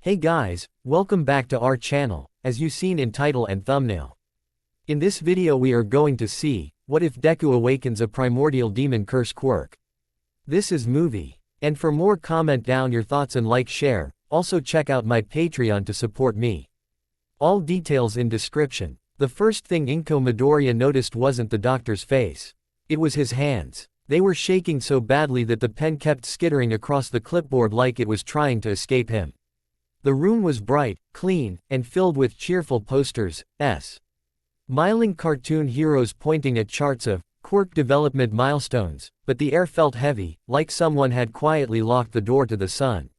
Hey guys, welcome back to our channel, as you seen in title and thumbnail. In this video we are going to see, what if Deku awakens a primordial demon curse quirk. This is movie. And for more comment down your thoughts and like share, also check out my Patreon to support me. All details in description. The first thing Inko Midoriya noticed wasn't the doctor's face. It was his hands. They were shaking so badly that the pen kept skittering across the clipboard like it was trying to escape him. The room was bright, clean, and filled with cheerful posters, smiling cartoon heroes pointing at charts of quirk development milestones, but the air felt heavy, like someone had quietly locked the door to the sun.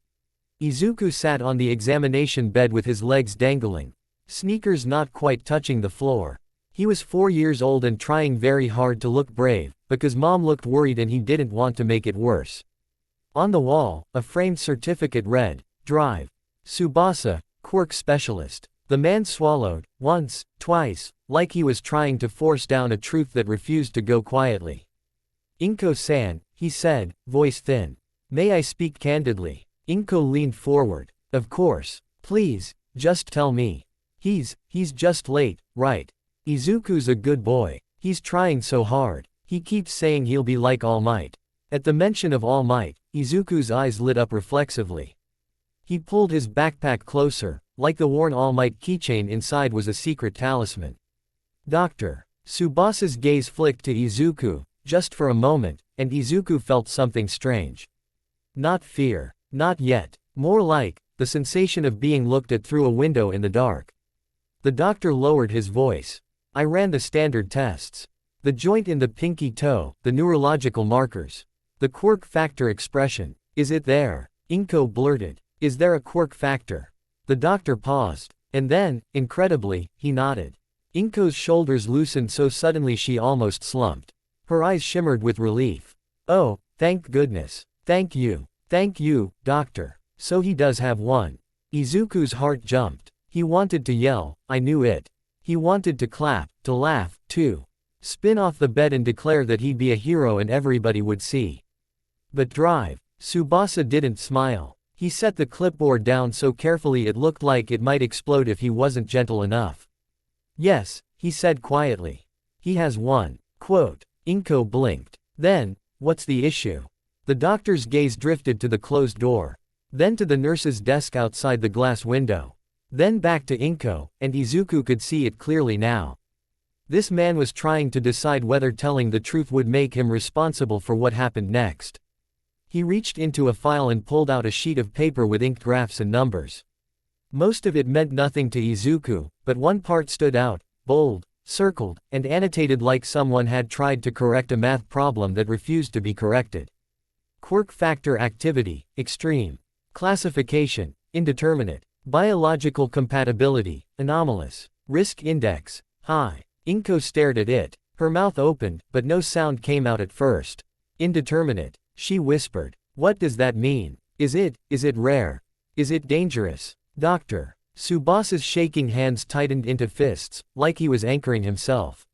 Izuku sat on the examination bed with his legs dangling, sneakers not quite touching the floor. He was 4 years old and trying very hard to look brave, because mom looked worried and he didn't want to make it worse. On the wall, a framed certificate read, Drive. Tsubasa, quirk specialist. The man swallowed, once, twice, like he was trying to force down a truth that refused to go quietly. Inko-san, he said, voice thin. May I speak candidly? Inko leaned forward. Of course. Please, just tell me. He's just late, right? Izuku's a good boy. He's trying so hard. He keeps saying he'll be like All Might. At the mention of All Might, Izuku's eyes lit up reflexively. He pulled his backpack closer, like the worn All Might keychain inside was a secret talisman. Doctor. Tsubasa's gaze flicked to Izuku, just for a moment, and Izuku felt something strange. Not fear. Not yet. More like, the sensation of being looked at through a window in the dark. The doctor lowered his voice. I ran the standard tests. The joint in the pinky toe, the neurological markers. The quirk factor expression. Is it there? Inko blurted. Is there a quirk factor? The doctor paused. And then, incredibly, he nodded. Inko's shoulders loosened so suddenly she almost slumped. Her eyes shimmered with relief. Oh, thank goodness. Thank you. Thank you, doctor. So he does have one. Izuku's heart jumped. He wanted to yell, I knew it. He wanted to clap, to laugh, to spin off the bed and declare that he'd be a hero and everybody would see. But Drive. Tsubasa didn't smile. He set the clipboard down so carefully it looked like it might explode if he wasn't gentle enough. Yes, he said quietly. He has one. Quote. Inko blinked. Then, what's the issue? The doctor's gaze drifted to the closed door. Then to the nurse's desk outside the glass window. Then back to Inko, and Izuku could see it clearly now. This man was trying to decide whether telling the truth would make him responsible for what happened next. He reached into a file and pulled out a sheet of paper with inked graphs and numbers. Most of it meant nothing to Izuku, but one part stood out, bold, circled, and annotated like someone had tried to correct a math problem that refused to be corrected. Quirk factor activity, extreme. Classification, indeterminate. Biological compatibility, anomalous. Risk index, high. Inko stared at it. Her mouth opened, but no sound came out at first. Indeterminate, she whispered. What does that mean? Is it rare? Is it dangerous? Doctor. Tsubasa's shaking hands tightened into fists, like he was anchoring himself.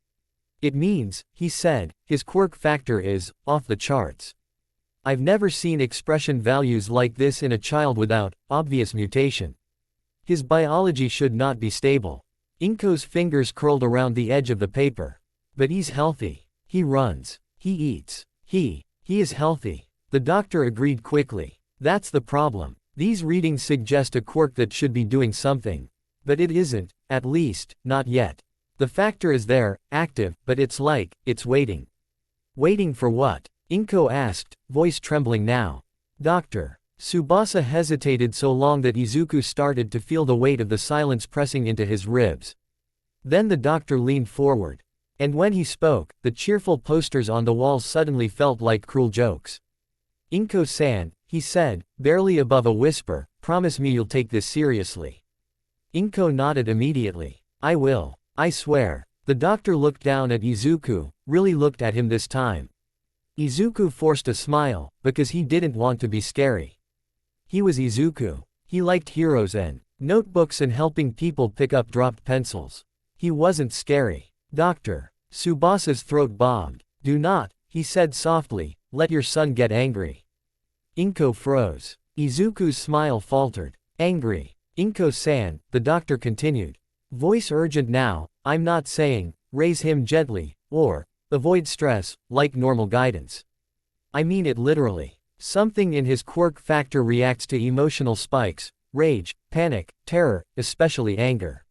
It means, he said, his quirk factor is off the charts. I've never seen expression values like this in a child without obvious mutation. His biology should not be stable. Inko's fingers curled around the edge of the paper. But he's healthy. He runs. He eats. He is healthy. The doctor agreed quickly. That's the problem. These readings suggest a quirk that should be doing something. But it isn't, at least, not yet. The factor is there, active, but it's waiting. Waiting for what? Inko asked, voice trembling now. Doctor. Tsubasa hesitated so long that Izuku started to feel the weight of the silence pressing into his ribs. Then the doctor leaned forward. And when he spoke, the cheerful posters on the walls suddenly felt like cruel jokes. Inko-san, he said, barely above a whisper, promise me you'll take this seriously. Inko nodded immediately. I will. I swear. The doctor looked down at Izuku, really looked at him this time. Izuku forced a smile, because he didn't want to be scary. He was Izuku. He liked heroes and notebooks and helping people pick up dropped pencils. He wasn't scary. Doctor. Tsubasa's throat bobbed. Do not, he said softly, let your son get angry. Inko froze. Izuku's smile faltered. Angry. Inko-san, the doctor continued. Voice urgent now, I'm not saying, raise him gently, or, avoid stress, like normal guidance. I mean it literally. Something in his quirk factor reacts to emotional spikes, rage, panic, terror, especially anger.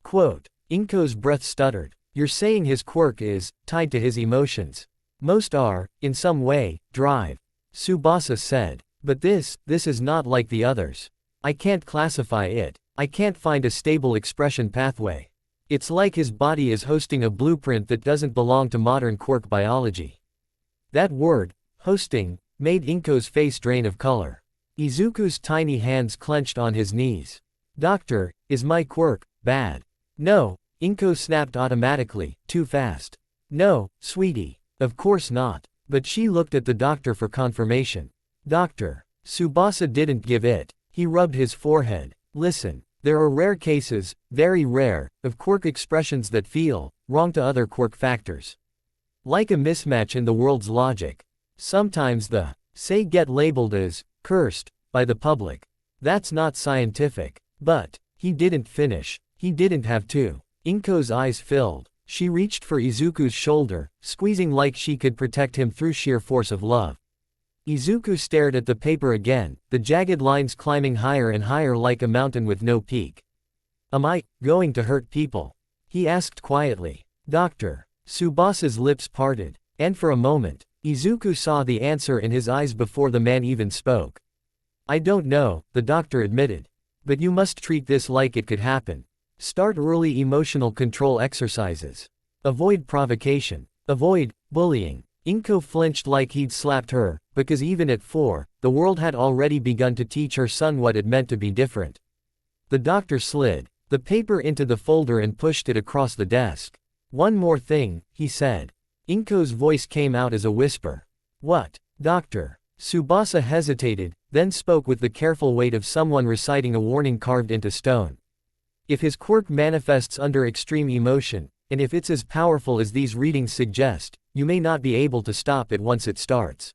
Quote. Inko's breath stuttered. You're saying his quirk is tied to his emotions. Most are, in some way, drive. Tsubasa said. But this is not like the others. I can't classify it. I can't find a stable expression pathway. It's like his body is hosting a blueprint that doesn't belong to modern quirk biology. That word, hosting, made Inko's face drain of color. Izuku's tiny hands clenched on his knees. Doctor, is my quirk bad? No, Inko snapped automatically, too fast. No, sweetie, of course not. But she looked at the doctor for confirmation. Doctor. Tsubasa didn't give it. He rubbed his forehead. Listen, there are rare cases, very rare, of quirk expressions that feel wrong to other quirk factors. Like a mismatch in the world's logic. Sometimes the say get labeled as cursed by the public. That's not scientific. But he didn't finish. He didn't have to. Inko's eyes filled. She reached for Izuku's shoulder, squeezing like she could protect him through sheer force of love. Izuku stared at the paper again, the jagged lines climbing higher and higher like a mountain with no peak. Am I going to hurt people? He asked quietly. Doctor. Tsubasa's lips parted. And for a moment, Izuku saw the answer in his eyes before the man even spoke. I don't know, the doctor admitted. But you must treat this like it could happen. Start early emotional control exercises. Avoid provocation. Avoid bullying. Inko flinched like he'd slapped her, because even at 4, the world had already begun to teach her son what it meant to be different. The doctor slid the paper into the folder and pushed it across the desk. One more thing, he said. Inko's voice came out as a whisper. What, doctor? Tsubasa hesitated, then spoke with the careful weight of someone reciting a warning carved into stone. If his quirk manifests under extreme emotion, and if it's as powerful as these readings suggest, you may not be able to stop it once it starts.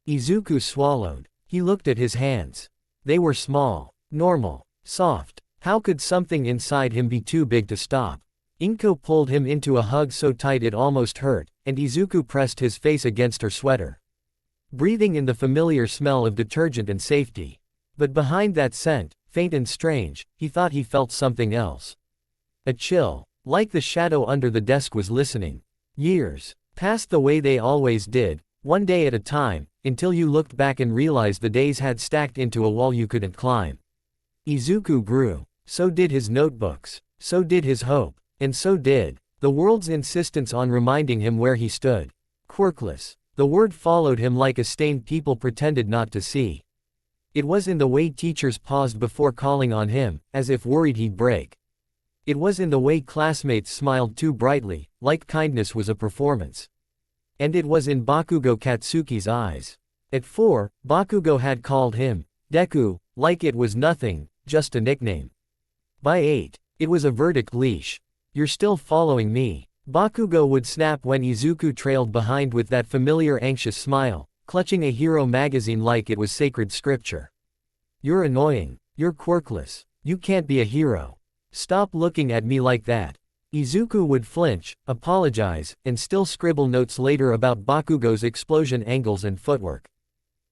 Izuku swallowed. He looked at his hands. They were small, normal, soft. How could something inside him be too big to stop? Inko pulled him into a hug so tight it almost hurt, and Izuku pressed his face against her sweater. Breathing in the familiar smell of detergent and safety. But behind that scent, faint and strange, he thought he felt something else. A chill, like the shadow under the desk was listening. Years passed the way they always did, one day at a time, until you looked back and realized the days had stacked into a wall you couldn't climb. Izuku grew. So did his notebooks. So did his hope. And so did the world's insistence on reminding him where he stood. Quirkless. The word followed him like a stain people pretended not to see. It was in the way teachers paused before calling on him, as if worried he'd break. It was in the way classmates smiled too brightly, like kindness was a performance. And it was in Bakugo Katsuki's eyes. At 4, Bakugo had called him Deku, like it was nothing, just a nickname. By 8, it was a verdict leash. You're still following me. Bakugo would snap when Izuku trailed behind with that familiar anxious smile, clutching a hero magazine like it was sacred scripture. You're annoying. You're quirkless. You can't be a hero. Stop looking at me like that. Izuku would flinch, apologize, and still scribble notes later about Bakugo's explosion angles and footwork.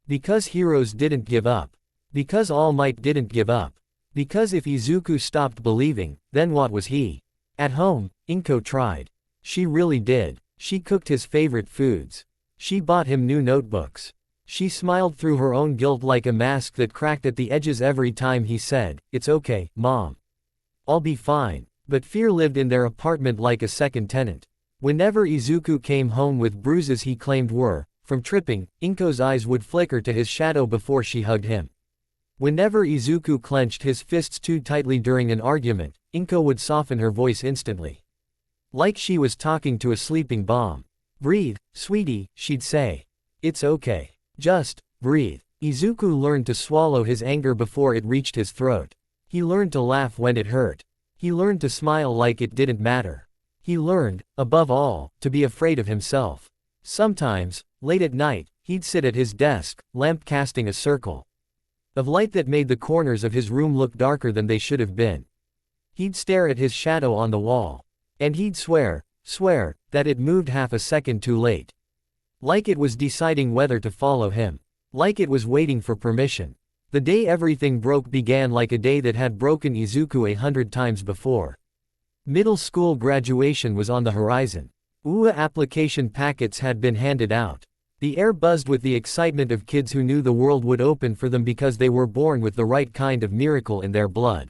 Because heroes didn't give up. Because All Might didn't give up. Because if Izuku stopped believing, then what was he? At home, Inko tried. She really did. She cooked his favorite foods. She bought him new notebooks. She smiled through her own guilt like a mask that cracked at the edges every time he said, "It's okay, Mom. I'll be fine." But fear lived in their apartment like a second tenant. Whenever Izuku came home with bruises he claimed were from tripping, Inko's eyes would flicker to his shadow before she hugged him. Whenever Izuku clenched his fists too tightly during an argument, Inko would soften her voice instantly. Like she was talking to a sleeping bomb. "Breathe, sweetie," she'd say. "It's okay. Just breathe." Izuku learned to swallow his anger before it reached his throat. He learned to laugh when it hurt. He learned to smile like it didn't matter. He learned, above all, to be afraid of himself. Sometimes, late at night, he'd sit at his desk, lamp casting a circle. of light that made the corners of his room look darker than they should have been. He'd stare at his shadow on the wall. And he'd swear, that it moved half a second too late. Like it was deciding whether to follow him. Like it was waiting for permission. The day everything broke began like a day that had broken Izuku 100 times before. Middle school graduation was on the horizon. UA application packets had been handed out. The air buzzed with the excitement of kids who knew the world would open for them because they were born with the right kind of miracle in their blood.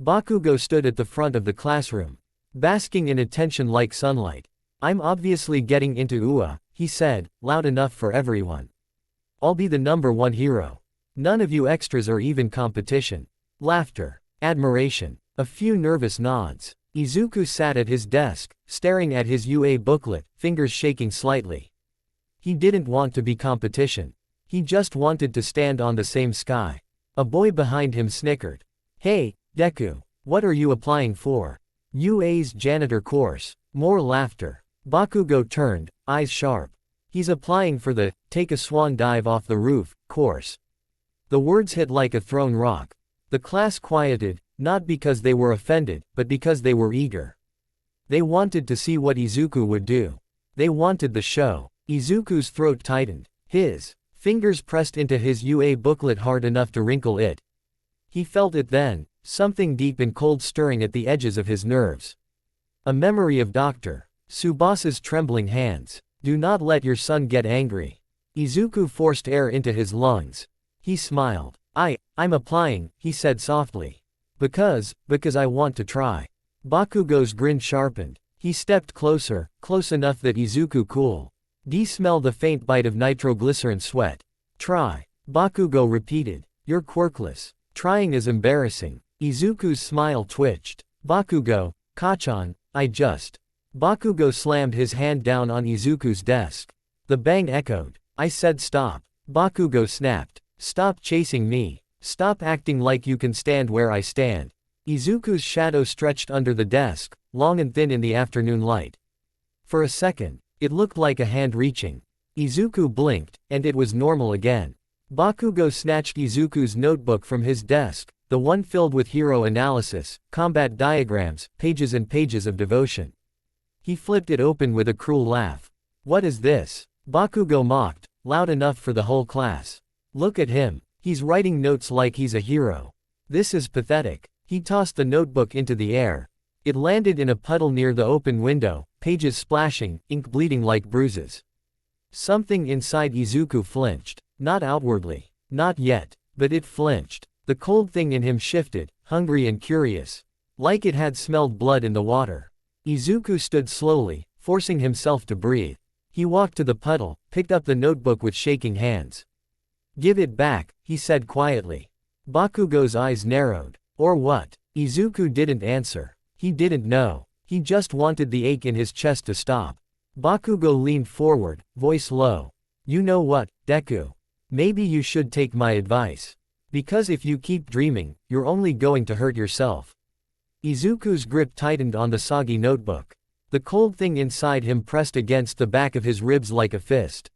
Bakugo stood at the front of the classroom, basking in attention like sunlight. "I'm obviously getting into UA," he said, loud enough for everyone. "I'll be the #1 hero. None of you extras are even competition." Laughter. Admiration. A few nervous nods. Izuku sat at his desk, staring at his UA booklet, fingers shaking slightly. He didn't want to be competition. He just wanted to stand on the same sky. A boy behind him snickered. "Hey, Deku, what are you applying for?" "UA's janitor course." More laughter. Bakugo turned, eyes sharp. "He's applying for the take a swan dive off the roof course." The words hit like a thrown rock. The class quieted, not because they were offended, but because they were eager. They wanted to see what Izuku would do. They wanted the show. Izuku's throat tightened. His fingers pressed into his UA booklet hard enough to wrinkle it. He felt it then, something deep and cold stirring at the edges of his nerves. A memory of Dr. Tsubasa's trembling hands. "Do not let your son get angry." Izuku forced air into his lungs. He smiled. I'm applying," he said softly. Because I want to try." Bakugo's grin sharpened. He stepped closer, close enough that Izuku cool. "D smell the faint bite of nitroglycerin sweat." "Try." Bakugo repeated. "You're quirkless. Trying is embarrassing." Izuku's smile twitched. "Bakugo, Kachan, I just." Bakugo slammed his hand down on Izuku's desk. The bang echoed. "I said stop." Bakugo snapped. "Stop chasing me. Stop acting like you can stand where I stand." Izuku's shadow stretched under the desk, long and thin in the afternoon light. For a second, it looked like a hand reaching. Izuku blinked, and it was normal again. Bakugo snatched Izuku's notebook from his desk, the one filled with hero analysis, combat diagrams, pages and pages of devotion. He flipped it open with a cruel laugh. "What is this?" Bakugo mocked, loud enough for the whole class. "Look at him. He's writing notes like he's a hero. This is pathetic." He tossed the notebook into the air. It landed in a puddle near the open window, pages splashing, ink bleeding like bruises. Something inside Izuku flinched. Not outwardly. Not yet. But it flinched. The cold thing in him shifted, hungry and curious. Like it had smelled blood in the water. Izuku stood slowly, forcing himself to breathe. He walked to the puddle, picked up the notebook with shaking hands. "Give it back," he said quietly. Bakugo's eyes narrowed. "Or what?" Izuku didn't answer. He didn't know. He just wanted the ache in his chest to stop. Bakugo leaned forward, voice low. "You know what, Deku? Maybe you should take my advice. Because if you keep dreaming, you're only going to hurt yourself." Izuku's grip tightened on the soggy notebook. The cold thing inside him pressed against the back of his ribs like a fist.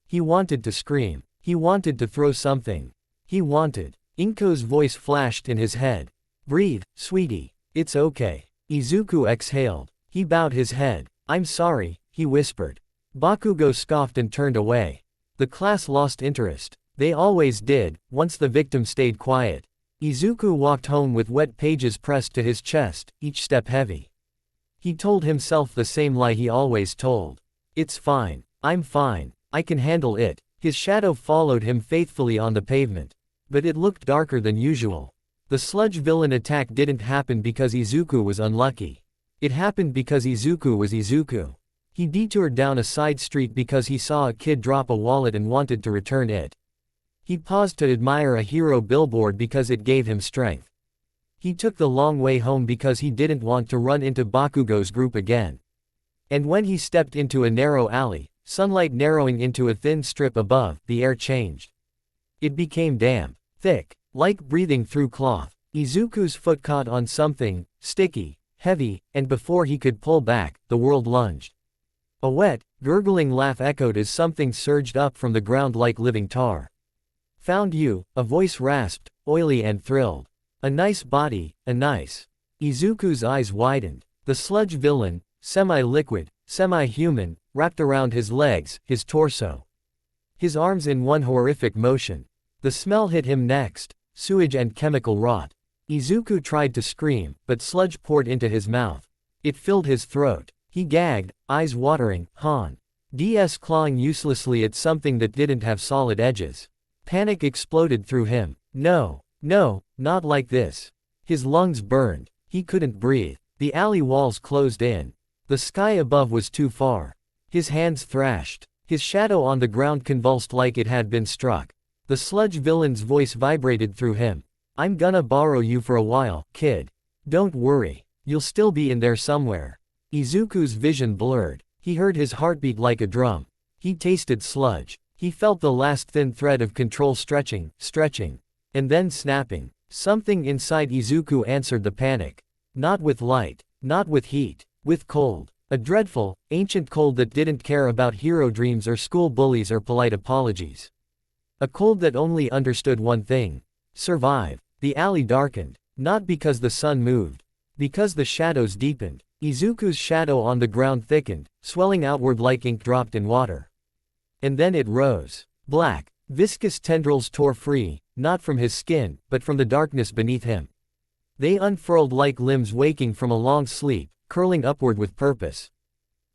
He wanted to scream. He wanted to throw something. He wanted. Inko's voice flashed in his head. "Breathe, sweetie. It's okay." Izuku exhaled. He bowed his head. "I'm sorry," he whispered. Bakugo scoffed and turned away. The class lost interest. They always did, once the victim stayed quiet. Izuku walked home with wet pages pressed to his chest, each step heavy. He told himself the same lie he always told. "It's fine. I'm fine. I can handle it." His shadow followed him faithfully on the pavement. But it looked darker than usual. The sludge villain attack didn't happen because Izuku was unlucky. It happened because Izuku was Izuku. He detoured down a side street because he saw a kid drop a wallet and wanted to return it. He paused to admire a hero billboard because it gave him strength. He took the long way home because he didn't want to run into Bakugo's group again. And when he stepped into a narrow alley, sunlight narrowing into a thin strip above, the air changed. It became damp, thick, like breathing through cloth. Izuku's foot caught on something, sticky, heavy, and before he could pull back, the world lunged. A wet, gurgling laugh echoed as something surged up from the ground like living tar. Found you, a voice rasped, oily and thrilled. A nice body, a nice. Izuku's eyes widened. The sludge villain, semi-liquid, semi-human, wrapped around his legs, his torso. His arms in one horrific motion. The smell hit him next, sewage and chemical rot. Izuku tried to scream, but sludge poured into his mouth. It filled his throat. He gagged, eyes watering, DS clawing uselessly at something that didn't have solid edges. Panic exploded through him. No, not like this. His lungs burned. He couldn't breathe. The alley walls closed in. The sky above was too far. His hands thrashed. His shadow on the ground convulsed like it had been struck. The sludge villain's voice vibrated through him. I'm gonna borrow you for a while, kid. Don't worry. You'll still be in there somewhere. Izuku's vision blurred. He heard his heartbeat like a drum. He tasted sludge. He felt the last thin thread of control stretching, and then snapping. Something inside Izuku answered the panic. Not with light, not with heat, with cold. A dreadful, ancient cold that didn't care about hero dreams or school bullies or polite apologies. A cold that only understood one thing. Survive. The alley darkened. Not because the sun moved. Because the shadows deepened. Izuku's shadow on the ground thickened, swelling outward like ink dropped in water. And then it rose. Black, viscous tendrils tore free, not from his skin, but from the darkness beneath him. They unfurled like limbs waking from a long sleep, curling upward with purpose.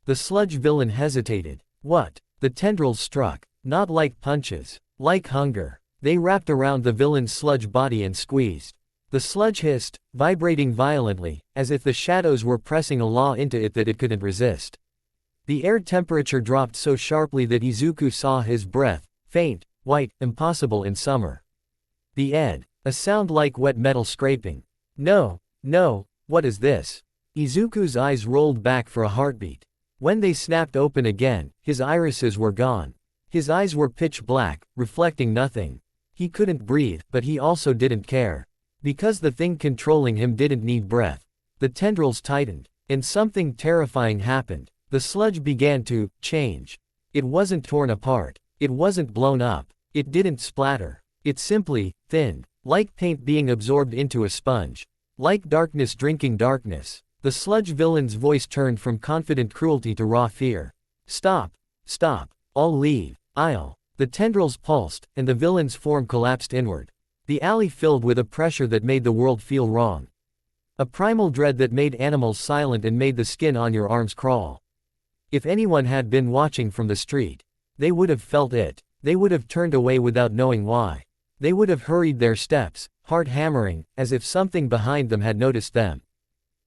The sludge villain hesitated. What? The tendrils struck, not like punches, like hunger. They wrapped around the villain's sludge body and squeezed. The sludge hissed, vibrating violently, as if the shadows were pressing a law into it that it couldn't resist. The air temperature dropped so sharply that Izuku saw his breath, faint, white, impossible in summer. The ed. A sound like wet metal scraping. No, what is this? Izuku's eyes rolled back for a heartbeat. When they snapped open again, his irises were gone. His eyes were pitch black, reflecting nothing. He couldn't breathe, but he also didn't care. Because the thing controlling him didn't need breath. The tendrils tightened, and something terrifying happened. The sludge began to change. It wasn't torn apart. It wasn't blown up. It didn't splatter. It simply thinned, like paint being absorbed into a sponge. Like darkness drinking darkness. The sludge villain's voice turned from confident cruelty to raw fear. Stop. I'll leave. The tendrils pulsed, and the villain's form collapsed inward. The alley filled with a pressure that made the world feel wrong. A primal dread that made animals silent and made the skin on your arms crawl. If anyone had been watching from the street, they would have felt it. They would have turned away without knowing why. They would have hurried their steps, heart hammering, as if something behind them had noticed them.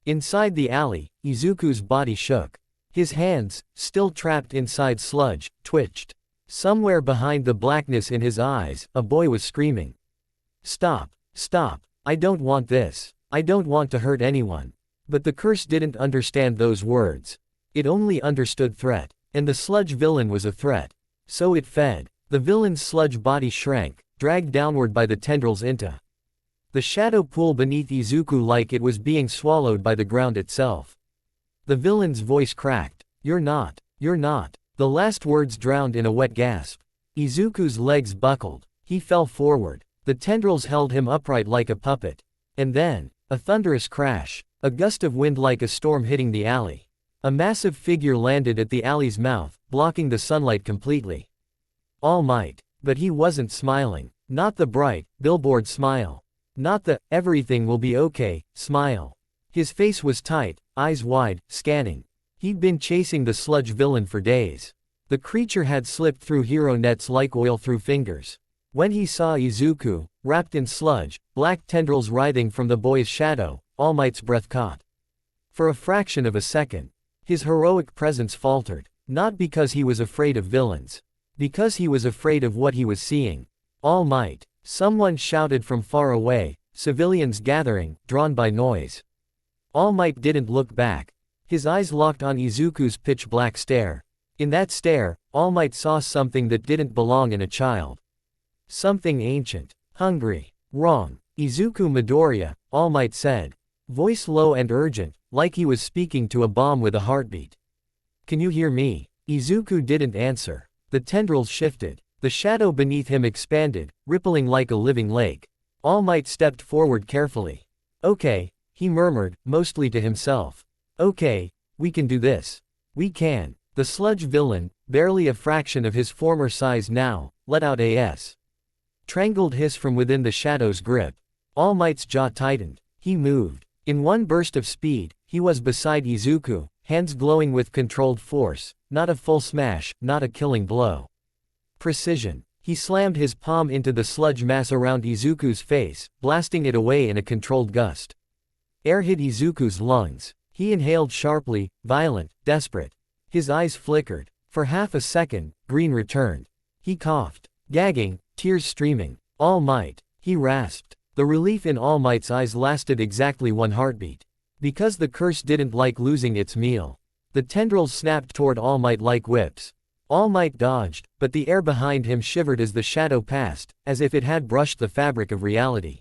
Inside the alley, Izuku's body shook. His hands, still trapped inside sludge, twitched. Somewhere behind the blackness in his eyes, a boy was screaming. Stop. I don't want this. I don't want to hurt anyone. But the curse didn't understand those words. It only understood threat. And the sludge villain was a threat. So it fed. The villain's sludge body shrank, dragged downward by the tendrils into the shadow pool beneath Izuku like it was being swallowed by the ground itself. The villain's voice cracked. You're not. The last words drowned in a wet gasp. Izuku's legs buckled. He fell forward. The tendrils held him upright like a puppet. And then, a thunderous crash. A gust of wind like a storm hitting the alley. A massive figure landed at the alley's mouth, blocking the sunlight completely. All Might. But he wasn't smiling. Not the bright, billboard smile. Not the, everything will be okay, smile. His face was tight, eyes wide, scanning. He'd been chasing the sludge villain for days. The creature had slipped through hero nets like oil through fingers. When he saw Izuku, wrapped in sludge, black tendrils writhing from the boy's shadow, All Might's breath caught. For a fraction of a second, his heroic presence faltered, not because he was afraid of villains. Because he was afraid of what he was seeing. All Might. Someone shouted from far away, civilians gathering, drawn by noise. All Might didn't look back. His eyes locked on Izuku's pitch-black stare. In that stare, All Might saw something that didn't belong in a child. Something ancient, hungry, wrong. Izuku Midoriya, All Might said. Voice low and urgent, like he was speaking to a bomb with a heartbeat. Can you hear me? Izuku didn't answer. The tendrils shifted. The shadow beneath him expanded, rippling like a living lake. All Might stepped forward carefully. Okay, he murmured, mostly to himself. Okay, we can do this. We can. The sludge villain, barely a fraction of his former size now, let out a strangled hiss from within the shadow's grip. All Might's jaw tightened. He moved. In one burst of speed, he was beside Izuku, hands glowing with controlled force, not a full smash, not a killing blow. Precision. He slammed his palm into the sludge mass around Izuku's face, blasting it away in a controlled gust. Air hit Izuku's lungs. He inhaled sharply, violent, desperate. His eyes flickered. For half a second, green returned. He coughed, gagging, tears streaming. All Might, he rasped. The relief in All Might's eyes lasted exactly one heartbeat. Because the curse didn't like losing its meal. The tendrils snapped toward All Might like whips. All Might dodged, but the air behind him shivered as the shadow passed, as if it had brushed the fabric of reality.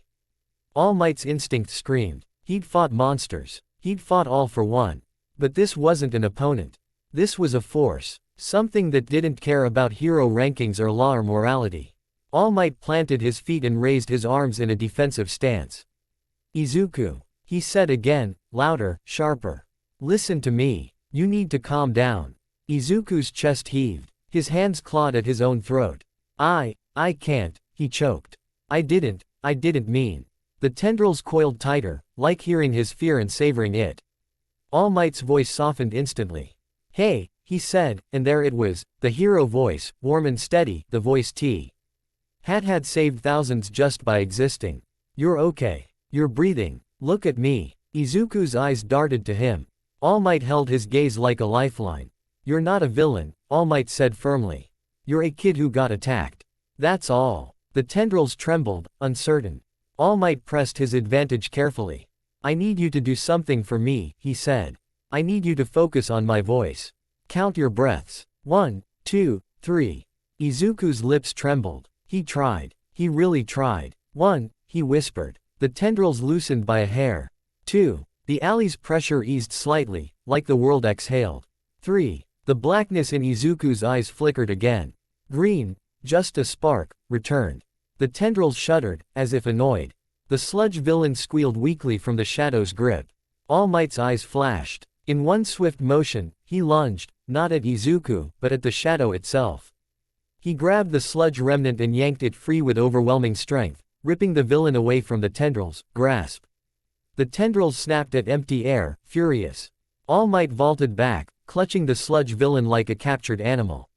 All Might's instinct screamed. He'd fought monsters. He'd fought all for one. But this wasn't an opponent. This was a force. Something that didn't care about hero rankings or law or morality. All Might planted his feet and raised his arms in a defensive stance. Izuku, he said again, louder, sharper. Listen to me. You need to calm down. Izuku's chest heaved. His hands clawed at his own throat. I can't, he choked. I didn't mean. The tendrils coiled tighter, like hearing his fear and savoring it. All Might's voice softened instantly. Hey, he said, and there it was, the hero voice, warm and steady, the voice T. Had saved thousands just by existing. You're okay. You're breathing. Look at me. Izuku's eyes darted to him. All Might held his gaze like a lifeline. You're not a villain, All Might said firmly. You're a kid who got attacked. That's all. The tendrils trembled, uncertain. All Might pressed his advantage carefully. I need you to do something for me, he said. I need you to focus on my voice. Count your breaths. 1, 2, 3. Izuku's lips trembled. He tried. He really tried. 1, he whispered. The tendrils loosened by a hair. 2. The alley's pressure eased slightly, like the world exhaled. 3. The blackness in Izuku's eyes flickered again. Green, just a spark, returned. The tendrils shuddered, as if annoyed. The sludge villain squealed weakly from the shadow's grip. All Might's eyes flashed. In one swift motion, he lunged, not at Izuku, but at the shadow itself. He grabbed the sludge remnant and yanked it free with overwhelming strength, ripping the villain away from the tendrils. Grasp. The tendrils snapped at empty air, furious. All Might vaulted back, clutching the sludge villain like a captured animal.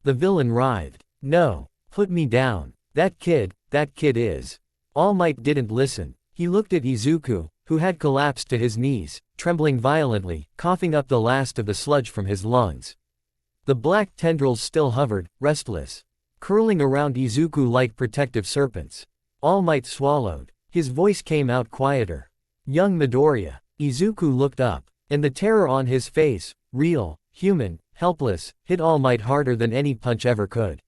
The villain writhed. No. Put me down. That kid is. All Might didn't listen. He looked at Izuku, who had collapsed to his knees, trembling violently, coughing up the last of the sludge from his lungs. The black tendrils still hovered, restless, curling around Izuku like protective serpents. All Might swallowed. His voice came out quieter. Young Midoriya. Izuku looked up, and the terror on his face, real, human, helpless, hit All Might harder than any punch ever could.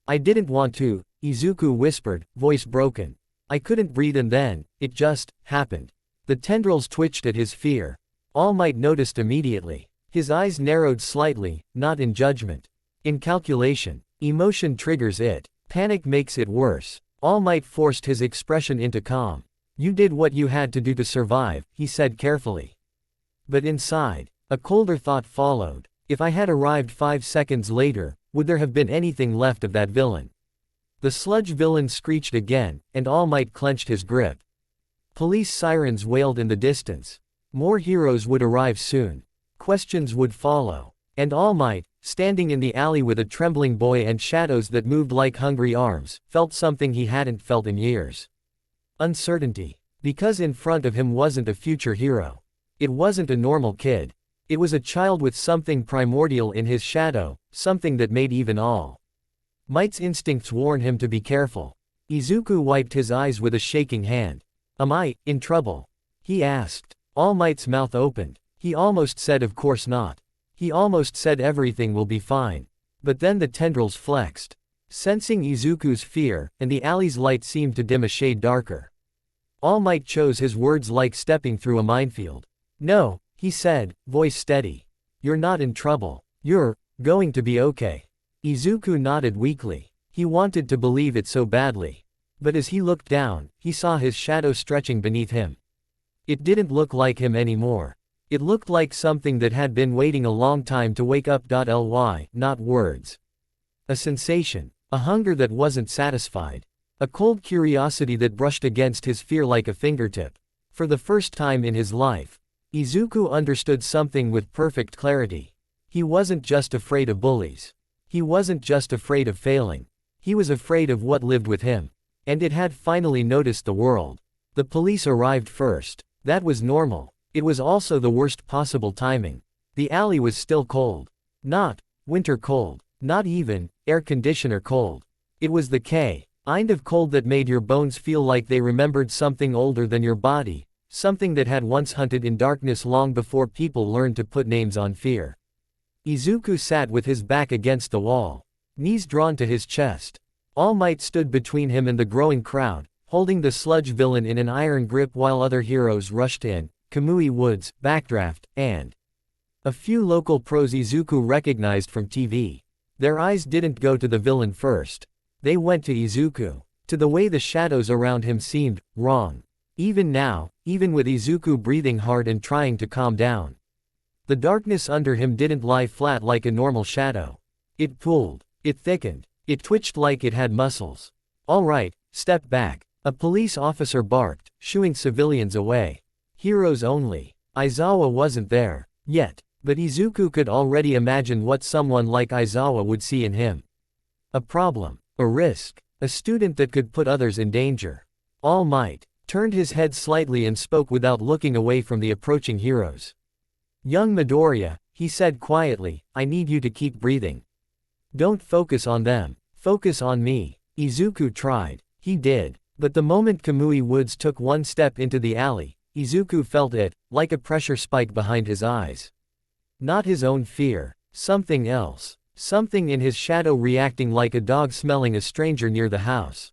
I didn't want to, Izuku whispered, voice broken. I couldn't breathe and then, it just, happened. The tendrils twitched at his fear. All Might noticed immediately. His eyes narrowed slightly, not in judgment. In calculation. Emotion triggers it. Panic makes it worse. All Might forced his expression into calm. You did what you had to do to survive, he said carefully. But inside, a colder thought followed. If I had arrived 5 seconds later, would there have been anything left of that villain? The sludge villain screeched again, and All Might clenched his grip. Police sirens wailed in the distance. More heroes would arrive soon. Questions would follow. And All Might, standing in the alley with a trembling boy and shadows that moved like hungry arms, felt something he hadn't felt in years. Uncertainty. Because in front of him wasn't a future hero. It wasn't a normal kid. It was a child with something primordial in his shadow, something that made even All Might's instincts warn him to be careful. Izuku wiped his eyes with a shaking hand. Am I in trouble? He asked. All Might's mouth opened. He almost said of course not. He almost said everything will be fine. But then the tendrils flexed. Sensing Izuku's fear, and the alley's light seemed to dim a shade darker. All Might chose his words like stepping through a minefield. No, he said, voice steady. You're not in trouble. You're going to be okay. Izuku nodded weakly. He wanted to believe it so badly. But as he looked down, he saw his shadow stretching beneath him. It didn't look like him anymore. It looked like something that had been waiting a long time to wake up. Ly, not words. A sensation, a hunger that wasn't satisfied. A cold curiosity that brushed against his fear like a fingertip. For the first time in his life, Izuku understood something with perfect clarity. He wasn't just afraid of bullies. He wasn't just afraid of failing. He was afraid of what lived with him. And it had finally noticed the world. The police arrived first. That was normal. It was also the worst possible timing. The alley was still cold. Not winter cold. Not even air conditioner cold. It was the kind of cold that made your bones feel like they remembered something older than your body, something that had once hunted in darkness long before people learned to put names on fear. Izuku sat with his back against the wall, knees drawn to his chest. All Might stood between him and the growing crowd, holding the sludge villain in an iron grip while other heroes rushed in, Kamui Woods, Backdraft, and a few local pros Izuku recognized from TV. Their eyes didn't go to the villain first. They went to Izuku, to the way the shadows around him seemed wrong. Even now, even with Izuku breathing hard and trying to calm down, the darkness under him didn't lie flat like a normal shadow. It pulled, it thickened, it twitched like it had muscles. All right, step back. A police officer barked, shooing civilians away. Heroes only. Aizawa wasn't there yet, but Izuku could already imagine what someone like Aizawa would see in him. A problem, a risk, a student that could put others in danger. All Might turned his head slightly and spoke without looking away from the approaching heroes. Young Midoriya, he said quietly, I need you to keep breathing. Don't focus on them, focus on me. Izuku tried. He did. But the moment Kamui Woods took one step into the alley, Izuku felt it, like a pressure spike behind his eyes. Not his own fear, something else. Something in his shadow reacting like a dog smelling a stranger near the house.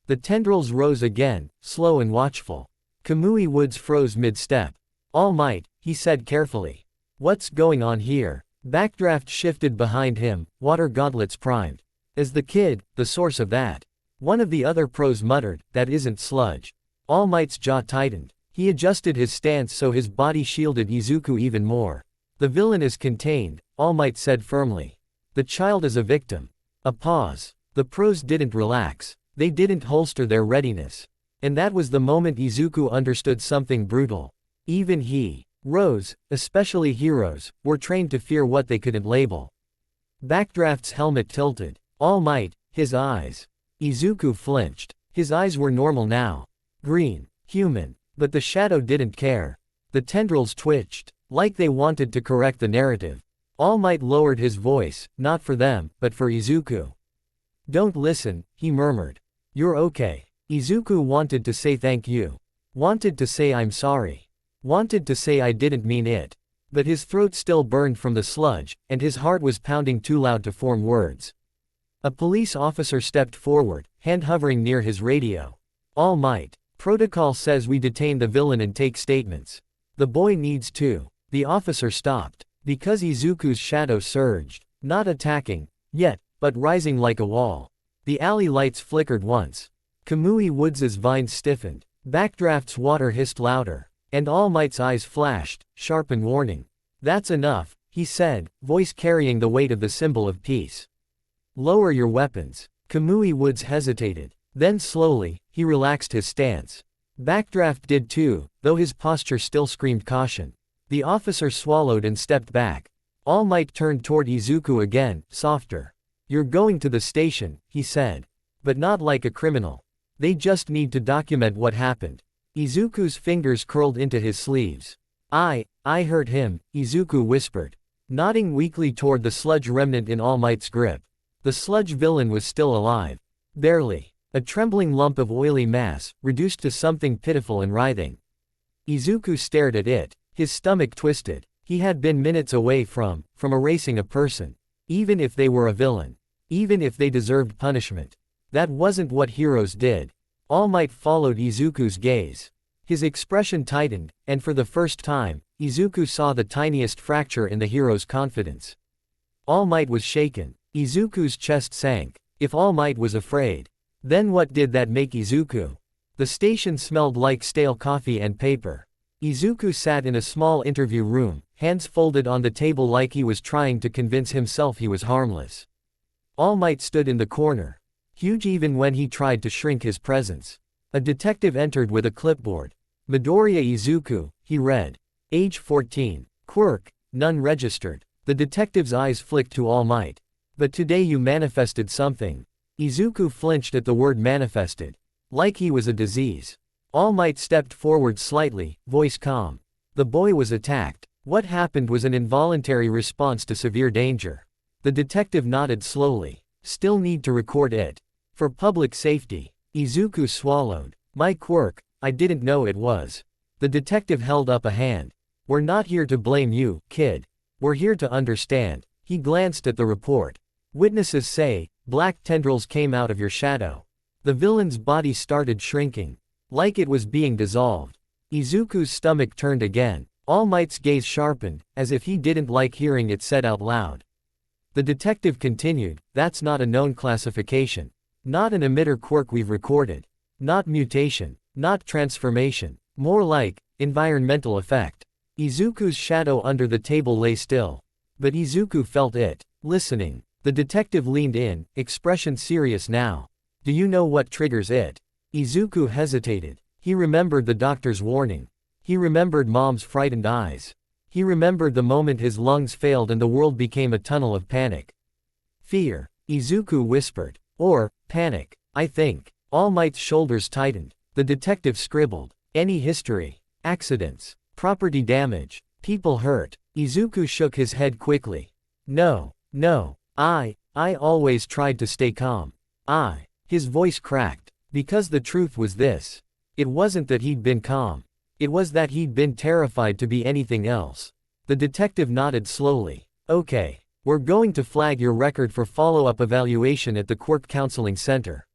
The tendrils rose again, slow and watchful. Kamui Woods froze mid-step. All Might, he said carefully. What's going on here? Backdraft shifted behind him, water gauntlets primed. As the kid, the source of that. One of the other pros muttered, that isn't sludge. All Might's jaw tightened. He adjusted his stance so his body shielded Izuku even more. The villain is contained, All Might said firmly. The child is a victim. A pause. The pros didn't relax. They didn't holster their readiness. And that was the moment Izuku understood something brutal. Even heroes, especially heroes, were trained to fear what they couldn't label. Backdraft's helmet tilted. All Might, his eyes. Izuku flinched. His eyes were normal now. Green, human. But the shadow didn't care. The tendrils twitched, like they wanted to correct the narrative. All Might lowered his voice, not for them, but for Izuku. Don't listen, he murmured. You're okay. Izuku wanted to say thank you. Wanted to say I'm sorry. Wanted to say I didn't mean it. But his throat still burned from the sludge, and his heart was pounding too loud to form words. A police officer stepped forward, hand hovering near his radio. All Might. Protocol says we detain the villain and take statements. The boy needs to. The officer stopped. Because Izuku's shadow surged. Not attacking, yet, but rising like a wall. The alley lights flickered once. Kamui Woods' vines stiffened. Backdraft's water hissed louder. And All Might's eyes flashed, sharp and warning. That's enough, he said, voice carrying the weight of the symbol of peace. Lower your weapons. Kamui Woods hesitated. Then slowly, he relaxed his stance. Backdraft did too, though his posture still screamed caution. The officer swallowed and stepped back. All Might turned toward Izuku again, softer. You're going to the station, he said. But not like a criminal. They just need to document what happened. Izuku's fingers curled into his sleeves. I hurt him, Izuku whispered. Nodding weakly toward the sludge remnant in All Might's grip. The sludge villain was still alive. Barely. A trembling lump of oily mass, reduced to something pitiful and writhing. Izuku stared at it, his stomach twisted. He had been minutes away from erasing a person. Even if they were a villain. Even if they deserved punishment. That wasn't what heroes did. All Might followed Izuku's gaze. His expression tightened, and for the first time, Izuku saw the tiniest fracture in the hero's confidence. All Might was shaken. Izuku's chest sank. If All Might was afraid, then what did that make Izuku? The station smelled like stale coffee and paper. Izuku sat in a small interview room, hands folded on the table like he was trying to convince himself he was harmless. All Might stood in the corner, huge even when he tried to shrink his presence. A detective entered with a clipboard. Midoriya Izuku, he read. Age 14. Quirk, none registered. The detective's eyes flicked to All Might. But today you manifested something. Izuku flinched at the word manifested. Like he was a disease. All Might stepped forward slightly, voice calm. The boy was attacked. What happened was an involuntary response to severe danger. The detective nodded slowly. Still need to record it. For public safety. Izuku swallowed. My quirk, I didn't know it was. The detective held up a hand. We're not here to blame you, kid. We're here to understand. He glanced at the report. Witnesses say, black tendrils came out of your shadow. The villain's body started shrinking. Like it was being dissolved. Izuku's stomach turned again. All Might's gaze sharpened, as if he didn't like hearing it said out loud. The detective continued, that's not a known classification. Not an emitter quirk we've recorded. Not mutation. Not transformation. More like, environmental effect. Izuku's shadow under the table lay still. But Izuku felt it. Listening. The detective leaned in, expression serious now. Do you know what triggers it? Izuku hesitated. He remembered the doctor's warning. He remembered Mom's frightened eyes. He remembered the moment his lungs failed and the world became a tunnel of panic. Fear. Izuku whispered. Or, panic. I think. All Might's shoulders tightened. The detective scribbled. Any history. Accidents. Property damage. People hurt. Izuku shook his head quickly. No. I always tried to stay calm. His voice cracked. Because the truth was this. It wasn't that he'd been calm. It was that he'd been terrified to be anything else. The detective nodded slowly. Okay. We're going to flag your record for follow-up evaluation at the Quirk Counseling Center.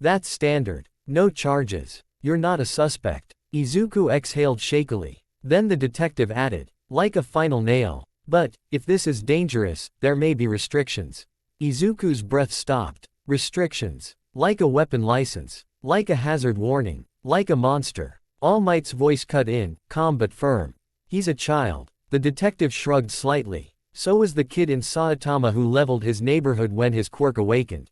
That's standard. No charges. You're not a suspect. Izuku exhaled shakily. Then the detective added, like a final nail. But, if this is dangerous, there may be restrictions. Izuku's breath stopped. Restrictions. Like a weapon license. Like a hazard warning. Like a monster. All Might's voice cut in, calm but firm. He's a child. The detective shrugged slightly. So was the kid in Saitama who leveled his neighborhood when his quirk awakened.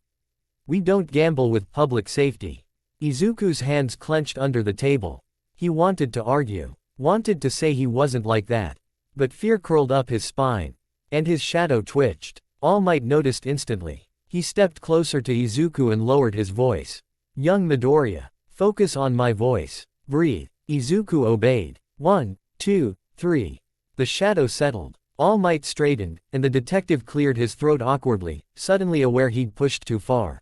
We don't gamble with public safety. Izuku's hands clenched under the table. He wanted to argue. Wanted to say he wasn't like that. But fear curled up his spine. And his shadow twitched. All Might noticed instantly. He stepped closer to Izuku and lowered his voice. Young Midoriya, focus on my voice. Breathe. Izuku obeyed. 1, 2, 3. The shadow settled. All Might straightened, and the detective cleared his throat awkwardly, suddenly aware he'd pushed too far.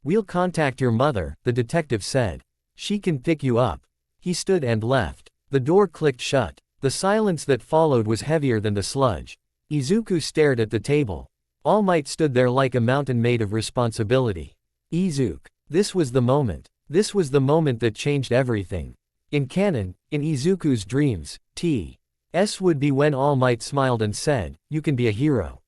We'll contact your mother, the detective said. She can pick you up. He stood and left. The door clicked shut. The silence that followed was heavier than the sludge. Izuku stared at the table. All Might stood there like a mountain made of responsibility. Izuku. This was the moment. This was the moment that changed everything. In canon, in Izuku's dreams, T.S. would be when All Might smiled and said, you can be a hero.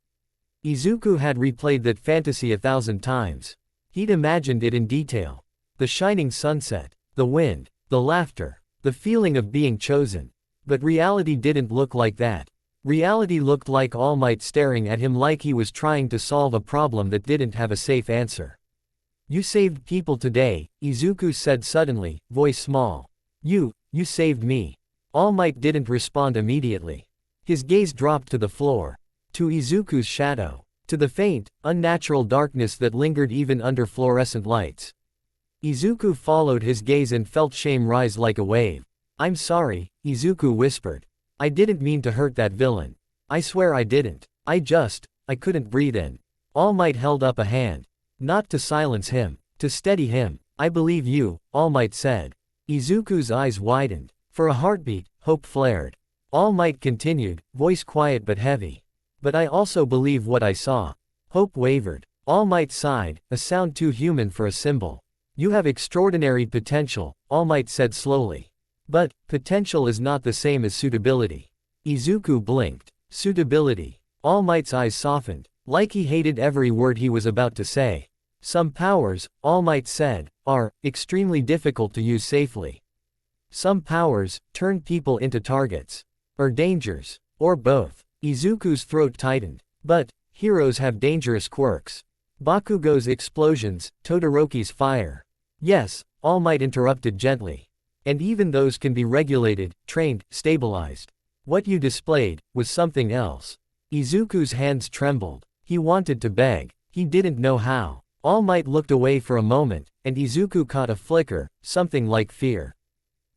Izuku had replayed that fantasy 1,000 times. He'd imagined it in detail. The shining sunset, the wind, the laughter, the feeling of being chosen. But reality didn't look like that. Reality looked like All Might staring at him like he was trying to solve a problem that didn't have a safe answer. You saved people today, Izuku said suddenly, voice small. You saved me. All Might didn't respond immediately. His gaze dropped to the floor. To Izuku's shadow. To the faint, unnatural darkness that lingered even under fluorescent lights. Izuku followed his gaze and felt shame rise like a wave. I'm sorry, Izuku whispered. I didn't mean to hurt that villain. I swear I didn't. I couldn't breathe in. All Might held up a hand. Not to silence him. To steady him. I believe you, All Might said. Izuku's eyes widened. For a heartbeat, hope flared. All Might continued, voice quiet but heavy. But I also believe what I saw. Hope wavered. All Might sighed, a sound too human for a symbol. You have extraordinary potential, All Might said slowly. But, potential is not the same as suitability. Izuku blinked. Suitability. All Might's eyes softened, like he hated every word he was about to say. Some powers, All Might said, are extremely difficult to use safely. Some powers turn people into targets. Or dangers. Or both. Izuku's throat tightened. But heroes have dangerous quirks. Bakugo's explosions, Todoroki's fire. Yes, All Might interrupted gently. And even those can be regulated, trained, stabilized. What you displayed was something else. Izuku's hands trembled. He wanted to beg. He didn't know how. All Might looked away for a moment, and Izuku caught a flicker, something like fear.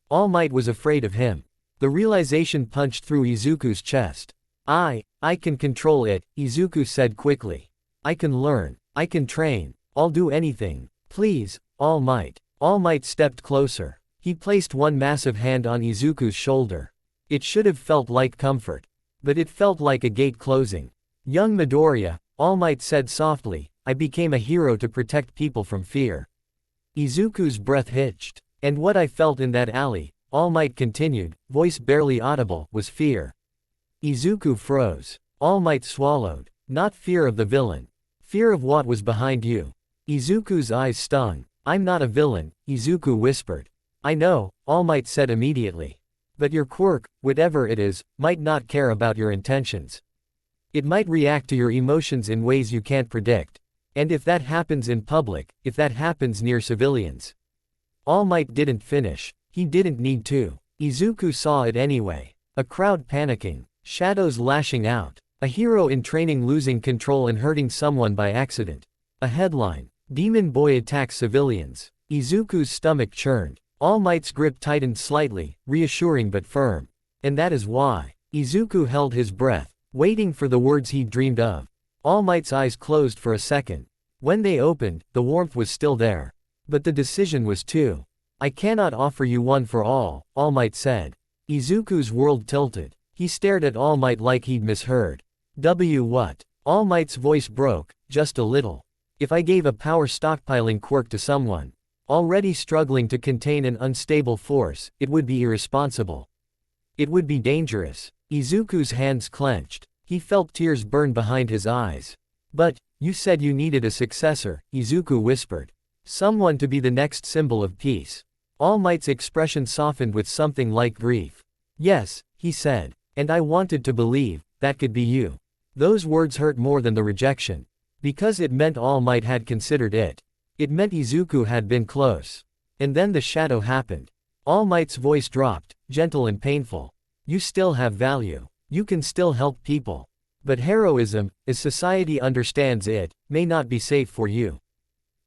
All Might was afraid of him. The realization punched through Izuku's chest. I can control it, Izuku said quickly. I can learn. I can train. I'll do anything. Please, All Might. All Might stepped closer. He placed one massive hand on Izuku's shoulder. It should have felt like comfort. But it felt like a gate closing. Young Midoriya, All Might said softly, I became a hero to protect people from fear. Izuku's breath hitched. And what I felt in that alley, All Might continued, voice barely audible, was fear. Izuku froze. All Might swallowed. Not fear of the villain. Fear of what was behind you. Izuku's eyes stung. I'm not a villain, Izuku whispered. I know, All Might said immediately. But your quirk, whatever it is, might not care about your intentions. It might react to your emotions in ways you can't predict. And if that happens in public, if that happens near civilians. All Might didn't finish. He didn't need to. Izuku saw it anyway. A crowd panicking. Shadows lashing out. A hero in training losing control and hurting someone by accident. A headline. Demon Boy attacks civilians. Izuku's stomach churned. All Might's grip tightened slightly, reassuring but firm. And that is why. Izuku held his breath, waiting for the words he'd dreamed of. All Might's eyes closed for a second. When they opened, the warmth was still there. But the decision was too. I cannot offer you one for all Might said. Izuku's world tilted. He stared at All Might like he'd misheard. What? All Might's voice broke, just a little. If I gave a power stockpiling quirk to someone already struggling to contain an unstable force, it would be irresponsible. It would be dangerous. Izuku's hands clenched. He felt tears burn behind his eyes. But, you said you needed a successor, Izuku whispered. Someone to be the next symbol of peace. All Might's expression softened with something like grief. Yes, he said. And I wanted to believe that could be you. Those words hurt more than the rejection. Because it meant All Might had considered it. It meant Izuku had been close. And then the shadow happened. All Might's voice dropped, gentle and painful. You still have value. You can still help people. But heroism, as society understands it, may not be safe for you.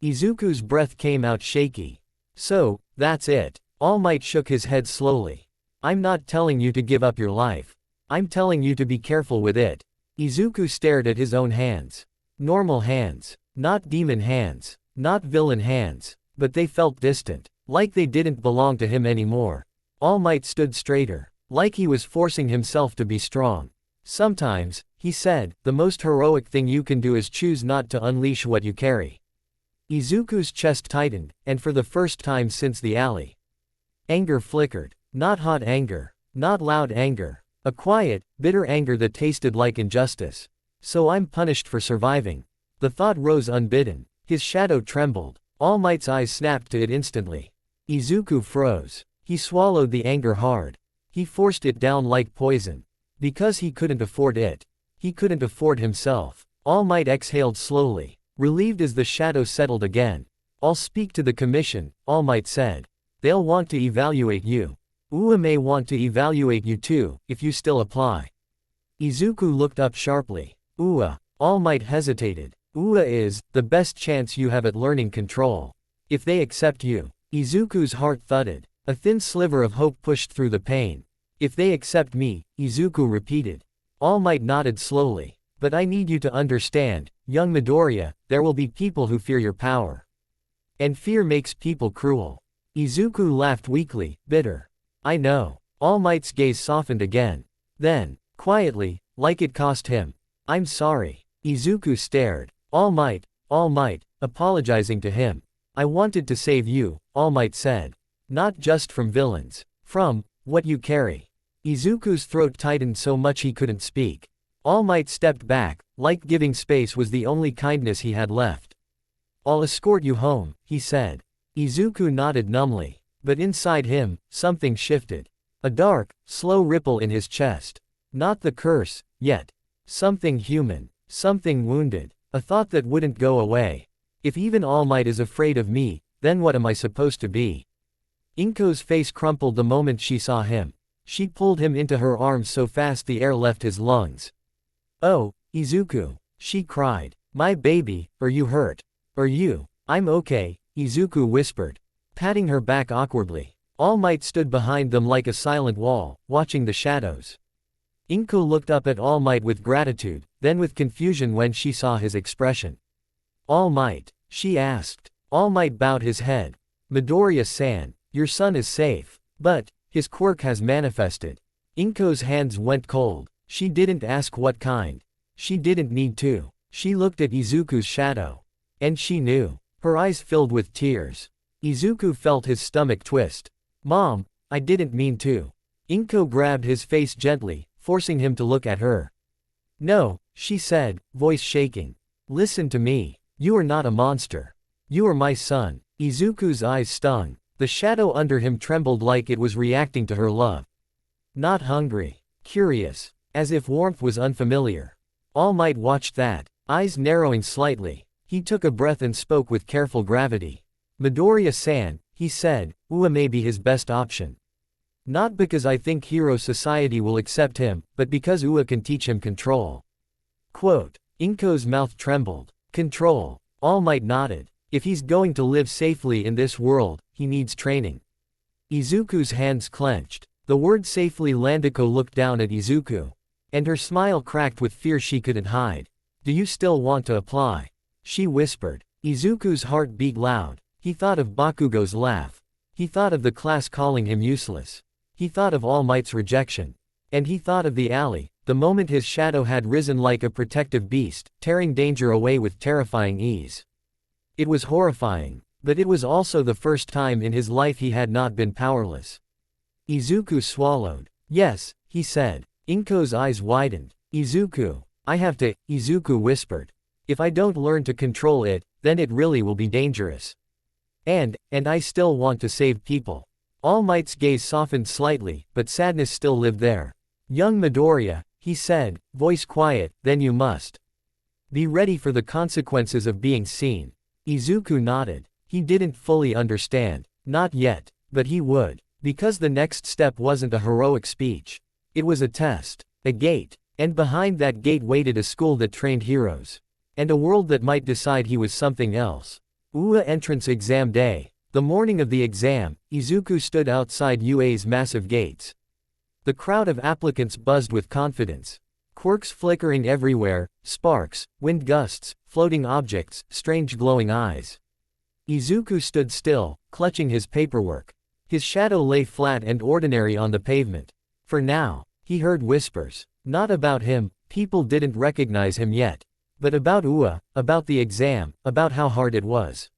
Izuku's breath came out shaky. So, that's it. All Might shook his head slowly. I'm not telling you to give up your life. I'm telling you to be careful with it. Izuku stared at his own hands. Normal hands. Not demon hands. Not villain hands. But they felt distant. Like they didn't belong to him anymore. All Might stood straighter. Like he was forcing himself to be strong. Sometimes, he said, the most heroic thing you can do is choose not to unleash what you carry. Izuku's chest tightened, and for the first time since the alley. Anger flickered. Not hot anger. Not loud anger. A quiet, bitter anger that tasted like injustice. So I'm punished for surviving. The thought rose unbidden. His shadow trembled. All Might's eyes snapped to it instantly. Izuku froze. He swallowed the anger hard. He forced it down like poison. Because he couldn't afford it. He couldn't afford himself. All Might exhaled slowly, relieved as the shadow settled again. I'll speak to the commission, All Might said. They'll want to evaluate you. Ua may want to evaluate you too, if you still apply. Izuku looked up sharply. Ua. All Might hesitated. Ua is the best chance you have at learning control. If they accept you. Izuku's heart thudded. A thin sliver of hope pushed through the pain. If they accept me, Izuku repeated. All Might nodded slowly. But I need you to understand, young Midoriya, there will be people who fear your power. And fear makes people cruel. Izuku laughed weakly, bitter. I know. All Might's gaze softened again. Then, quietly, like it cost him. I'm sorry. Izuku stared. All Might, apologizing to him. I wanted to save you, All Might said. Not just from villains. From what you carry. Izuku's throat tightened so much he couldn't speak. All Might stepped back, like giving space was the only kindness he had left. I'll escort you home, he said. Izuku nodded numbly. But inside him, something shifted. A dark, slow ripple in his chest. Not the curse, yet. Something human. Something wounded. A thought that wouldn't go away. If even All Might is afraid of me, then what am I supposed to be? Inko's face crumpled the moment she saw him. She pulled him into her arms so fast the air left his lungs. Oh, Izuku, she cried. My baby, are you hurt? Are you? I'm okay, Izuku whispered, patting her back awkwardly. All Might stood behind them like a silent wall, watching the shadows. Inko looked up at All Might with gratitude, then with confusion when she saw his expression. All Might, she asked. All Might bowed his head. Midoriya-san, your son is safe. But, his quirk has manifested. Inko's hands went cold. She didn't ask what kind. She didn't need to. She looked at Izuku's shadow. And she knew. Her eyes filled with tears. Izuku felt his stomach twist. Mom, I didn't mean to. Inko grabbed his face gently, forcing him to look at her. No, she said, voice shaking. Listen to me. You are not a monster. You are my son. Izuku's eyes stung. The shadow under him trembled like it was reacting to her love. Not hungry. Curious. As if warmth was unfamiliar. All Might watched that, eyes narrowing slightly. He took a breath and spoke with careful gravity. Midoriya-san, he said, Ua may be his best option. Not because I think Hero Society will accept him, but because Ua can teach him control. Quote. Inko's mouth trembled. Control. All Might nodded. If he's going to live safely in this world, he needs training. Izuku's hands clenched. The word safely. Landako looked down at Izuku. And her smile cracked with fear she couldn't hide. Do you still want to apply? She whispered. Izuku's heart beat loud. He thought of Bakugo's laugh. He thought of the class calling him useless. He thought of All Might's rejection. And he thought of the alley, the moment his shadow had risen like a protective beast, tearing danger away with terrifying ease. It was horrifying, but it was also the first time in his life he had not been powerless. Izuku swallowed. Yes, he said. Inko's eyes widened. Izuku, I have to, Izuku whispered. If I don't learn to control it, then it really will be dangerous. And I still want to save people. All Might's gaze softened slightly, but sadness still lived there. Young Midoriya, he said, voice quiet, then you must be ready for the consequences of being seen. Izuku nodded. He didn't fully understand. Not yet, but he would. Because the next step wasn't a heroic speech. It was a test. A gate. And behind that gate waited a school that trained heroes. And a world that might decide he was something else. Ua entrance exam day. The morning of the exam, Izuku stood outside UA's massive gates. The crowd of applicants buzzed with confidence. Quirks flickering everywhere, sparks, wind gusts, floating objects, strange glowing eyes. Izuku stood still, clutching his paperwork. His shadow lay flat and ordinary on the pavement. For now, he heard whispers. Not about him, people didn't recognize him yet. But about Ua, about the exam, about how hard it was.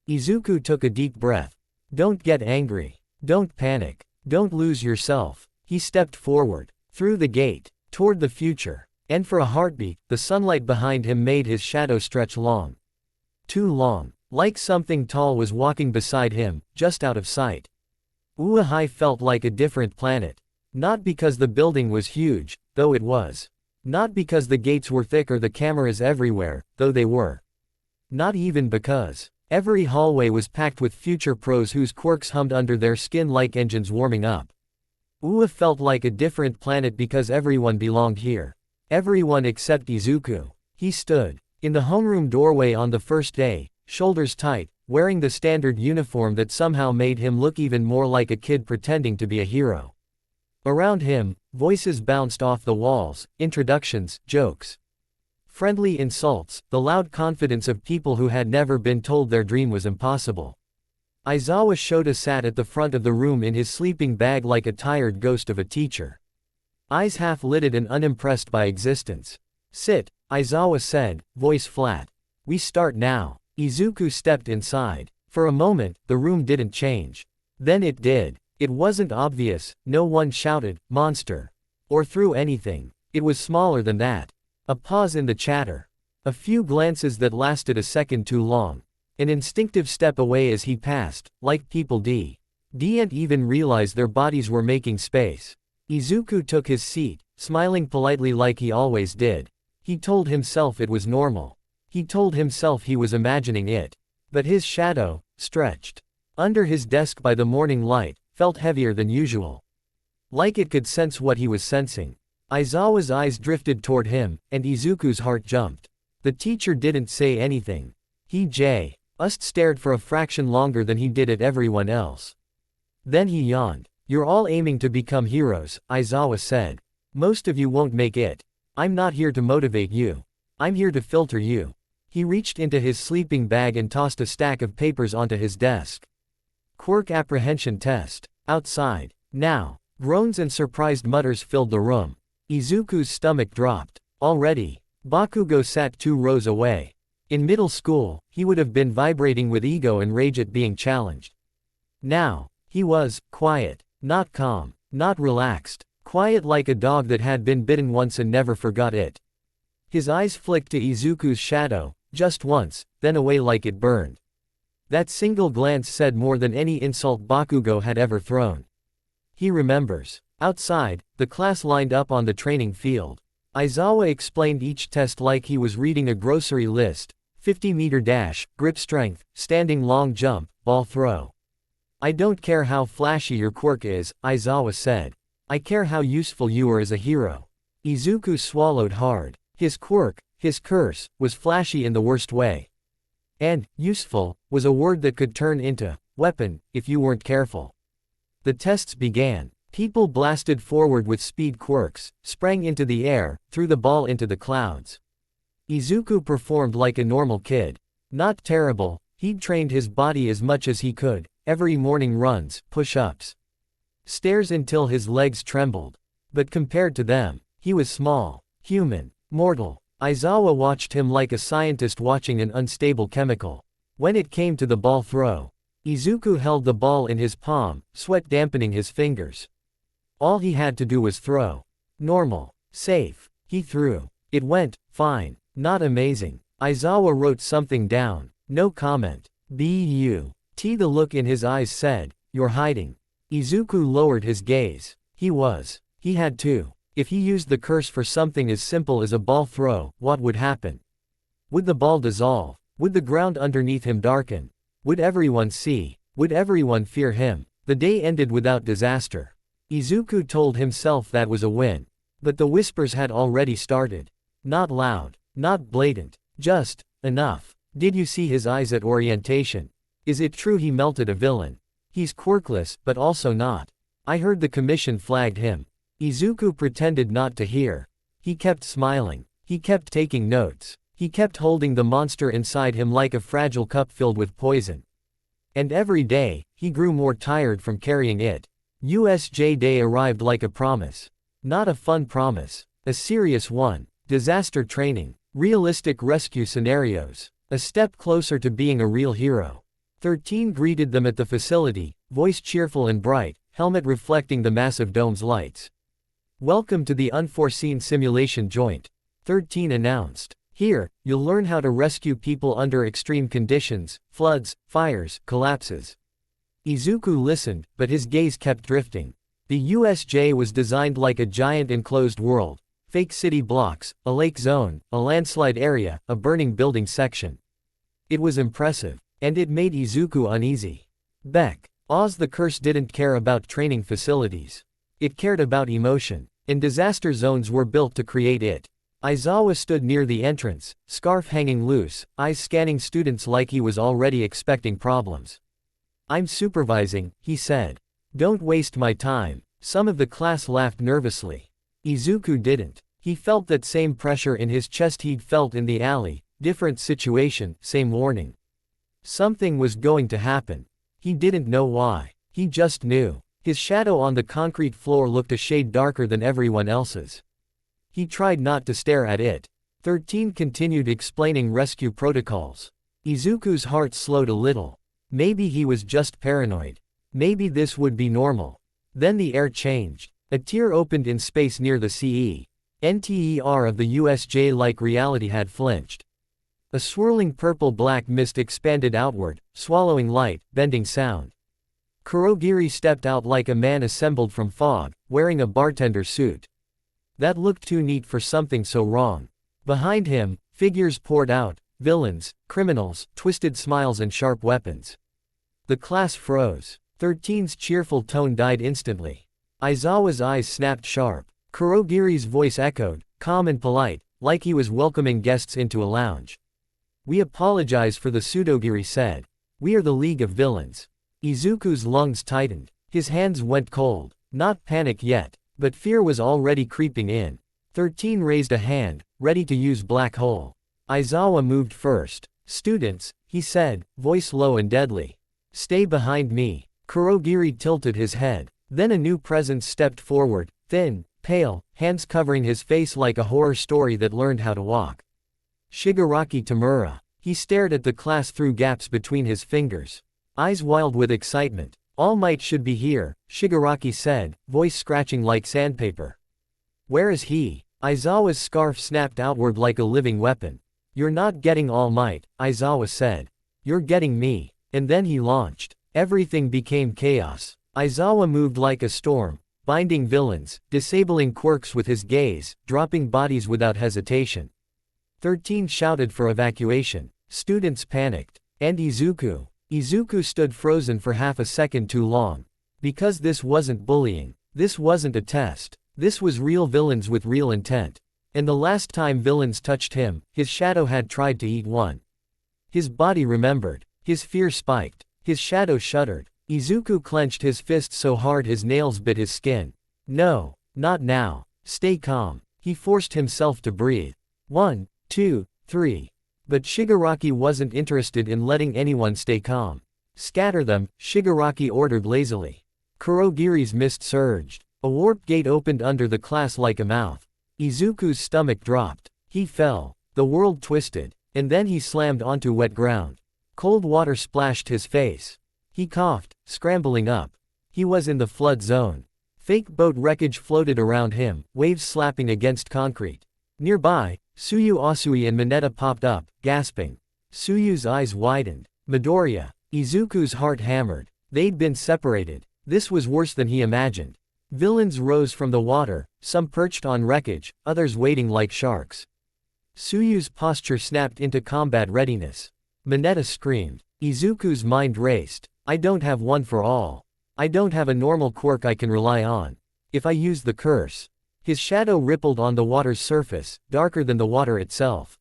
Izuku took a deep breath. Don't get angry. Don't panic. Don't lose yourself. He stepped forward, through the gate, toward the future. And for a heartbeat, the sunlight behind him made his shadow stretch long. Too long. Like something tall was walking beside him, just out of sight. Ua High felt like a different planet. Not because the building was huge, though it was. Not because the gates were thick or the cameras everywhere, though they were. Not even because every hallway was packed with future pros whose quirks hummed under their skin like engines warming up. Ua felt like a different planet because everyone belonged here. Everyone except Izuku. He stood in the homeroom doorway on the first day, shoulders tight, wearing the standard uniform that somehow made him look even more like a kid pretending to be a hero. Around him, voices bounced off the walls, introductions, jokes. Friendly insults, the loud confidence of people who had never been told their dream was impossible. Aizawa Shota sat at the front of the room in his sleeping bag like a tired ghost of a teacher. Eyes half-lidded and unimpressed by existence. Sit, Aizawa said, voice flat. We start now. Izuku stepped inside. For a moment, the room didn't change. Then it did. It wasn't obvious, no one shouted, monster. Or threw anything. It was smaller than that. A pause in the chatter. A few glances that lasted a second too long. An instinctive step away as he passed, like people didn't even realize their bodies were making space. Izuku took his seat, smiling politely like he always did. He told himself it was normal. He told himself he was imagining it. But his shadow, stretched under his desk by the morning light, felt heavier than usual. Like it could sense what he was sensing. Aizawa's eyes drifted toward him, and Izuku's heart jumped. The teacher didn't say anything. He just stared for a fraction longer than he did at everyone else. Then he yawned. "You're all aiming to become heroes," Aizawa said. "Most of you won't make it. I'm not here to motivate you. I'm here to filter you." He reached into his sleeping bag and tossed a stack of papers onto his desk. Quirk apprehension test. Outside. Now. Groans and surprised mutters filled the room. Izuku's stomach dropped. Already. Bakugo sat 2 rows away. In middle school, he would have been vibrating with ego and rage at being challenged. Now, he was quiet, not calm, not relaxed, quiet like a dog that had been bitten once and never forgot it. His eyes flicked to Izuku's shadow, just once, then away like it burned. That single glance said more than any insult Bakugo had ever thrown. He remembers. Outside, the class lined up on the training field. Aizawa explained each test like he was reading a grocery list: 50-meter dash, grip strength, standing long jump, ball throw. "I don't care how flashy your quirk is," Aizawa said. "I care how useful you are as a hero." Izuku swallowed hard. His quirk, his curse, was flashy in the worst way. And useful was a word that could turn into weapon if you weren't careful. The tests began. People blasted forward with speed quirks, sprang into the air, threw the ball into the clouds. Izuku performed like a normal kid. Not terrible, he'd trained his body as much as he could, every morning runs, push-ups, stairs until his legs trembled. But compared to them, he was small, human, mortal. Aizawa watched him like a scientist watching an unstable chemical. When it came to the ball throw, Izuku held the ball in his palm, sweat dampening his fingers. All he had to do was throw. Normal. Safe. He threw. It went fine. Not amazing. Aizawa wrote something down. No comment. But the look in his eyes said, "You're hiding." Izuku lowered his gaze. He had to. If he used the curse for something as simple as a ball throw, what would happen? Would the ball dissolve? Would the ground underneath him darken? Would everyone see? Would everyone fear him? The day ended without disaster. Izuku told himself that was a win. But the whispers had already started. Not loud, not blatant, just enough. Did you see his eyes at orientation? Is it true he melted a villain? He's quirkless, but also not. I heard the commission flagged him. Izuku pretended not to hear. He kept smiling. He kept taking notes. He kept holding the monster inside him like a fragile cup filled with poison. And every day, he grew more tired from carrying it. USJ Day arrived like a promise. Not a fun promise. A serious one. Disaster training. Realistic rescue scenarios. A step closer to being a real hero. 13 greeted them at the facility, voice cheerful and bright, helmet reflecting the massive dome's lights. "Welcome to the unforeseen simulation joint," 13 announced. "Here, you'll learn how to rescue people under extreme conditions, floods, fires, collapses." Izuku listened, but his gaze kept drifting. The USJ was designed like a giant enclosed world. Fake city blocks, a lake zone, a landslide area, a burning building section. It was impressive. And it made Izuku uneasy. Oz the curse didn't care about training facilities. It cared about emotion. And disaster zones were built to create it. Aizawa stood near the entrance, scarf hanging loose, eyes scanning students like he was already expecting problems. "I'm supervising," he said. "Don't waste my time." Some of the class laughed nervously. Izuku didn't. He felt that same pressure in his chest he'd felt in the alley. Different situation, same warning. Something was going to happen. He didn't know why. He just knew. His shadow on the concrete floor looked a shade darker than everyone else's. He tried not to stare at it. 13 continued explaining rescue protocols. Izuku's heart slowed a little. Maybe he was just paranoid. Maybe this would be normal. Then the air changed. A tear opened in space near the CE. NTER of the USJ like reality had flinched. A swirling purple-black mist expanded outward, swallowing light, bending sound. Kurogiri stepped out like a man assembled from fog, wearing a bartender suit. That looked too neat for something so wrong. Behind him, figures poured out, villains, criminals, twisted smiles and sharp weapons. The class froze. 13's cheerful tone died instantly. Aizawa's eyes snapped sharp. Kurogiri's voice echoed, calm and polite, like he was welcoming guests into a lounge. "We apologize for the Pseudogiri said. We are the League of Villains." Izuku's lungs tightened. His hands went cold. Not panic yet, but fear was already creeping in. 13 raised a hand, ready to use black hole. Aizawa moved first. "Students," he said, voice low and deadly. "Stay behind me." Kurogiri tilted his head. Then a new presence stepped forward, thin, pale, hands covering his face like a horror story that learned how to walk. Shigaraki Tamura. He stared at the class through gaps between his fingers. Eyes wild with excitement. "All Might should be here," Shigaraki said, voice scratching like sandpaper. "Where is he?" Aizawa's scarf snapped outward like a living weapon. "You're not getting All Might," Aizawa said. "You're getting me." And then he launched. Everything became chaos. Aizawa moved like a storm, binding villains, disabling quirks with his gaze, dropping bodies without hesitation. 13 shouted for evacuation. Students panicked. And Izuku. Izuku stood frozen for half a second too long. Because this wasn't bullying. This wasn't a test. This was real villains with real intent. And the last time villains touched him, his shadow had tried to eat one. His body remembered. His fear spiked. His shadow shuddered. Izuku clenched his fist so hard his nails bit his skin. "No, not now. Stay calm." He forced himself to breathe. 1, 2, 3. But Shigaraki wasn't interested in letting anyone stay calm. "Scatter them," Shigaraki ordered lazily. Kurogiri's mist surged. A warp gate opened under the class like a mouth. Izuku's stomach dropped. He fell. The world twisted. And then he slammed onto wet ground. Cold water splashed his face. He coughed, scrambling up. He was in the flood zone. Fake boat wreckage floated around him, waves slapping against concrete. Nearby, Tsuyu Asui and Mineta popped up, gasping. Tsuyu's eyes widened. Midoriya. Izuku's heart hammered. They'd been separated. This was worse than he imagined. Villains rose from the water, some perched on wreckage, others waiting like sharks. Tsuyu's posture snapped into combat readiness. Mineta screamed. Izuku's mind raced. "I don't have one for all. I don't have a normal quirk I can rely on. If I use the curse." His shadow rippled on the water's surface, darker than the water itself.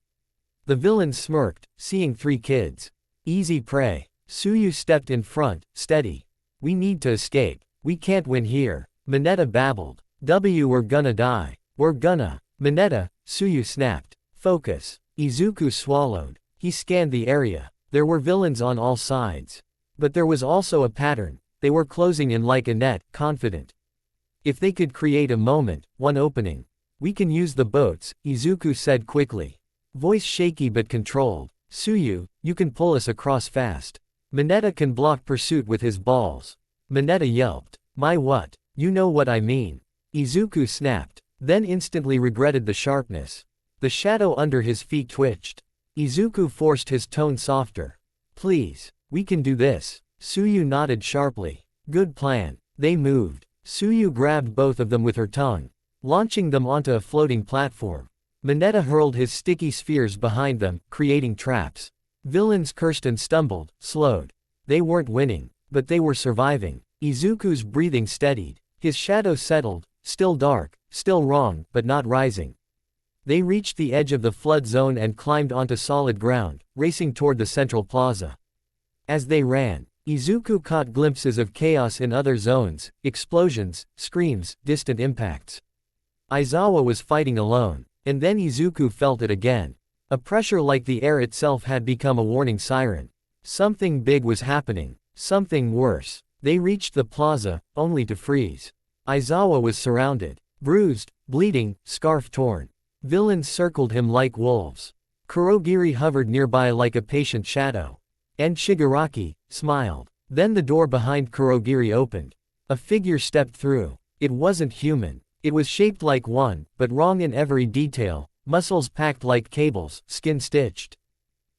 The villains smirked, seeing 3 kids. Easy prey. Tsuyu stepped in front, steady. "We need to escape. We can't win here." Mineta babbled. We're gonna die. We're gonna." "Mineta," Tsuyu snapped. "Focus." Izuku swallowed. He scanned the area. There were villains on all sides. But there was also a pattern. They were closing in like a net, confident. If they could create a moment, one opening. "We can use the boats," Izuku said quickly. Voice shaky but controlled. "Tsuyu, you can pull us across fast. Mineta can block pursuit with his balls." Mineta yelped. "My what? You know what I mean." Izuku snapped, then instantly regretted the sharpness. The shadow under his feet twitched. Izuku forced his tone softer. "Please, we can do this." Tsuyu nodded sharply. "Good plan." They moved. Tsuyu grabbed both of them with her tongue, launching them onto a floating platform. Mineta hurled his sticky spheres behind them, creating traps. Villains cursed and stumbled, slowed. They weren't winning, but they were surviving. Izuku's breathing steadied. His shadow settled, still dark, still wrong, but not rising. They reached the edge of the flood zone and climbed onto solid ground, racing toward the central plaza. As they ran, Izuku caught glimpses of chaos in other zones, explosions, screams, distant impacts. Aizawa was fighting alone, and then Izuku felt it again. A pressure like the air itself had become a warning siren. Something big was happening, something worse. They reached the plaza, only to freeze. Aizawa was surrounded, bruised, bleeding, scarf torn. Villains circled him like wolves. Kurogiri hovered nearby like a patient shadow. And Shigaraki smiled. Then the door behind Kurogiri opened. A figure stepped through. It wasn't human. It was shaped like one, but wrong in every detail, muscles packed like cables, skin stitched.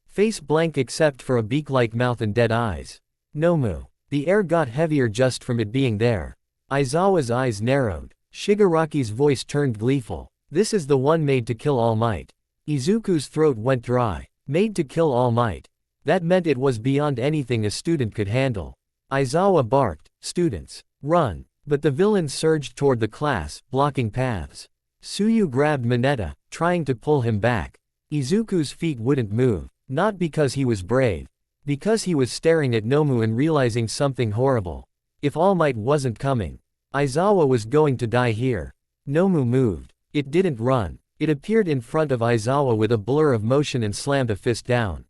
Face blank except for a beak-like mouth and dead eyes. Nomu. The air got heavier just from it being there. Aizawa's eyes narrowed. Shigaraki's voice turned gleeful. This is the one made to kill All Might. Izuku's throat went dry. Made to kill All Might. That meant it was beyond anything a student could handle. Aizawa barked, "Students, run!" But the villains surged toward the class, blocking paths. Suyu grabbed Mineta, trying to pull him back. Izuku's feet wouldn't move, not because he was brave. Because he was staring at Nomu and realizing something horrible. If All Might wasn't coming, Aizawa was going to die here. Nomu moved. It didn't run. It appeared in front of Aizawa with a blur of motion and slammed a fist down.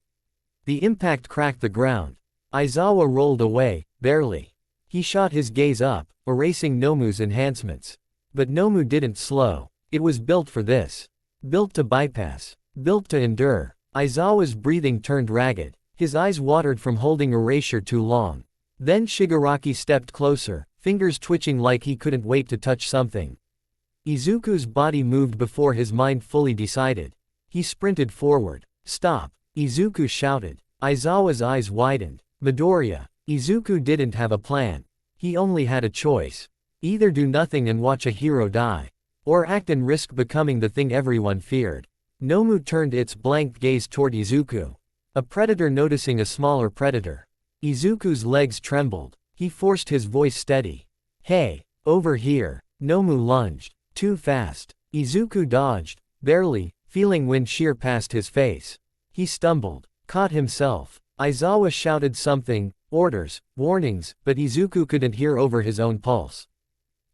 The impact cracked the ground. Aizawa rolled away, barely. He shot his gaze up, erasing Nomu's enhancements. But Nomu didn't slow. It was built for this. Built to bypass. Built to endure. Aizawa's breathing turned ragged. His eyes watered from holding erasure too long. Then Shigaraki stepped closer, fingers twitching like he couldn't wait to touch something. Izuku's body moved before his mind fully decided. He sprinted forward. "Stop!" Izuku shouted. Aizawa's eyes widened. Midoriya. Izuku didn't have a plan. He only had a choice. Either do nothing and watch a hero die. Or act and risk becoming the thing everyone feared. Nomu turned its blank gaze toward Izuku. A predator noticing a smaller predator. Izuku's legs trembled. He forced his voice steady. "Hey, over here." Nomu lunged. Too fast. Izuku dodged, barely, feeling wind shear past his face. He stumbled, caught himself. Aizawa shouted something, orders, warnings, but Izuku couldn't hear over his own pulse.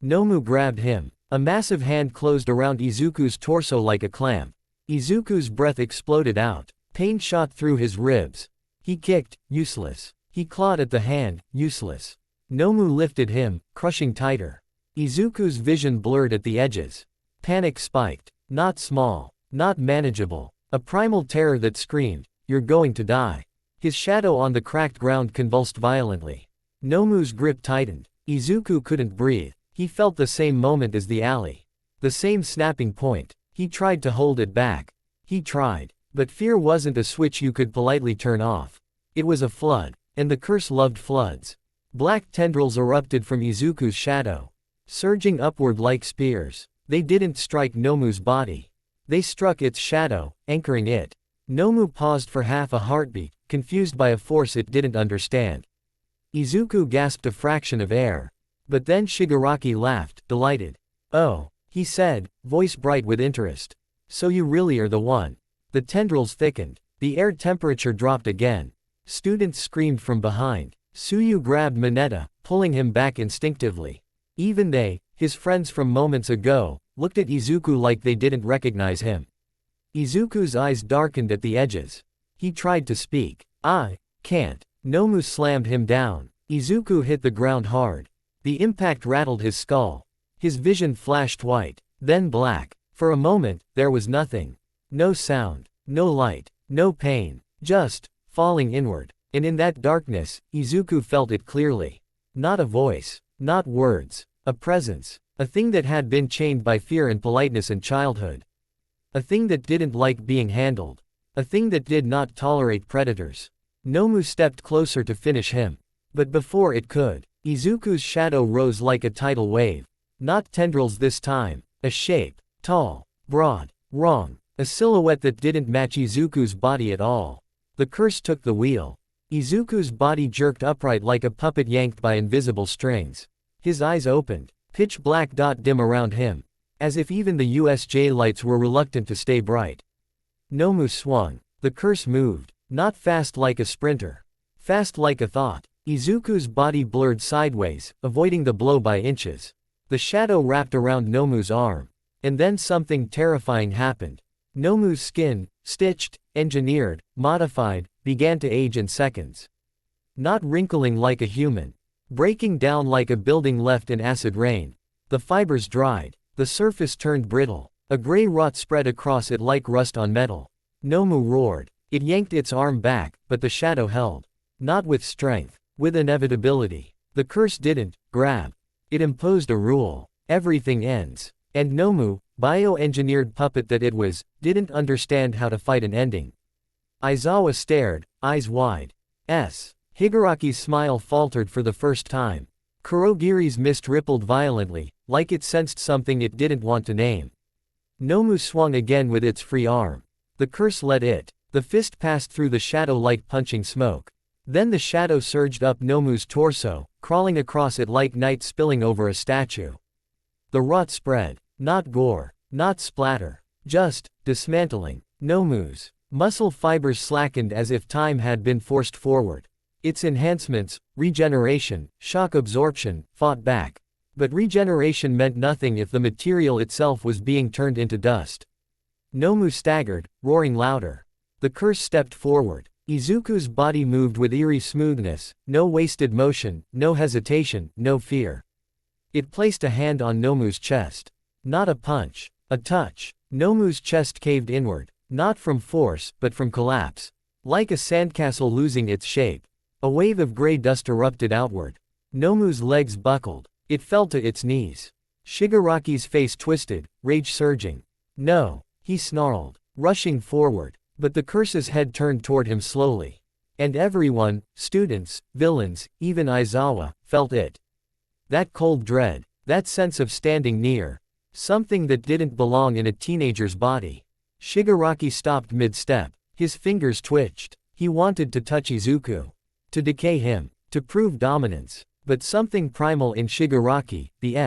Nomu grabbed him. A massive hand closed around Izuku's torso like a clamp. Izuku's breath exploded out. Pain shot through his ribs. He kicked, useless. He clawed at the hand, useless. Nomu lifted him, crushing tighter. Izuku's vision blurred at the edges. Panic spiked. Not small. Not manageable. A primal terror that screamed, "You're going to die." His shadow on the cracked ground convulsed violently. Nomu's grip tightened. Izuku couldn't breathe. He felt the same moment as the alley. The same snapping point. He tried to hold it back. He tried. But fear wasn't a switch you could politely turn off. It was a flood. And the curse loved floods. Black tendrils erupted from Izuku's shadow. Surging upward like spears. They didn't strike Nomu's body. They struck its shadow, anchoring it. Nomu paused for half a heartbeat, confused by a force it didn't understand. Izuku gasped a fraction of air. But then Shigaraki laughed, delighted. "Oh," he said, voice bright with interest. "So you really are the one." The tendrils thickened. The air temperature dropped again. Students screamed from behind. Suyu grabbed Mineta, pulling him back instinctively. Even they, his friends from moments ago, looked at Izuku like they didn't recognize him. Izuku's eyes darkened at the edges. He tried to speak. "I can't." Nomu slammed him down. Izuku hit the ground hard. The impact rattled his skull. His vision flashed white, then black. For a moment, there was nothing. No sound, no light, no pain, just falling inward. And in that darkness, Izuku felt it clearly. Not a voice, not words, a presence, a thing that had been chained by fear and politeness in childhood. A thing that didn't like being handled. A thing that did not tolerate predators. Nomu stepped closer to finish him. But before it could, Izuku's shadow rose like a tidal wave. Not tendrils this time, a shape, tall, broad, wrong, a silhouette that didn't match Izuku's body at all. The curse took the wheel. Izuku's body jerked upright like a puppet yanked by invisible strings. His eyes opened, pitch black dot dim around him. As if even the USJ lights were reluctant to stay bright. Nomu swung. The curse moved. Not fast like a sprinter. Fast like a thought. Izuku's body blurred sideways, avoiding the blow by inches. The shadow wrapped around Nomu's arm. And then something terrifying happened. Nomu's skin, stitched, engineered, modified, began to age in seconds. Not wrinkling like a human. Breaking down like a building left in acid rain. The fibers dried. The surface turned brittle. A gray rot spread across it like rust on metal. Nomu roared. It yanked its arm back, but the shadow held. Not with strength. With inevitability. The curse didn't grab. It imposed a rule. Everything ends. And Nomu, bio-engineered puppet that it was, didn't understand how to fight an ending. Aizawa stared, eyes wide. Higuraki's smile faltered for the first time. Kurogiri's mist rippled violently, like it sensed something it didn't want to name. Nomu swung again with its free arm. The curse let it. The fist passed through the shadow like punching smoke. Then the shadow surged up Nomu's torso, crawling across it like night spilling over a statue. The rot spread. Not gore. Not splatter. Just dismantling. Nomu's muscle fibers slackened as if time had been forced forward. Its enhancements, regeneration, shock absorption, fought back. But regeneration meant nothing if the material itself was being turned into dust. Nomu staggered, roaring louder. The curse stepped forward. Izuku's body moved with eerie smoothness, no wasted motion, no hesitation, no fear. It placed a hand on Nomu's chest. Not a punch. A touch. Nomu's chest caved inward, not from force, but from collapse. Like a sandcastle losing its shape. A wave of gray dust erupted outward. Nomu's legs buckled. It fell to its knees. Shigaraki's face twisted, rage surging. No, he snarled, rushing forward. But the curse's head turned toward him slowly. And everyone, students, villains, even Aizawa, felt it. That cold dread. That sense of standing near. Something that didn't belong in a teenager's body. Shigaraki stopped mid-step. His fingers twitched. He wanted to touch Izuku. To decay him. To prove dominance. But something primal in Shigaraki, the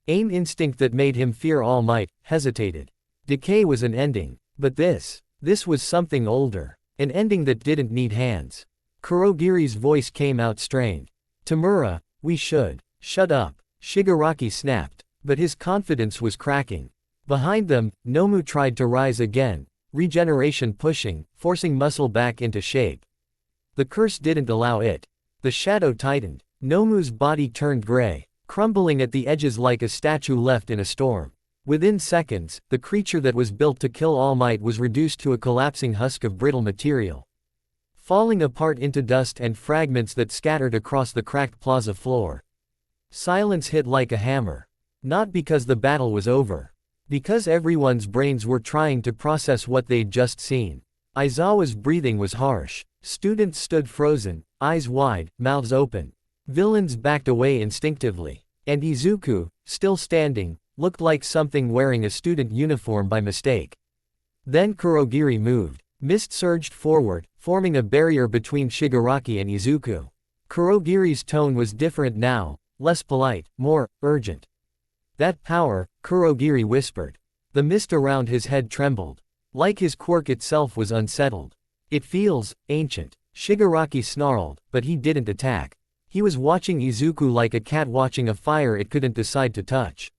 aim instinct that made him fear All Might, hesitated. Decay was an ending. But this was something older. An ending that didn't need hands. Kurogiri's voice came out strained. Tamura, we should. Shut up. Shigaraki snapped. But his confidence was cracking. Behind them, Nomu tried to rise again, regeneration pushing, forcing muscle back into shape. The curse didn't allow it. The shadow tightened. Nomu's body turned gray, crumbling at the edges like a statue left in a storm. Within seconds, the creature that was built to kill All Might was reduced to a collapsing husk of brittle material. Falling apart into dust and fragments that scattered across the cracked plaza floor. Silence hit like a hammer. Not because the battle was over. Because everyone's brains were trying to process what they'd just seen. Aizawa's breathing was harsh. Students stood frozen, eyes wide, mouths open. Villains backed away instinctively. And Izuku, still standing, looked like something wearing a student uniform by mistake. Then Kurogiri moved. Mist surged forward, forming a barrier between Shigaraki and Izuku. Kurogiri's tone was different now, less polite, more urgent. That power, Kurogiri whispered. The mist around his head trembled. Like his quirk itself was unsettled. It feels ancient. Shigaraki snarled, but he didn't attack. He was watching Izuku like a cat watching a fire it couldn't decide to touch.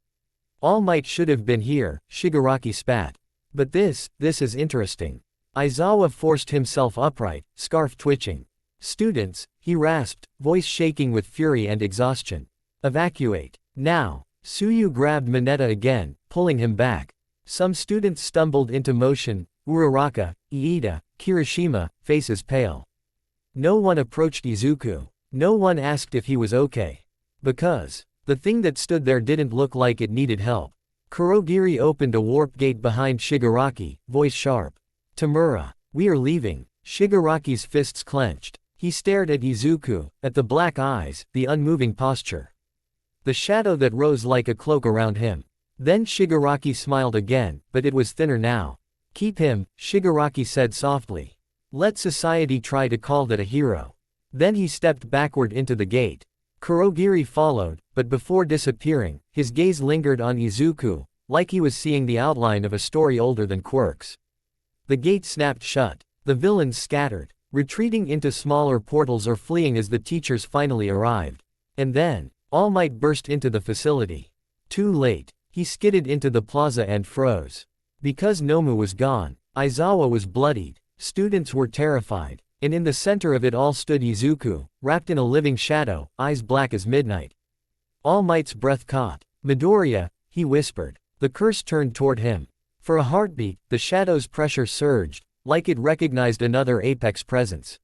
All Might should have been here, Shigaraki spat. But this is interesting. Aizawa forced himself upright, scarf twitching. Students, he rasped, voice shaking with fury and exhaustion. Evacuate. Now. Tsuyu grabbed Mineta again, pulling him back. Some students stumbled into motion, Uraraka, Iida, Kirishima, faces pale. No one approached Izuku. No one asked if he was okay. Because the thing that stood there didn't look like it needed help. Kurogiri opened a warp gate behind Shigaraki, voice sharp. Tamura, we are leaving. Shigaraki's fists clenched. He stared at Izuku, at the black eyes, the unmoving posture. The shadow that rose like a cloak around him. Then Shigaraki smiled again, but it was thinner now. Keep him, Shigaraki said softly. Let society try to call that a hero. Then he stepped backward into the gate. Kurogiri followed, but before disappearing, his gaze lingered on Izuku, like he was seeing the outline of a story older than quirks. The gate snapped shut. The villains scattered, retreating into smaller portals or fleeing as the teachers finally arrived. And then, All Might burst into the facility. Too late. He skidded into the plaza and froze. Because Nomu was gone, Aizawa was bloodied, students were terrified, and in the center of it all stood Izuku, wrapped in a living shadow, eyes black as midnight. All Might's breath caught. Midoriya, he whispered. The curse turned toward him. For a heartbeat, the shadow's pressure surged, like it recognized another apex presence.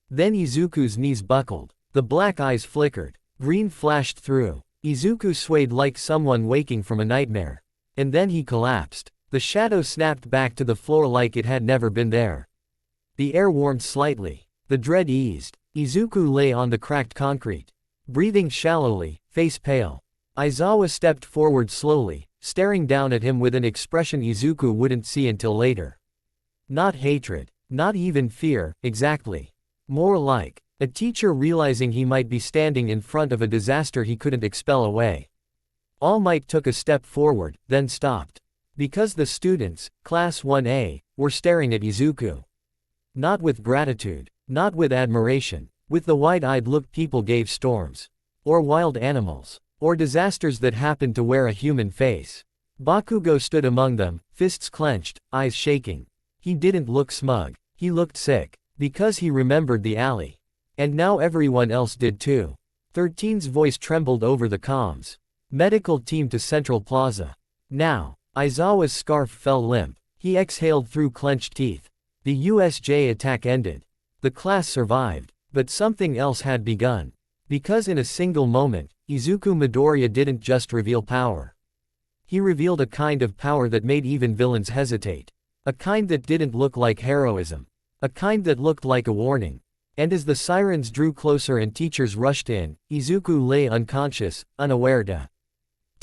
Then Izuku's knees buckled. The black eyes flickered. Green flashed through. Izuku swayed like someone waking from a nightmare. And then he collapsed. The shadow snapped back to the floor like it had never been there. The air warmed slightly. The dread eased. Izuku lay on the cracked concrete, breathing shallowly, face pale. Aizawa stepped forward slowly, staring down at him with an expression Izuku wouldn't see until later. Not hatred. Not even fear, exactly. More like a teacher realizing he might be standing in front of a disaster he couldn't expel away. All Might took a step forward, then stopped. Because the students, Class 1A, were staring at Izuku. Not with gratitude. Not with admiration. With the wide-eyed look people gave storms. Or wild animals. Or disasters that happened to wear a human face. Bakugo stood among them, fists clenched, eyes shaking. He didn't look smug. He looked sick. Because he remembered the alley. And now everyone else did too. 13's voice trembled over the comms. Medical team to Central Plaza. Now. Aizawa's scarf fell limp. He exhaled through clenched teeth. The USJ attack ended. The class survived. But something else had begun. Because in a single moment, Izuku Midoriya didn't just reveal power. He revealed a kind of power that made even villains hesitate. A kind that didn't look like heroism. A kind that looked like a warning. And as the sirens drew closer and teachers rushed in, Izuku lay unconscious, unaware da.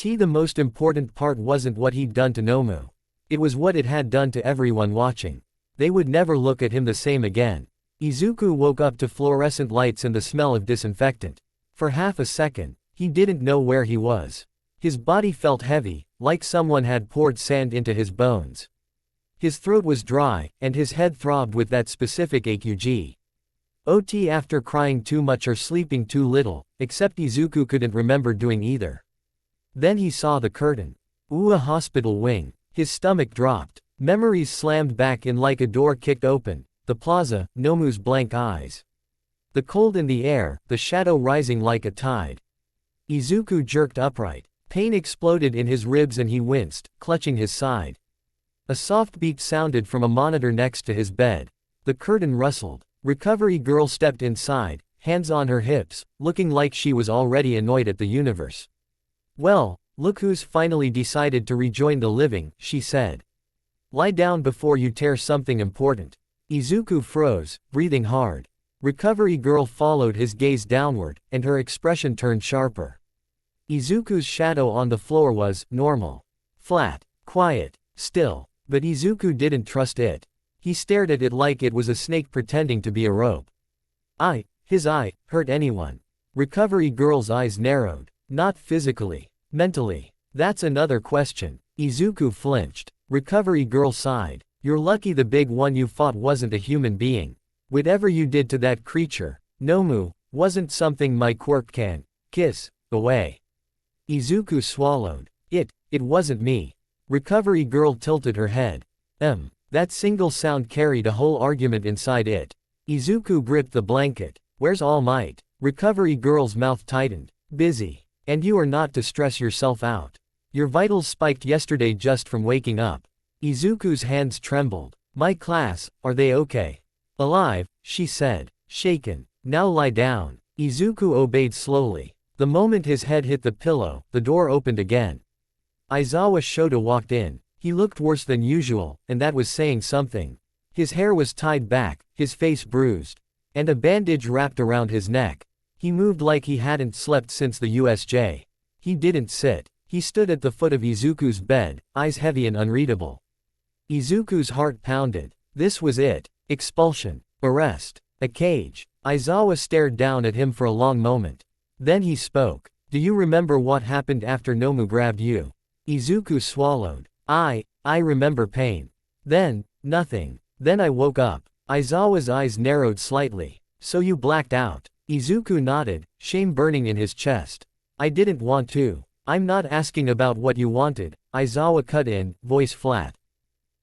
The most important part wasn't what he'd done to Nomu. It was what it had done to everyone watching. They would never look at him the same again. Izuku woke up to fluorescent lights and the smell of disinfectant. For half a second, he didn't know where he was. His body felt heavy, like someone had poured sand into his bones. His throat was dry, and his head throbbed with that specific AQG. OT after crying too much or sleeping too little, except Izuku couldn't remember doing either. Then he saw the curtain. Ooh, a hospital wing. His stomach dropped. Memories slammed back in like a door kicked open. The plaza, Nomu's blank eyes. The cold in the air, the shadow rising like a tide. Izuku jerked upright. Pain exploded in his ribs and he winced, clutching his side. A soft beat sounded from a monitor next to his bed. The curtain rustled. Recovery girl stepped inside, hands on her hips, looking like she was already annoyed at the universe. Well, look who's finally decided to rejoin the living, she said. Lie down before you tear something important. Izuku froze, breathing hard. Recovery girl followed his gaze downward, and her expression turned sharper. Izuku's shadow on the floor was normal. Flat, quiet, still, but Izuku didn't trust it. He stared at it like it was a snake pretending to be a rope. His eye, hurt anyone? Recovery girl's eyes narrowed. Not physically. Mentally. That's another question. Izuku flinched. Recovery girl sighed. You're lucky the big one you fought wasn't a human being. Whatever you did to that creature, Nomu, wasn't something my quirk can kiss away. Izuku swallowed. It wasn't me. Recovery girl tilted her head. That single sound carried a whole argument inside it. Izuku gripped the blanket. Where's All Might? Recovery girl's mouth tightened. Busy. And you are not to stress yourself out. Your vitals spiked yesterday just from waking up. Izuku's hands trembled. My class, are they okay? Alive, she said. Shaken. Now lie down. Izuku obeyed slowly. The moment his head hit the pillow, the door opened again. Aizawa Shota walked in. He looked worse than usual, and that was saying something. His hair was tied back, his face bruised. And a bandage wrapped around his neck. He moved like he hadn't slept since the USJ. He didn't sit. He stood at the foot of Izuku's bed, eyes heavy and unreadable. Izuku's heart pounded. This was it. Expulsion. Arrest. A cage. Aizawa stared down at him for a long moment. Then he spoke. Do you remember what happened after Nomu grabbed you? Izuku swallowed. I remember pain. Then, nothing. Then I woke up. Aizawa's eyes narrowed slightly. So you blacked out. Izuku nodded, shame burning in his chest. I didn't want to. I'm not asking about what you wanted, Aizawa cut in, voice flat.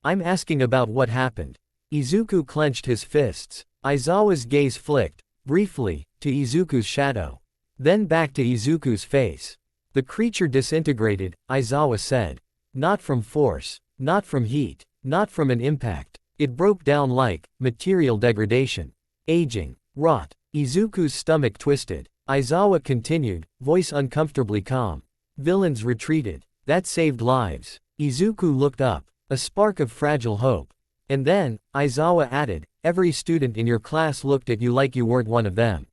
I'm asking about what happened. Izuku clenched his fists. Aizawa's gaze flicked, briefly, to Izuku's shadow. Then back to Izuku's face. The creature disintegrated, Aizawa said. Not from force. Not from heat. Not from an impact. It broke down like material degradation. Aging. Rot. Izuku's stomach twisted. Aizawa continued, voice uncomfortably calm. Villains retreated. That saved lives. Izuku looked up. A spark of fragile hope. And then, Aizawa added, Every student in your class looked at you like you weren't one of them.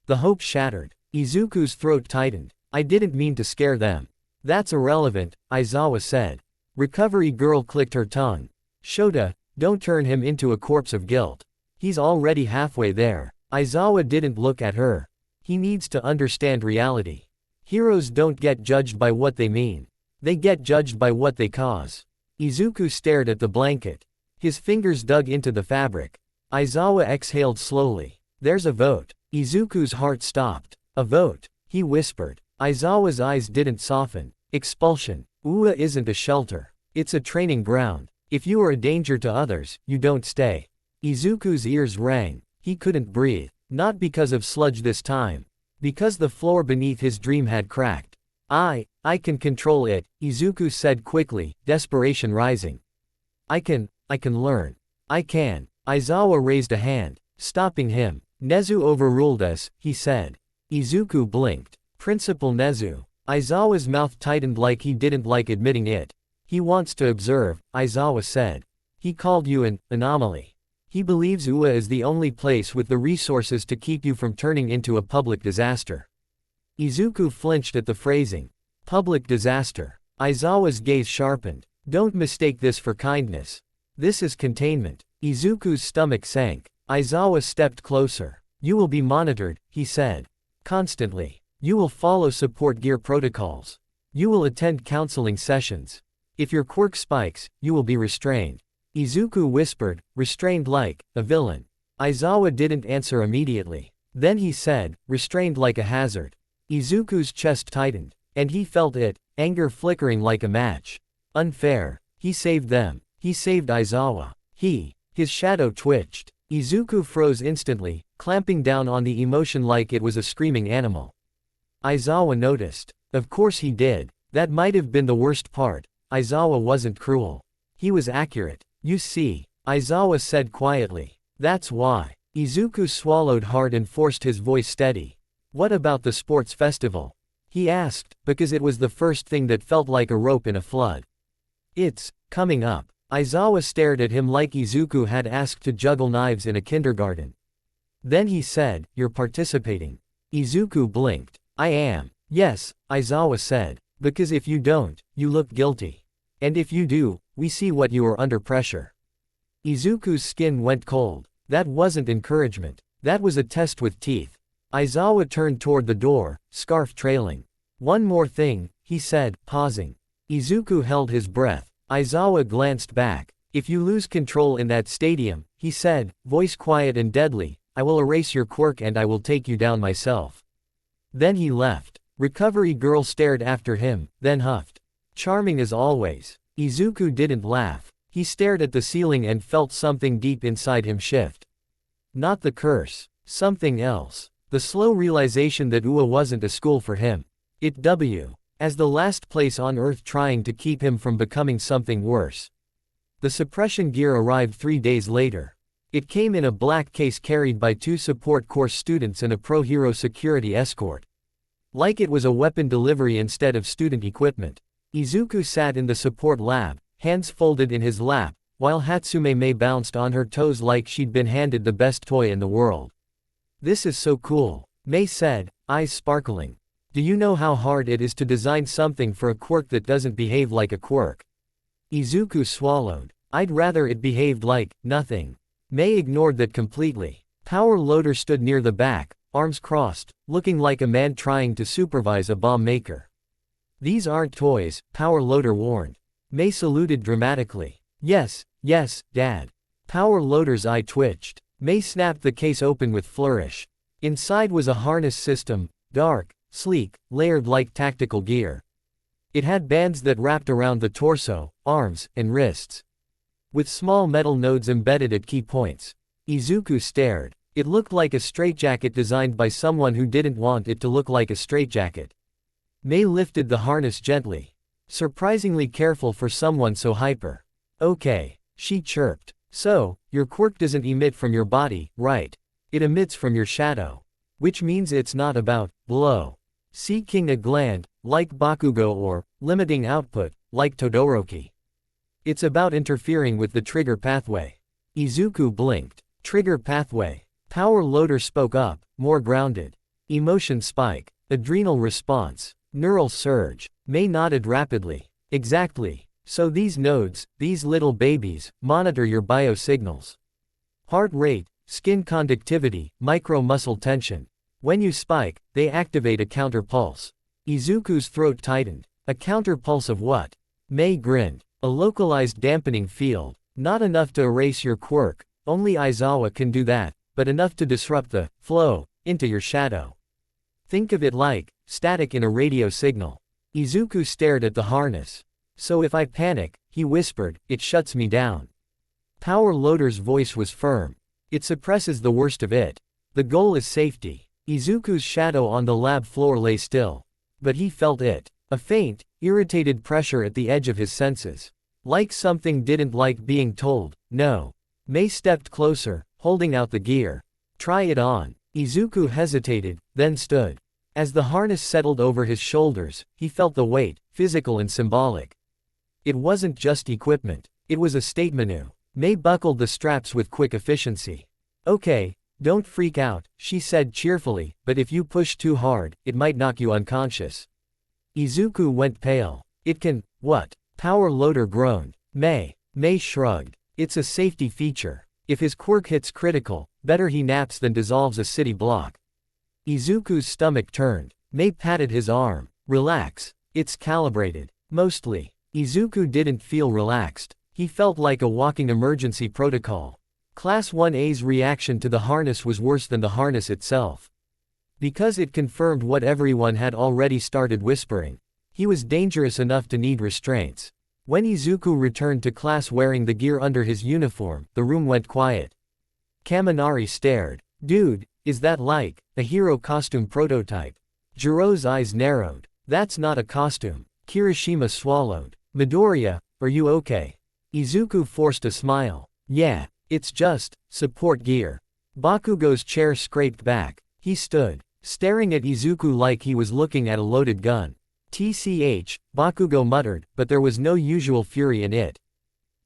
The hope shattered. Izuku's throat tightened. I didn't mean to scare them. That's irrelevant, Aizawa said. Recovery girl clicked her tongue. Shota, don't turn him into a corpse of guilt. He's already halfway there. Aizawa didn't look at her. He needs to understand reality. Heroes don't get judged by what they mean. They get judged by what they cause. Izuku stared at the blanket. His fingers dug into the fabric. Aizawa exhaled slowly. There's a vote. Izuku's heart stopped. A vote, he whispered. Aizawa's eyes didn't soften. Expulsion. UA isn't a shelter. It's a training ground. If you are a danger to others, you don't stay. Izuku's ears rang. He couldn't breathe. Not because of sludge this time. Because the floor beneath his dream had cracked. I can control it, Izuku said quickly, desperation rising. I can learn. I can. Aizawa raised a hand, stopping him. Nezu overruled us, he said. Izuku blinked. Principal Nezu. Aizawa's mouth tightened like he didn't like admitting it. He wants to observe, Aizawa said. He called you an anomaly. He believes UA is the only place with the resources to keep you from turning into a public disaster. Izuku flinched at the phrasing. Public disaster. Aizawa's gaze sharpened. Don't mistake this for kindness. This is containment. Izuku's stomach sank. Aizawa stepped closer. You will be monitored, he said. Constantly. You will follow support gear protocols. You will attend counseling sessions. If your quirk spikes, you will be restrained. Izuku whispered, restrained like a villain. Aizawa didn't answer immediately. Then he said, restrained like a hazard. Izuku's chest tightened. And he felt it, anger flickering like a match. Unfair. He saved them. He saved Aizawa. His shadow twitched. Izuku froze instantly, clamping down on the emotion like it was a screaming animal. Aizawa noticed. Of course he did. That might have been the worst part. Aizawa wasn't cruel. He was accurate. You see, Aizawa said quietly. That's why. Izuku swallowed hard and forced his voice steady. What about the sports festival? He asked, because it was the first thing that felt like a rope in a flood. It's coming up. Aizawa stared at him like Izuku had asked to juggle knives in a kindergarten. Then he said, you're participating. Izuku blinked. I am. Yes, Aizawa said. Because if you don't, you look guilty. And if you do, we see what you are under pressure. Izuku's skin went cold. That wasn't encouragement. That was a test with teeth. Aizawa turned toward the door, scarf trailing. One more thing, he said, pausing. Izuku held his breath. Aizawa glanced back. If you lose control in that stadium, he said, voice quiet and deadly, I will erase your quirk and I will take you down myself. Then he left. Recovery girl stared after him, then huffed. Charming as always. Izuku didn't laugh. He stared at the ceiling and felt something deep inside him shift. Not the curse. Something else. The slow realization that UA wasn't a school for him. It as the last place on Earth trying to keep him from becoming something worse. The suppression gear arrived 3 days later. It came in a black case carried by 2 support course students and a pro-hero security escort. Like it was a weapon delivery instead of student equipment. Izuku sat in the support lab, hands folded in his lap, while Hatsume bounced on her toes like she'd been handed the best toy in the world. This is so cool, Mei said, eyes sparkling. Do you know how hard it is to design something for a quirk that doesn't behave like a quirk? Izuku swallowed. I'd rather it behaved like nothing. Mei ignored that completely. Power Loader stood near the back, arms crossed, looking like a man trying to supervise a bomb maker. These aren't toys, Power Loader warned. Mei saluted dramatically. Yes, Dad. Power Loader's eye twitched. Mei snapped the case open with flourish. Inside was a harness system, dark, sleek, layered like tactical gear. It had bands that wrapped around the torso, arms, and wrists, with small metal nodes embedded at key points. Izuku stared. It looked like a straitjacket designed by someone who didn't want it to look like a straitjacket. Mei lifted the harness gently. Surprisingly careful for someone so hyper. Okay, she chirped. So, your quirk doesn't emit from your body, right? It emits from your shadow. Which means it's not about blow. Seeking a gland, like Bakugo, or limiting output, like Todoroki. It's about interfering with the trigger pathway. Izuku blinked. Trigger pathway. Power loader spoke up, more grounded. Emotion spike. Adrenal response. Neural surge. May nodded rapidly. Exactly. So these nodes, these little babies, monitor your biosignals. Heart rate, skin conductivity, micro-muscle tension. When you spike, they activate a counterpulse. Izuku's throat tightened. A counterpulse of what? May grinned. A localized dampening field. Not enough to erase your quirk, only Aizawa can do that, but enough to disrupt the flow into your shadow. Think of it like static in a radio signal. Izuku stared at the harness. So if I panic, he whispered, it shuts me down. Power loader's voice was firm. It suppresses the worst of it. The goal is safety. Izuku's shadow on the lab floor lay still. But he felt it. A faint, irritated pressure at the edge of his senses. Like something didn't like being told, no. May stepped closer, holding out the gear. Try it on. Izuku hesitated, then stood. As the harness settled over his shoulders, he felt the weight, physical and symbolic. It wasn't just equipment, it was a state menu. May buckled the straps with quick efficiency. Okay, don't freak out, she said cheerfully, but if you push too hard, it might knock you unconscious. Izuku went pale. It can, what? Power loader groaned. May shrugged. It's a safety feature. If his quirk hits critical, better he naps than dissolves a city block. Izuku's stomach turned. May patted his arm. Relax. It's calibrated. Mostly. Izuku didn't feel relaxed. He felt like a walking emergency protocol. Class 1A's reaction to the harness was worse than the harness itself. Because it confirmed what everyone had already started whispering. He was dangerous enough to need restraints. When Izuku returned to class wearing the gear under his uniform, the room went quiet. Kaminari stared. Dude, is that like a hero costume prototype? Jiro's eyes narrowed. That's not a costume. Kirishima swallowed. Midoriya, are you okay? Izuku forced a smile. Yeah, it's just support gear. Bakugo's chair scraped back. He stood, staring at Izuku like he was looking at a loaded gun. TCH, Bakugo muttered, but there was no usual fury in it.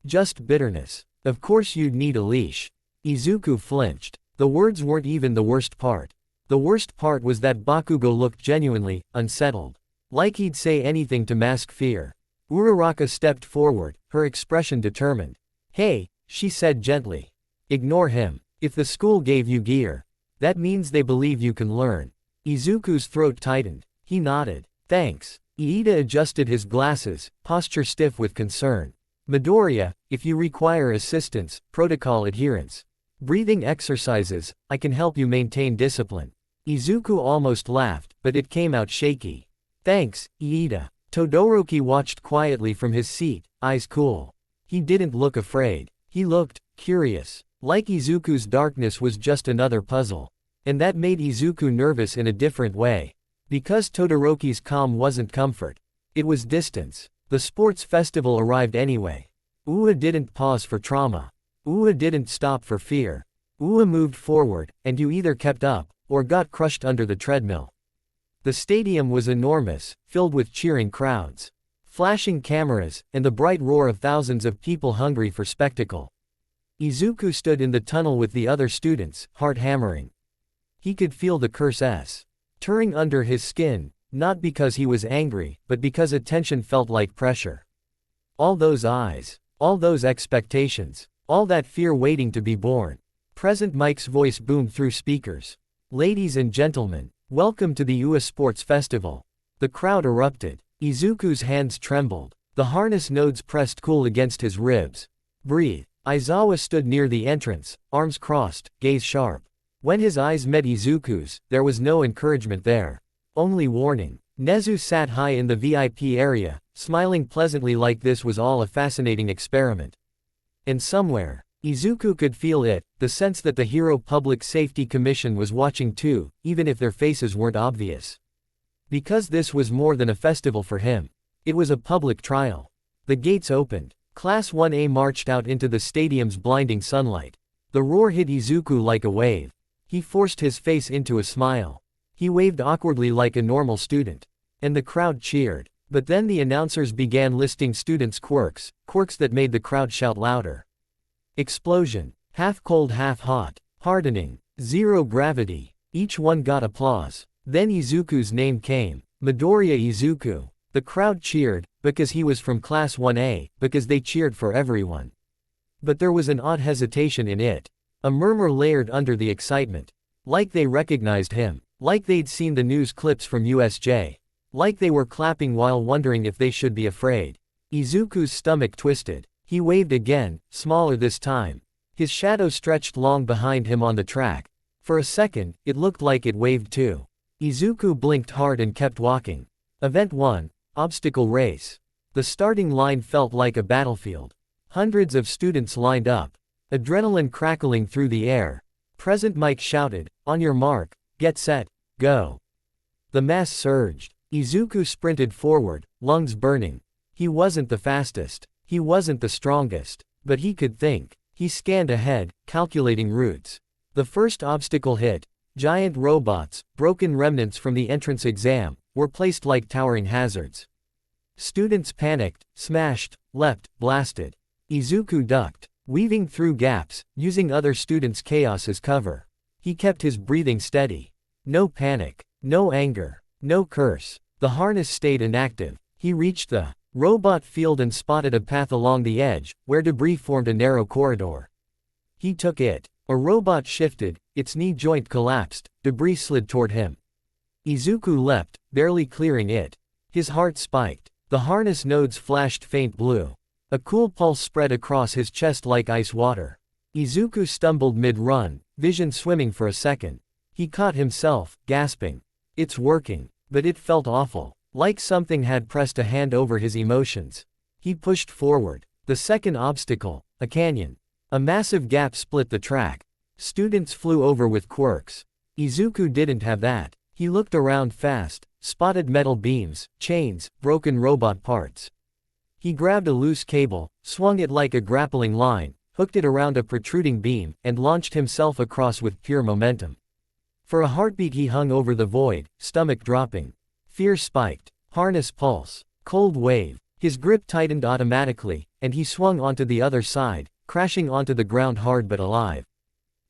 Just bitterness. Of course you'd need a leash. Izuku flinched. The words weren't even the worst part. The worst part was that Bakugo looked genuinely unsettled. Like he'd say anything to mask fear. Uraraka stepped forward, her expression determined. Hey, she said gently. Ignore him. If the school gave you gear, that means they believe you can learn. Izuku's throat tightened. He nodded. Thanks. Iida adjusted his glasses, posture stiff with concern. Midoriya, if you require assistance, protocol adherence. Breathing exercises, I can help you maintain discipline. Izuku almost laughed, but it came out shaky. Thanks, Iida. Todoroki watched quietly from his seat, eyes cool. He didn't look afraid. He looked curious. Like Izuku's darkness was just another puzzle. And that made Izuku nervous in a different way. Because Todoroki's calm wasn't comfort. It was distance. The sports festival arrived anyway. Ua didn't pause for trauma. Ua didn't stop for fear. Ua moved forward, and you either kept up, or got crushed under the treadmill. The stadium was enormous, filled with cheering crowds. Flashing cameras, and the bright roar of thousands of people hungry for spectacle. Izuku stood in the tunnel with the other students, heart hammering. He could feel the curse turning under his skin, not because he was angry, but because attention felt like pressure. All those eyes, all those expectations, all that fear waiting to be born. Present Mike's voice boomed through speakers. Ladies and gentlemen, welcome to the UA Sports Festival. The crowd erupted. Izuku's hands trembled. The harness nodes pressed cool against his ribs. Breathe. Aizawa stood near the entrance, arms crossed, gaze sharp. When his eyes met Izuku's, there was no encouragement there. Only warning. Nezu sat high in the VIP area, smiling pleasantly like this was all a fascinating experiment. And somewhere, Izuku could feel it, the sense that the Hero Public Safety Commission was watching too, even if their faces weren't obvious. Because this was more than a festival for him. It was a public trial. The gates opened. Class 1A marched out into the stadium's blinding sunlight. The roar hit Izuku like a wave. He forced his face into a smile. He waved awkwardly like a normal student. And the crowd cheered. But then the announcers began listing students' quirks that made the crowd shout louder. Explosion. Half cold, half hot. Hardening. Zero gravity. Each one got applause. Then Izuku's name came. Midoriya Izuku. The crowd cheered, because he was from Class 1A, because they cheered for everyone. But there was an odd hesitation in it. A murmur layered under the excitement. Like they recognized him. Like they'd seen the news clips from USJ. Like they were clapping while wondering if they should be afraid. Izuku's stomach twisted. He waved again, smaller this time. His shadow stretched long behind him on the track. For a second, it looked like it waved too. Izuku blinked hard and kept walking. Event 1. Obstacle Race. The starting line felt like a battlefield. Hundreds of students lined up. Adrenaline crackling through the air. Present Mike shouted, "On your mark, get set, go." The mass surged. Izuku sprinted forward, lungs burning. He wasn't the fastest. He wasn't the strongest. But he could think. He scanned ahead, calculating routes. The first obstacle hit. Giant robots, broken remnants from the entrance exam, were placed like towering hazards. Students panicked, smashed, leapt, blasted. Izuku ducked, weaving through gaps, using other students' chaos as cover. He kept his breathing steady. No panic, no anger, no curse. The harness stayed inactive. He reached the robot field and spotted a path along the edge, where debris formed a narrow corridor. He took it. A robot shifted, its knee joint collapsed, debris slid toward him. Izuku leapt, barely clearing it. His heart spiked. The harness nodes flashed faint blue. A cool pulse spread across his chest like ice water. Izuku stumbled mid-run, vision swimming for a second. He caught himself, gasping. It's working. But it felt awful. Like something had pressed a hand over his emotions. He pushed forward. The second obstacle, a canyon. A massive gap split the track. Students flew over with quirks. Izuku didn't have that. He looked around fast, spotted metal beams, chains, broken robot parts. He grabbed a loose cable, swung it like a grappling line, hooked it around a protruding beam, and launched himself across with pure momentum. For a heartbeat he hung over the void, stomach dropping. Fear spiked. Harness pulse. Cold wave. His grip tightened automatically, and he swung onto the other side, crashing onto the ground hard but alive.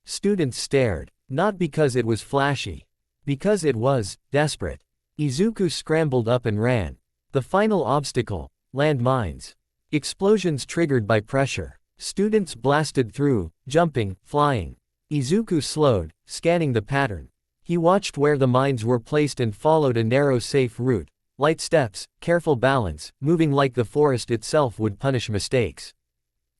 Students stared, not because it was flashy. Because it was desperate. Izuku scrambled up and ran. The final obstacle, land mines. Explosions triggered by pressure. Students blasted through, jumping, flying. Izuku slowed, scanning the pattern. He watched where the mines were placed and followed a narrow safe route. Light steps, careful balance, moving like the forest itself would punish mistakes.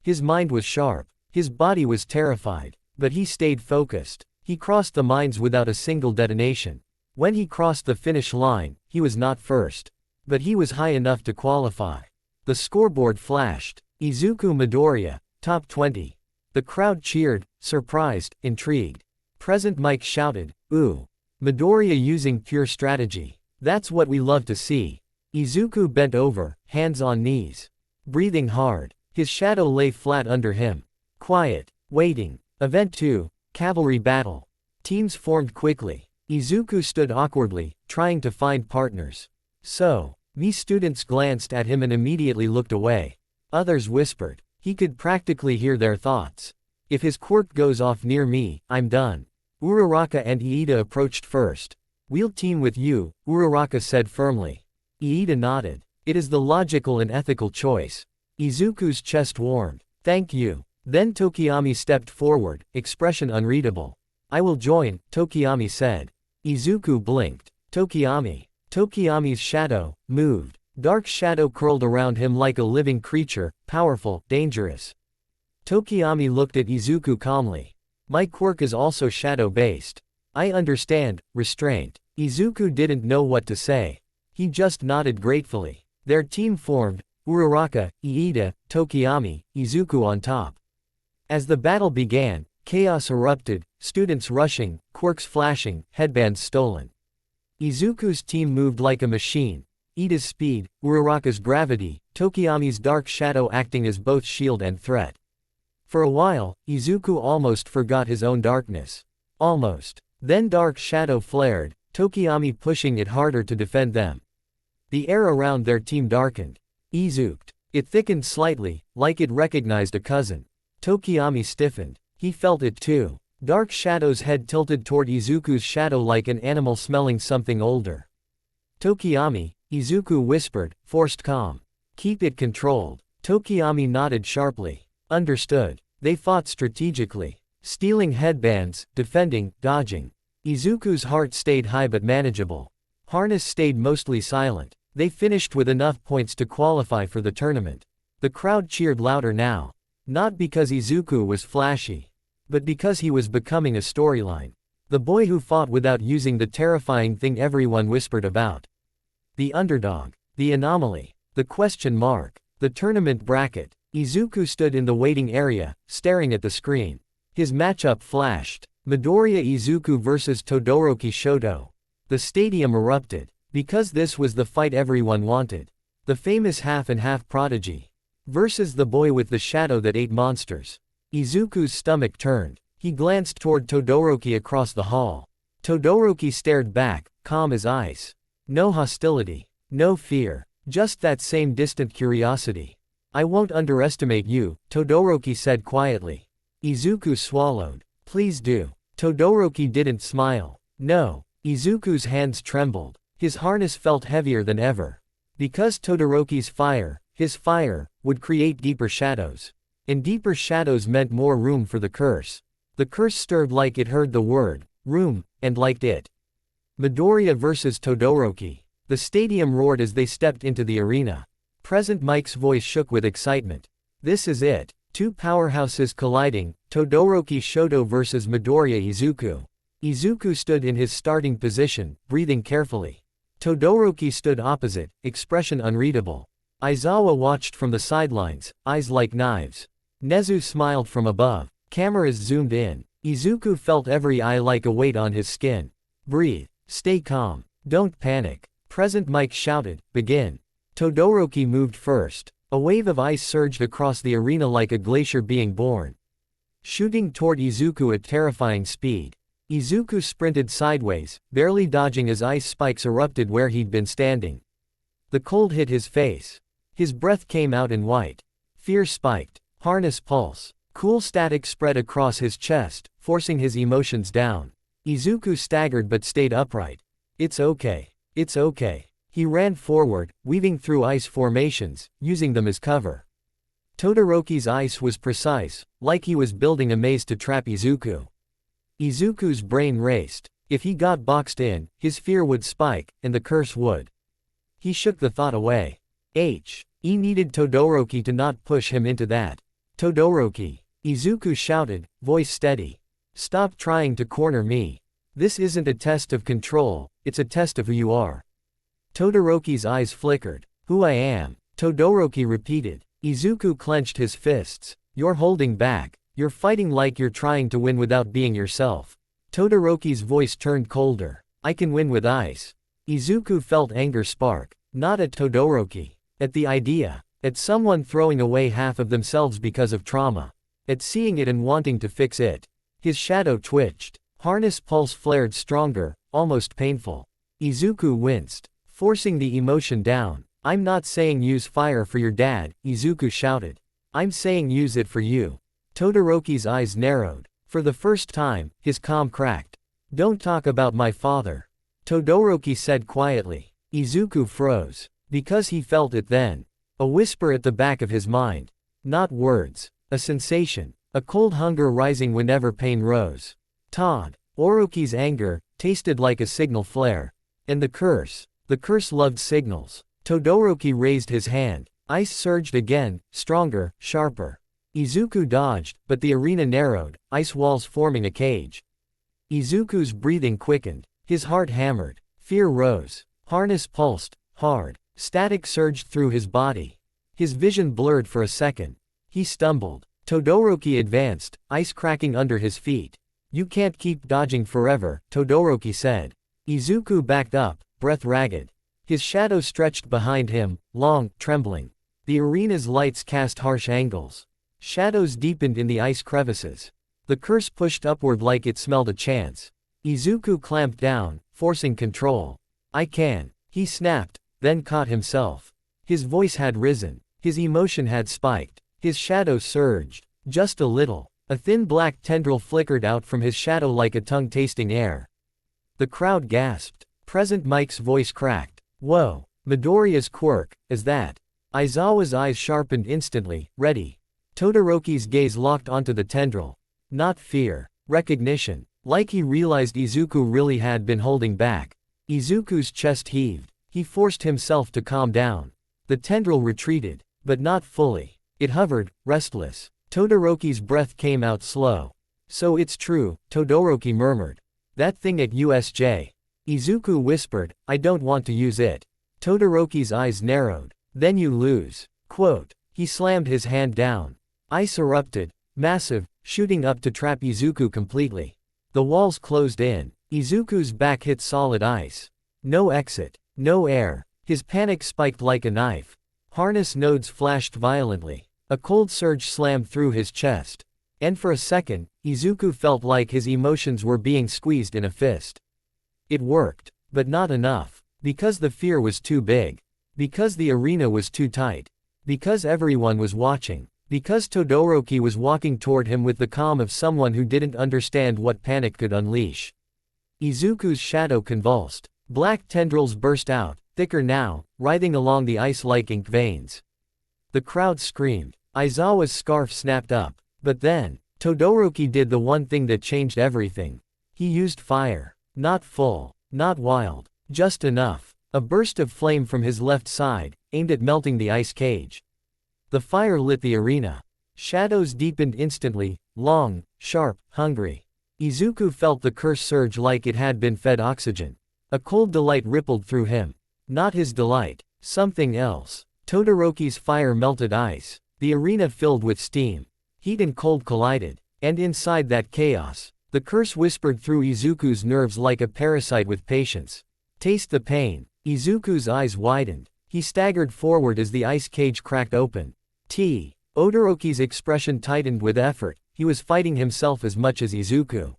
His mind was sharp. His body was terrified. But he stayed focused. He crossed the mines without a single detonation. When he crossed the finish line, he was not first. But he was high enough to qualify. The scoreboard flashed. Izuku Midoriya, top 20. The crowd cheered, surprised, intrigued. Present Mike shouted, "Ooh. Midoriya using pure strategy. That's what we love to see." Izuku bent over, hands on knees. Breathing hard. His shadow lay flat under him. Quiet. Waiting. Event 2. Cavalry Battle. Teams formed quickly. Izuku stood awkwardly, trying to find partners. "So." Me students glanced at him and immediately looked away. Others whispered. He could practically hear their thoughts. "If his quirk goes off near me, I'm done." Uraraka and Iida approached first. "We'll team with you," Uraraka said firmly. Iida nodded. "It is the logical and ethical choice." Izuku's chest warmed. "Thank you." Then Tokiyami stepped forward, expression unreadable. "I will join," Tokiyami said. Izuku blinked. "Tokiyami." Tokiyami's shadow moved. Dark shadow curled around him like a living creature, powerful, dangerous. Tokiyami looked at Izuku calmly. "My quirk is also shadow-based." "I understand." Restraint. Izuku didn't know what to say. He just nodded gratefully. Their team formed, Uraraka, Iida, Tokiyami, Izuku on top. As the battle began, chaos erupted, students rushing, quirks flashing, headbands stolen. Izuku's team moved like a machine. Iida's speed, Uraraka's gravity, Tokiyami's dark shadow acting as both shield and threat. For a while, Izuku almost forgot his own darkness. Almost. Then dark shadow flared, Tokiyami pushing it harder to defend them. The air around their team darkened. Izuku. It thickened slightly, like it recognized a cousin. Tokiyami stiffened. He felt it too. Dark Shadow's head tilted toward Izuku's shadow like an animal smelling something older. Tokiyami, Izuku whispered, forced calm. Keep it controlled. Tokiyami nodded sharply. Understood. They fought strategically. Stealing headbands, defending, dodging. Izuku's heart stayed high but manageable. Harness stayed mostly silent. They finished with enough points to qualify for the tournament. The crowd cheered louder now. Not because Izuku was flashy, but because he was becoming a storyline. The boy who fought without using the terrifying thing everyone whispered about. The underdog. The anomaly. The question mark. The tournament bracket. Izuku stood in the waiting area, staring at the screen. His matchup flashed. Midoriya Izuku vs Todoroki Shoto. The stadium erupted. Because this was the fight everyone wanted. The famous half-and-half prodigy. Versus the boy with the shadow that ate monsters. Izuku's stomach turned. He glanced toward Todoroki across the hall. Todoroki stared back, calm as ice. No hostility. No fear. Just that same distant curiosity. I won't underestimate you, Todoroki said quietly. Izuku swallowed. Please do. Todoroki didn't smile. No. Izuku's hands trembled. His harness felt heavier than ever. Because Todoroki's fire, his fire, would create deeper shadows. And deeper shadows meant more room for the curse. The curse stirred like it heard the word, room, and liked it. Midoriya vs Todoroki. The stadium roared as they stepped into the arena. Present Mike's voice shook with excitement. This is it. Two powerhouses colliding, Todoroki Shoto vs Midoriya Izuku. Izuku stood in his starting position, breathing carefully. Todoroki stood opposite, expression unreadable. Aizawa watched from the sidelines, eyes like knives. Nezu smiled from above. Cameras zoomed in. Izuku felt every eye like a weight on his skin. Breathe. Stay calm. Don't panic. Present Mike shouted, begin. Todoroki moved first. A wave of ice surged across the arena like a glacier being born. Shooting toward Izuku at terrifying speed. Izuku sprinted sideways, barely dodging as ice spikes erupted where he'd been standing. The cold hit his face. His breath came out in white. Fear spiked. Harness pulse. Cool static spread across his chest, forcing his emotions down. Izuku staggered but stayed upright. It's okay. It's okay. He ran forward, weaving through ice formations, using them as cover. Todoroki's ice was precise, like he was building a maze to trap Izuku. Izuku's brain raced. If he got boxed in, his fear would spike, and the curse would. He shook the thought away. He needed Todoroki to not push him into that. Todoroki. Izuku shouted, voice steady. Stop trying to corner me. This isn't a test of control, it's a test of who you are. Todoroki's eyes flickered. Who I am. Todoroki repeated. Izuku clenched his fists. You're holding back. You're fighting like you're trying to win without being yourself. Todoroki's voice turned colder. I can win with ice. Izuku felt anger spark. Not at Todoroki. At the idea. At someone throwing away half of themselves because of trauma. At seeing it and wanting to fix it. His shadow twitched. Harness pulse flared stronger, almost painful. Izuku winced, forcing the emotion down. I'm not saying use fire for your dad, Izuku shouted. I'm saying use it for you. Todoroki's eyes narrowed. For the first time, his calm cracked. Don't talk about my father. Todoroki said quietly. Izuku froze. Because he felt it then. A whisper at the back of his mind. Not words. A sensation. A cold hunger rising whenever pain rose. Orochi's anger, tasted like a signal flare. And the curse loved signals. Todoroki raised his hand. Ice surged again, stronger, sharper. Izuku dodged, but the arena narrowed, ice walls forming a cage. Izuku's breathing quickened. His heart hammered. Fear rose. Harness pulsed, hard. Static surged through his body. His vision blurred for a second. He stumbled. Todoroki advanced, ice cracking under his feet. You can't keep dodging forever, Todoroki said. Izuku backed up, breath ragged. His shadow stretched behind him, long, trembling. The arena's lights cast harsh angles. Shadows deepened in the ice crevices. The curse pushed upward like it smelled a chance. Izuku clamped down, forcing control. I can. He snapped, then caught himself. His voice had risen. His emotion had spiked. His shadow surged. Just a little. A thin black tendril flickered out from his shadow like a tongue tasting air. The crowd gasped. Present Mike's voice cracked. Whoa! Midoriya's quirk, is that? Aizawa's eyes sharpened instantly, ready. Todoroki's gaze locked onto the tendril. Not fear. Recognition. Like he realized Izuku really had been holding back. Izuku's chest heaved. He forced himself to calm down. The tendril retreated. But not fully. It hovered, restless. Todoroki's breath came out slow. So it's true, Todoroki murmured. That thing at USJ. Izuku whispered, I don't want to use it. Todoroki's eyes narrowed. Then you lose. Quote. He slammed his hand down. Ice erupted, massive, shooting up to trap Izuku completely. The walls closed in. Izuku's back hit solid ice. No exit. No air. His panic spiked like a knife. Harness nodes flashed violently. A cold surge slammed through his chest. And for a second, Izuku felt like his emotions were being squeezed in a fist. It worked. But not enough. Because the fear was too big. Because the arena was too tight. Because everyone was watching. Because Todoroki was walking toward him with the calm of someone who didn't understand what panic could unleash. Izuku's shadow convulsed. Black tendrils burst out, thicker now, writhing along the ice-like ink veins. The crowd screamed. Aizawa's scarf snapped up. But then, Todoroki did the one thing that changed everything. He used fire. Not full. Not wild. Just enough. A burst of flame from his left side, aimed at melting the ice cage. The fire lit the arena. Shadows deepened instantly, long, sharp, hungry. Izuku felt the curse surge like it had been fed oxygen. A cold delight rippled through him. Not his delight. Something else. Todoroki's fire melted ice. The arena filled with steam. Heat and cold collided. And inside that chaos, the curse whispered through Izuku's nerves like a parasite with patience. Taste the pain. Izuku's eyes widened. He staggered forward as the ice cage cracked open. Todoroki's expression tightened with effort. He was fighting himself as much as Izuku.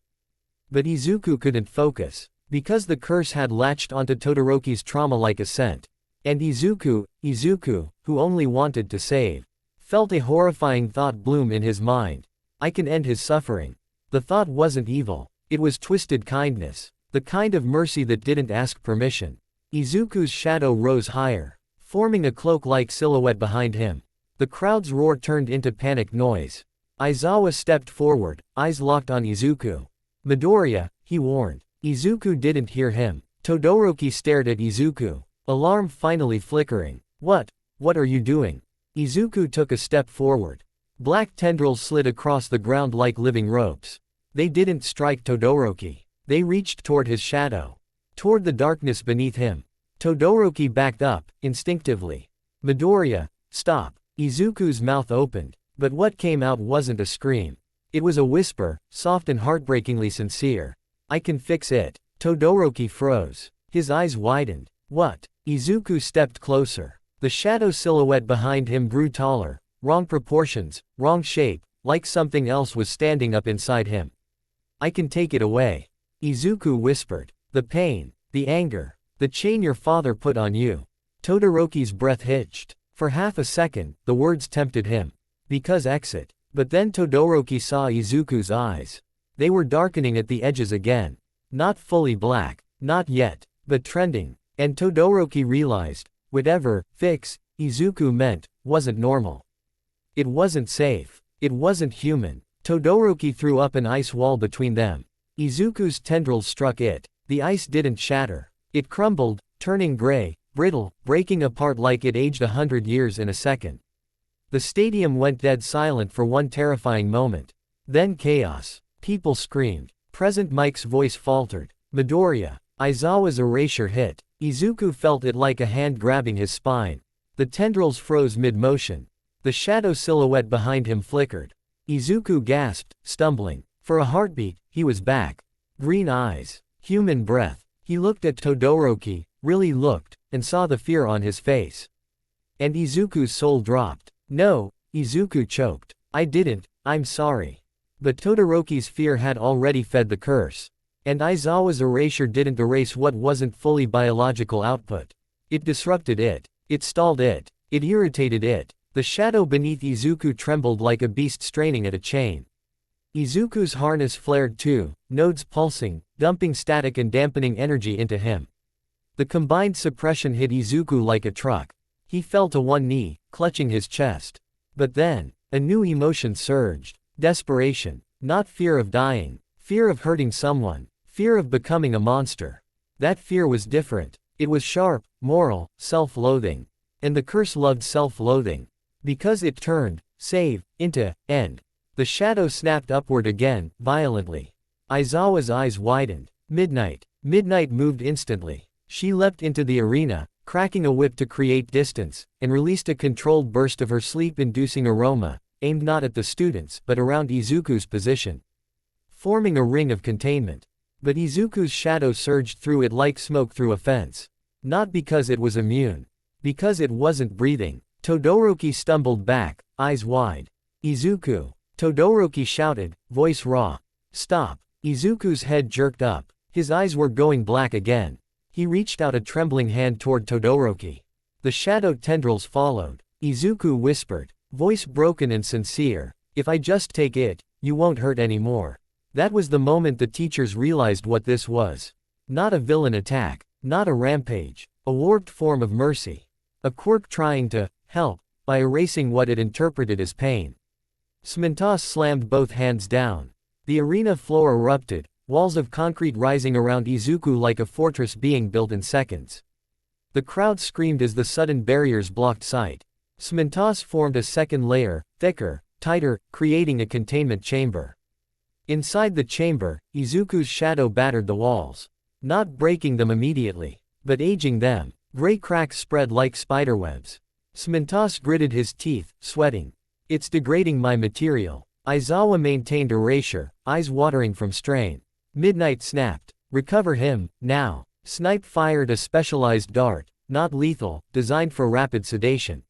But Izuku couldn't focus. Because the curse had latched onto Todoroki's trauma like a scent. And Izuku, who only wanted to save, felt a horrifying thought bloom in his mind. I can end his suffering. The thought wasn't evil. It was twisted kindness. The kind of mercy that didn't ask permission. Izuku's shadow rose higher, forming a cloak-like silhouette behind him. The crowd's roar turned into panicked noise. Aizawa stepped forward, eyes locked on Izuku. Midoriya, he warned. Izuku didn't hear him. Todoroki stared at Izuku, alarm finally flickering. What are you doing? Izuku took a step forward. Black tendrils slid across the ground like living ropes. They didn't strike Todoroki. They reached toward his shadow. Toward the darkness beneath him. Todoroki backed up, instinctively. Midoriya, stop. Izuku's mouth opened. But what came out wasn't a scream. It was a whisper, soft and heartbreakingly sincere. I can fix it. Todoroki froze. His eyes widened. What? Izuku stepped closer. The shadow silhouette behind him grew taller. Wrong proportions, wrong shape, like something else was standing up inside him. I can take it away. Izuku whispered. The pain, the anger, the chain your father put on you. Todoroki's breath hitched. For half a second, the words tempted him. Because exit. But then Todoroki saw Izuku's eyes. They were darkening at the edges again. Not fully black. Not yet. But trending. And Todoroki realized, whatever fix Izuku meant, wasn't normal. It wasn't safe. It wasn't human. Todoroki threw up an ice wall between them. Izuku's tendrils struck it. The ice didn't shatter. It crumbled, turning gray, brittle, breaking apart like it aged 100 years in a second. The stadium went dead silent for one terrifying moment. Then chaos. People screamed. Present Mike's voice faltered. Midoriya. Aizawa's erasure hit. Izuku felt it like a hand grabbing his spine. The tendrils froze mid-motion. The shadow silhouette behind him flickered. Izuku gasped, stumbling. For a heartbeat, he was back. Green eyes. Human breath. He looked at Todoroki, really looked, and saw the fear on his face. And Izuku's soul dropped. No, Izuku choked. I didn't, I'm sorry. But Todoroki's fear had already fed the curse. And Aizawa's erasure didn't erase what wasn't fully biological output. It disrupted it. It stalled it. It irritated it. The shadow beneath Izuku trembled like a beast straining at a chain. Izuku's harness flared too, nodes pulsing, dumping static and dampening energy into him. The combined suppression hit Izuku like a truck. He fell to one knee, clutching his chest. But then, a new emotion surged. Desperation. Not fear of dying. Fear of hurting someone. Fear of becoming a monster. That fear was different. It was sharp, moral, self-loathing. And the curse loved self-loathing. Because it turned, save, into, end. The shadow snapped upward again, violently. Aizawa's eyes widened. Midnight. Midnight moved instantly. She leapt into the arena, cracking a whip to create distance, and released a controlled burst of her sleep-inducing aroma, aimed not at the students but around Izuku's position, forming a ring of containment. But Izuku's shadow surged through it like smoke through a fence. Not because it was immune. Because it wasn't breathing. Todoroki stumbled back, eyes wide. Izuku. Todoroki shouted, voice raw. Stop. Izuku's head jerked up. His eyes were going black again. He reached out a trembling hand toward Todoroki. The shadow tendrils followed. Izuku whispered, voice broken and sincere, if I just take it, you won't hurt anymore. That was the moment the teachers realized what this was. Not a villain attack. Not a rampage. A warped form of mercy. A quirk trying to help by erasing what it interpreted as pain. Smintos slammed both hands down. The arena floor erupted, walls of concrete rising around Izuku like a fortress being built in seconds. The crowd screamed as the sudden barriers blocked sight. Smintos formed a second layer, thicker, tighter, creating a containment chamber. Inside the chamber, Izuku's shadow battered the walls. Not breaking them immediately, but aging them. Gray cracks spread like spiderwebs. Smintos gritted his teeth, sweating. It's degrading my material. Aizawa maintained erasure, eyes watering from strain. Midnight snapped. Recover him, now. Snipe fired a specialized dart, not lethal, designed for rapid sedation.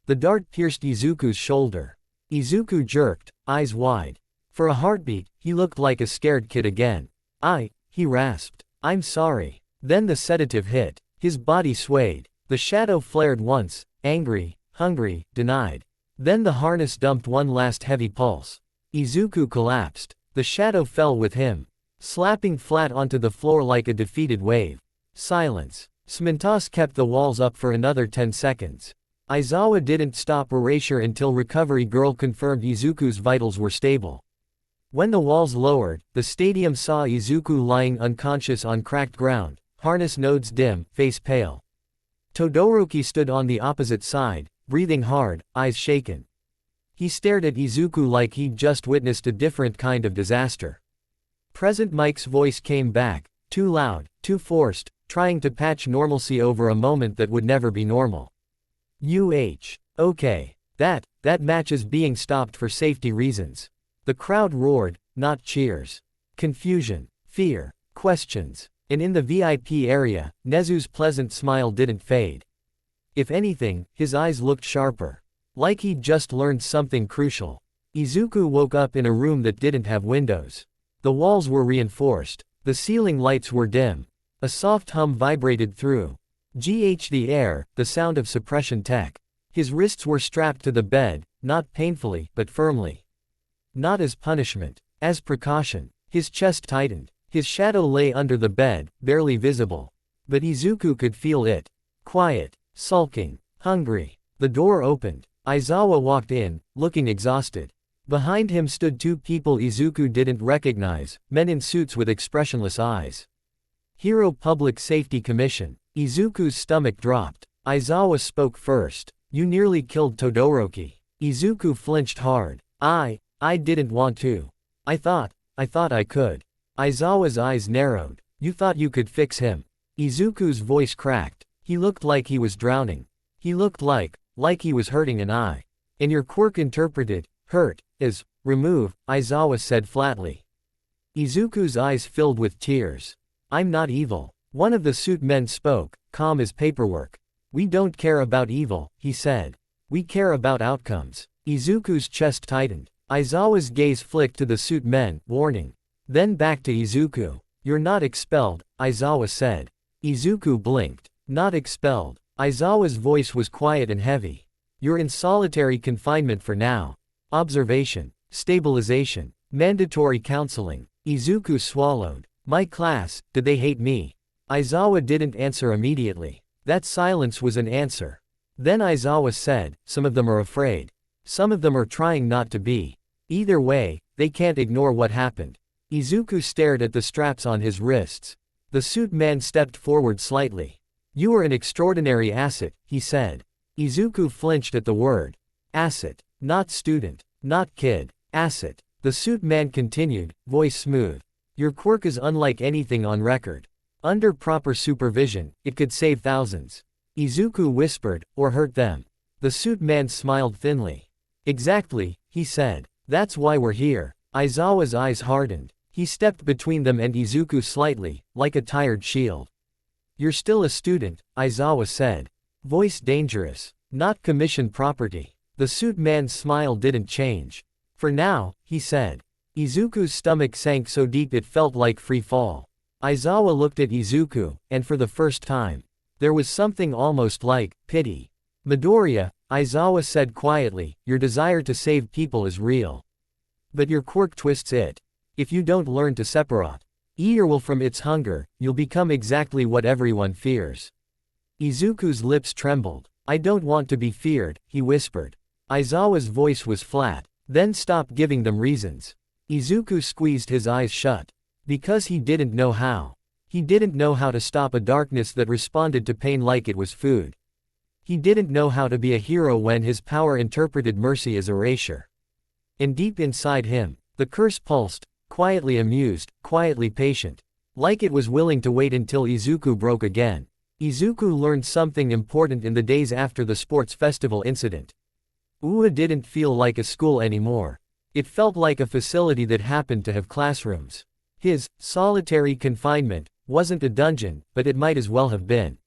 The dart pierced Izuku's shoulder. Izuku jerked, eyes wide. For a heartbeat, he looked like a scared kid again. He rasped. I'm sorry. Then the sedative hit. His body swayed. The shadow flared once, angry, hungry, denied. Then the harness dumped one last heavy pulse. Izuku collapsed. The shadow fell with him, slapping flat onto the floor like a defeated wave. Silence. Smintos kept the walls up for another 10 seconds. Aizawa didn't stop erasure until Recovery Girl confirmed Izuku's vitals were stable. When the walls lowered, the stadium saw Izuku lying unconscious on cracked ground, harness nodes dim, face pale. Todoroki stood on the opposite side, breathing hard, eyes shaken. He stared at Izuku like he'd just witnessed a different kind of disaster. Present Mike's voice came back, too loud, too forced, trying to patch normalcy over a moment that would never be normal. Okay. That match is being stopped for safety reasons. The crowd roared, not cheers. Confusion, fear, questions. And in the VIP area, Nezu's pleasant smile didn't fade. If anything, his eyes looked sharper. Like he'd just learned something crucial. Izuku woke up in a room that didn't have windows. The walls were reinforced. The ceiling lights were dim. A soft hum vibrated through the air, the sound of suppression tech. His wrists were strapped to the bed, not painfully, but firmly. Not as punishment, as precaution. His chest tightened. His shadow lay under the bed, barely visible. But Izuku could feel it. Quiet, sulking, hungry. The door opened. Aizawa walked in, looking exhausted. Behind him stood two people Izuku didn't recognize, men in suits with expressionless eyes. Hero Public Safety Commission. Izuku's stomach dropped. Aizawa spoke first. You nearly killed Todoroki. Izuku flinched hard. I didn't want to. I thought I could. Aizawa's eyes narrowed. You thought you could fix him. Izuku's voice cracked. He looked like he was drowning. He looked like he was hurting an eye. And your quirk interpreted, hurt, as, remove, Aizawa said flatly. Izuku's eyes filled with tears. I'm not evil. One of the suit men spoke, calm as paperwork. We don't care about evil, he said. We care about outcomes. Izuku's chest tightened. Aizawa's gaze flicked to the suit men, warning. Then back to Izuku. You're not expelled, Aizawa said. Izuku blinked. Not expelled. Aizawa's voice was quiet and heavy. You're in solitary confinement for now. Observation. Stabilization. Mandatory counseling. Izuku swallowed. My class, did they hate me? Aizawa didn't answer immediately. That silence was an answer. Then Aizawa said, some of them are afraid. Some of them are trying not to be. Either way, they can't ignore what happened. Izuku stared at the straps on his wrists. The suit man stepped forward slightly. You are an extraordinary asset, he said. Izuku flinched at the word. Asset. Not student. Not kid. Asset. The suit man continued, voice smooth. Your quirk is unlike anything on record. Under proper supervision, it could save thousands. Izuku whispered, or hurt them. The suit man smiled thinly. Exactly, he said. That's why we're here. Aizawa's eyes hardened. He stepped between them and Izuku slightly, like a tired shield. You're still a student, Aizawa said. Voice dangerous. Not commission property. The suit man's smile didn't change. For now, he said. Izuku's stomach sank so deep it felt like free fall. Aizawa looked at Izuku, and for the first time, there was something almost like pity. Midoriya, Aizawa said quietly, your desire to save people is real. But your quirk twists it. If you don't learn to separate your will from its hunger, you'll become exactly what everyone fears. Izuku's lips trembled. I don't want to be feared, he whispered. Aizawa's voice was flat. Then stop giving them reasons. Izuku squeezed his eyes shut. Because he didn't know how. He didn't know how to stop a darkness that responded to pain like it was food. He didn't know how to be a hero when his power interpreted mercy as erasure. And deep inside him, the curse pulsed, quietly amused, quietly patient. Like it was willing to wait until Izuku broke again. Izuku learned something important in the days after the sports festival incident. UA didn't feel like a school anymore. It felt like a facility that happened to have classrooms. His solitary confinement wasn't a dungeon, but it might as well have been.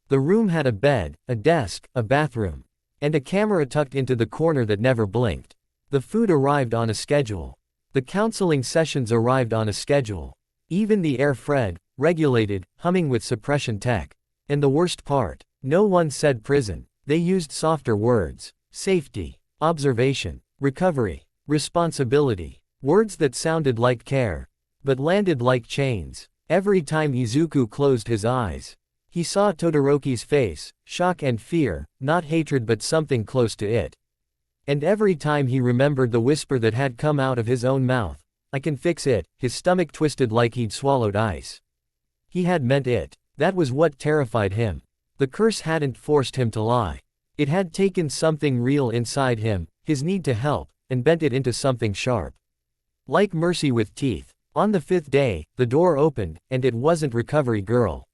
The room had a bed, a desk, a bathroom, and a camera tucked into the corner that never blinked. The food arrived on a schedule. The counseling sessions arrived on a schedule. Even the air fed, regulated, humming with suppression tech. And the worst part, no one said prison. They used softer words. Safety, observation, recovery, responsibility. Words that sounded like care, but landed like chains. Every time Izuku closed his eyes, he saw Todoroki's face, shock and fear, not hatred but something close to it. And every time he remembered the whisper that had come out of his own mouth, I can fix it, his stomach twisted like he'd swallowed ice. He had meant it. That was what terrified him. The curse hadn't forced him to lie. It had taken something real inside him, his need to help, and bent it into something sharp. Like mercy with teeth. On the fifth day, the door opened, and it wasn't Recovery Girl.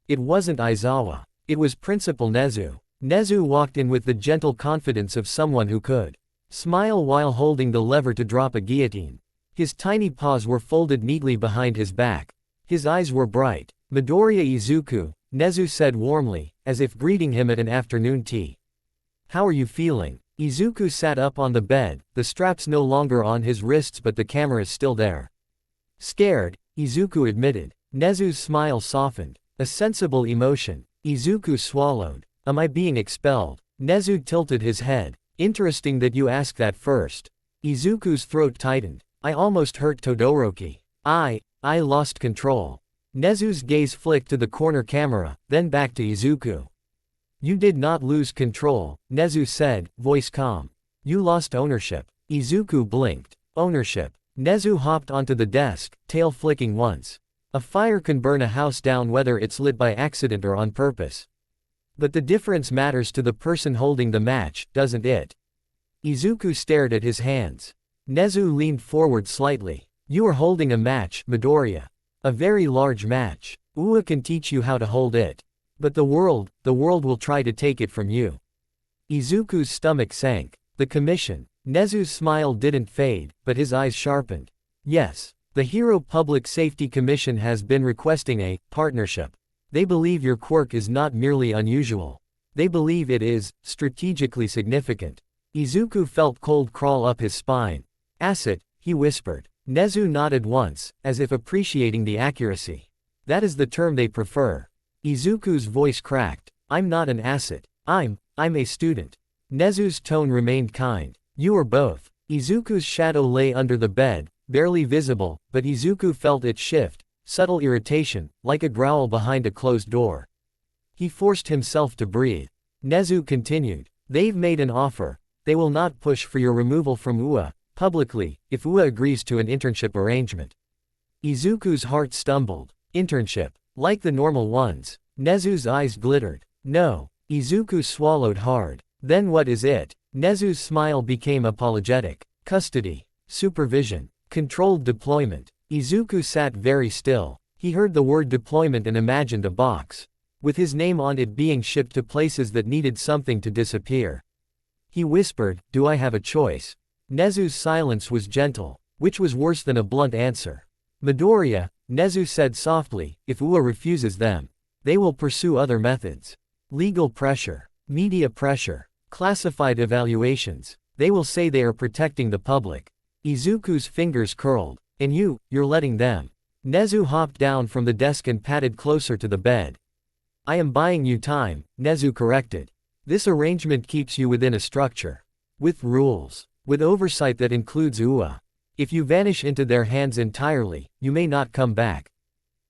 It wasn't Aizawa. It was Principal Nezu. Nezu walked in with the gentle confidence of someone who could smile while holding the lever to drop a guillotine. His tiny paws were folded neatly behind his back. His eyes were bright. Midoriya Izuku, Nezu said warmly, as if greeting him at an afternoon tea. How are you feeling? Izuku sat up on the bed, the straps no longer on his wrists but the cameras still there. Scared, Izuku admitted. Nezu's smile softened. A sensible emotion. Izuku swallowed. Am I being expelled? Nezu tilted his head. Interesting that you ask that first. Izuku's throat tightened. I almost hurt Todoroki. I lost control. Nezu's gaze flicked to the corner camera, then back to Izuku. You did not lose control, Nezu said, voice calm. You lost ownership. Izuku blinked. Ownership. Nezu hopped onto the desk, tail flicking once. A fire can burn a house down whether it's lit by accident or on purpose. But the difference matters to the person holding the match, doesn't it? Izuku stared at his hands. Nezu leaned forward slightly. You are holding a match, Midoriya. A very large match. UA can teach you how to hold it. But the world will try to take it from you. Izuku's stomach sank. The commission. Nezu's smile didn't fade, but his eyes sharpened. Yes, the Hero Public Safety Commission has been requesting a partnership. They believe your quirk is not merely unusual. They believe it is strategically significant. Izuku felt cold crawl up his spine. Asset, he whispered. Nezu nodded once, as if appreciating the accuracy. That is the term they prefer. Izuku's voice cracked. I'm not an asset. I'm a student. Nezu's tone remained kind. You are both. Izuku's shadow lay under the bed, barely visible, but Izuku felt it shift, subtle irritation, like a growl behind a closed door. He forced himself to breathe. Nezu continued. They've made an offer. They will not push for your removal from UA, publicly, if UA agrees to an internship arrangement. Izuku's heart stumbled. Internship. Like the normal ones. Nezu's eyes glittered. No. Izuku swallowed hard. Then what is it? Nezu's smile became apologetic. Custody. Supervision. Controlled deployment. Izuku sat very still. He heard the word deployment and imagined a box, with his name on it, being shipped to places that needed something to disappear. He whispered, "Do I have a choice?" Nezu's silence was gentle, which was worse than a blunt answer. "Midoriya," Nezu said softly, "if UA refuses them, they will pursue other methods. Legal pressure, media pressure, classified evaluations. They will say they are protecting the public." Izuku's fingers curled. "And you're letting them?" Nezu hopped down from the desk and padded closer to the bed. "I am buying you time," Nezu corrected. "This arrangement keeps you within a structure. With rules. With oversight that includes UA. If you vanish into their hands entirely, you may not come back."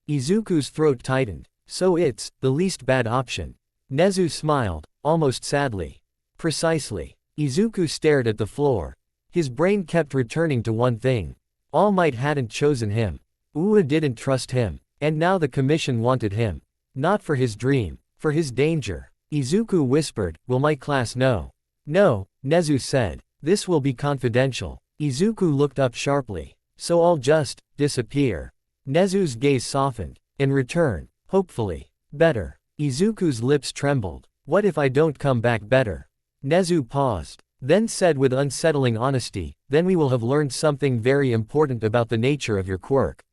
Izuku's throat tightened. "So it's the least bad option." Nezu smiled, almost sadly. "Precisely." Izuku stared at the floor. His brain kept returning to one thing. All Might hadn't chosen him. UA didn't trust him. And now the commission wanted him. Not for his dream, for his danger. Izuku whispered, "Will my class know?" "No," Nezu said. "This will be confidential." Izuku looked up sharply. "So I'll just disappear?" Nezu's gaze softened. "In return, hopefully, better." Izuku's lips trembled. "What if I don't come back better?" Nezu paused, then said with unsettling honesty, "Then we will have learned something very important about the nature of your quirk.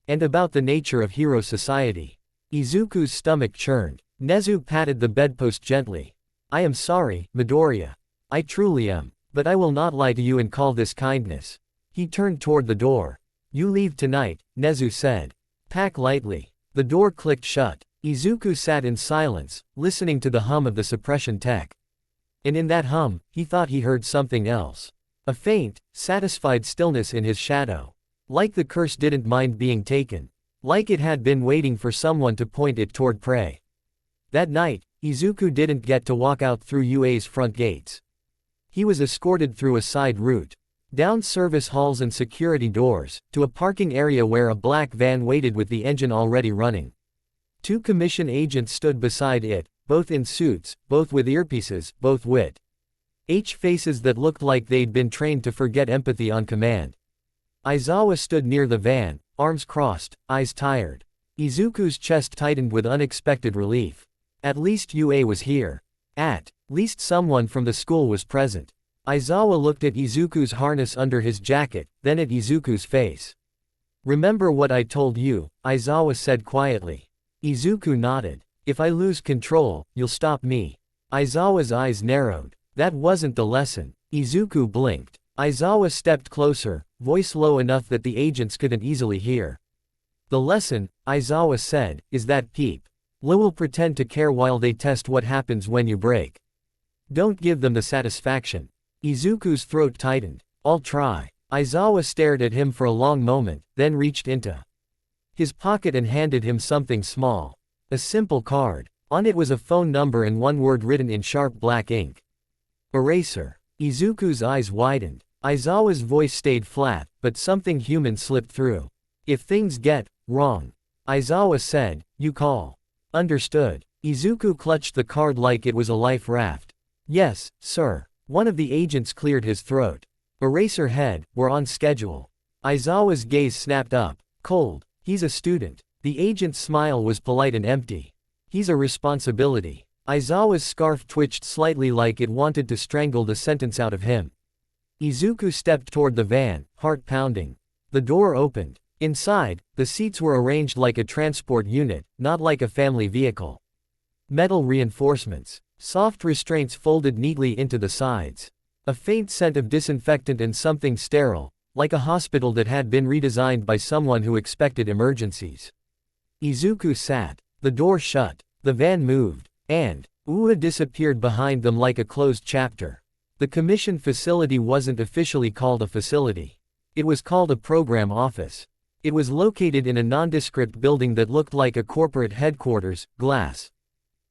And about the nature of hero society." Izuku's stomach churned. Nezu patted the bedpost gently. "I am sorry, Midoriya. I truly am. But I will not lie to you and call this kindness." He turned toward the door. "You leave tonight," Nezu said. "Pack lightly." The door clicked shut. Izuku sat in silence, listening to the hum of the suppression tech. And in that hum, he thought he heard something else. A faint, satisfied stillness in his shadow. Like the curse didn't mind being taken. Like it had been waiting for someone to point it toward prey. That night, Izuku didn't get to walk out through UA's front gates. He was escorted through a side route, down service halls and security doors, to a parking area where a black van waited with the engine already running. 2 commission agents stood beside it, both in suits, both with earpieces, both with faces that looked like they'd been trained to forget empathy on command. Aizawa stood near the van, arms crossed, eyes tired. Izuku's chest tightened with unexpected relief. At least UA was here. At least someone from the school was present. Aizawa looked at Izuku's harness under his jacket, then at Izuku's face. "Remember what I told you," Aizawa said quietly. Izuku nodded. "If I lose control, you'll stop me." Aizawa's eyes narrowed. That wasn't the lesson. Izuku blinked. Aizawa stepped closer, voice low enough that the agents couldn't easily hear. "The lesson," Aizawa said, "is that Peep will pretend to care while they test what happens when you break. Don't give them the satisfaction." Izuku's throat tightened. "I'll try." Aizawa stared at him for a long moment, then reached into his pocket and handed him something small. A simple card. On it was a phone number and one word written in sharp black ink. "Eraser." Izuku's eyes widened. Aizawa's voice stayed flat, but something human slipped through. "If things get wrong," Aizawa said, "you call." "Understood." Izuku clutched the card like it was a life raft. "Yes, sir." One of the agents cleared his throat. "Eraser head, we're on schedule." Aizawa's gaze snapped up. "Cold. He's a student." The agent's smile was polite and empty. "He's a responsibility." Aizawa's scarf twitched slightly like it wanted to strangle the sentence out of him. Izuku stepped toward the van, heart pounding. The door opened. Inside, the seats were arranged like a transport unit, not like a family vehicle. Metal reinforcements. Soft restraints folded neatly into the sides. A faint scent of disinfectant and something sterile, like a hospital that had been redesigned by someone who expected emergencies. Izuku sat. The door shut. The van moved. And UA disappeared behind them like a closed chapter. The commission facility wasn't officially called a facility. It was called a program office. It was located in a nondescript building that looked like a corporate headquarters, glass,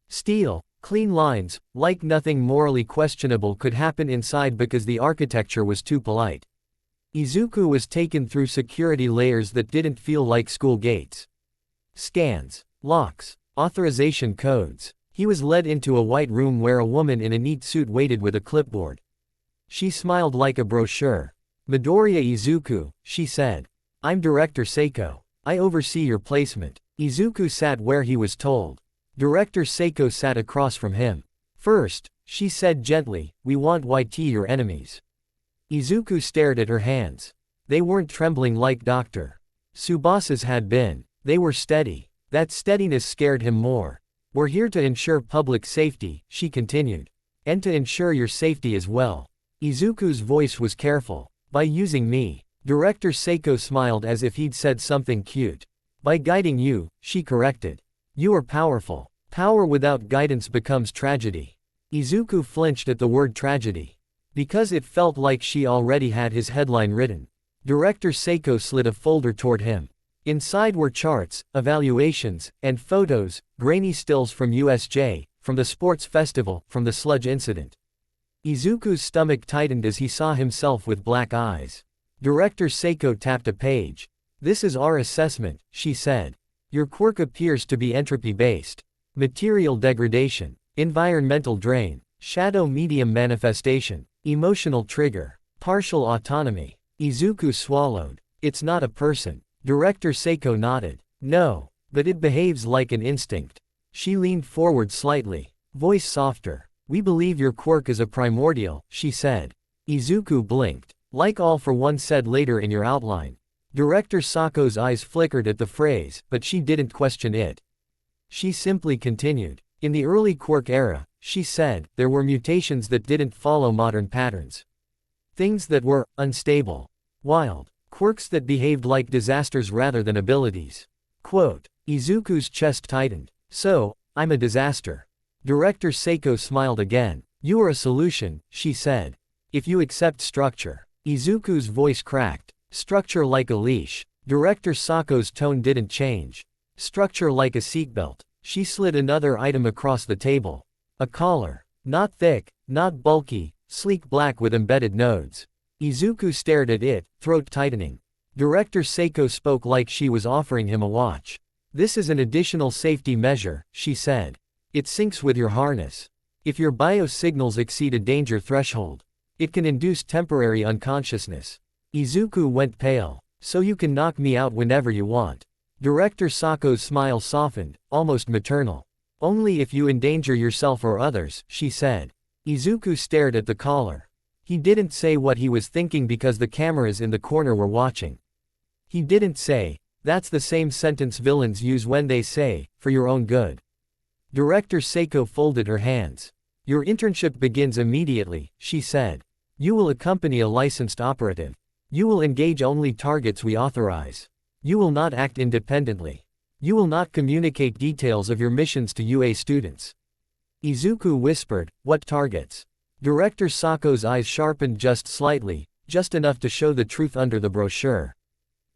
steel, clean lines, like nothing morally questionable could happen inside because the architecture was too polite. Izuku was taken through security layers that didn't feel like school gates. Scans, locks, authorization codes. He was led into a white room where a woman in a neat suit waited with a clipboard. She smiled like a brochure. "Midoriya Izuku," she said. "I'm Director Seiko. I oversee your placement." Izuku sat where he was told. Director Seiko sat across from him. "First," she said gently, "we want YT your enemies." Izuku stared at her hands. They weren't trembling like Dr. Tsubasa's had been. They were steady. That steadiness scared him more. "We're here to ensure public safety," she continued. "And to ensure your safety as well." Izuku's voice was careful. "By using me." Director Seiko smiled as if he'd said something cute. "By guiding you," she corrected. "You are powerful. Power without guidance becomes tragedy." Izuku flinched at the word tragedy. Because it felt like she already had his headline written. Director Seiko slid a folder toward him. Inside were charts, evaluations, and photos, grainy stills from USJ, from the sports festival, from the sludge incident. Izuku's stomach tightened as he saw himself with black eyes. Director Seiko tapped a page. "This is our assessment," she said. "Your quirk appears to be entropy-based. Material degradation, environmental drain, shadow medium manifestation, emotional trigger, partial autonomy." Izuku swallowed. "It's not a person." Director Seiko nodded. "No, but it behaves like an instinct." She leaned forward slightly. Voice softer. "We believe your quirk is a primordial," she said. Izuku blinked. "Like all for one said later in your outline." Director Sako's eyes flickered at the phrase, but she didn't question it. She simply continued. "In the early quirk era," she said, "there were mutations that didn't follow modern patterns. Things that were unstable, wild, quirks that behaved like disasters rather than abilities." Quote. Izuku's chest tightened. "So, I'm a disaster." Director Seiko smiled again. "You are a solution," she said. "If you accept structure." Izuku's voice cracked. "Structure like a leash." Director Sako's tone didn't change. "Structure like a seatbelt." She slid another item across the table. A collar. Not thick, not bulky, sleek black with embedded nodes. Izuku stared at it, throat tightening. Director Seiko spoke like she was offering him a watch. "This is an additional safety measure," she said. "It syncs with your harness. If your biosignals exceed a danger threshold, it can induce temporary unconsciousness." Izuku went pale. "So you can knock me out whenever you want." Director Sako's smile softened, almost maternal. "Only if you endanger yourself or others," she said. Izuku stared at the collar. He didn't say what he was thinking because the cameras in the corner were watching. He didn't say, "That's the same sentence villains use when they say, 'for your own good.'" Director Seiko folded her hands. "Your internship begins immediately," she said. "You will accompany a licensed operative. You will engage only targets we authorize. You will not act independently. You will not communicate details of your missions to UA students." Izuku whispered, "What targets?" Director Sako's eyes sharpened just slightly, just enough to show the truth under the brochure.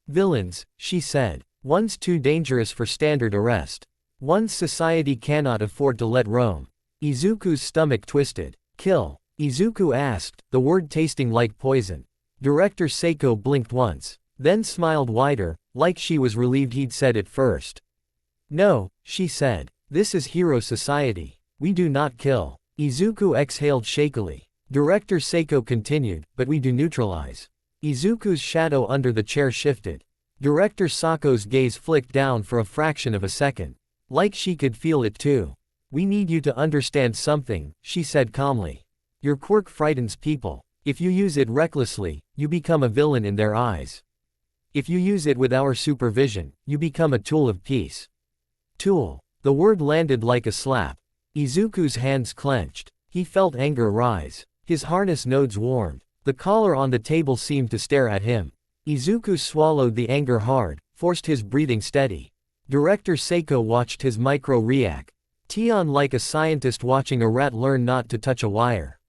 "Villains," she said. "One's too dangerous for standard arrest. One's society cannot afford to let roam." Izuku's stomach twisted. "Kill?" Izuku asked, the word tasting like poison. Director Seiko blinked once, then smiled wider, like she was relieved he'd said it first. "No," she said. "This is hero society. We do not kill." Izuku exhaled shakily. Director Seiko continued, "But we do neutralize." Izuku's shadow under the chair shifted. Director Sako's gaze flicked down for a fraction of a second. Like she could feel it too. "We need you to understand something," she said calmly. "Your quirk frightens people. If you use it recklessly, you become a villain in their eyes. If you use it with our supervision, you become a tool of peace." Tool. The word landed like a slap. Izuku's hands clenched. He felt anger rise. His harness nodes warmed. The collar on the table seemed to stare at him. Izuku swallowed the anger hard, forced his breathing steady. Director Seiko watched his micro react. Tion like a scientist watching a rat learn not to touch a wire.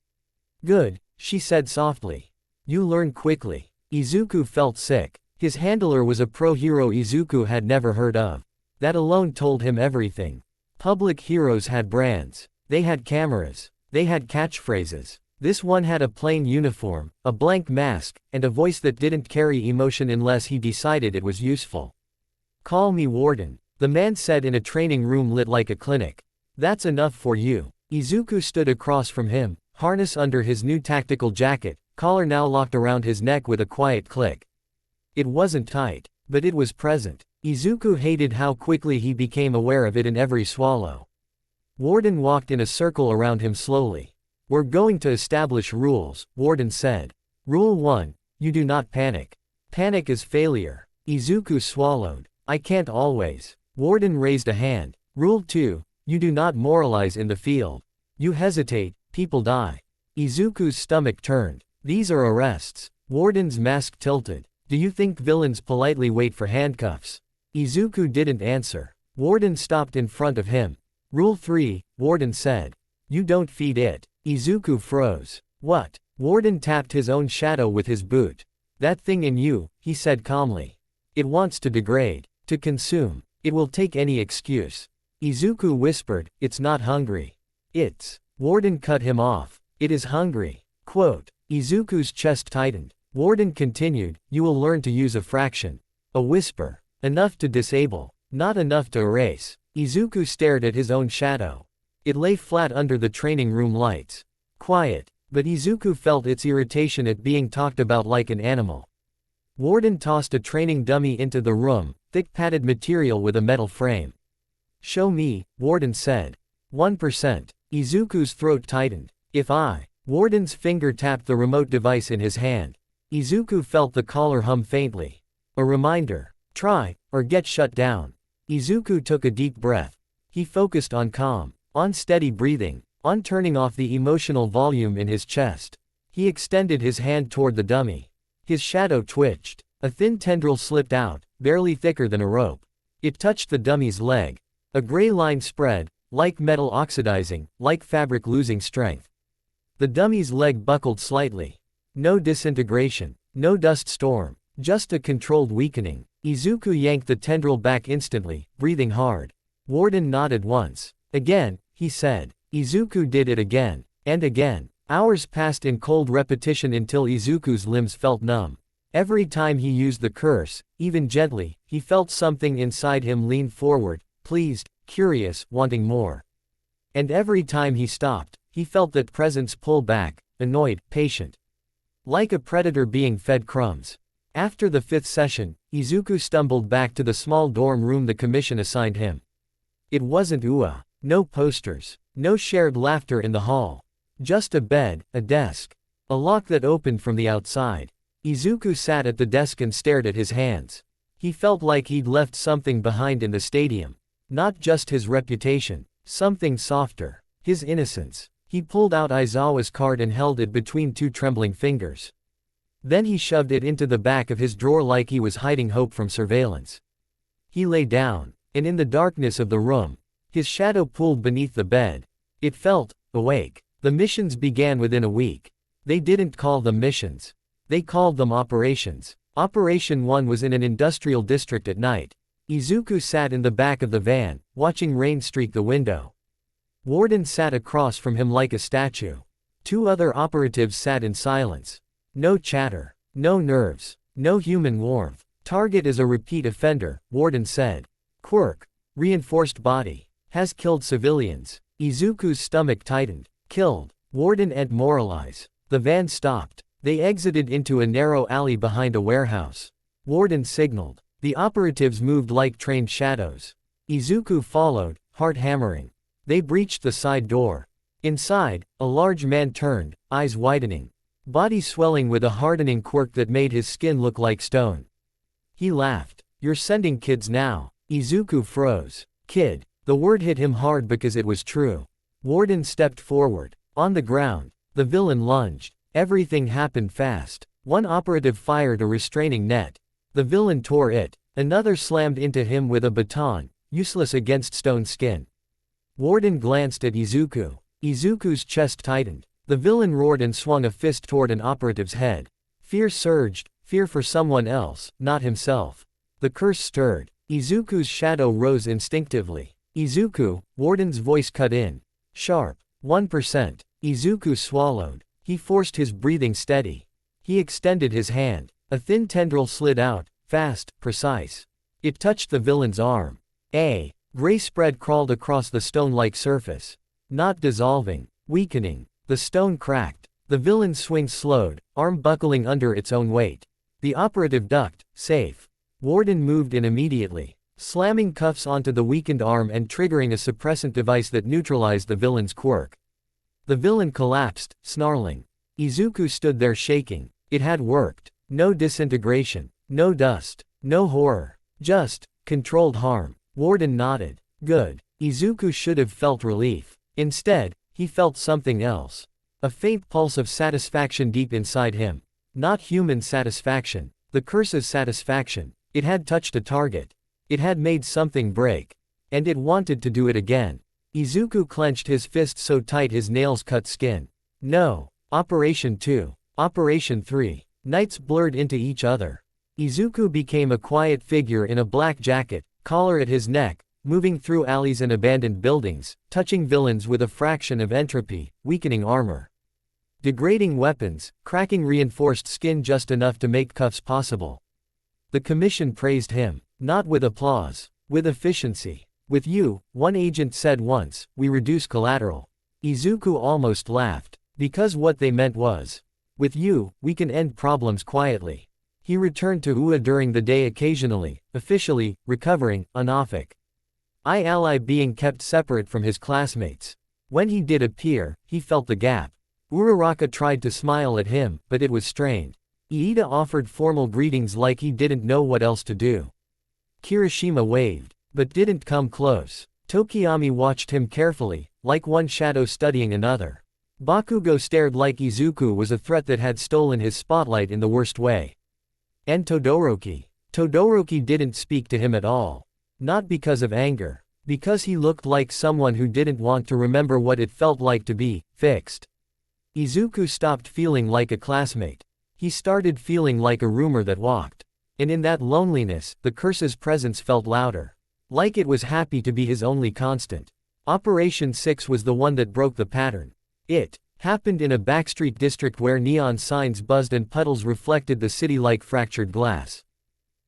"Good," she said softly. You learn quickly. Izuku felt sick. His handler was a pro-hero Izuku had never heard of. That alone told him everything. Public heroes had brands. They had cameras. They had catchphrases. This one had a plain uniform, a blank mask, and a voice that didn't carry emotion unless he decided it was useful. Call me Warden, the man said in a training room lit like a clinic. That's enough for you. Izuku stood across from him, harness under his new tactical jacket, collar now locked around his neck with a quiet click. It wasn't tight, but it was present. Izuku hated how quickly he became aware of it in every swallow. Warden walked in a circle around him slowly. We're going to establish rules, Warden said. Rule 1, you do not panic. Panic is failure. Izuku swallowed. I can't always. Warden raised a hand. Rule 2, you do not moralize in the field. You hesitate, people die. Izuku's stomach turned. These are arrests. Warden's mask tilted. Do you think villains politely wait for handcuffs? Izuku didn't answer. Warden stopped in front of him. Rule 3, Warden said. You don't feed it. Izuku froze. What? Warden tapped his own shadow with his boot. That thing in you, he said calmly. It wants to degrade, to consume. It will take any excuse. Izuku whispered, it's not hungry. It's. Warden cut him off. It is hungry. Quote. Izuku's chest tightened. Warden continued, you will learn to use a fraction. A whisper. Enough to disable, not enough to erase. Izuku stared at his own shadow. It lay flat under the training room lights. Quiet, but Izuku felt its irritation at being talked about like an animal. Warden tossed a training dummy into the room, thick padded material with a metal frame. Show me, Warden said. 1%. Izuku's throat tightened. If I. Warden's finger tapped the remote device in his hand. Izuku felt the collar hum faintly. A reminder. Try, or get shut down. Izuku took a deep breath. He focused on calm, on steady breathing, on turning off the emotional volume in his chest. He extended his hand toward the dummy. His shadow twitched. A thin tendril slipped out, barely thicker than a rope. It touched the dummy's leg. A gray line spread, like metal oxidizing, like fabric losing strength. The dummy's leg buckled slightly. No disintegration, no dust storm, just a controlled weakening. Izuku yanked the tendril back instantly, breathing hard. Warden nodded once. Again, he said. Izuku did it again, and again. Hours passed in cold repetition until Izuku's limbs felt numb. Every time he used the curse, even gently, he felt something inside him lean forward, pleased, curious, wanting more. And every time he stopped, he felt that presence pull back, annoyed, patient. Like a predator being fed crumbs. After the 5th session, Izuku stumbled back to the small dorm room the commission assigned him. It wasn't UA. No posters. No shared laughter in the hall. Just a bed, a desk. A lock that opened from the outside. Izuku sat at the desk and stared at his hands. He felt like he'd left something behind in the stadium. Not just his reputation. Something softer. His innocence. He pulled out Aizawa's card and held it between 2 trembling fingers. Then he shoved it into the back of his drawer like he was hiding hope from surveillance. He lay down, and in the darkness of the room, his shadow pulled beneath the bed. It felt awake. The missions began within a week. They didn't call them missions. They called them operations. Operation 1 was in an industrial district at night. Izuku sat in the back of the van, watching rain streak the window. Warden sat across from him like a statue. 2 other operatives sat in silence. No chatter. No nerves. No human warmth. Target is a repeat offender, Warden said. Quirk. Reinforced body. Has killed civilians. Izuku's stomach tightened. Killed. Warden ed moralize. The van stopped. They exited into a narrow alley behind a warehouse. Warden signaled. The operatives moved like trained shadows. Izuku followed, heart hammering. They breached the side door. Inside, a large man turned, eyes widening. Body swelling with a hardening quirk that made his skin look like stone. He laughed. You're sending kids now. Izuku froze. Kid. The word hit him hard because it was true. Warden stepped forward. On the ground, the villain lunged. Everything happened fast. One operative fired a restraining net. The villain tore it. Another slammed into him with a baton, useless against stone skin. Warden glanced at Izuku. Izuku's chest tightened. The villain roared and swung a fist toward an operative's head. Fear surged, fear for someone else, not himself. The curse stirred. Izuku's shadow rose instinctively. Izuku, Warden's voice cut in. Sharp. 1%. Izuku swallowed. He forced his breathing steady. He extended his hand. A thin tendril slid out, fast, precise. It touched the villain's arm. A gray spread crawled across the stone-like surface. Not dissolving, weakening. The stone cracked. The villain's swing slowed, arm buckling under its own weight. The operative ducked, safe. Warden moved in immediately, slamming cuffs onto the weakened arm and triggering a suppressant device that neutralized the villain's quirk. The villain collapsed, snarling. Izuku stood there shaking. It had worked. No disintegration, no dust, no horror. Just controlled harm. Warden nodded. Good. Izuku should have felt relief. Instead, he felt something else. A faint pulse of satisfaction deep inside him. Not human satisfaction. The curse's satisfaction. It had touched a target. It had made something break. And it wanted to do it again. Izuku clenched his fist so tight his nails cut skin. No. Operation 2. Operation 3. Nights blurred into each other. Izuku became a quiet figure in a black jacket, collar at his neck, moving through alleys and abandoned buildings, touching villains with a fraction of entropy, weakening armor. Degrading weapons, cracking reinforced skin just enough to make cuffs possible. The commission praised him. Not with applause. With efficiency. With you, one agent said once, we reduce collateral. Izuku almost laughed. Because what they meant was, with you, we can end problems quietly. He returned to Ua during the day occasionally, officially, recovering, Anophic. Ally being kept separate from his classmates. When he did appear, he felt the gap. Uraraka tried to smile at him, but it was strained. Iida offered formal greetings like he didn't know what else to do. Kirishima waved, but didn't come close. Tokiyami watched him carefully, like one shadow studying another. Bakugo stared like Izuku was a threat that had stolen his spotlight in the worst way. And Todoroki. Todoroki didn't speak to him at all. Not because of anger. Because he looked like someone who didn't want to remember what it felt like to be fixed. Izuku stopped feeling like a classmate. He started feeling like a rumor that walked. And in that loneliness, the curse's presence felt louder. Like it was happy to be his only constant. Operation 6 was the one that broke the pattern. It happened in a backstreet district where neon signs buzzed and puddles reflected the city like fractured glass.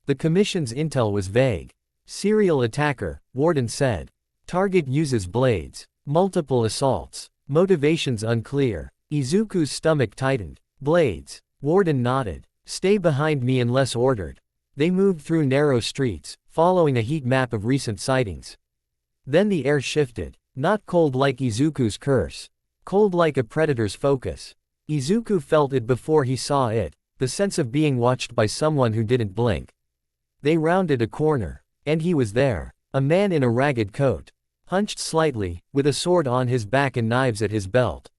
The commission's intel was vague. Serial attacker, Warden said. Target uses blades. Multiple assaults. Motivations unclear. Izuku's stomach tightened. Blades. Warden nodded. Stay behind me unless ordered. They moved through narrow streets, following a heat map of recent sightings. Then the air shifted. Not cold like Izuku's curse. Cold like a predator's focus. Izuku felt it before he saw it, the sense of being watched by someone who didn't blink. They rounded a corner. And he was there. A man in a ragged coat. Hunched slightly, with a sword on his back and knives at his belt.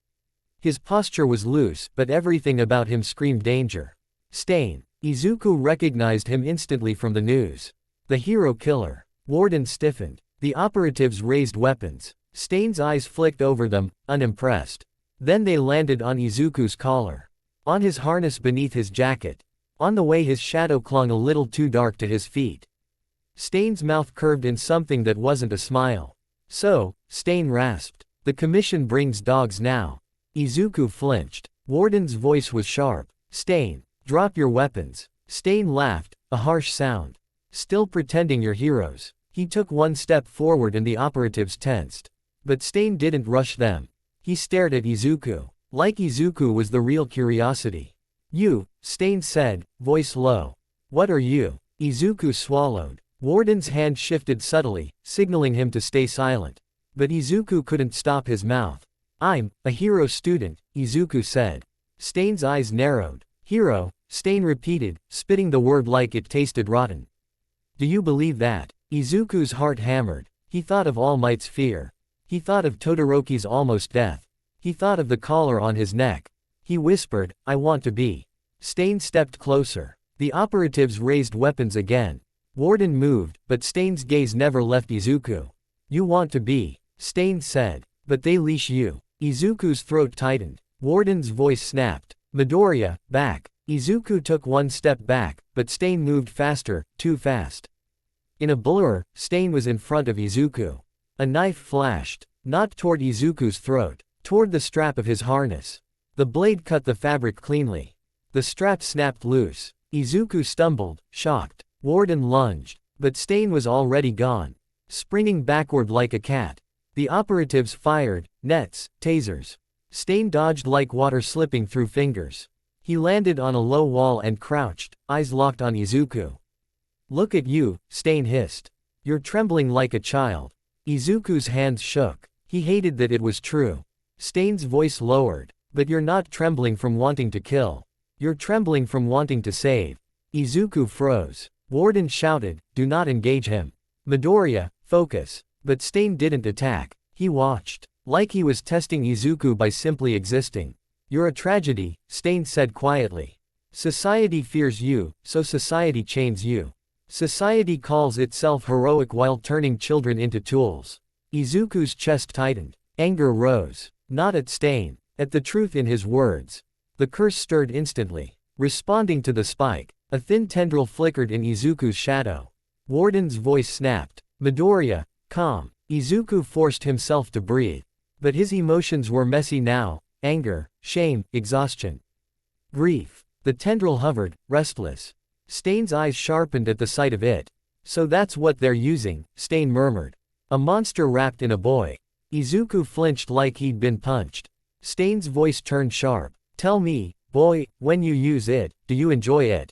His posture was loose, but everything about him screamed danger. Stain. Izuku recognized him instantly from the news. The hero killer. Warden stiffened. The operatives raised weapons. Stain's eyes flicked over them, unimpressed. Then they landed on Izuku's collar. On his harness beneath his jacket. On the way his shadow clung a little too dark to his feet. Stain's mouth curved in something that wasn't a smile. So, Stain rasped. The commission brings dogs now. Izuku flinched. Warden's voice was sharp. Stain, drop your weapons. Stain laughed, a harsh sound. Still pretending you're heroes. He took one step forward and the operatives tensed. But Stain didn't rush them. He stared at Izuku. Like Izuku was the real curiosity. You, Stain said, voice low. What are you? Izuku swallowed. Warden's hand shifted subtly, signaling him to stay silent. But Izuku couldn't stop his mouth. I'm a hero student, Izuku said. Stain's eyes narrowed. Hero, Stain repeated, spitting the word like it tasted rotten. Do you believe that? Izuku's heart hammered. He thought of All Might's fear. He thought of Todoroki's almost death. He thought of the collar on his neck. He whispered, I want to be. Stain stepped closer. The operatives raised weapons again. Warden moved, but Stain's gaze never left Izuku. You want to be, Stain said. But they leash you. Izuku's throat tightened. Warden's voice snapped. Midoriya, back. Izuku took one step back, but Stain moved faster, too fast. In a blur, Stain was in front of Izuku. A knife flashed, not toward Izuku's throat, toward the strap of his harness. The blade cut the fabric cleanly. The strap snapped loose. Izuku stumbled, shocked. Warden lunged, but Stain was already gone, springing backward like a cat. The operatives fired, nets, tasers. Stain dodged like water slipping through fingers. He landed on a low wall and crouched, eyes locked on Izuku. Look at you, Stain hissed. You're trembling like a child. Izuku's hands shook. He hated that it was true. Stain's voice lowered. But you're not trembling from wanting to kill. You're trembling from wanting to save. Izuku froze. Warden shouted, do not engage him. Midoriya, focus. But Stain didn't attack. He watched. Like he was testing Izuku by simply existing. You're a tragedy, Stain said quietly. Society fears you, so society chains you. Society calls itself heroic while turning children into tools. Izuku's chest tightened. Anger rose. Not at Stain. At the truth in his words. The curse stirred instantly. Responding to the spike, a thin tendril flickered in Izuku's shadow. Warden's voice snapped. Midoriya, calm. Izuku forced himself to breathe. But his emotions were messy now. Anger, shame, exhaustion. Grief. The tendril hovered, restless. Stain's eyes sharpened at the sight of it. So that's what they're using, Stain murmured. A monster wrapped in a boy. Izuku flinched like he'd been punched. Stain's voice turned sharp. Tell me, boy, when you use it, do you enjoy it?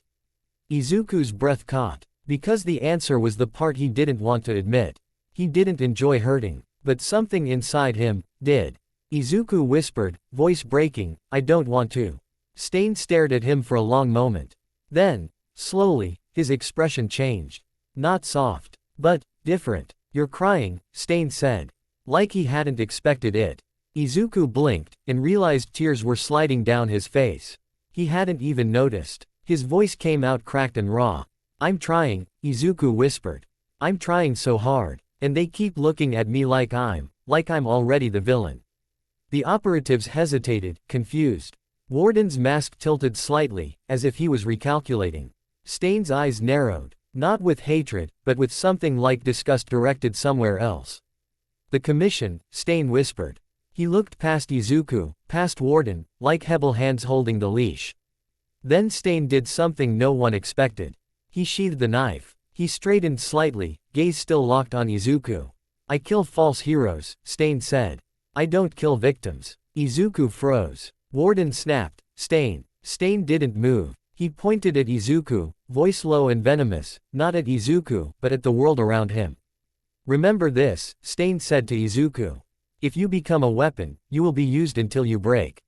Izuku's breath caught. Because the answer was the part he didn't want to admit. He didn't enjoy hurting, but something inside him did. Izuku whispered, voice breaking, I don't want to. Stain stared at him for a long moment. Then, slowly, his expression changed. Not soft, but different. You're crying, Stain said. Like he hadn't expected it. Izuku blinked, and realized tears were sliding down his face. He hadn't even noticed. His voice came out cracked and raw. I'm trying, Izuku whispered. I'm trying so hard, and they keep looking at me like I'm already the villain. The operatives hesitated, confused. Warden's mask tilted slightly, as if he was recalculating. Stain's eyes narrowed, not with hatred, but with something like disgust directed somewhere else. The commission, Stain whispered. He looked past Izuku, past Warden, like Hebel hands holding the leash. Then Stain did something no one expected. He sheathed the knife. He straightened slightly, gaze still locked on Izuku. I kill false heroes, Stain said. I don't kill victims. Izuku froze. Warden snapped. Stain. Stain didn't move. He pointed at Izuku, voice low and venomous, not at Izuku, but at the world around him. Remember this, Stain said to Izuku. If you become a weapon, you will be used until you break.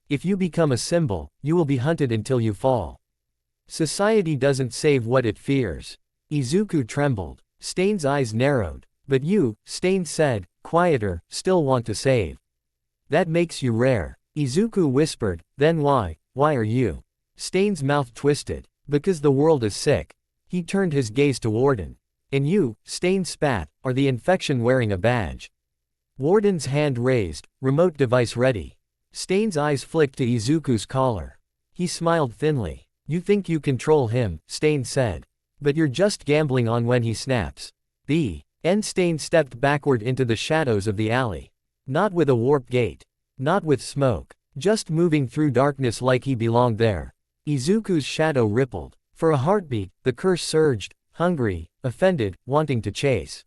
If you become a symbol, you will be hunted until you fall. Society doesn't save what it fears. Izuku trembled. Stain's eyes narrowed. But you, Stain said, quieter, still want to save. That makes you rare. Izuku whispered, then why are you? Stain's mouth twisted. Because the world is sick. He turned his gaze to Warden. And you, Stain spat, are the infection wearing a badge. Warden's hand raised, remote device ready. Stain's eyes flicked to Izuku's collar. He smiled thinly. You think you control him, Stain said. But you're just gambling on when he snaps. Stain stepped backward into the shadows of the alley. Not with a warp gate. Not with smoke. Just moving through darkness like he belonged there. Izuku's shadow rippled. For a heartbeat, the curse surged, hungry, offended, wanting to chase.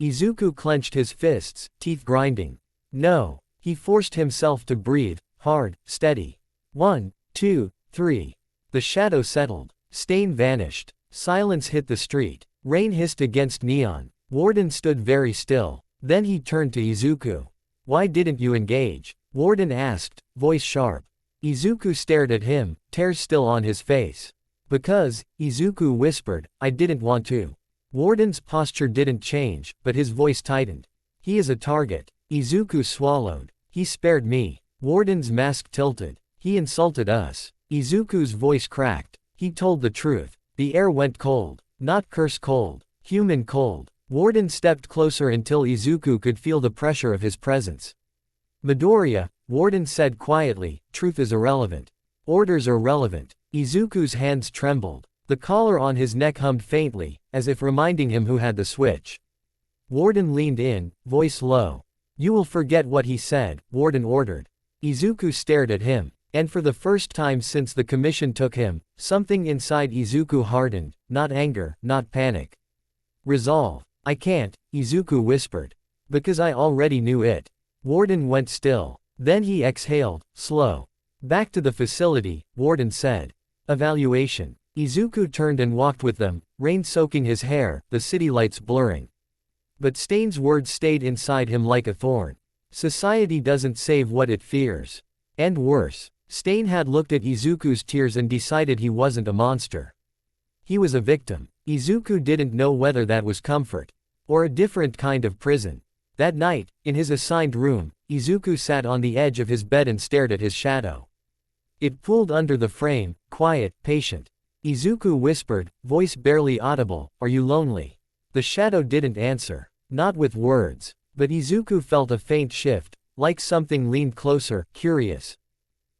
Izuku clenched his fists, teeth grinding. No. He forced himself to breathe, hard, steady. 1, 2, 3. The shadow settled. Stain vanished. Silence hit the street. Rain hissed against neon. Warden stood very still. Then he turned to Izuku. Why didn't you engage? Warden asked, voice sharp. Izuku stared at him, tears still on his face. Because, Izuku whispered, I didn't want to. Warden's posture didn't change, but his voice tightened. He is a target. Izuku swallowed. He spared me. Warden's mask tilted. He insulted us. Izuku's voice cracked. He told the truth. The air went cold. Not curse cold. Human cold. Warden stepped closer until Izuku could feel the pressure of his presence. Midoriya, Warden said quietly, truth is irrelevant. Orders are relevant. Izuku's hands trembled. The collar on his neck hummed faintly, as if reminding him who had the switch. Warden leaned in, voice low. You will forget what he said, Warden ordered. Izuku stared at him. And for the first time since the commission took him, something inside Izuku hardened, not anger, not panic. Resolve. I can't, Izuku whispered. Because I already knew it. Warden went still. Then he exhaled, slow. Back to the facility, Warden said. Evaluation. Izuku turned and walked with them, rain soaking his hair, the city lights blurring. But Stain's words stayed inside him like a thorn. Society doesn't save what it fears. And worse. Stain had looked at Izuku's tears and decided he wasn't a monster. He was a victim. Izuku didn't know whether that was comfort. Or a different kind of prison. That night, in his assigned room, Izuku sat on the edge of his bed and stared at his shadow. It pulled under the frame, quiet, patient. Izuku whispered, voice barely audible, are you lonely? The shadow didn't answer. Not with words. But Izuku felt a faint shift, like something leaned closer, curious.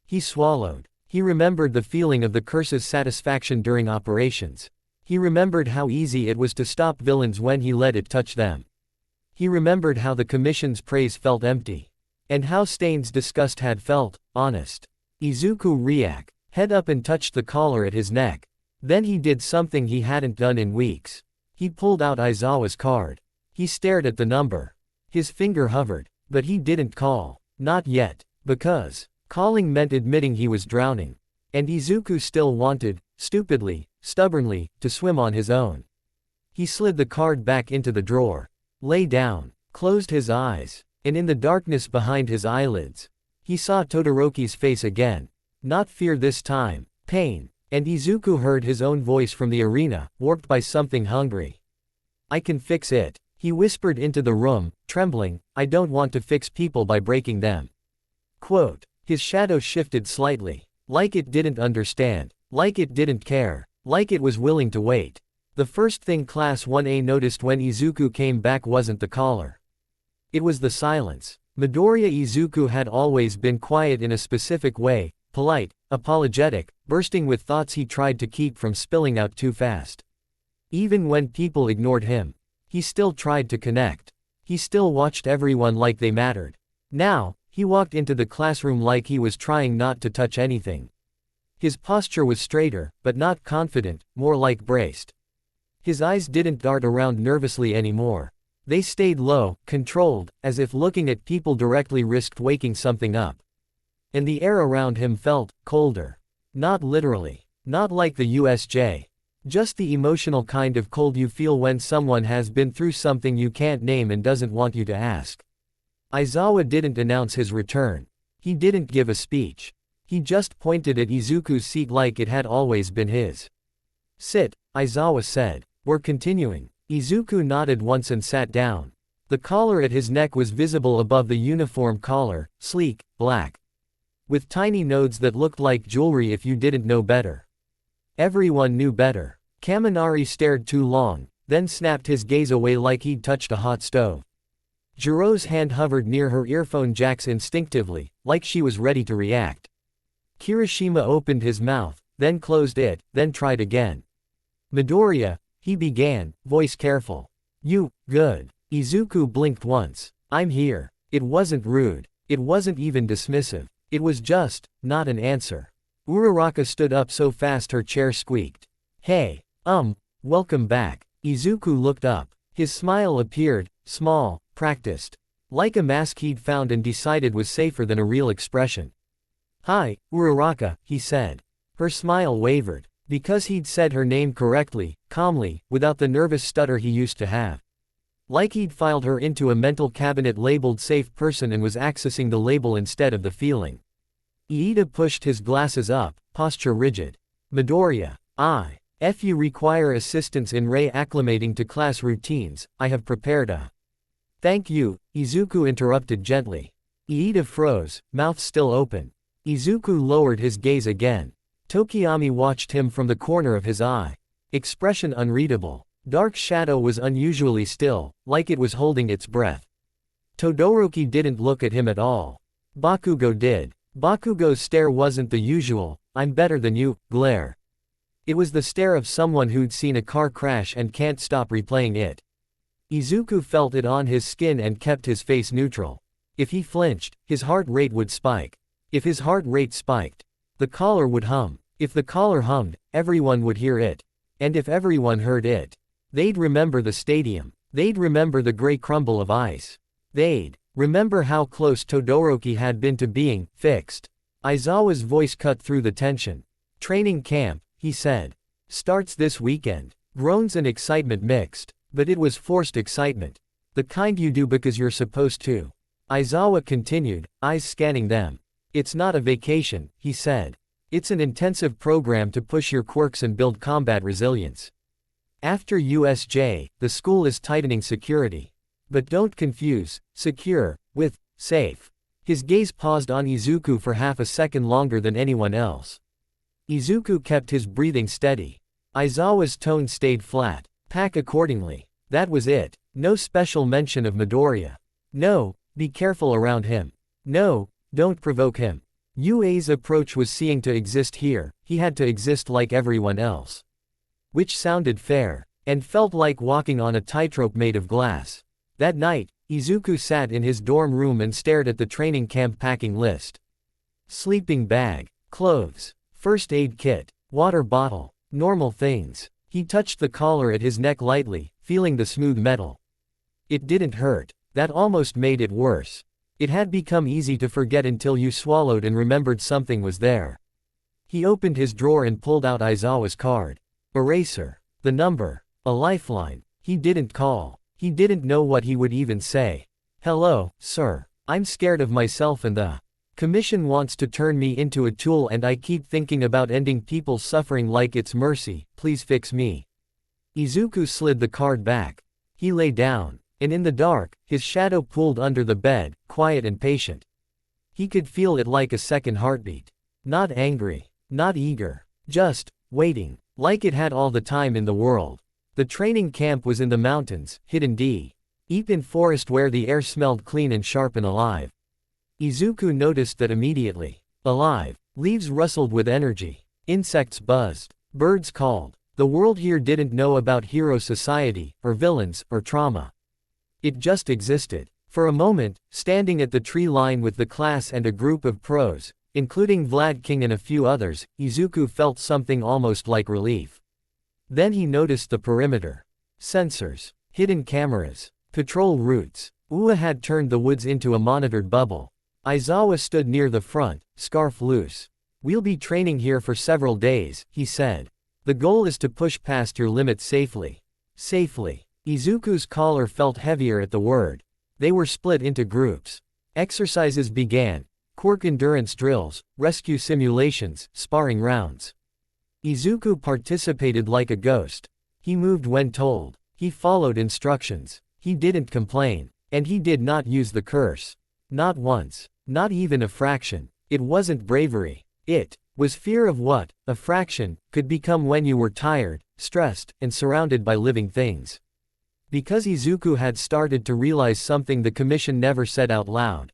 He swallowed. He remembered the feeling of the curse's satisfaction during operations. He remembered how easy it was to stop villains when he let it touch them. He remembered how the commission's praise felt empty. And how Stain's disgust had felt, honest. Izuku reacted, head up and touched the collar at his neck. Then he did something he hadn't done in weeks. He pulled out Aizawa's card. He stared at the number. His finger hovered. But he didn't call. Not yet. Because calling meant admitting he was drowning. And Izuku still wanted, stupidly, stubbornly, to swim on his own. He slid the card back into the drawer. Lay down. Closed his eyes. And in the darkness behind his eyelids, he saw Todoroki's face again. Not fear this time. Pain. And Izuku heard his own voice from the arena, warped by something hungry. I can fix it. He whispered into the room, trembling, I don't want to fix people by breaking them. Quote. His shadow shifted slightly. Like it didn't understand. Like it didn't care. Like it was willing to wait. The first thing Class 1A noticed when Izuku came back wasn't the collar. It was the silence. Midoriya Izuku had always been quiet in a specific way, polite, apologetic, bursting with thoughts he tried to keep from spilling out too fast. Even when people ignored him, he still tried to connect. He still watched everyone like they mattered. Now, he walked into the classroom like he was trying not to touch anything. His posture was straighter, but not confident, more like braced. His eyes didn't dart around nervously anymore. They stayed low, controlled, as if looking at people directly risked waking something up. And the air around him felt colder. Not literally. Not like the USJ. Just the emotional kind of cold you feel when someone has been through something you can't name and doesn't want you to ask. Aizawa didn't announce his return. He didn't give a speech. He just pointed at Izuku's seat like it had always been his. Sit, Aizawa said. We're continuing. Izuku nodded once and sat down. The collar at his neck was visible above the uniform collar, sleek, black. With tiny nodes that looked like jewelry if you didn't know better. Everyone knew better. Kaminari stared too long, then snapped his gaze away like he'd touched a hot stove. Jiro's hand hovered near her earphone jacks instinctively, like she was ready to react. Kirishima opened his mouth, then closed it, then tried again. Midoriya, he began, voice careful. You, good. Izuku blinked once. I'm here. It wasn't rude. It wasn't even dismissive. It was just, not an answer. Uraraka stood up so fast her chair squeaked. Hey, welcome back. Izuku looked up. His smile appeared, small, practiced. Like a mask he'd found and decided was safer than a real expression. Hi, Uraraka, he said. Her smile wavered. Because he'd said her name correctly, calmly, without the nervous stutter he used to have. Like he'd filed her into a mental cabinet labeled safe person and was accessing the label instead of the feeling. Iida pushed his glasses up, posture rigid. Midoriya, if you require assistance in reacclimating to class routines, I have prepared a. Thank you, Izuku interrupted gently. Iida froze, mouth still open. Izuku lowered his gaze again. Tokiyami watched him from the corner of his eye. Expression unreadable. Dark shadow was unusually still, like it was holding its breath. Todoroki didn't look at him at all. Bakugo did. Bakugo's stare wasn't the usual, "I'm better than you" glare. It was the stare of someone who'd seen a car crash and can't stop replaying it. Izuku felt it on his skin and kept his face neutral. If he flinched, his heart rate would spike. If his heart rate spiked, the collar would hum. If the collar hummed, everyone would hear it. And if everyone heard it, they'd remember the stadium. They'd remember the gray crumble of ice. They'd remember how close Todoroki had been to being fixed. Aizawa's voice cut through the tension. "Training camp," he said, "starts this weekend." Groans and excitement mixed. But it was forced excitement. The kind you do because you're supposed to. Aizawa continued, eyes scanning them. "It's not a vacation," he said. "It's an intensive program to push your quirks and build combat resilience. After USJ, the school is tightening security. But don't confuse secure with safe." His gaze paused on Izuku for half a second longer than anyone else. Izuku kept his breathing steady. Aizawa's tone stayed flat. "Pack accordingly." That was it. No special mention of Midoriya. No, be careful around him. No, don't provoke him. Yuei's approach was seeing to exist here, he had to exist like everyone else. Which sounded fair, and felt like walking on a tightrope made of glass. That night, Izuku sat in his dorm room and stared at the training camp packing list. Sleeping bag, clothes, first aid kit, water bottle, normal things. He touched the collar at his neck lightly, feeling the smooth metal. It didn't hurt. That almost made it worse. It had become easy to forget until you swallowed and remembered something was there. He opened his drawer and pulled out Aizawa's card. Eraser. The number. A lifeline. He didn't call. He didn't know what he would even say. "Hello, sir. I'm scared of myself and the Commission wants to turn me into a tool and I keep thinking about ending people's suffering like it's mercy, please fix me." Izuku slid the card back. He lay down, and in the dark, his shadow pulled under the bed, quiet and patient. He could feel it like a second heartbeat. Not angry, not eager, just waiting, like it had all the time in the world. The training camp was in the mountains, hidden deep in forest where the air smelled clean and sharp and alive. Izuku noticed that immediately. Alive. Leaves rustled with energy. Insects buzzed. Birds called. The world here didn't know about hero society, or villains, or trauma. It just existed. For a moment, standing at the tree line with the class and a group of pros, including Vlad King and a few others, Izuku felt something almost like relief. Then he noticed the perimeter. Sensors. Hidden cameras. Patrol routes. Ua had turned the woods into a monitored bubble. Aizawa stood near the front, scarf loose. "We'll be training here for several days," he said. "The goal is to push past your limits safely." Safely. Izuku's collar felt heavier at the word. They were split into groups. Exercises began. Quirk endurance drills, rescue simulations, sparring rounds. Izuku participated like a ghost. He moved when told. He followed instructions. He didn't complain. And he did not use the curse. Not once. Not even a fraction. It wasn't bravery. It was fear of what a fraction could become when you were tired, stressed, and surrounded by living things. Because Izuku had started to realize something the Commission never said out loud.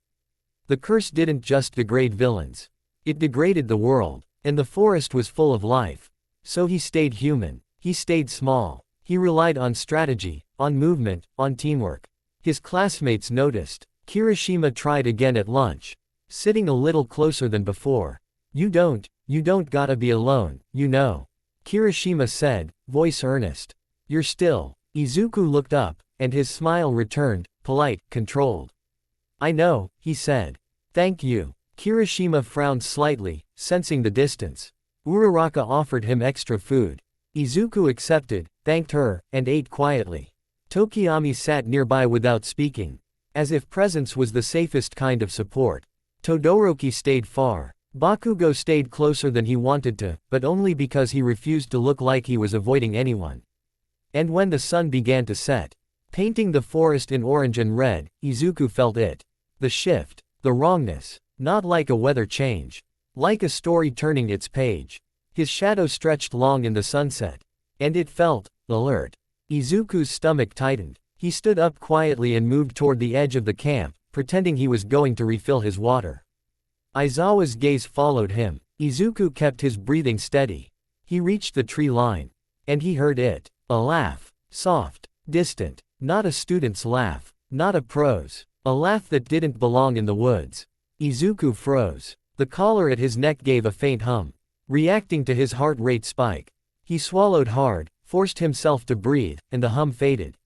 The curse didn't just degrade villains. It degraded the world, and the forest was full of life. So he stayed human. He stayed small. He relied on strategy, on movement, on teamwork. His classmates noticed. Kirishima tried again at lunch. Sitting a little closer than before. You don't gotta be alone, you know. Kirishima said, voice earnest. "You're still." Izuku looked up, and his smile returned, polite, controlled. "I know," he said. "Thank you." Kirishima frowned slightly, sensing the distance. Uraraka offered him extra food. Izuku accepted, thanked her, and ate quietly. Tokiyami sat nearby without speaking. As if presence was the safest kind of support. Todoroki stayed far. Bakugo stayed closer than he wanted to, but only because he refused to look like he was avoiding anyone. And when the sun began to set, painting the forest in orange and red, Izuku felt it. The shift. The wrongness. Not like a weather change. Like a story turning its page. His shadow stretched long in the sunset. And it felt alert. Izuku's stomach tightened. He stood up quietly and moved toward the edge of the camp, pretending he was going to refill his water. Aizawa's gaze followed him. Izuku kept his breathing steady. He reached the tree line. And he heard it. A laugh. Soft. Distant. Not a student's laugh. Not a pro's. A laugh that didn't belong in the woods. Izuku froze. The collar at his neck gave a faint hum, reacting to his heart rate spike. He swallowed hard, forced himself to breathe, and the hum faded.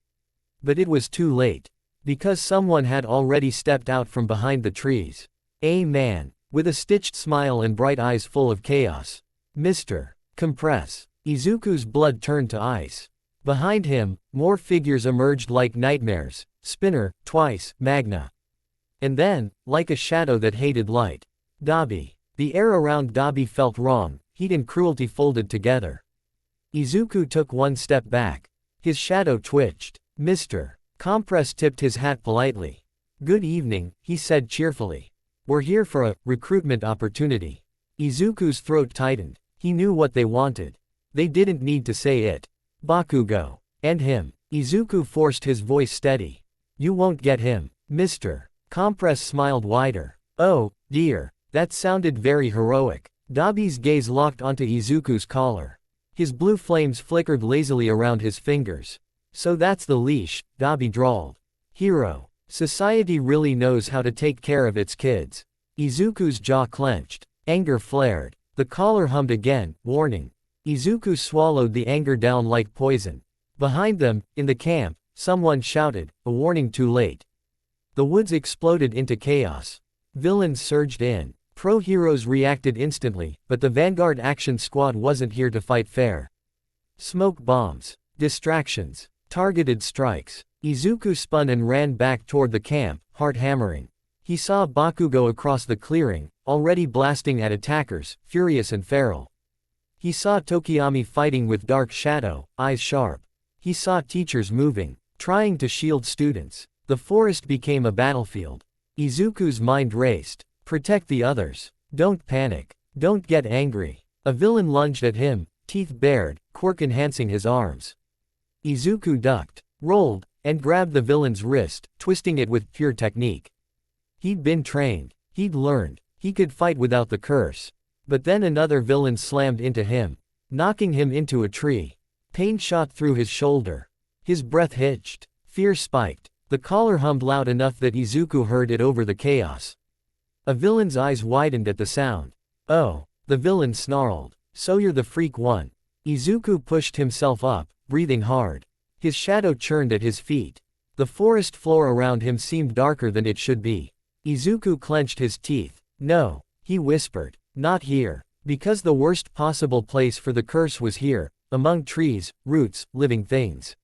But it was too late. Because someone had already stepped out from behind the trees. A man, with a stitched smile and bright eyes full of chaos. Mr. Compress. Izuku's blood turned to ice. Behind him, more figures emerged like nightmares. Spinner, Twice, Magna. And then, like a shadow that hated light. Dabi. The air around Dabi felt wrong, heat and cruelty folded together. Izuku took one step back. His shadow twitched. Mr. Compress tipped his hat politely. Good evening, he said cheerfully. We're here for a recruitment opportunity. Izuku's throat tightened. He knew what they wanted. They didn't need to say it. Bakugo. And him. Izuku forced his voice steady. You won't get him. Mr. Compress smiled wider. Oh, dear. That sounded very heroic. Dabi's gaze locked onto Izuku's collar. His blue flames flickered lazily around his fingers. So that's the leash, Dabi drawled. Hero. Society really knows how to take care of its kids. Izuku's jaw clenched. Anger flared. The collar hummed again, warning. Izuku swallowed the anger down like poison. Behind them, in the camp, someone shouted, a warning too late. The woods exploded into chaos. Villains surged in. Pro-heroes reacted instantly, but the Vanguard Action Squad wasn't here to fight fair. Smoke bombs. Distractions. Targeted strikes. Izuku spun and ran back toward the camp, heart hammering. He saw Bakugo across the clearing, already blasting at attackers, furious and feral. He saw Tokiyami fighting with Dark Shadow, eyes sharp. He saw teachers moving, trying to shield students. The forest became a battlefield. Izuku's mind raced. Protect the others. Don't panic. Don't get angry. A villain lunged at him, teeth bared, quirk enhancing his arms. Izuku ducked, rolled, and grabbed the villain's wrist, twisting it with pure technique. He'd been trained. He'd learned. He could fight without the curse. But then another villain slammed into him, knocking him into a tree. Pain shot through his shoulder. His breath hitched. Fear spiked. The collar hummed loud enough that Izuku heard it over the chaos. A villain's eyes widened at the sound. Oh, the villain snarled. So you're the freak one. Izuku pushed himself up, breathing hard. His shadow churned at his feet. The forest floor around him seemed darker than it should be. Izuku clenched his teeth. No, he whispered. Not here. Because the worst possible place for the curse was here, among trees, roots, living things.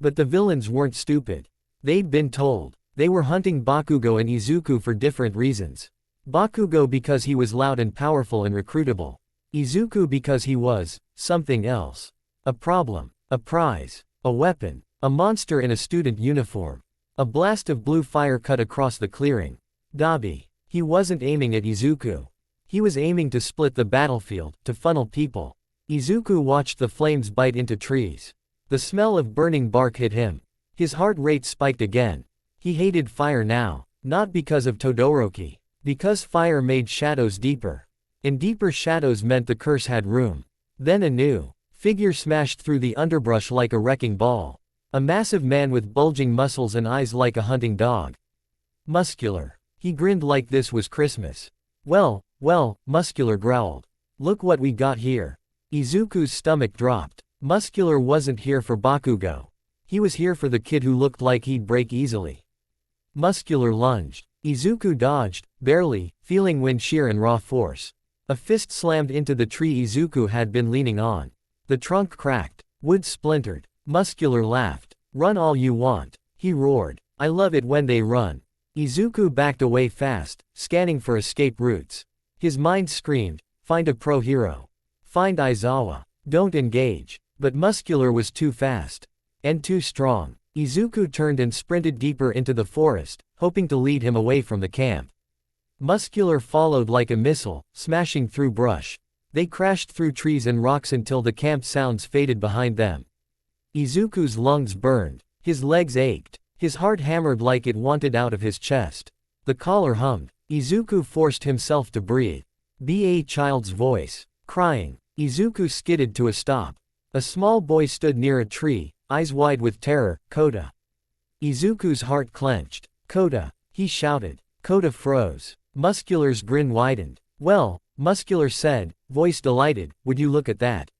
But the villains weren't stupid. They'd been told. They were hunting Bakugo and Izuku for different reasons. Bakugo because he was loud and powerful and recruitable. Izuku because he was something else. A problem. A prize. A weapon. A monster in a student uniform. A blast of blue fire cut across the clearing. Dabi. He wasn't aiming at Izuku. He was aiming to split the battlefield, to funnel people. Izuku watched the flames bite into trees. The smell of burning bark hit him. His heart rate spiked again. He hated fire now, not because of Todoroki. Because fire made shadows deeper. And deeper shadows meant the curse had room. Then a new figure smashed through the underbrush like a wrecking ball. A massive man with bulging muscles and eyes like a hunting dog. Muscular. He grinned like this was Christmas. Well, Muscular growled. Look what we got here. Izuku's stomach dropped. Muscular wasn't here for Bakugo. He was here for the kid who looked like he'd break easily. Muscular lunged. Izuku dodged, barely, feeling wind shear and raw force. A fist slammed into the tree Izuku had been leaning on. The trunk cracked. Wood splintered. Muscular laughed. Run all you want. He roared. I love it when they run. Izuku backed away fast, scanning for escape routes. His mind screamed, find a pro-hero. Find Aizawa. Don't engage. But Muscular was too fast. And too strong. Izuku turned and sprinted deeper into the forest, hoping to lead him away from the camp. Muscular followed like a missile, smashing through brush. They crashed through trees and rocks until the camp sounds faded behind them. Izuku's lungs burned. His legs ached. His heart hammered like it wanted out of his chest. The collar hummed. Izuku forced himself to breathe. Be a child's voice. Crying. Izuku skidded to a stop. A small boy stood near a tree, eyes wide with terror. Kota. Izuku's heart clenched. Kota, he shouted. Kota froze. Muscular's grin widened. Well, Muscular said, voice delighted, would you look at that?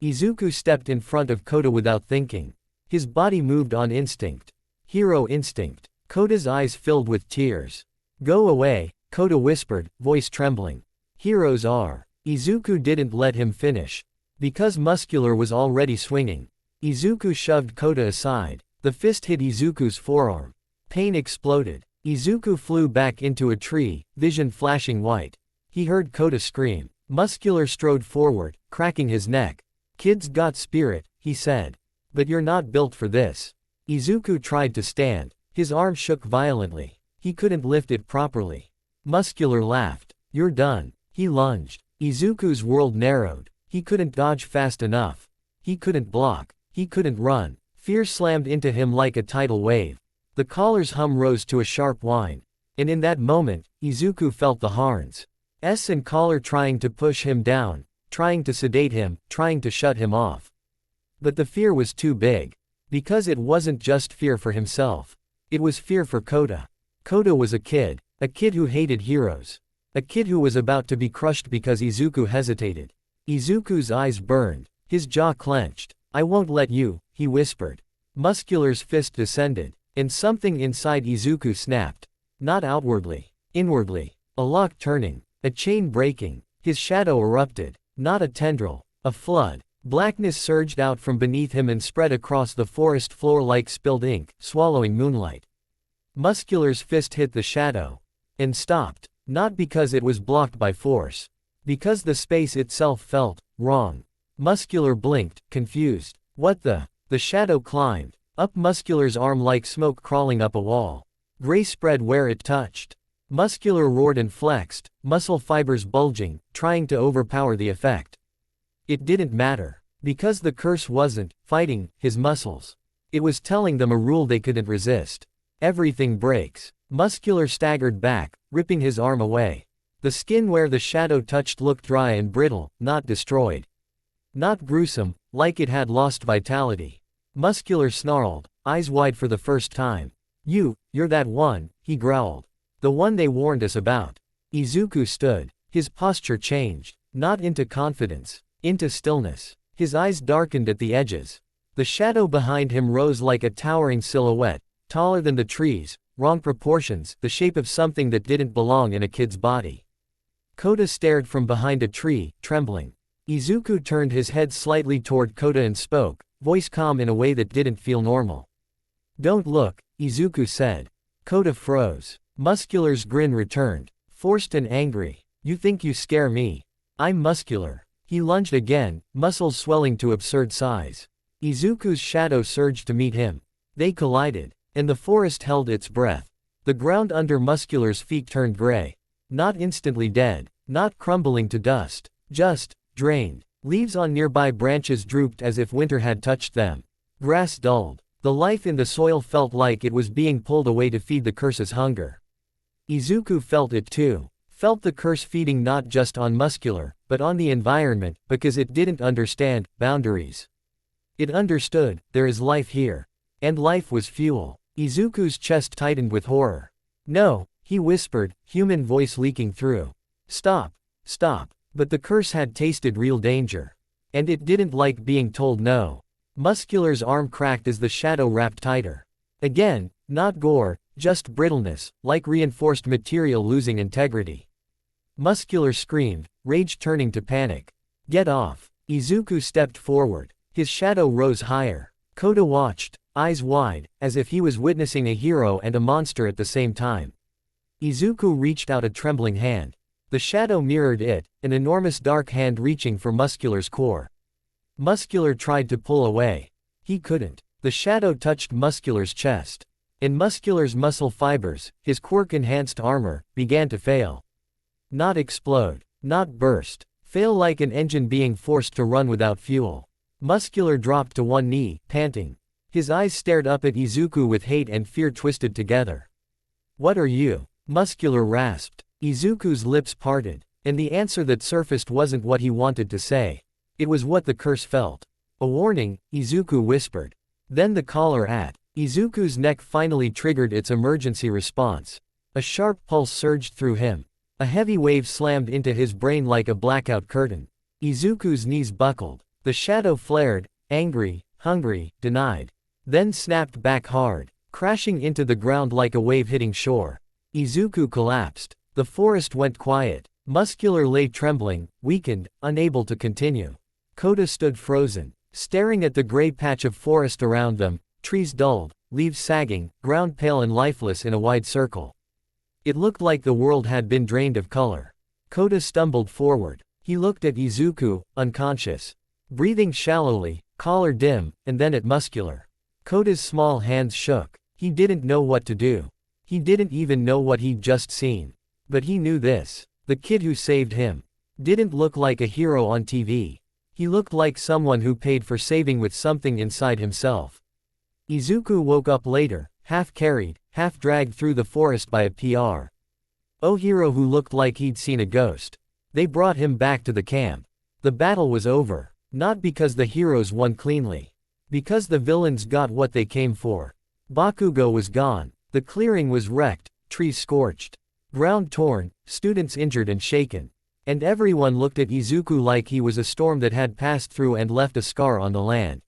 Izuku stepped in front of Kota without thinking. His body moved on instinct. Hero instinct. Kota's eyes filled with tears. Go away, Kota whispered, voice trembling. Heroes are. Izuku didn't let him finish. Because Muscular was already swinging. Izuku shoved Kota aside. The fist hit Izuku's forearm. Pain exploded. Izuku flew back into a tree, vision flashing white. He heard Kota scream. Muscular strode forward, cracking his neck. Kid's got spirit, he said. But you're not built for this. Izuku tried to stand. His arm shook violently. He couldn't lift it properly. Muscular laughed. You're done. He lunged. Izuku's world narrowed. He couldn't dodge fast enough. He couldn't block. He couldn't run. Fear slammed into him like a tidal wave. The collar's hum rose to a sharp whine. And in that moment, Izuku felt the horns. And collar trying to push him down, trying to sedate him, trying to shut him off. But the fear was too big. Because it wasn't just fear for himself. It was fear for Kota. Kota was a kid who hated heroes. A kid who was about to be crushed because Izuku hesitated. Izuku's eyes burned. His jaw clenched. I won't let you, he whispered. Muscular's fist descended. And something inside Izuku snapped. Not outwardly. Inwardly. A lock turning. A chain breaking. His shadow erupted. Not a tendril. A flood. Blackness surged out from beneath him and spread across the forest floor like spilled ink, swallowing moonlight. Muscular's fist hit the shadow. And stopped. Not because it was blocked by force. Because the space itself felt wrong. Muscular blinked, confused. What the? The shadow climbed. Up Muscular's arm like smoke crawling up a wall. Gray spread where it touched. Muscular roared and flexed, muscle fibers bulging, trying to overpower the effect. It didn't matter. Because the curse wasn't fighting his muscles. It was telling them a rule they couldn't resist. Everything breaks. Muscular staggered back, ripping his arm away. The skin where the shadow touched looked dry and brittle, not destroyed. Not gruesome, like it had lost vitality. Muscular snarled, eyes wide for the first time. You're that one, he growled. The one they warned us about. Izuku stood. His posture changed. Not into confidence. Into stillness. His eyes darkened at the edges. The shadow behind him rose like a towering silhouette, taller than the trees, wrong proportions, the shape of something that didn't belong in a kid's body. Kota stared from behind a tree, trembling. Izuku turned his head slightly toward Kota and spoke, voice calm in a way that didn't feel normal. Don't look, Izuku said. Kota froze. Muscular's grin returned. Forced and angry. You think you scare me? I'm Muscular. He lunged again, muscles swelling to absurd size. Izuku's shadow surged to meet him. They collided. And the forest held its breath. The ground under Muscular's feet turned gray. Not instantly dead. Not crumbling to dust. Just drained. Leaves on nearby branches drooped as if winter had touched them. Grass dulled. The life in the soil felt like it was being pulled away to feed the curse's hunger. Izuku felt it too. Felt the curse feeding not just on Muscular, but on the environment, because it didn't understand boundaries. It understood, there is life here. And life was fuel. Izuku's chest tightened with horror. No, he whispered, human voice leaking through. Stop. Stop. But the curse had tasted real danger. And it didn't like being told no. Muscular's arm cracked as the shadow wrapped tighter. Again, not gore, just brittleness, like reinforced material losing integrity. Muscular screamed, rage turning to panic. Get off. Izuku stepped forward. His shadow rose higher. Kota watched, eyes wide, as if he was witnessing a hero and a monster at the same time. Izuku reached out a trembling hand. The shadow mirrored it, an enormous dark hand reaching for Muscular's core. Muscular tried to pull away. He couldn't. The shadow touched Muscular's chest. And Muscular's muscle fibers, his quirk-enhanced armor, began to fail. Not explode. Not burst. Fail like an engine being forced to run without fuel. Muscular dropped to one knee, panting. His eyes stared up at Izuku with hate and fear twisted together. What are you? Muscular rasped. Izuku's lips parted, and the answer that surfaced wasn't what he wanted to say. It was what the curse felt. A warning, Izuku whispered. Then the collar at Izuku's neck finally triggered its emergency response. A sharp pulse surged through him. A heavy wave slammed into his brain like a blackout curtain. Izuku's knees buckled. The shadow flared, angry, hungry, denied. Then snapped back hard, crashing into the ground like a wave hitting shore. Izuku collapsed. The forest went quiet. Muscular lay trembling, weakened, unable to continue. Kota stood frozen, staring at the gray patch of forest around them, trees dulled, leaves sagging, ground pale and lifeless in a wide circle. It looked like the world had been drained of color. Kota stumbled forward. He looked at Izuku, unconscious. Breathing shallowly, collar dim, and then at Muscular. Kota's small hands shook. He didn't know what to do. He didn't even know what he'd just seen. But he knew this. The kid who saved him didn't look like a hero on TV. He looked like someone who paid for saving with something inside himself. Izuku woke up later, half carried, half dragged through the forest by a PRO hero who looked like he'd seen a ghost. They brought him back to the camp. The battle was over. Not because the heroes won cleanly. Because the villains got what they came for. Bakugo was gone. The clearing was wrecked, trees scorched. Ground torn, students injured and shaken. And everyone looked at Izuku like he was a storm that had passed through and left a scar on the land.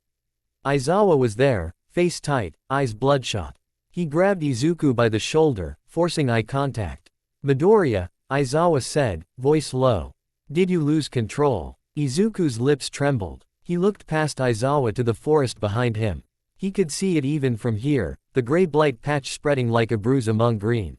Aizawa was there, face tight, eyes bloodshot. He grabbed Izuku by the shoulder, forcing eye contact. "Midoriya," Aizawa said, voice low. "Did you lose control?" Izuku's lips trembled. He looked past Aizawa to the forest behind him. He could see it even from here, the gray blight patch spreading like a bruise among green.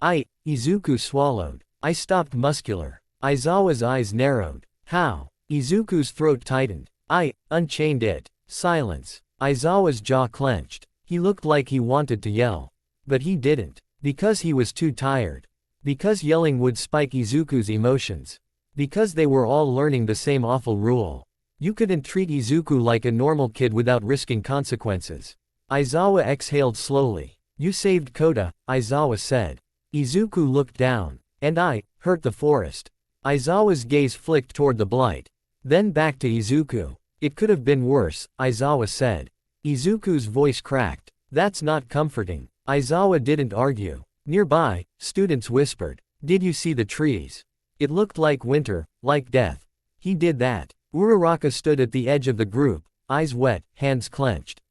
Izuku swallowed. "I stopped Muscular." Aizawa's eyes narrowed. "How?" Izuku's throat tightened. "I unchained it." Silence. Aizawa's jaw clenched. He looked like he wanted to yell. But he didn't. Because he was too tired. Because yelling would spike Izuku's emotions. Because they were all learning the same awful rule. You couldn't treat Izuku like a normal kid without risking consequences. Aizawa exhaled slowly. "You saved Kota," Aizawa said. Izuku looked down. "And I hurt the forest." Aizawa's gaze flicked toward the blight. Then back to Izuku. "It could have been worse," Aizawa said. Izuku's voice cracked. "That's not comforting." Aizawa didn't argue. Nearby, students whispered. "Did you see the trees? It looked like winter, like death." He did that. Uraraka stood at the edge of the group, eyes wet, hands clenched.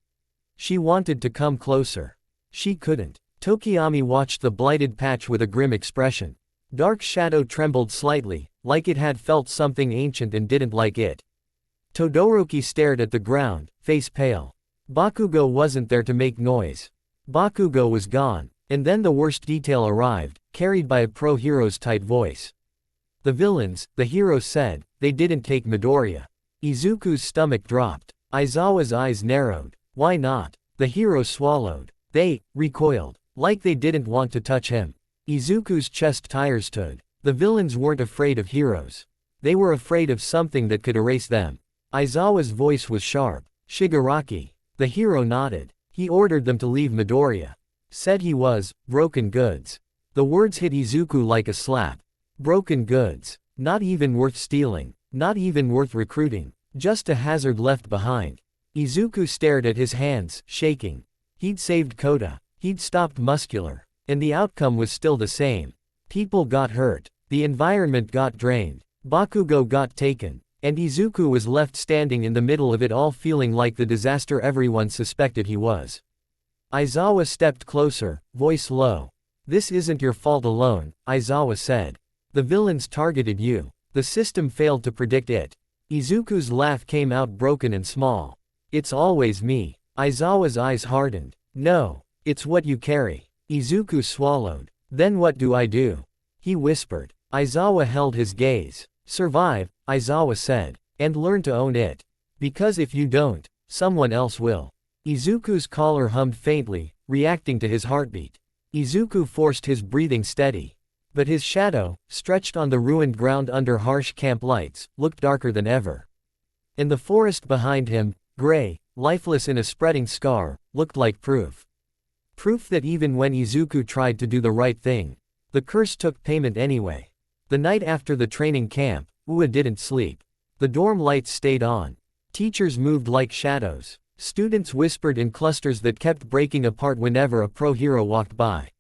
She wanted to come closer. She couldn't. Tokiyami watched the blighted patch with a grim expression. Dark Shadow trembled slightly, like it had felt something ancient and didn't like it. Todoroki stared at the ground, face pale. Bakugo wasn't there to make noise. Bakugo was gone. And then the worst detail arrived, carried by a pro-hero's tight voice. "The villains," the hero said, "they didn't take Midoriya." Izuku's stomach dropped. Aizawa's eyes narrowed. "Why not?" The hero swallowed. "They recoiled. Like they didn't want to touch him." Izuku's chest tires stood. The villains weren't afraid of heroes. They were afraid of something that could erase them. Aizawa's voice was sharp. "Shigaraki." The hero nodded. He ordered them to leave Midoriya. Said he was broken goods. The words hit Izuku like a slap. Broken goods. Not even worth stealing. Not even worth recruiting. Just a hazard left behind. Izuku stared at his hands, shaking. He'd saved Kota. He'd stopped Muscular. And the outcome was still the same. People got hurt. The environment got drained. Bakugo got taken. And Izuku was left standing in the middle of it all, feeling like the disaster everyone suspected he was. Aizawa stepped closer, voice low. "This isn't your fault alone," Aizawa said. "The villains targeted you. The system failed to predict it." Izuku's laugh came out broken and small. "It's always me." Aizawa's eyes hardened. "No. It's what you carry." Izuku swallowed. "Then what do I do?" He whispered. Aizawa held his gaze. "Survive," Aizawa said. "And learn to own it. Because if you don't, someone else will." Izuku's collar hummed faintly, reacting to his heartbeat. Izuku forced his breathing steady. But his shadow, stretched on the ruined ground under harsh camp lights, looked darker than ever. And the forest behind him, gray, lifeless in a spreading scar, looked like proof. Proof that even when Izuku tried to do the right thing, The curse took payment anyway. The night after the training camp, Ua didn't sleep. The dorm lights stayed on. Teachers moved like shadows. Students whispered in clusters that kept breaking apart whenever a pro-hero walked by.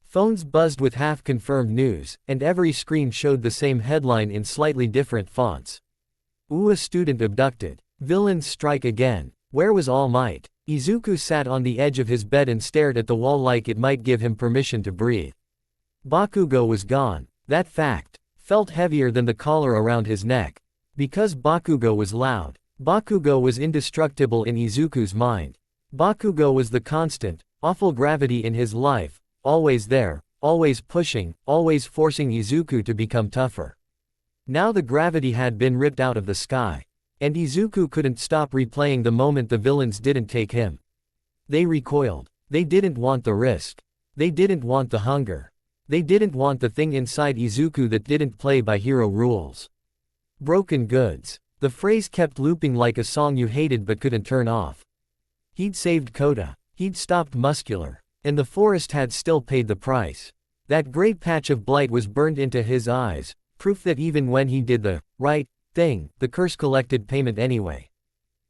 Phones buzzed with half-confirmed news, and every screen showed the same headline in slightly different fonts. Ua student abducted. Villains strike again. Where was All Might? Izuku sat on the edge of his bed and stared at the wall like it might give him permission to breathe. Bakugo was gone. That fact felt heavier than the collar around his neck. Because Bakugo was loud. Bakugo was indestructible in Izuku's mind. Bakugo was the constant, awful gravity in his life, always there, always pushing, always forcing Izuku to become tougher. Now the gravity had been ripped out of the sky. And Izuku couldn't stop replaying the moment the villains didn't take him. They recoiled. They didn't want the risk. They didn't want the hunger. They didn't want the thing inside Izuku that didn't play by hero rules. Broken goods. The phrase kept looping like a song you hated but couldn't turn off. He'd saved Kota. He'd stopped Muscular. And the forest had still paid the price. That gray patch of blight was burned into his eyes, proof that even when he did the right thing, the curse collected payment anyway.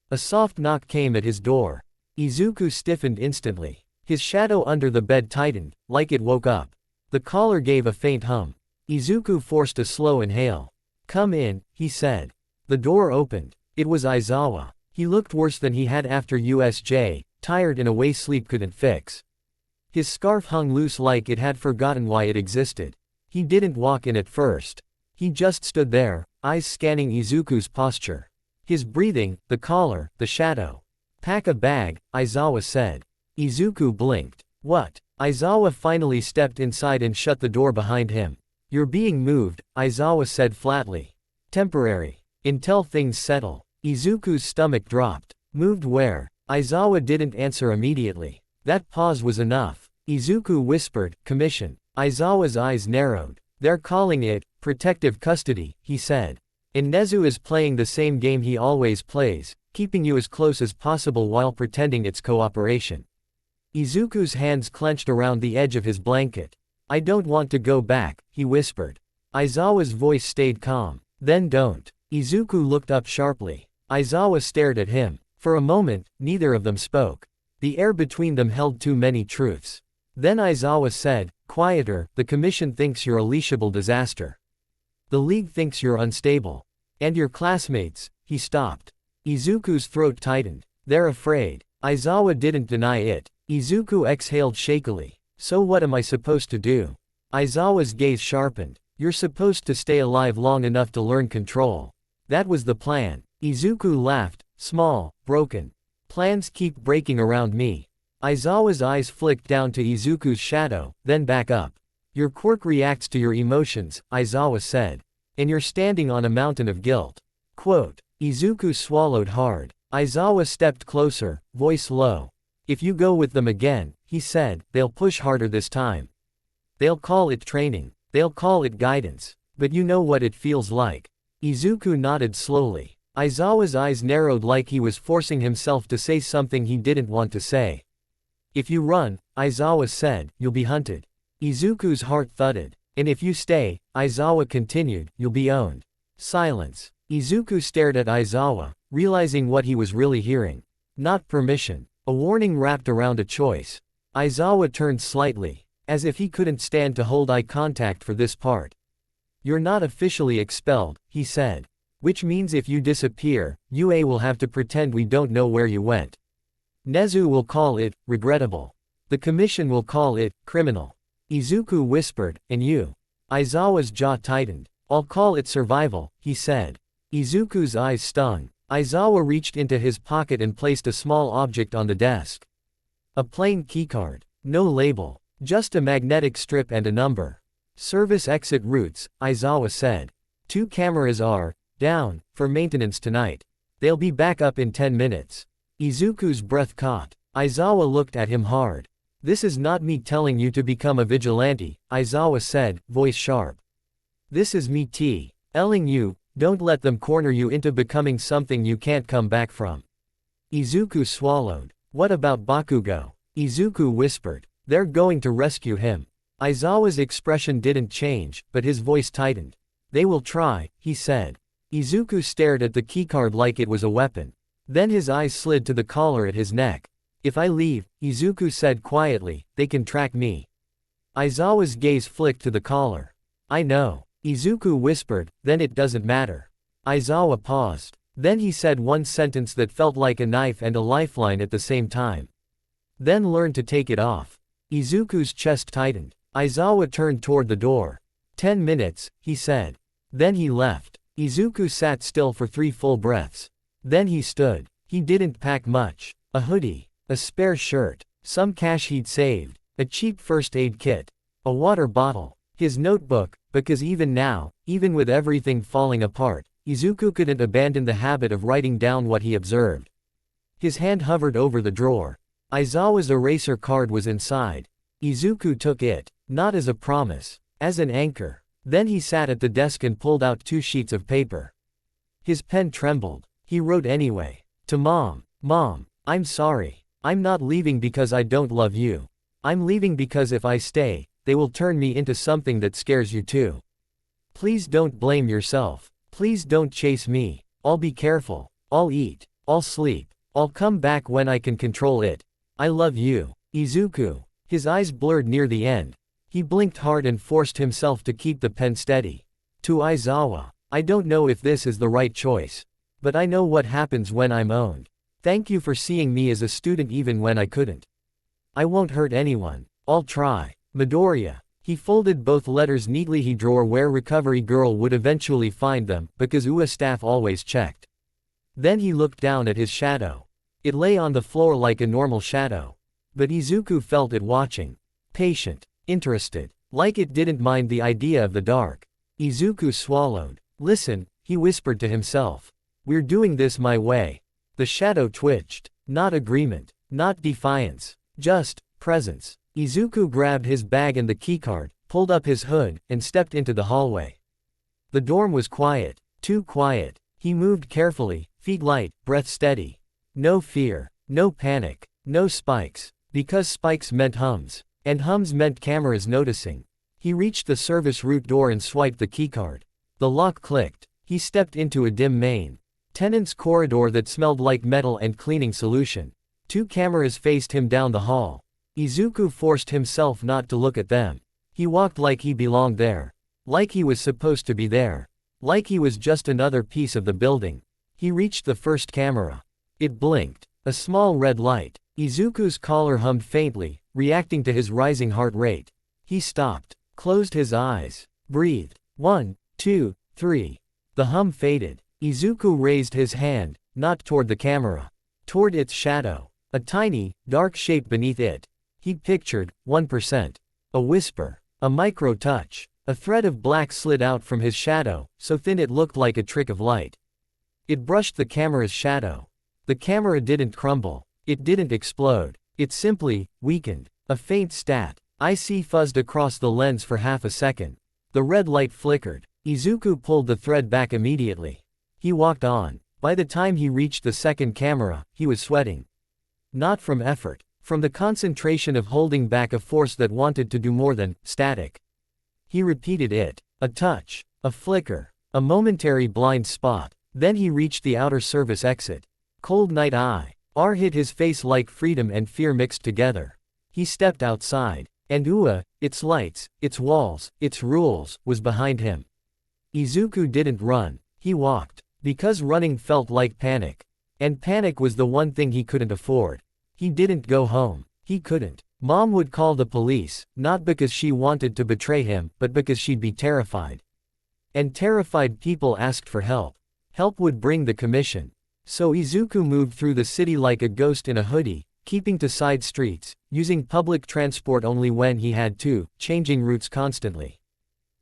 A soft knock came at his door. Izuku stiffened instantly. His shadow under the bed tightened, like it woke up. The collar gave a faint hum. Izuku forced a slow inhale. "Come in," he said. The door opened. It was Aizawa. He looked worse than he had after USJ, tired in a way sleep couldn't fix. His scarf hung loose like it had forgotten why it existed. He didn't walk in at first. He just stood there, eyes scanning Izuku's posture. His breathing, the collar, the shadow. "Pack a bag," Aizawa said. Izuku blinked. "What?" Aizawa finally stepped inside and shut the door behind him. "You're being moved," Aizawa said flatly. "Temporary. Until things settle." Izuku's stomach dropped. "Moved where?" Aizawa didn't answer immediately. That pause was enough. Izuku whispered, "Commission." Aizawa's eyes narrowed. "They're calling it protective custody," he said. "And Nezu is playing the same game he always plays, keeping you as close as possible while pretending it's cooperation." Izuku's hands clenched around the edge of his blanket. "I don't want to go back," he whispered. Aizawa's voice stayed calm. "Then don't." Izuku looked up sharply. Aizawa stared at him. For a moment, neither of them spoke. The air between them held too many truths. Then Aizawa said, quieter, "The Commission thinks you're a leashable disaster. The League thinks you're unstable. And your classmates." He stopped. Izuku's throat tightened. "They're afraid." Aizawa didn't deny it. Izuku exhaled shakily. "So what am I supposed to do?" Aizawa's gaze sharpened. "You're supposed to stay alive long enough to learn control. That was the plan." Izuku laughed, small, broken. "Plans keep breaking around me." Aizawa's eyes flicked down to Izuku's shadow, then back up. "Your quirk reacts to your emotions," Aizawa said. "And you're standing on a mountain of guilt." Quote. Izuku swallowed hard. Aizawa stepped closer, voice low. "If you go with them again," he said, "they'll push harder this time. They'll call it training. They'll call it guidance. But you know what it feels like." Izuku nodded slowly. Aizawa's eyes narrowed like he was forcing himself to say something he didn't want to say. "If you run," Aizawa said, "you'll be hunted." Izuku's heart thudded. "And if you stay," Aizawa continued, "you'll be owned." Silence. Izuku stared at Aizawa, realizing what he was really hearing. Not permission. A warning wrapped around a choice. Aizawa turned slightly, as if he couldn't stand to hold eye contact for this part. "You're not officially expelled," he said. "Which means if you disappear, UA will have to pretend we don't know where you went. Nezu will call it regrettable. The Commission will call it criminal." Izuku whispered, "And you?" Aizawa's jaw tightened. "I'll call it survival," he said. Izuku's eyes stung. Aizawa reached into his pocket and placed a small object on the desk. A plain keycard. No label. Just a magnetic strip and a number. "Service exit routes," Aizawa said. "2 cameras are down for maintenance tonight. They'll be back up in 10 minutes. Izuku's breath caught. Aizawa looked at him hard. "This is not me telling you to become a vigilante," Aizawa said, voice sharp. "This is me telling you, don't let them corner you into becoming something you can't come back from." Izuku swallowed. "What about Bakugo?" Izuku whispered. "They're going to rescue him." Aizawa's expression didn't change, but his voice tightened. They will try, he said. Izuku stared at the keycard like it was a weapon. Then his eyes slid to the collar at his neck. If I leave, Izuku said quietly, they can track me. Aizawa's gaze flicked to the collar. I know. Izuku whispered, then it doesn't matter. Aizawa paused. Then he said one sentence that felt like a knife and a lifeline at the same time. Then learn to take it off. Izuku's chest tightened. Aizawa turned toward the door. 10 minutes, he said. Then he left. Izuku sat still for 3 full breaths. Then he stood. He didn't pack much. A hoodie, a spare shirt, some cash he'd saved, a cheap first aid kit, a water bottle, his notebook, because even now, even with everything falling apart, Izuku couldn't abandon the habit of writing down what he observed. His hand hovered over the drawer. Aizawa's eraser card was inside. Izuku took it, not as a promise, as an anchor. Then he sat at the desk and pulled out 2 sheets of paper. His pen trembled. He wrote anyway. To Mom. Mom, I'm sorry. I'm not leaving because I don't love you. I'm leaving because if I stay, they will turn me into something that scares you too. Please don't blame yourself. Please don't chase me. I'll be careful. I'll eat. I'll sleep. I'll come back when I can control it. I love you. Izuku. His eyes blurred near the end. He blinked hard and forced himself to keep the pen steady. To Aizawa. I don't know if this is the right choice. But I know what happens when I'm owned. Thank you for seeing me as a student even when I couldn't. I won't hurt anyone. I'll try. Midoriya. He folded both letters neatly he drawer where Recovery Girl would eventually find them, because UA staff always checked. Then he looked down at his shadow. It lay on the floor like a normal shadow. But Izuku felt it watching. Patient. Interested. Like it didn't mind the idea of the dark. Izuku swallowed. Listen, he whispered to himself. We're doing this my way. The shadow twitched. Not agreement. Not defiance. Just presence. Izuku grabbed his bag and the keycard, pulled up his hood, and stepped into the hallway. The dorm was quiet. Too quiet. He moved carefully, feet light, breath steady. No fear. No panic. No spikes. Because spikes meant hums. And hums meant cameras noticing. He reached the service route door and swiped the keycard. The lock clicked. He stepped into a dim main tenant's corridor that smelled like metal and cleaning solution. 2 cameras faced him down the hall. Izuku forced himself not to look at them. He walked like he belonged there. Like he was supposed to be there. Like he was just another piece of the building. He reached the first camera. It blinked. A small red light. Izuku's collar hummed faintly, reacting to his rising heart rate. He stopped, closed his eyes, breathed. 1, 2, 3. The hum faded. Izuku raised his hand, not toward the camera. Toward its shadow. A tiny, dark shape beneath it. He pictured, 1%. A whisper. A micro touch. A thread of black slid out from his shadow, so thin it looked like a trick of light. It brushed the camera's shadow. The camera didn't crumble. It didn't explode. It simply weakened. A faint stat. IC fuzzed across the lens for half a second. The red light flickered. Izuku pulled the thread back immediately. He walked on. By the time he reached the second camera, he was sweating. Not from effort. From the concentration of holding back a force that wanted to do more than static. He repeated it. A touch. A flicker. A momentary blind spot. Then he reached the outer service exit. Cold night eye. R hit his face like freedom and fear mixed together. He stepped outside. And UA, its lights, its walls, its rules, was behind him. Izuku didn't run. He walked. Because running felt like panic. And panic was the one thing he couldn't afford. He didn't go home. He couldn't. Mom would call the police, not because she wanted to betray him, but because she'd be terrified. And terrified people asked for help. Help would bring the commission. So Izuku moved through the city like a ghost in a hoodie, keeping to side streets, using public transport only when he had to, changing routes constantly.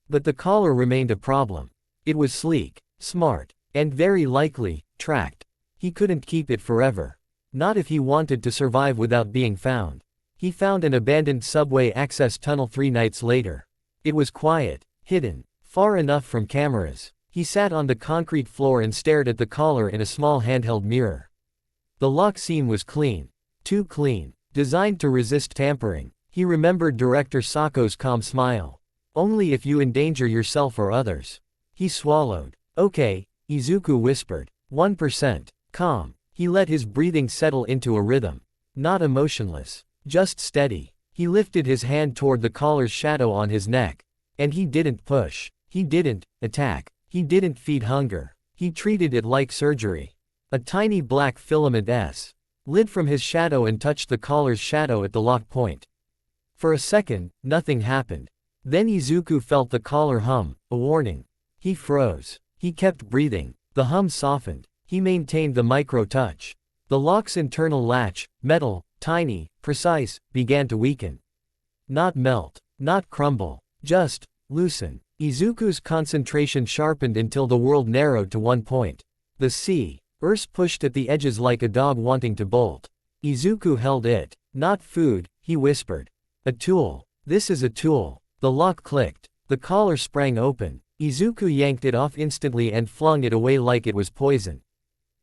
But the collar remained a problem. It was sleek, smart, and very likely, tracked. He couldn't keep it forever. Not if he wanted to survive without being found. He found an abandoned subway access tunnel 3 nights later. It was quiet, hidden, far enough from cameras. He sat on the concrete floor and stared at the collar in a small handheld mirror. The lock seam was clean. Too clean. Designed to resist tampering. He remembered Director Sako's calm smile. Only if you endanger yourself or others. He swallowed. Okay, Izuku whispered. 1%. Calm. He let his breathing settle into a rhythm. Not emotionless. Just steady. He lifted his hand toward the collar's shadow on his neck. And he didn't push. He didn't attack. He didn't feed hunger. He treated it like surgery. A tiny black filament slid from his shadow and touched the collar's shadow at the lock point. For a second, nothing happened. Then Izuku felt the collar hum, a warning. He froze. He kept breathing. The hum softened. He maintained the micro-touch. The lock's internal latch, metal, tiny, precise, began to weaken. Not melt. Not crumble. Just loosen. Izuku's concentration sharpened until the world narrowed to one point. The sea. Earth pushed at the edges like a dog wanting to bolt. Izuku held it. Not food, he whispered. A tool. This is a tool. The lock clicked. The collar sprang open. Izuku yanked it off instantly and flung it away like it was poison.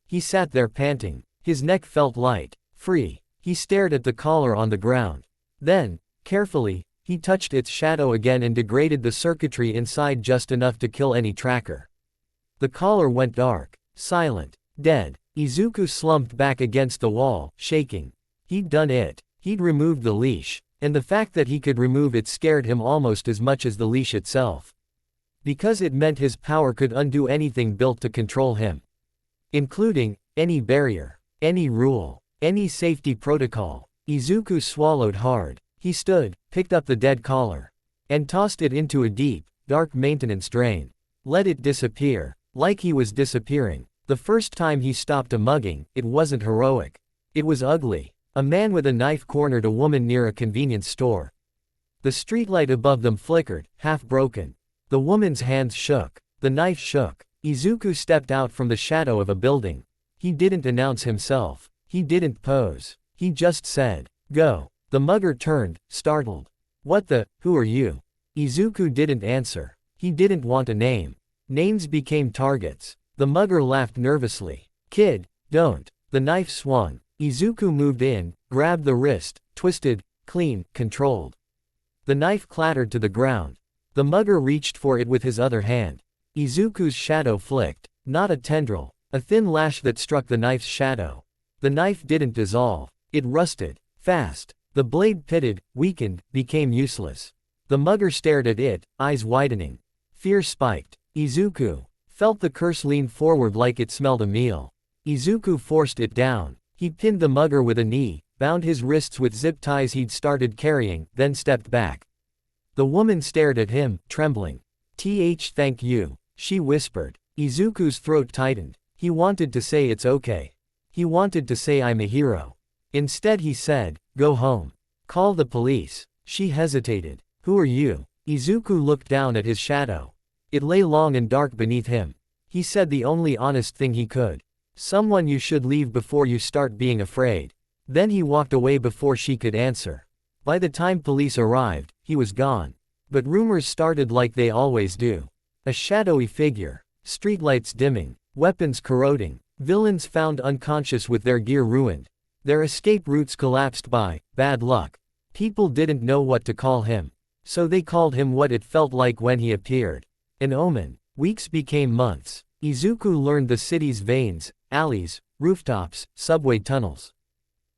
He sat there panting. His neck felt light, free. He stared at the collar on the ground. Then, carefully, he touched its shadow again and degraded the circuitry inside just enough to kill any tracker. The collar went dark, silent, dead. Izuku slumped back against the wall, shaking. He'd done it. He'd removed the leash. And the fact that he could remove it scared him almost as much as the leash itself. Because it meant his power could undo anything built to control him. Including any barrier, any rule, any safety protocol. Izuku swallowed hard. He stood, picked up the dead collar, and tossed it into a deep, dark maintenance drain. Let it disappear, like he was disappearing. The first time he stopped a mugging, it wasn't heroic. It was ugly. A man with a knife cornered a woman near a convenience store. The streetlight above them flickered, half broken. The woman's hands shook. The knife shook. Izuku stepped out from the shadow of a building. He didn't announce himself. He didn't pose. He just said, "Go." The mugger turned, startled. "What the, who are you?" Izuku didn't answer. He didn't want a name. Names became targets. The mugger laughed nervously. "Kid, don't." The knife swung. Izuku moved in, grabbed the wrist, twisted, clean, controlled. The knife clattered to the ground. The mugger reached for it with his other hand. Izuku's shadow flicked. Not a tendril, a thin lash that struck the knife's shadow. The knife didn't dissolve. It rusted. Fast. The blade pitted, weakened, became useless. The mugger stared at it, eyes widening. Fear spiked. Izuku felt the curse lean forward like it smelled a meal. Izuku forced it down. He pinned the mugger with a knee, bound his wrists with zip ties he'd started carrying, then stepped back. The woman stared at him, trembling. Thank you, she whispered. Izuku's throat tightened. He wanted to say it's okay. He wanted to say I'm a hero. Instead he said, go home. Call the police. She hesitated. Who are you? Izuku looked down at his shadow. It lay long and dark beneath him. He said the only honest thing he could. Someone you should leave before you start being afraid. Then he walked away before she could answer. By the time police arrived, he was gone. But rumors started like they always do. A shadowy figure. Streetlights dimming. Weapons corroding. Villains found unconscious with their gear ruined. Their escape routes collapsed by bad luck. People didn't know what to call him. So they called him what it felt like when he appeared. An omen. Weeks became months. Izuku learned the city's veins, alleys, rooftops, subway tunnels.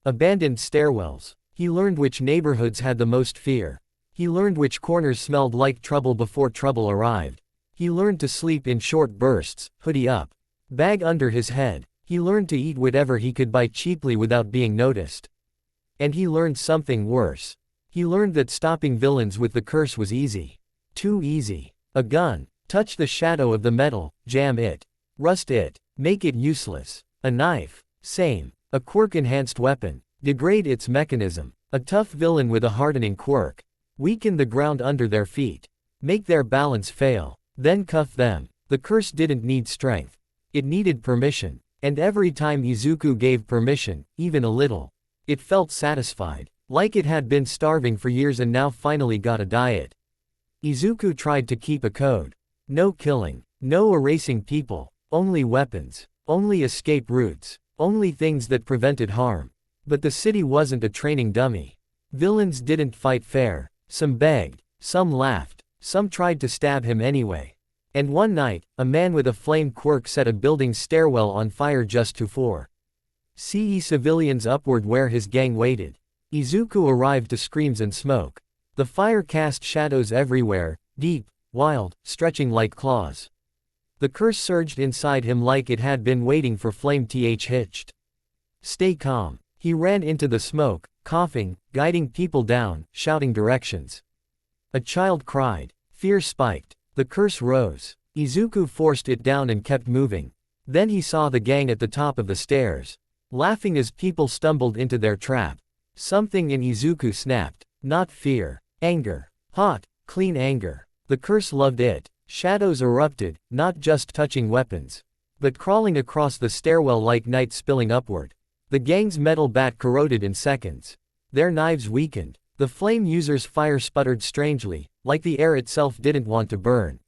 Abandoned stairwells. He learned which neighborhoods had the most fear. He learned which corners smelled like trouble before trouble arrived. He learned to sleep in short bursts, hoodie up, bag under his head. He learned to eat whatever he could buy cheaply without being noticed. And he learned something worse. He learned that stopping villains with the curse was easy. Too easy. A gun. Touch the shadow of the metal, jam it. Rust it. Make it useless. A knife. Same. A quirk-enhanced weapon. Degrade its mechanism. A tough villain with a hardening quirk. Weaken the ground under their feet. Make their balance fail. Then cuff them. The curse didn't need strength. It needed permission. And every time Izuku gave permission, even a little, it felt satisfied. Like it had been starving for years and now finally got a diet. Izuku tried to keep a code. No killing. No erasing people. Only weapons. Only escape routes. Only things that prevented harm. But the city wasn't a training dummy. Villains didn't fight fair. Some begged, some laughed, some tried to stab him anyway. And one night, a man with a flame quirk set a building's stairwell on fire just to see civilians upward where his gang waited. Izuku arrived to screams and smoke. The fire cast shadows everywhere, deep, wild, stretching like claws. The curse surged inside him like it had been waiting for flame hitched. Stay calm. He ran into the smoke, coughing, guiding people down, shouting directions. A child cried. Fear spiked. The curse rose. Izuku forced it down and kept moving. Then he saw the gang at the top of the stairs, laughing as people stumbled into their trap. Something in Izuku snapped. Not fear. Anger. Hot, clean anger. The curse loved it. Shadows erupted, not just touching weapons, but crawling across the stairwell like night spilling upward. The gang's metal bat corroded in seconds. Their knives weakened. The flame user's fire sputtered strangely, like the air itself didn't want to burn.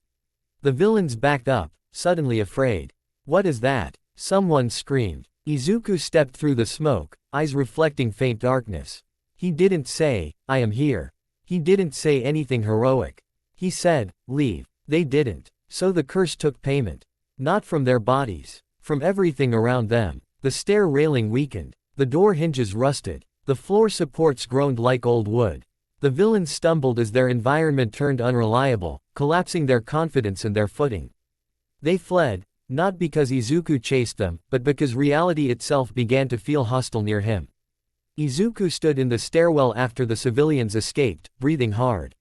The villains backed up, suddenly afraid. What is that? Someone screamed. Izuku stepped through the smoke, eyes reflecting faint darkness. He didn't say, I am here. He didn't say anything heroic. He said, leave. They didn't. So the curse took payment. Not from their bodies. From everything around them. The stair railing weakened. The door hinges rusted. The floor supports groaned like old wood. The villains stumbled as their environment turned unreliable, collapsing their confidence and their footing. They fled, not because Izuku chased them, but because reality itself began to feel hostile near him. Izuku stood in the stairwell after the civilians escaped, breathing hard.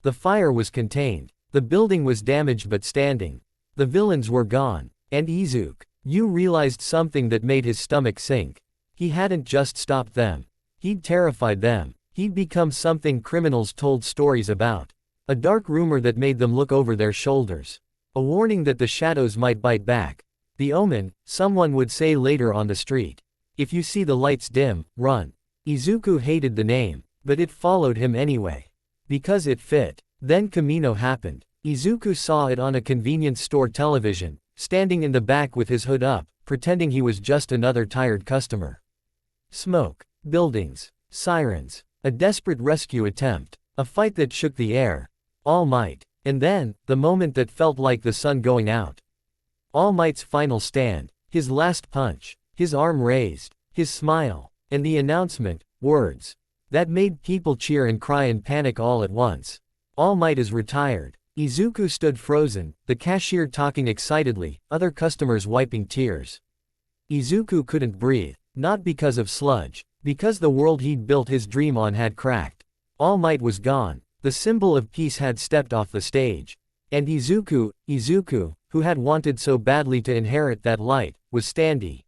The fire was contained. The building was damaged but standing. The villains were gone. And Izuku realized something that made his stomach sink. He hadn't just stopped them. He'd terrified them. He'd become something criminals told stories about. A dark rumor that made them look over their shoulders. A warning that the shadows might bite back. The omen, someone would say later on the street. If you see the lights dim, run. Izuku hated the name, but it followed him anyway. Because it fit. Then Kamino happened. Izuku saw it on a convenience store television, standing in the back with his hood up, pretending he was just another tired customer. Smoke, buildings, sirens, a desperate rescue attempt, a fight that shook the air. All Might. And then, the moment that felt like the sun going out. All Might's final stand, his last punch, his arm raised, his smile, and the announcement, words, that made people cheer and cry and panic all at once. All Might is retired. Izuku stood frozen, the cashier talking excitedly, other customers wiping tears. Izuku couldn't breathe, not because of sludge, because the world he'd built his dream on had cracked. All Might was gone, the symbol of peace had stepped off the stage. And Izuku, who had wanted so badly to inherit that light, was standing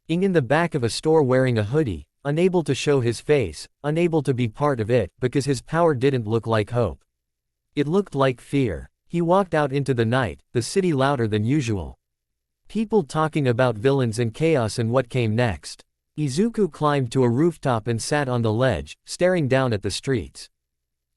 in the back of a store wearing a hoodie, unable to show his face, unable to be part of it, because his power didn't look like hope. It looked like fear. He walked out into the night, the city louder than usual. People talking about villains and chaos and what came next. Izuku climbed to a rooftop and sat on the ledge, staring down at the streets.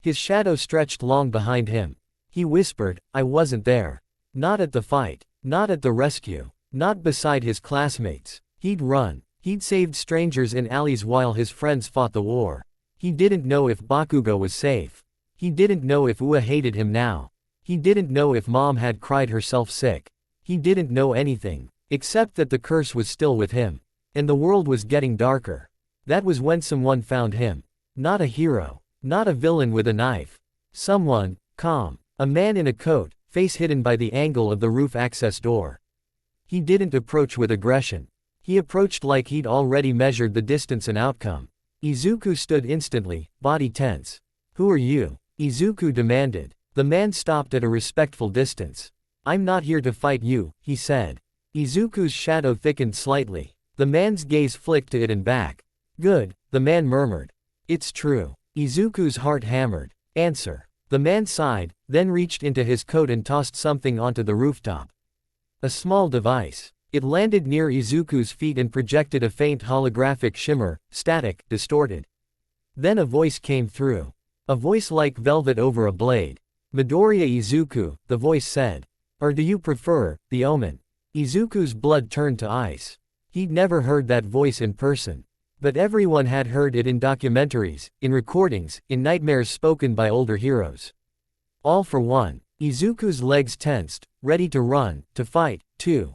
His shadow stretched long behind him. He whispered, I wasn't there. Not at the fight. Not at the rescue. Not beside his classmates. He'd run. He'd saved strangers in alleys while his friends fought the war. He didn't know if Bakugo was safe. He didn't know if Ua hated him now. He didn't know if Mom had cried herself sick. He didn't know anything, except that the curse was still with him. And the world was getting darker. That was when someone found him. Not a hero. Not a villain with a knife. Someone, calm. A man in a coat, face hidden by the angle of the roof access door. He didn't approach with aggression. He approached like he'd already measured the distance and outcome. Izuku stood instantly, body tense. Who are you? Izuku demanded. The man stopped at a respectful distance. I'm not here to fight you, he said. Izuku's shadow thickened slightly. The man's gaze flicked to it and back. Good, the man murmured. It's true. Izuku's heart hammered. Answer. The man sighed, then reached into his coat and tossed something onto the rooftop. A small device. It landed near Izuku's feet and projected a faint holographic shimmer, static, distorted. Then a voice came through. A voice like velvet over a blade. Midoriya Izuku, the voice said. Or do you prefer, the omen? Izuku's blood turned to ice. He'd never heard that voice in person. But everyone had heard it in documentaries, in recordings, in nightmares spoken by older heroes. All for one. Izuku's legs tensed, ready to run, to fight, too.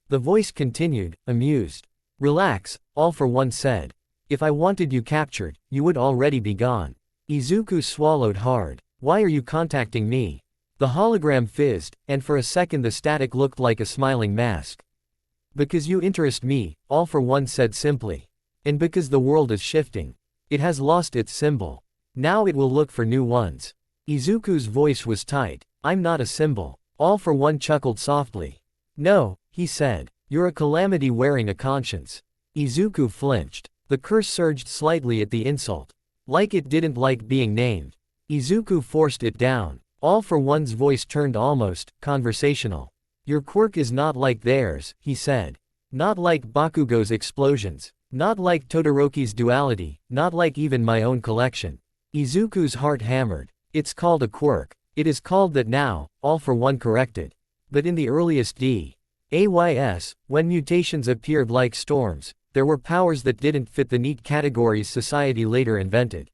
The voice continued, amused. Relax, All for One said. If I wanted you captured, you would already be gone. Izuku swallowed hard. Why are you contacting me? The hologram fizzed, and for a second the static looked like a smiling mask. Because you interest me, All for One said simply. And because the world is shifting. It has lost its symbol. Now it will look for new ones. Izuku's voice was tight. I'm not a symbol. All for One chuckled softly. No, he said. You're a calamity wearing a conscience. Izuku flinched. The curse surged slightly at the insult. Like it didn't like being named. Izuku forced it down. All for One's voice turned almost conversational. Your quirk is not like theirs, he said. Not like Bakugo's explosions. Not like Todoroki's duality. Not like even my own collection. Izuku's heart hammered. It's called a quirk. It is called that now, All for One corrected. But in the earliest DAYS, when mutations appeared like storms, there were powers that didn't fit the neat categories society later invented.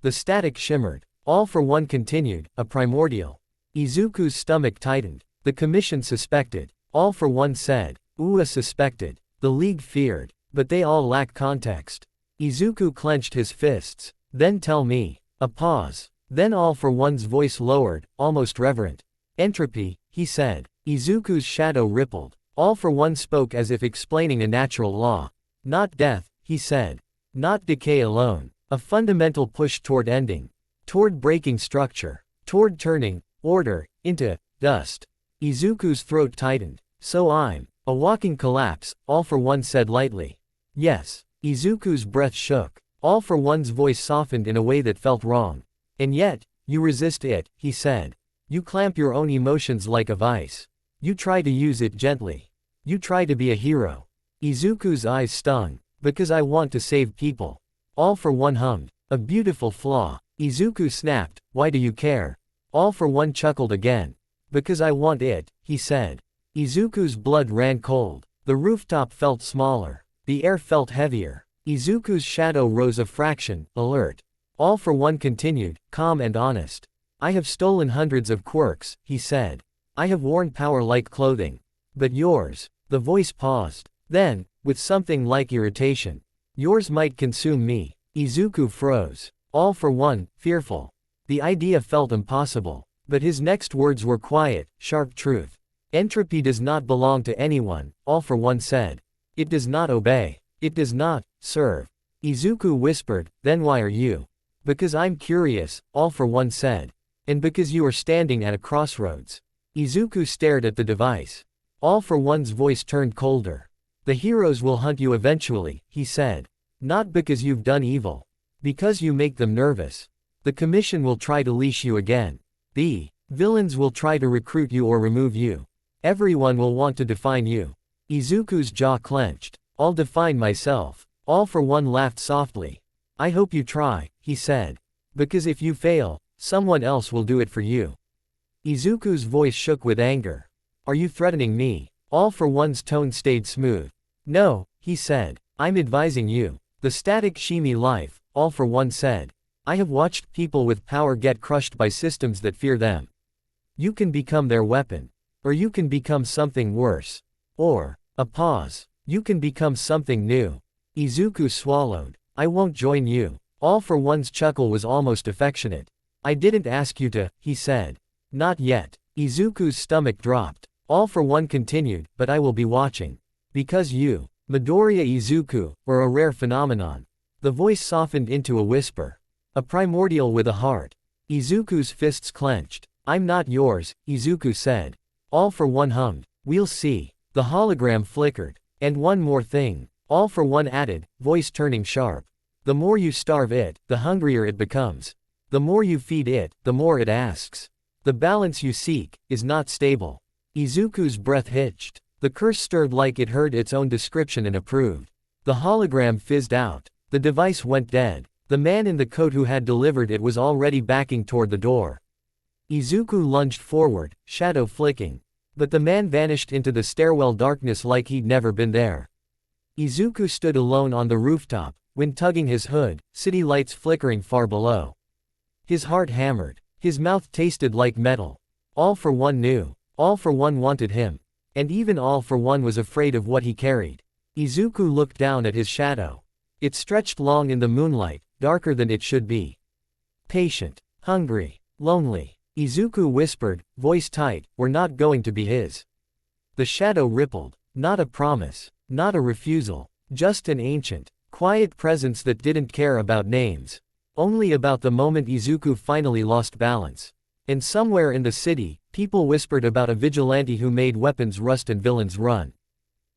The static shimmered. All for One continued, a primordial. Izuku's stomach tightened. The commission suspected. All for One said. Ua suspected. The League feared. But they all lack context. Izuku clenched his fists. Then tell me. A pause. Then All for One's voice lowered, almost reverent. Entropy, he said. Izuku's shadow rippled. All for One spoke as if explaining a natural law. Not death, he said. Not decay alone. A fundamental push toward ending. Toward breaking structure. Toward turning order into dust. Izuku's throat tightened. So I'm a walking collapse, All for One said lightly. Yes. Izuku's breath shook. All for One's voice softened in a way that felt wrong. And yet, you resist it, he said. You clamp your own emotions like a vice. You try to use it gently. You try to be a hero. Izuku's eyes stung. Because I want to save people. All for One hummed. A beautiful flaw. Izuku snapped. Why do you care? All for One chuckled again. Because I want it, he said. Izuku's blood ran cold. The rooftop felt smaller. The air felt heavier. Izuku's shadow rose a fraction, alert. All for One continued, calm and honest. I have stolen hundreds of quirks, he said. I have worn power like clothing. But yours. The voice paused. Then, with something like irritation. Yours might consume me. Izuku froze. All for One, fearful. The idea felt impossible. But his next words were quiet, sharp truth. Entropy does not belong to anyone, All for One said. It does not obey. It does not serve. Izuku whispered, then why are you? Because I'm curious, All for One said. And because you are standing at a crossroads. Izuku stared at the device. All for One's voice turned colder. The heroes will hunt you eventually, he said. Not because you've done evil. Because you make them nervous. The commission will try to leash you again. The villains will try to recruit you or remove you. Everyone will want to define you. Izuku's jaw clenched. I'll define myself. All for One laughed softly. I hope you try, he said. Because if you fail, someone else will do it for you. Izuku's voice shook with anger. Are you threatening me? All for One's tone stayed smooth. No, he said. I'm advising you. The static shimi life, All for One said. I have watched people with power get crushed by systems that fear them. You can become their weapon. Or you can become something worse. Or, a pause. You can become something new. Izuku swallowed. I won't join you. All for One's chuckle was almost affectionate. I didn't ask you to, he said. Not yet. Izuku's stomach dropped. All for One continued, but I will be watching. Because you, Midoriya Izuku, are a rare phenomenon. The voice softened into a whisper. A primordial with a heart. Izuku's fists clenched. I'm not yours, Izuku said. All for One hummed. We'll see. The hologram flickered. And one more thing. All for One added, voice turning sharp. The more you starve it, the hungrier it becomes. The more you feed it, the more it asks. The balance you seek is not stable. Izuku's breath hitched. The curse stirred like it heard its own description and approved. The hologram fizzed out. The device went dead. The man in the coat who had delivered it was already backing toward the door. Izuku lunged forward, shadow flicking. But the man vanished into the stairwell darkness like he'd never been there. Izuku stood alone on the rooftop, wind tugging his hood, city lights flickering far below. His heart hammered. His mouth tasted like metal. All for One knew. All for One wanted him. And even All for One was afraid of what he carried. Izuku looked down at his shadow. It stretched long in the moonlight, darker than it should be. Patient, hungry, lonely. Izuku whispered, voice tight, we're not going to be his. The shadow rippled. Not a promise. Not a refusal. Just an ancient, quiet presence that didn't care about names. Only about the moment Izuku finally lost balance. And somewhere in the city, people whispered about a vigilante who made weapons rust and villains run.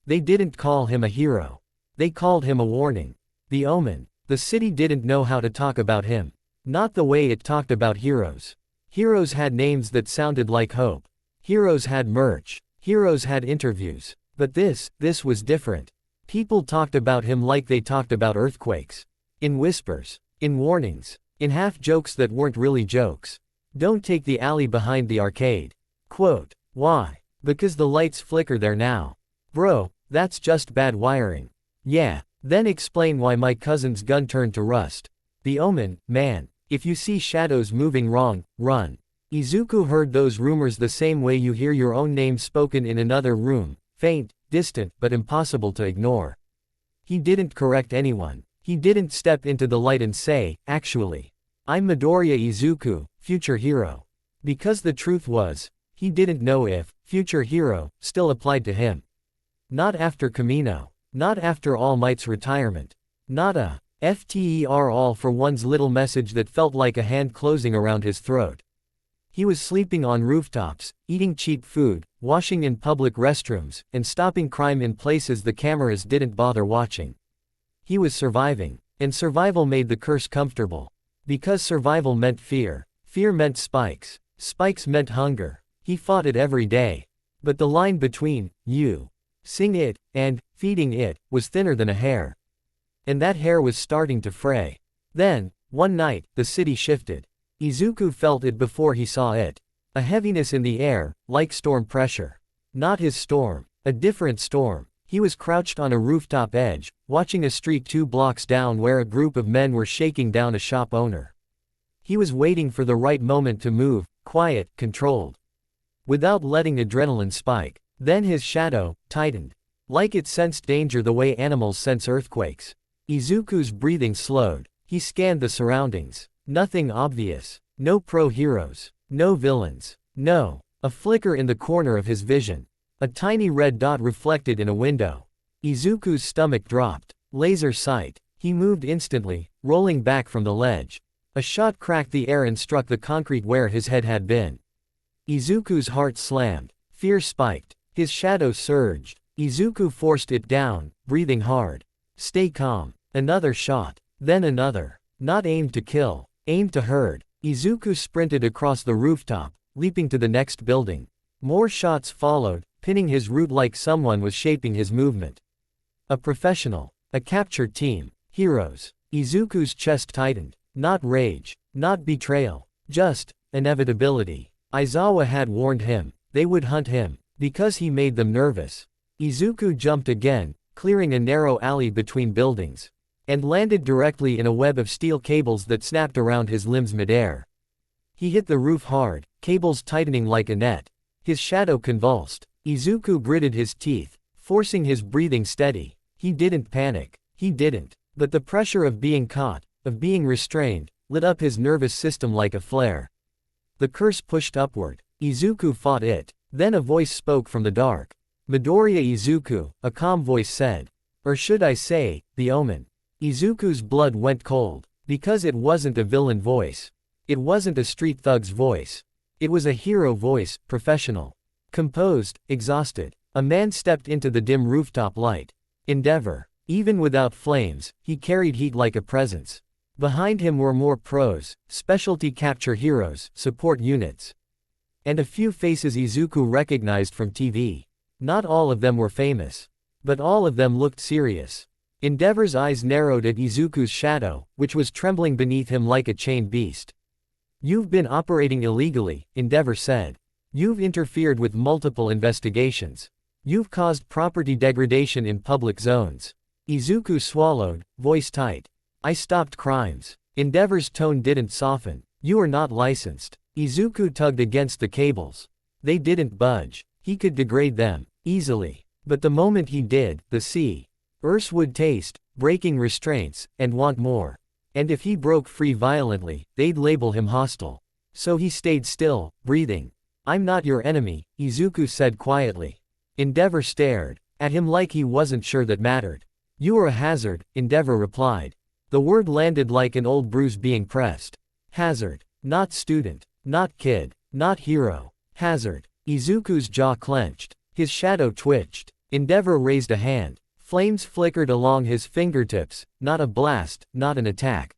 They didn't call him a hero. They called him a warning. The Omen. The city didn't know how to talk about him. Not the way it talked about heroes. Heroes had names that sounded like hope. Heroes had merch. Heroes had interviews. But this was different. People talked about him like they talked about earthquakes. In whispers. In warnings. In half-jokes that weren't really jokes. Don't take the alley behind the arcade. Quote. Why? Because the lights flicker there now. Bro, that's just bad wiring. Yeah. Then explain why my cousin's gun turned to rust. The Omen, man. If you see shadows moving wrong, run. Izuku heard those rumors the same way you hear your own name spoken in another room. Faint, distant, but impossible to ignore. He didn't correct anyone. He didn't step into the light and say, actually, I'm Midoriya Izuku, future hero. Because the truth was, he didn't know if future hero still applied to him. Not after Kamino. Not after All Might's retirement. Not a FTER All for One's little message that felt like a hand closing around his throat. He was sleeping on rooftops, eating cheap food, washing in public restrooms, and stopping crime in places the cameras didn't bother watching. He was surviving. And survival made the curse comfortable. Because survival meant fear. Fear meant spikes. Spikes meant hunger. He fought it every day. But the line between you, sing it, and feeding it, was thinner than a hair. And that hair was starting to fray. Then, one night, the city shifted. Izuku felt it before he saw it. A heaviness in the air, like storm pressure. Not his storm. A different storm. He was crouched on a rooftop edge, watching a street 2 blocks down where a group of men were shaking down a shop owner. He was waiting for the right moment to move, quiet, controlled. Without letting adrenaline spike. Then his shadow tightened. Like it sensed danger the way animals sense earthquakes. Izuku's breathing slowed. He scanned the surroundings. Nothing obvious. No pro-heroes. No villains. No. A flicker in the corner of his vision. A tiny red dot reflected in a window. Izuku's stomach dropped. Laser sight. He moved instantly, rolling back from the ledge. A shot cracked the air and struck the concrete where his head had been. Izuku's heart slammed. Fear spiked. His shadow surged. Izuku forced it down, breathing hard. Stay calm. Another shot. Then another. Not aimed to kill. Aimed to hurt. Izuku sprinted across the rooftop, leaping to the next building. More shots followed, pinning his route like someone was shaping his movement. A professional. A captured team. Heroes. Izuku's chest tightened. Not rage. Not betrayal. Just inevitability. Aizawa had warned him. They would hunt him. Because he made them nervous. Izuku jumped again, clearing a narrow alley between buildings. And landed directly in a web of steel cables that snapped around his limbs midair. He hit the roof hard, cables tightening like a net. His shadow convulsed. Izuku gritted his teeth, forcing his breathing steady. He didn't panic. He didn't. But the pressure of being caught, of being restrained, lit up his nervous system like a flare. The curse pushed upward. Izuku fought it. Then a voice spoke from the dark. Midoriya Izuku, a calm voice said. Or should I say, the Omen. Izuku's blood went cold. Because it wasn't a villain voice. It wasn't a street thug's voice. It was a hero voice, professional. Composed, exhausted. A man stepped into the dim rooftop light. Endeavor. Even without flames, he carried heat like a presence. Behind him were more pros, specialty capture heroes, support units. And a few faces Izuku recognized from TV. Not all of them were famous. But all of them looked serious. Endeavor's eyes narrowed at Izuku's shadow, which was trembling beneath him like a chained beast. You've been operating illegally, Endeavor said. You've interfered with multiple investigations. You've caused property degradation in public zones. Izuku swallowed, voice tight. I stopped crimes. Endeavor's tone didn't soften. You are not licensed. Izuku tugged against the cables. They didn't budge. He could degrade them, easily. But the moment he did, the Earth would taste, breaking restraints, and want more. And if he broke free violently, they'd label him hostile. So he stayed still, breathing. I'm not your enemy, Izuku said quietly. Endeavor stared at him like he wasn't sure that mattered. You are a hazard, Endeavor replied. The word landed like an old bruise being pressed. Hazard. Not student. Not kid. Not hero. Hazard. Izuku's jaw clenched. His shadow twitched. Endeavor raised a hand. Flames flickered along his fingertips, not a blast, not an attack.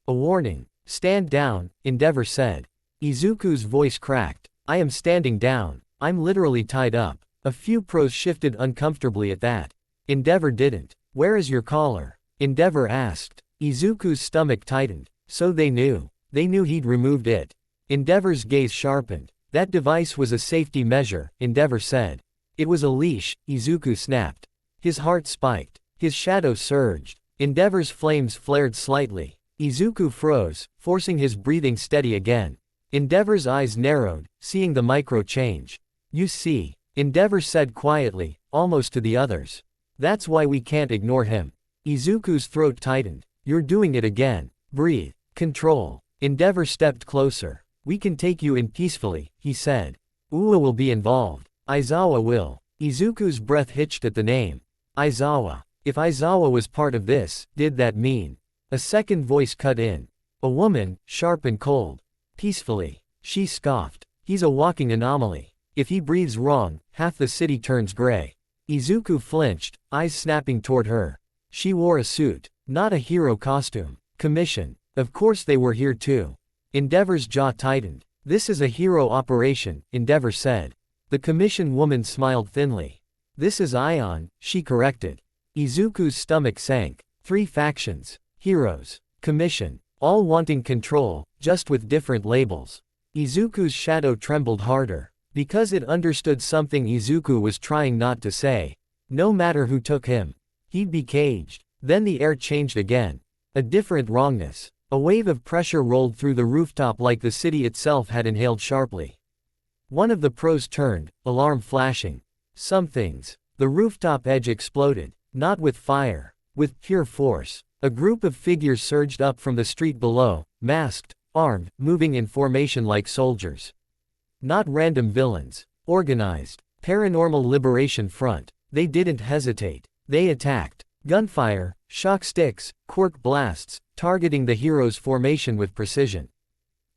A warning. Stand down, Endeavor said. Izuku's voice cracked. I am standing down. I'm literally tied up. A few pros shifted uncomfortably at that. Endeavor didn't. Where is your collar? Endeavor asked. Izuku's stomach tightened. So they knew. They knew he'd removed it. Endeavor's gaze sharpened. That device was a safety measure, Endeavor said. It was a leash, Izuku snapped. His heart spiked. His shadow surged. Endeavor's flames flared slightly. Izuku froze, forcing his breathing steady again. Endeavor's eyes narrowed, seeing the micro change. You see, Endeavor said quietly, almost to the others. That's why we can't ignore him. Izuku's throat tightened. You're doing it again. Breathe. Control. Endeavor stepped closer. We can take you in peacefully, he said. Uwa will be involved. Aizawa will. Izuku's breath hitched at the name. Aizawa. If Aizawa was part of this, did that mean? A second voice cut in. A woman, sharp and cold. Peacefully. She scoffed. He's a walking anomaly. If he breathes wrong, half the city turns gray. Izuku flinched, eyes snapping toward her. She wore a suit. Not a hero costume. Commission. Of course they were here too. Endeavor's jaw tightened. This is a hero operation, Endeavor said. The commission woman smiled thinly. This is Ion, she corrected. Izuku's stomach sank. 3 factions. Heroes. Commission. All wanting control, just with different labels. Izuku's shadow trembled harder. Because it understood something Izuku was trying not to say. No matter who took him. He'd be caged. Then the air changed again. A different wrongness. A wave of pressure rolled through the rooftop like the city itself had inhaled sharply. One of the pros turned, alarm flashing. Some things. The rooftop edge exploded. Not with fire. With pure force. A group of figures surged up from the street below, masked, armed, moving in formation like soldiers. Not random villains. Organized. Paranormal Liberation Front. They didn't hesitate. They attacked. Gunfire, shock sticks, quirk blasts, targeting the hero's formation with precision.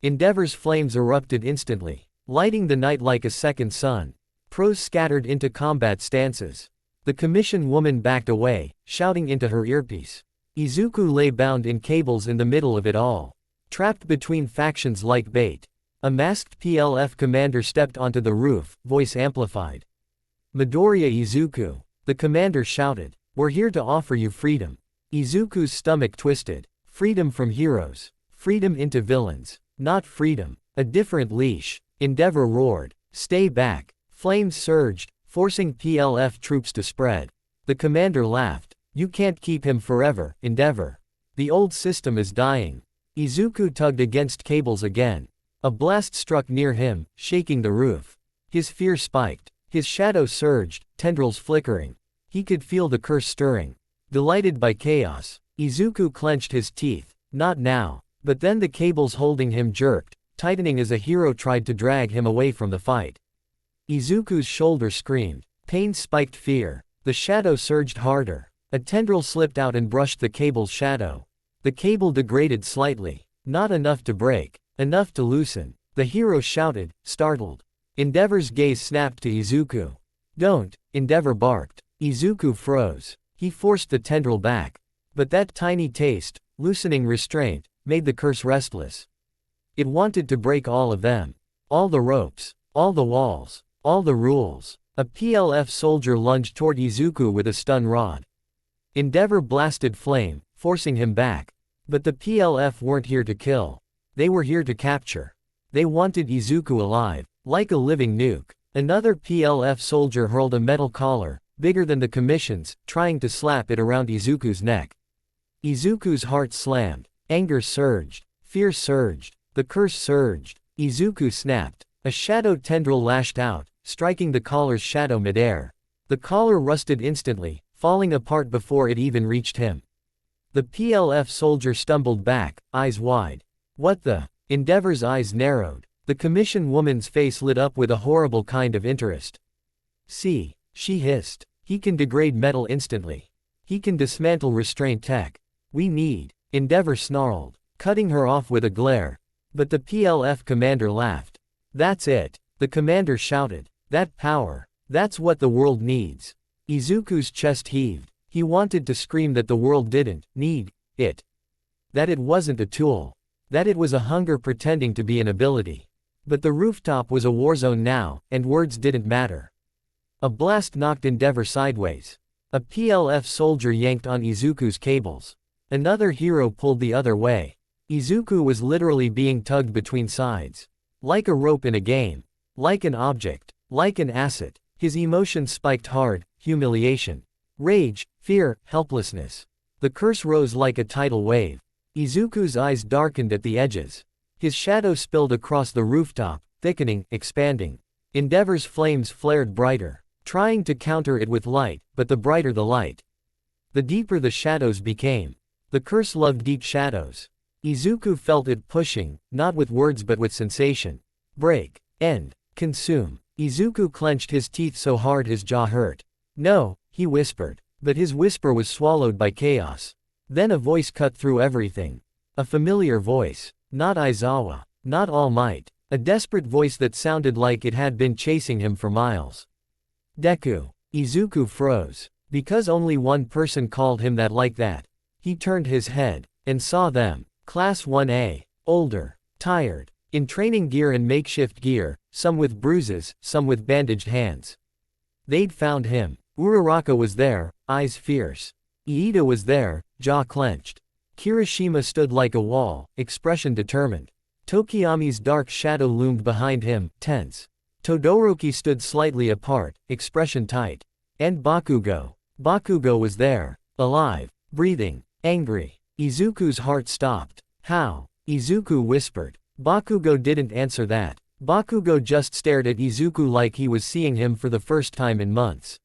Endeavor's flames erupted instantly, lighting the night like a second sun. Pros scattered into combat stances. The commission woman backed away, shouting into her earpiece. Izuku lay bound in cables in the middle of it all. Trapped between factions like bait. A masked PLF commander stepped onto the roof, voice amplified. Midoriya Izuku. The commander shouted. We're here to offer you freedom. Izuku's stomach twisted. Freedom from heroes. Freedom into villains. Not freedom. A different leash. Endeavor roared. Stay back. Flames surged, forcing PLF troops to spread. The commander laughed. You can't keep him forever, Endeavor. The old system is dying. Izuku tugged against cables again. A blast struck near him, shaking the roof. His fear spiked. His shadow surged, tendrils flickering. He could feel the curse stirring. Delighted by chaos, Izuku clenched his teeth. Not now. But then the cables holding him jerked, tightening as a hero tried to drag him away from the fight. Izuku's shoulder screamed. Pain spiked fear. The shadow surged harder. A tendril slipped out and brushed the cable's shadow. The cable degraded slightly. Not enough to break. Enough to loosen. The hero shouted, startled. Endeavor's gaze snapped to Izuku. Don't, Endeavor barked. Izuku froze. He forced the tendril back. But that tiny taste, loosening restraint, made the curse restless. It wanted to break all of them. All the ropes. All the walls. All the rules. A PLF soldier lunged toward Izuku with a stun rod. Endeavor blasted flame, forcing him back. But the PLF weren't here to kill. They were here to capture. They wanted Izuku alive, like a living nuke. Another PLF soldier hurled a metal collar, bigger than the commission's, trying to slap it around Izuku's neck. Izuku's heart slammed. Anger surged. Fear surged. The curse surged. Izuku snapped. A shadow tendril lashed out, striking the collar's shadow midair. The collar rusted instantly, falling apart before it even reached him. The PLF soldier stumbled back, eyes wide. What the? Endeavor's eyes narrowed. The commission woman's face lit up with a horrible kind of interest. See, she hissed. He can degrade metal instantly. He can dismantle restraint tech. We need. Endeavor snarled, cutting her off with a glare. But the PLF commander laughed. That's it. The commander shouted. That power. That's what the world needs. Izuku's chest heaved. He wanted to scream that the world didn't need it. That it wasn't a tool. That it was a hunger pretending to be an ability. But the rooftop was a war zone now, and words didn't matter. A blast knocked Endeavor sideways. A PLF soldier yanked on Izuku's cables. Another hero pulled the other way. Izuku was literally being tugged between sides. Like a rope in a game. Like an object. Like an asset. His emotions spiked hard: humiliation, rage, fear, helplessness. The curse rose like a tidal wave. Izuku's eyes darkened at the edges. His shadow spilled across the rooftop, thickening, expanding. Endeavor's flames flared brighter, trying to counter it with light, but the brighter the light, the deeper the shadows became. The curse loved deep shadows. Izuku felt it pushing, not with words but with sensation. Break. End. Consume. Izuku clenched his teeth so hard his jaw hurt. No, he whispered. But his whisper was swallowed by chaos. Then a voice cut through everything. A familiar voice. Not Aizawa. Not All Might. A desperate voice that sounded like it had been chasing him for miles. Deku. Izuku froze. Because only one person called him that like that. He turned his head, and saw them. Class 1A. Older. Tired. In training gear and makeshift gear, some with bruises, some with bandaged hands. They'd found him. Uraraka was there, eyes fierce. Iida was there, jaw clenched. Kirishima stood like a wall, expression determined. Tokiyami's dark shadow loomed behind him, tense. Todoroki stood slightly apart, expression tight. And Bakugo. Bakugo was there, alive, breathing, angry. Izuku's heart stopped. How? Izuku whispered. Bakugo didn't answer that. Bakugo just stared at Izuku like he was seeing him for the first time in months.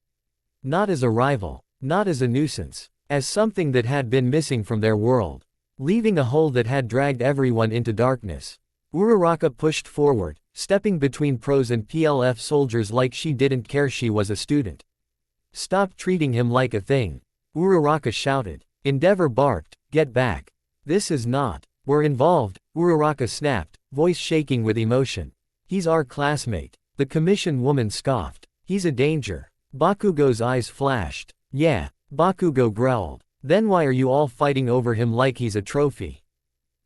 Not as a rival. Not as a nuisance. As something that had been missing from their world. Leaving a hole that had dragged everyone into darkness. Uraraka pushed forward, stepping between pros and PLF soldiers like she didn't care she was a student. Stop treating him like a thing. Uraraka shouted. Endeavor barked, get back. This is not. We're involved, Uraraka snapped, voice shaking with emotion. He's our classmate. The commission woman scoffed. He's a danger. Bakugo's eyes flashed. Yeah, Bakugo growled. Then why are you all fighting over him like he's a trophy?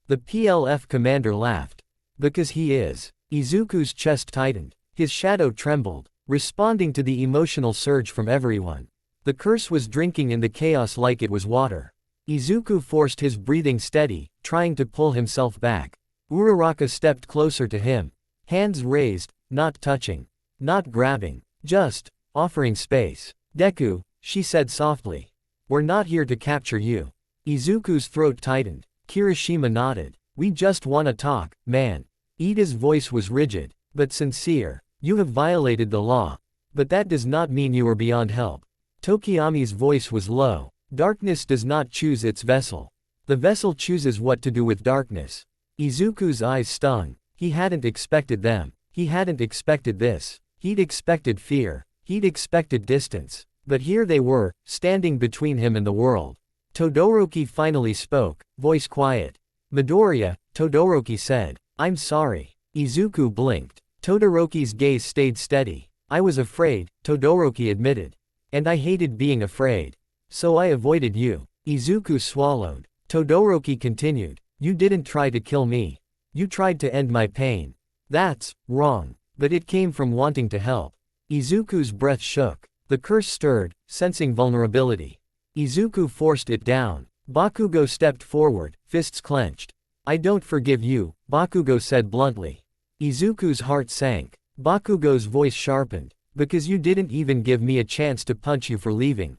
The PLF commander laughed. Because he is. Izuku's chest tightened. His shadow trembled, responding to the emotional surge from everyone. The curse was drinking in the chaos like it was water. Izuku forced his breathing steady, trying to pull himself back. Uraraka stepped closer to him. Hands raised, not touching. Not grabbing. Just offering space. Deku, she said softly. We're not here to capture you. Izuku's throat tightened. Kirishima nodded. We just wanna talk, man. Iida's voice was rigid, but sincere. You have violated the law. But that does not mean you are beyond help. Tokiyami's voice was low. Darkness does not choose its vessel. The vessel chooses what to do with darkness. Izuku's eyes stung. He hadn't expected them. He hadn't expected this. He'd expected fear. He'd expected distance. But here they were, standing between him and the world. Todoroki finally spoke, voice quiet. Midoriya, Todoroki said. I'm sorry. Izuku blinked. Todoroki's gaze stayed steady. I was afraid, Todoroki admitted. And I hated being afraid. So I avoided you. Izuku swallowed. Todoroki continued. You didn't try to kill me. You tried to end my pain. That's wrong. But it came from wanting to help. Izuku's breath shook. The curse stirred, sensing vulnerability. Izuku forced it down. Bakugo stepped forward, fists clenched. I don't forgive you, Bakugo said bluntly. Izuku's heart sank. Bakugo's voice sharpened. Because you didn't even give me a chance to punch you for leaving.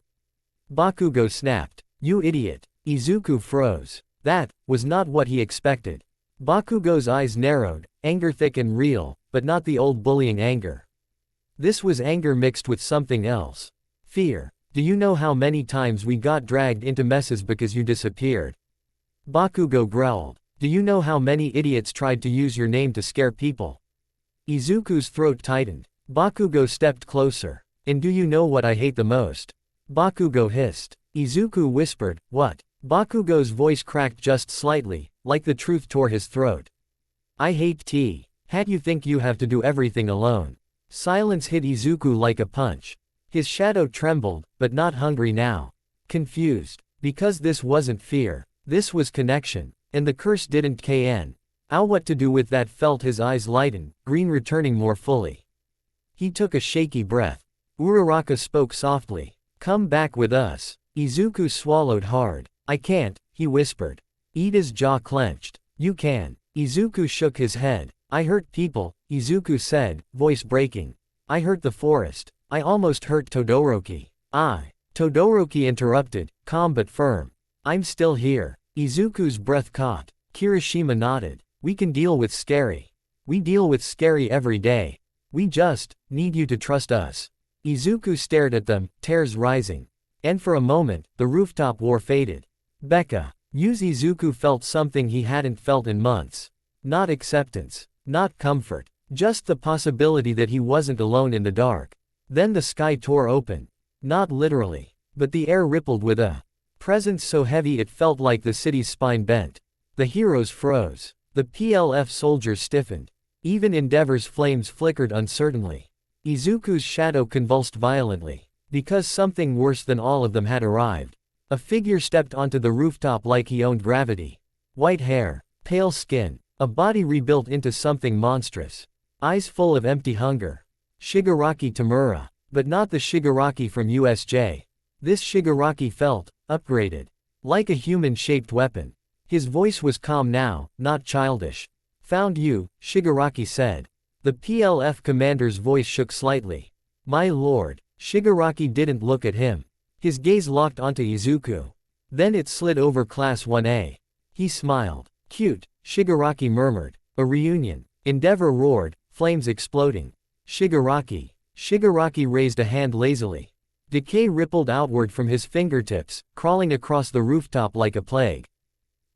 Bakugo snapped. You idiot. Izuku froze. That was not what he expected. Bakugo's eyes narrowed, anger thick and real, but not the old bullying anger. This was anger mixed with something else. Fear. Do you know how many times we got dragged into messes because you disappeared? Bakugo growled. Do you know how many idiots tried to use your name to scare people? Izuku's throat tightened. Bakugo stepped closer. And do you know what I hate the most? Bakugo hissed. Izuku whispered, what? Bakugo's voice cracked just slightly, like the truth tore his throat. I hate tea. Hat you think you have to do everything alone. Silence hit Izuku like a punch. His shadow trembled, but not hungry now. Confused. Because this wasn't fear. This was connection. And the curse didn't kn. Ow, what to do with that? Felt his eyes lighten, green returning more fully. He took a shaky breath. Uraraka spoke softly. Come back with us. Izuku swallowed hard. I can't, he whispered. Ida's jaw clenched. You can. Izuku shook his head. I hurt people, Izuku said, voice breaking. I hurt the forest. I almost hurt Todoroki. Todoroki interrupted, calm but firm. I'm still here. Izuku's breath caught. Kirishima nodded. We can deal with scary. We deal with scary every day. We just need you to trust us. Izuku stared at them, tears rising. And for a moment, the rooftop war faded. Becca. Izuku felt something he hadn't felt in months. Not acceptance. Not comfort. Just the possibility that he wasn't alone in the dark. Then the sky tore open. Not literally. But the air rippled with a presence so heavy it felt like the city's spine bent. The heroes froze. The PLF soldiers stiffened. Even Endeavor's flames flickered uncertainly. Izuku's shadow convulsed violently. Because something worse than all of them had arrived. A figure stepped onto the rooftop like he owned gravity. White hair. Pale skin. A body rebuilt into something monstrous. Eyes full of empty hunger. Shigaraki Tamura. But not the Shigaraki from USJ. This Shigaraki felt upgraded. Like a human-shaped weapon. His voice was calm now, not childish. Found you, Shigaraki said. The PLF commander's voice shook slightly. My lord. Shigaraki didn't look at him. His gaze locked onto Izuku. Then it slid over Class 1A. He smiled. Cute, Shigaraki murmured. A reunion. Endeavor roared, flames exploding. Shigaraki. Shigaraki raised a hand lazily. Decay rippled outward from his fingertips, crawling across the rooftop like a plague.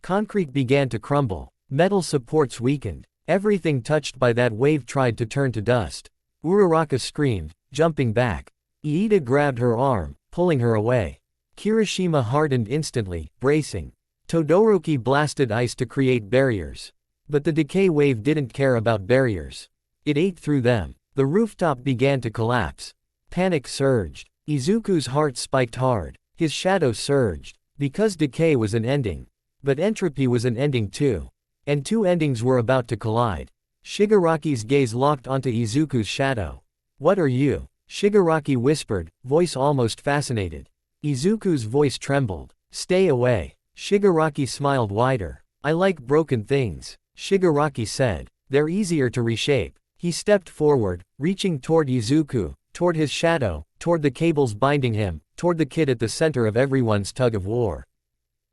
Concrete began to crumble. Metal supports weakened. Everything touched by that wave tried to turn to dust. Uraraka screamed, jumping back. Iida grabbed her arm, pulling her away. Kirishima hardened instantly, bracing. Todoroki blasted ice to create barriers. But the decay wave didn't care about barriers. It ate through them. The rooftop began to collapse. Panic surged. Izuku's heart spiked hard. His shadow surged. Because decay was an ending. But entropy was an ending too. And two endings were about to collide. Shigaraki's gaze locked onto Izuku's shadow. What are you? Shigaraki whispered, voice almost fascinated. Izuku's voice trembled. Stay away. Shigaraki smiled wider. I like broken things, Shigaraki said. They're easier to reshape. He stepped forward, reaching toward Izuku, toward his shadow, toward the cables binding him, toward the kid at the center of everyone's tug of war.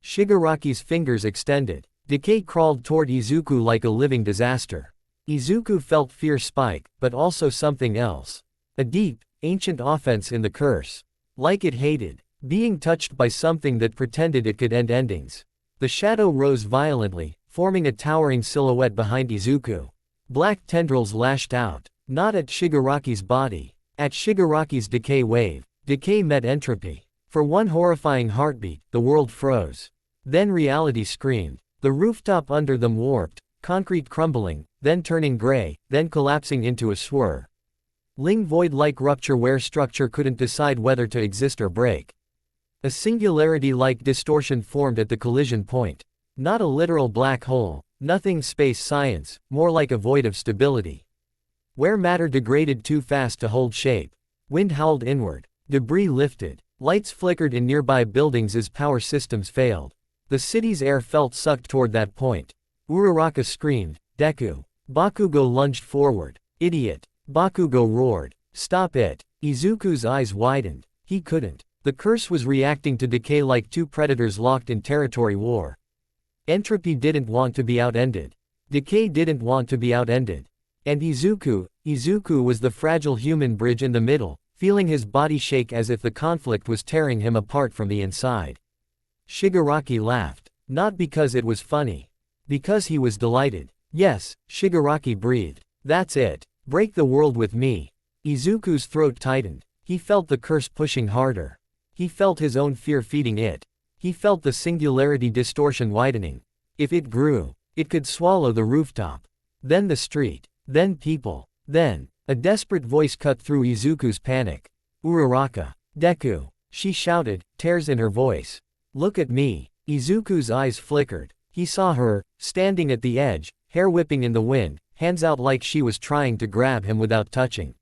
Shigaraki's fingers extended. Decay crawled toward Izuku like a living disaster. Izuku felt fear spike, but also something else. A deep, ancient offense in the curse. Like it hated being touched by something that pretended it could end endings. The shadow rose violently, forming a towering silhouette behind Izuku. Black tendrils lashed out, not at Shigaraki's body, at Shigaraki's decay wave. Decay met entropy. For one horrifying heartbeat, the world froze. Then reality screamed. The rooftop under them warped, concrete crumbling, then turning gray, then collapsing into a swirl. Ling void-like rupture where structure couldn't decide whether to exist or break. A singularity-like distortion formed at the collision point. Not a literal black hole, nothing space science, more like a void of stability. Where matter degraded too fast to hold shape. Wind howled inward. Debris lifted. Lights flickered in nearby buildings as power systems failed. The city's air felt sucked toward that point. Uraraka screamed, Deku. Bakugo lunged forward. Idiot. Bakugo roared. Stop it. Izuku's eyes widened. He couldn't. The curse was reacting to decay like two predators locked in territory war. Entropy didn't want to be outended. Decay didn't want to be outended. And Izuku was the fragile human bridge in the middle, feeling his body shake as if the conflict was tearing him apart from the inside. Shigaraki laughed. Not because it was funny. Because he was delighted. Yes, Shigaraki breathed. That's it. Break the world with me. Izuku's throat tightened. He felt the curse pushing harder. He felt his own fear feeding it. He felt the singularity distortion widening. If it grew, it could swallow the rooftop. Then the street. Then people. Then, a desperate voice cut through Izuku's panic. Uraraka. Deku. She shouted, tears in her voice. Look at me. Izuku's eyes flickered. He saw her, standing at the edge, hair whipping in the wind, hands out like she was trying to grab him without touching.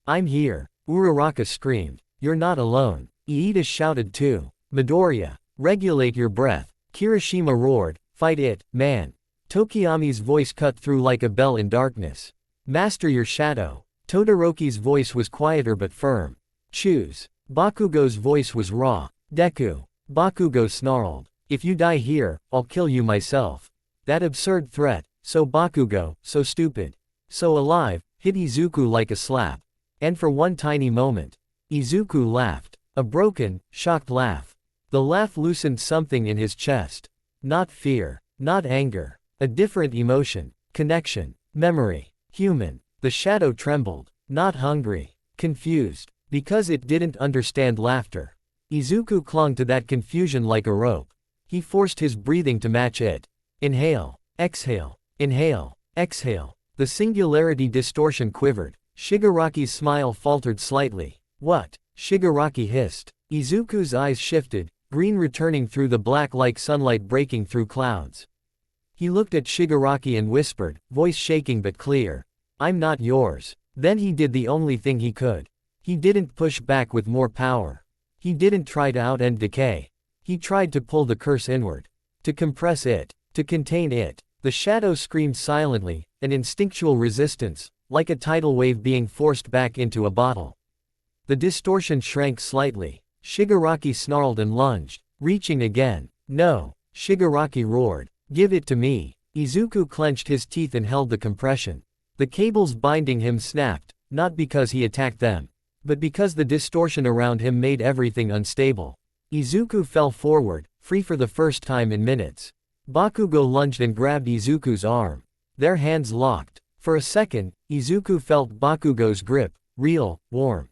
I'm here. Uraraka screamed. You're not alone. Iida shouted too. Midoriya. Regulate your breath. Kirishima roared. Fight it, man. Tokiyami's voice cut through like a bell in darkness. Master your shadow. Todoroki's voice was quieter but firm. Choose. Bakugo's voice was raw. Deku. Bakugo snarled. If you die here, I'll kill you myself. That absurd threat, so Bakugo, so stupid, so alive, hit Izuku like a slap. And for one tiny moment, Izuku laughed. A broken, shocked laugh. The laugh loosened something in his chest. Not fear, not anger. A different emotion, connection, memory, human. The shadow trembled. Not hungry, confused, because it didn't understand laughter. Izuku clung to that confusion like a rope. He forced his breathing to match it. Inhale, exhale, inhale, exhale. The singularity distortion quivered. Shigaraki's smile faltered slightly. What? Shigaraki hissed. Izuku's eyes shifted, green returning through the black like sunlight breaking through clouds. He looked at Shigaraki and whispered, voice shaking but clear. I'm not yours. Then he did the only thing he could. He didn't push back with more power. He didn't try to outend decay. He tried to pull the curse inward. To compress it. To contain it. The shadow screamed silently, an instinctual resistance, like a tidal wave being forced back into a bottle. The distortion shrank slightly. Shigaraki snarled and lunged, reaching again. No. Shigaraki roared. Give it to me. Izuku clenched his teeth and held the compression. The cables binding him snapped, not because he attacked them, but because the distortion around him made everything unstable. Izuku fell forward, free for the first time in minutes. Bakugo lunged and grabbed Izuku's arm. Their hands locked. For a second, Izuku felt Bakugo's grip, real, warm.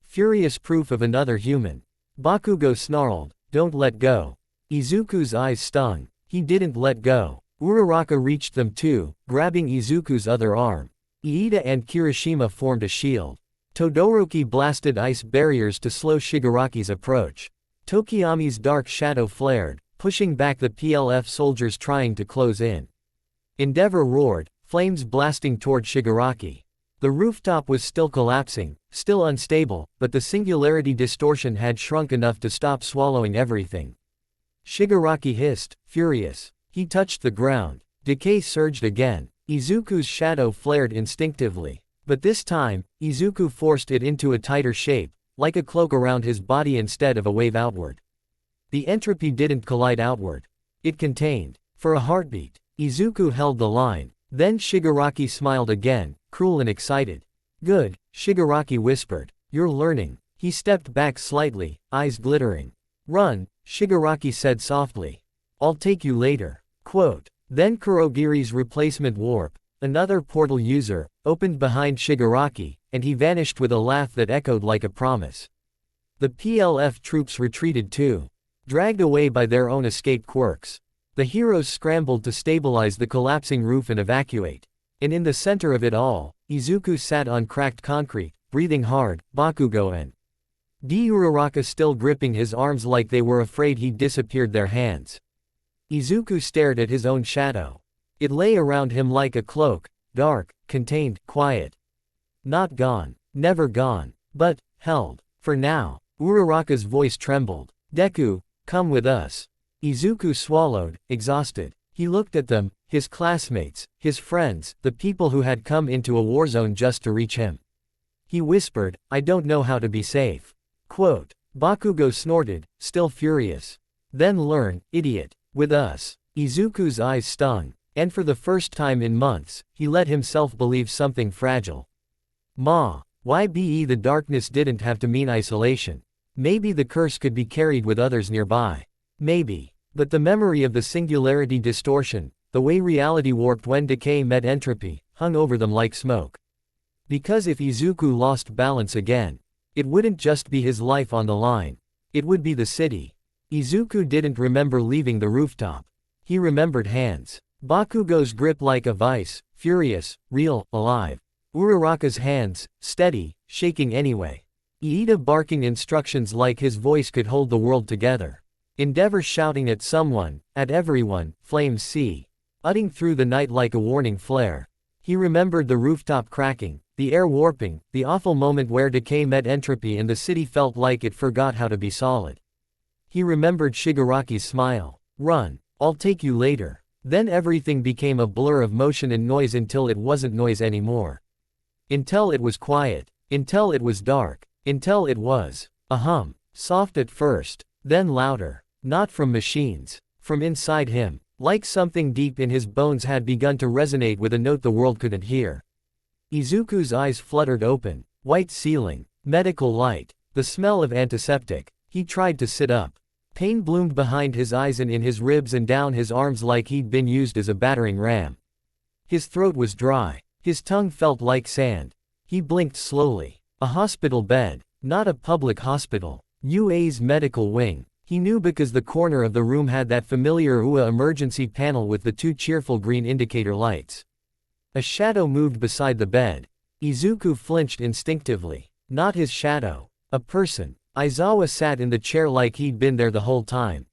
Furious proof of another human. Bakugo snarled, don't let go. Izuku's eyes stung. He didn't let go. Uraraka reached them too, grabbing Izuku's other arm. Iida and Kirishima formed a shield. Todoroki blasted ice barriers to slow Shigaraki's approach. Tokiyami's dark shadow flared, pushing back the PLF soldiers trying to close in. Endeavor roared, flames blasting toward Shigaraki. The rooftop was still collapsing, still unstable, but the singularity distortion had shrunk enough to stop swallowing everything. Shigaraki hissed, furious. He touched the ground. Decay surged again. Izuku's shadow flared instinctively. But this time, Izuku forced it into a tighter shape, like a cloak around his body instead of a wave outward. The entropy didn't collide outward. It contained. For a heartbeat, Izuku held the line. Then Shigaraki smiled again, cruel and excited. Good, Shigaraki whispered. You're learning. He stepped back slightly, eyes glittering. Run, Shigaraki said softly. I'll take you later. Quote. Then Kurogiri's replacement warp, another portal user, opened behind Shigaraki, and he vanished with a laugh that echoed like a promise. The PLF troops retreated too, dragged away by their own escape quirks. The heroes scrambled to stabilize the collapsing roof and evacuate. And in the center of it all, Izuku sat on cracked concrete, breathing hard, Bakugo and Uraraka still gripping his arms like they were afraid he'd disappeared their hands. Izuku stared at his own shadow. It lay around him like a cloak, dark, contained, quiet. Not gone, never gone, but held. For now. Uraraka's voice trembled. Deku, come with us. Izuku swallowed, exhausted. He looked at them, his classmates, his friends, the people who had come into a war zone just to reach him. He whispered, I don't know how to be safe. Quote. Bakugo snorted, still furious. Then learn, idiot. With us. Izuku's eyes stung. And for the first time in months, he let himself believe something fragile. The darkness didn't have to mean isolation. Maybe the curse could be carried with others nearby. Maybe. But the memory of the singularity distortion, the way reality warped when decay met entropy, hung over them like smoke. Because if Izuku lost balance again, it wouldn't just be his life on the line. It would be the city. Izuku didn't remember leaving the rooftop. He remembered hands. Bakugo's grip like a vice, furious, real, alive. Uraraka's hands, steady, shaking anyway. Iida barking instructions like his voice could hold the world together. Endeavor shouting at someone, at everyone, flames see. Utting through the night like a warning flare. He remembered the rooftop cracking, the air warping, the awful moment where decay met entropy and the city felt like it forgot how to be solid. He remembered Shigaraki's smile. Run, I'll take you later. Then everything became a blur of motion and noise until it wasn't noise anymore. Until it was quiet. Until it was dark. Until it was a hum. Soft at first, then louder. Not from machines. From inside him. Like something deep in his bones had begun to resonate with a note the world couldn't hear. Izuku's eyes fluttered open. White ceiling. Medical light. The smell of antiseptic. He tried to sit up. Pain bloomed behind his eyes and in his ribs and down his arms like he'd been used as a battering ram. His throat was dry. His tongue felt like sand. He blinked slowly. A hospital bed. Not a public hospital. UA's medical wing. He knew because the corner of the room had that familiar UA emergency panel with the two cheerful green indicator lights. A shadow moved beside the bed. Izuku flinched instinctively. Not his shadow. A person. Aizawa sat in the chair like he'd been there the whole time.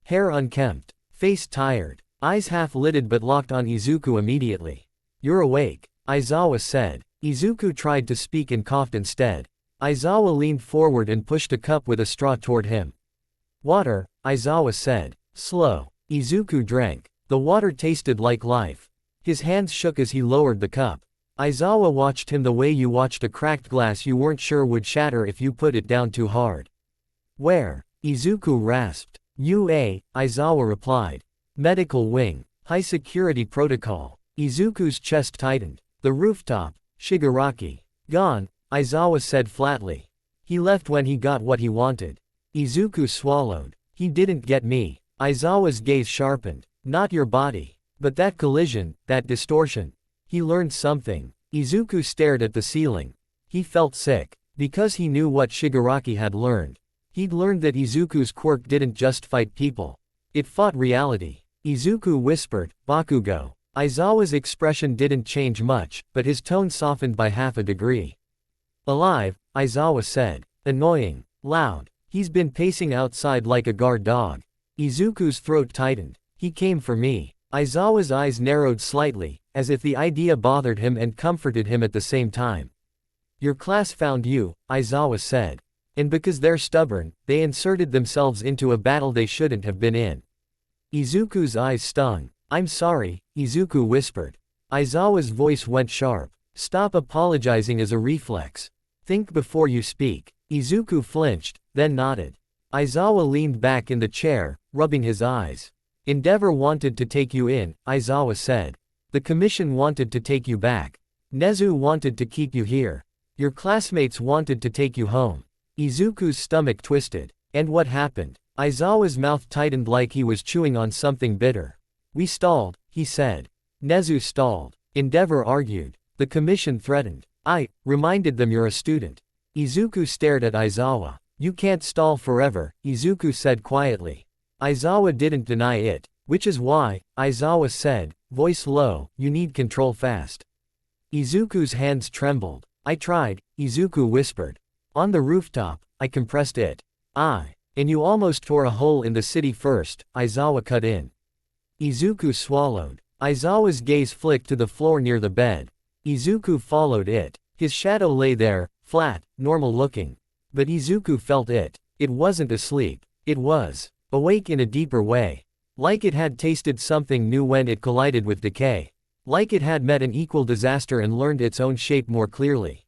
Hair unkempt. Face tired. Eyes half-lidded but locked on Izuku immediately. You're awake, Aizawa said. Izuku tried to speak and coughed instead. Aizawa leaned forward and pushed a cup with a straw toward him. Water, Aizawa said. Slow. Izuku drank. The water tasted like life. His hands shook as he lowered the cup. Aizawa watched him the way you watched a cracked glass you weren't sure would shatter if you put it down too hard. Where? Izuku rasped. UA, Aizawa replied. Medical wing. High security protocol. Izuku's chest tightened. The rooftop. Shigaraki. Gone, Aizawa said flatly. He left when he got what he wanted. Izuku swallowed. He didn't get me. Aizawa's gaze sharpened. Not your body. But that collision, that distortion. He learned something. Izuku stared at the ceiling. He felt sick. Because he knew what Shigaraki had learned. He'd learned that Izuku's quirk didn't just fight people. It fought reality. Izuku whispered, Bakugo. Aizawa's expression didn't change much, but his tone softened by half a degree. Alive, Aizawa said. Annoying. Loud. He's been pacing outside like a guard dog. Izuku's throat tightened. He came for me. Aizawa's eyes narrowed slightly, as if the idea bothered him and comforted him at the same time. Your class found you, Aizawa said. And because they're stubborn, they inserted themselves into a battle they shouldn't have been in. Izuku's eyes stung. I'm sorry, Izuku whispered. Aizawa's voice went sharp. Stop apologizing as a reflex. Think before you speak. Izuku flinched, then nodded. Aizawa leaned back in the chair, rubbing his eyes. Endeavor wanted to take you in, Aizawa said. The commission wanted to take you back. Nezu wanted to keep you here. Your classmates wanted to take you home. Izuku's stomach twisted. And what happened? Aizawa's mouth tightened like he was chewing on something bitter. We stalled, he said. Nezu stalled. Endeavor argued. The commission threatened. I reminded them you're a student. Izuku stared at Aizawa. You can't stall forever, Izuku said quietly. Aizawa didn't deny it. Which is why, Aizawa said, voice low, you need control fast. Izuku's hands trembled. I tried, Izuku whispered. On the rooftop, I compressed it. And you almost tore a hole in the city first, Aizawa cut in. Izuku swallowed. Aizawa's gaze flicked to the floor near the bed. Izuku followed it. His shadow lay there, flat, normal looking. But Izuku felt it. It wasn't asleep. It was awake in a deeper way. Like it had tasted something new when it collided with decay. Like it had met an equal disaster and learned its own shape more clearly.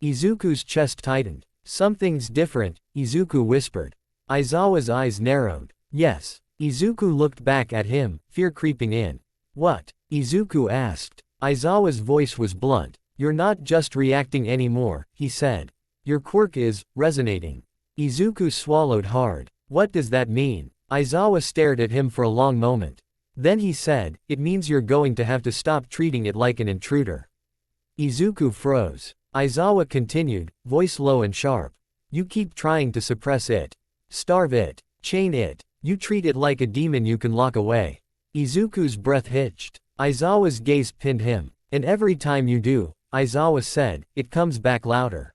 Izuku's chest tightened. Something's different, Izuku whispered. Aizawa's eyes narrowed. Yes. Izuku looked back at him, fear creeping in. What? Izuku asked. Aizawa's voice was blunt. You're not just reacting anymore, he said. Your quirk is resonating. Izuku swallowed hard. What does that mean? Aizawa stared at him for a long moment. Then he said, it means you're going to have to stop treating it like an intruder. Izuku froze. Aizawa continued, voice low and sharp. You keep trying to suppress it. Starve it. Chain it. You treat it like a demon you can lock away. Izuku's breath hitched. Aizawa's gaze pinned him. And every time you do, Aizawa said, it comes back louder.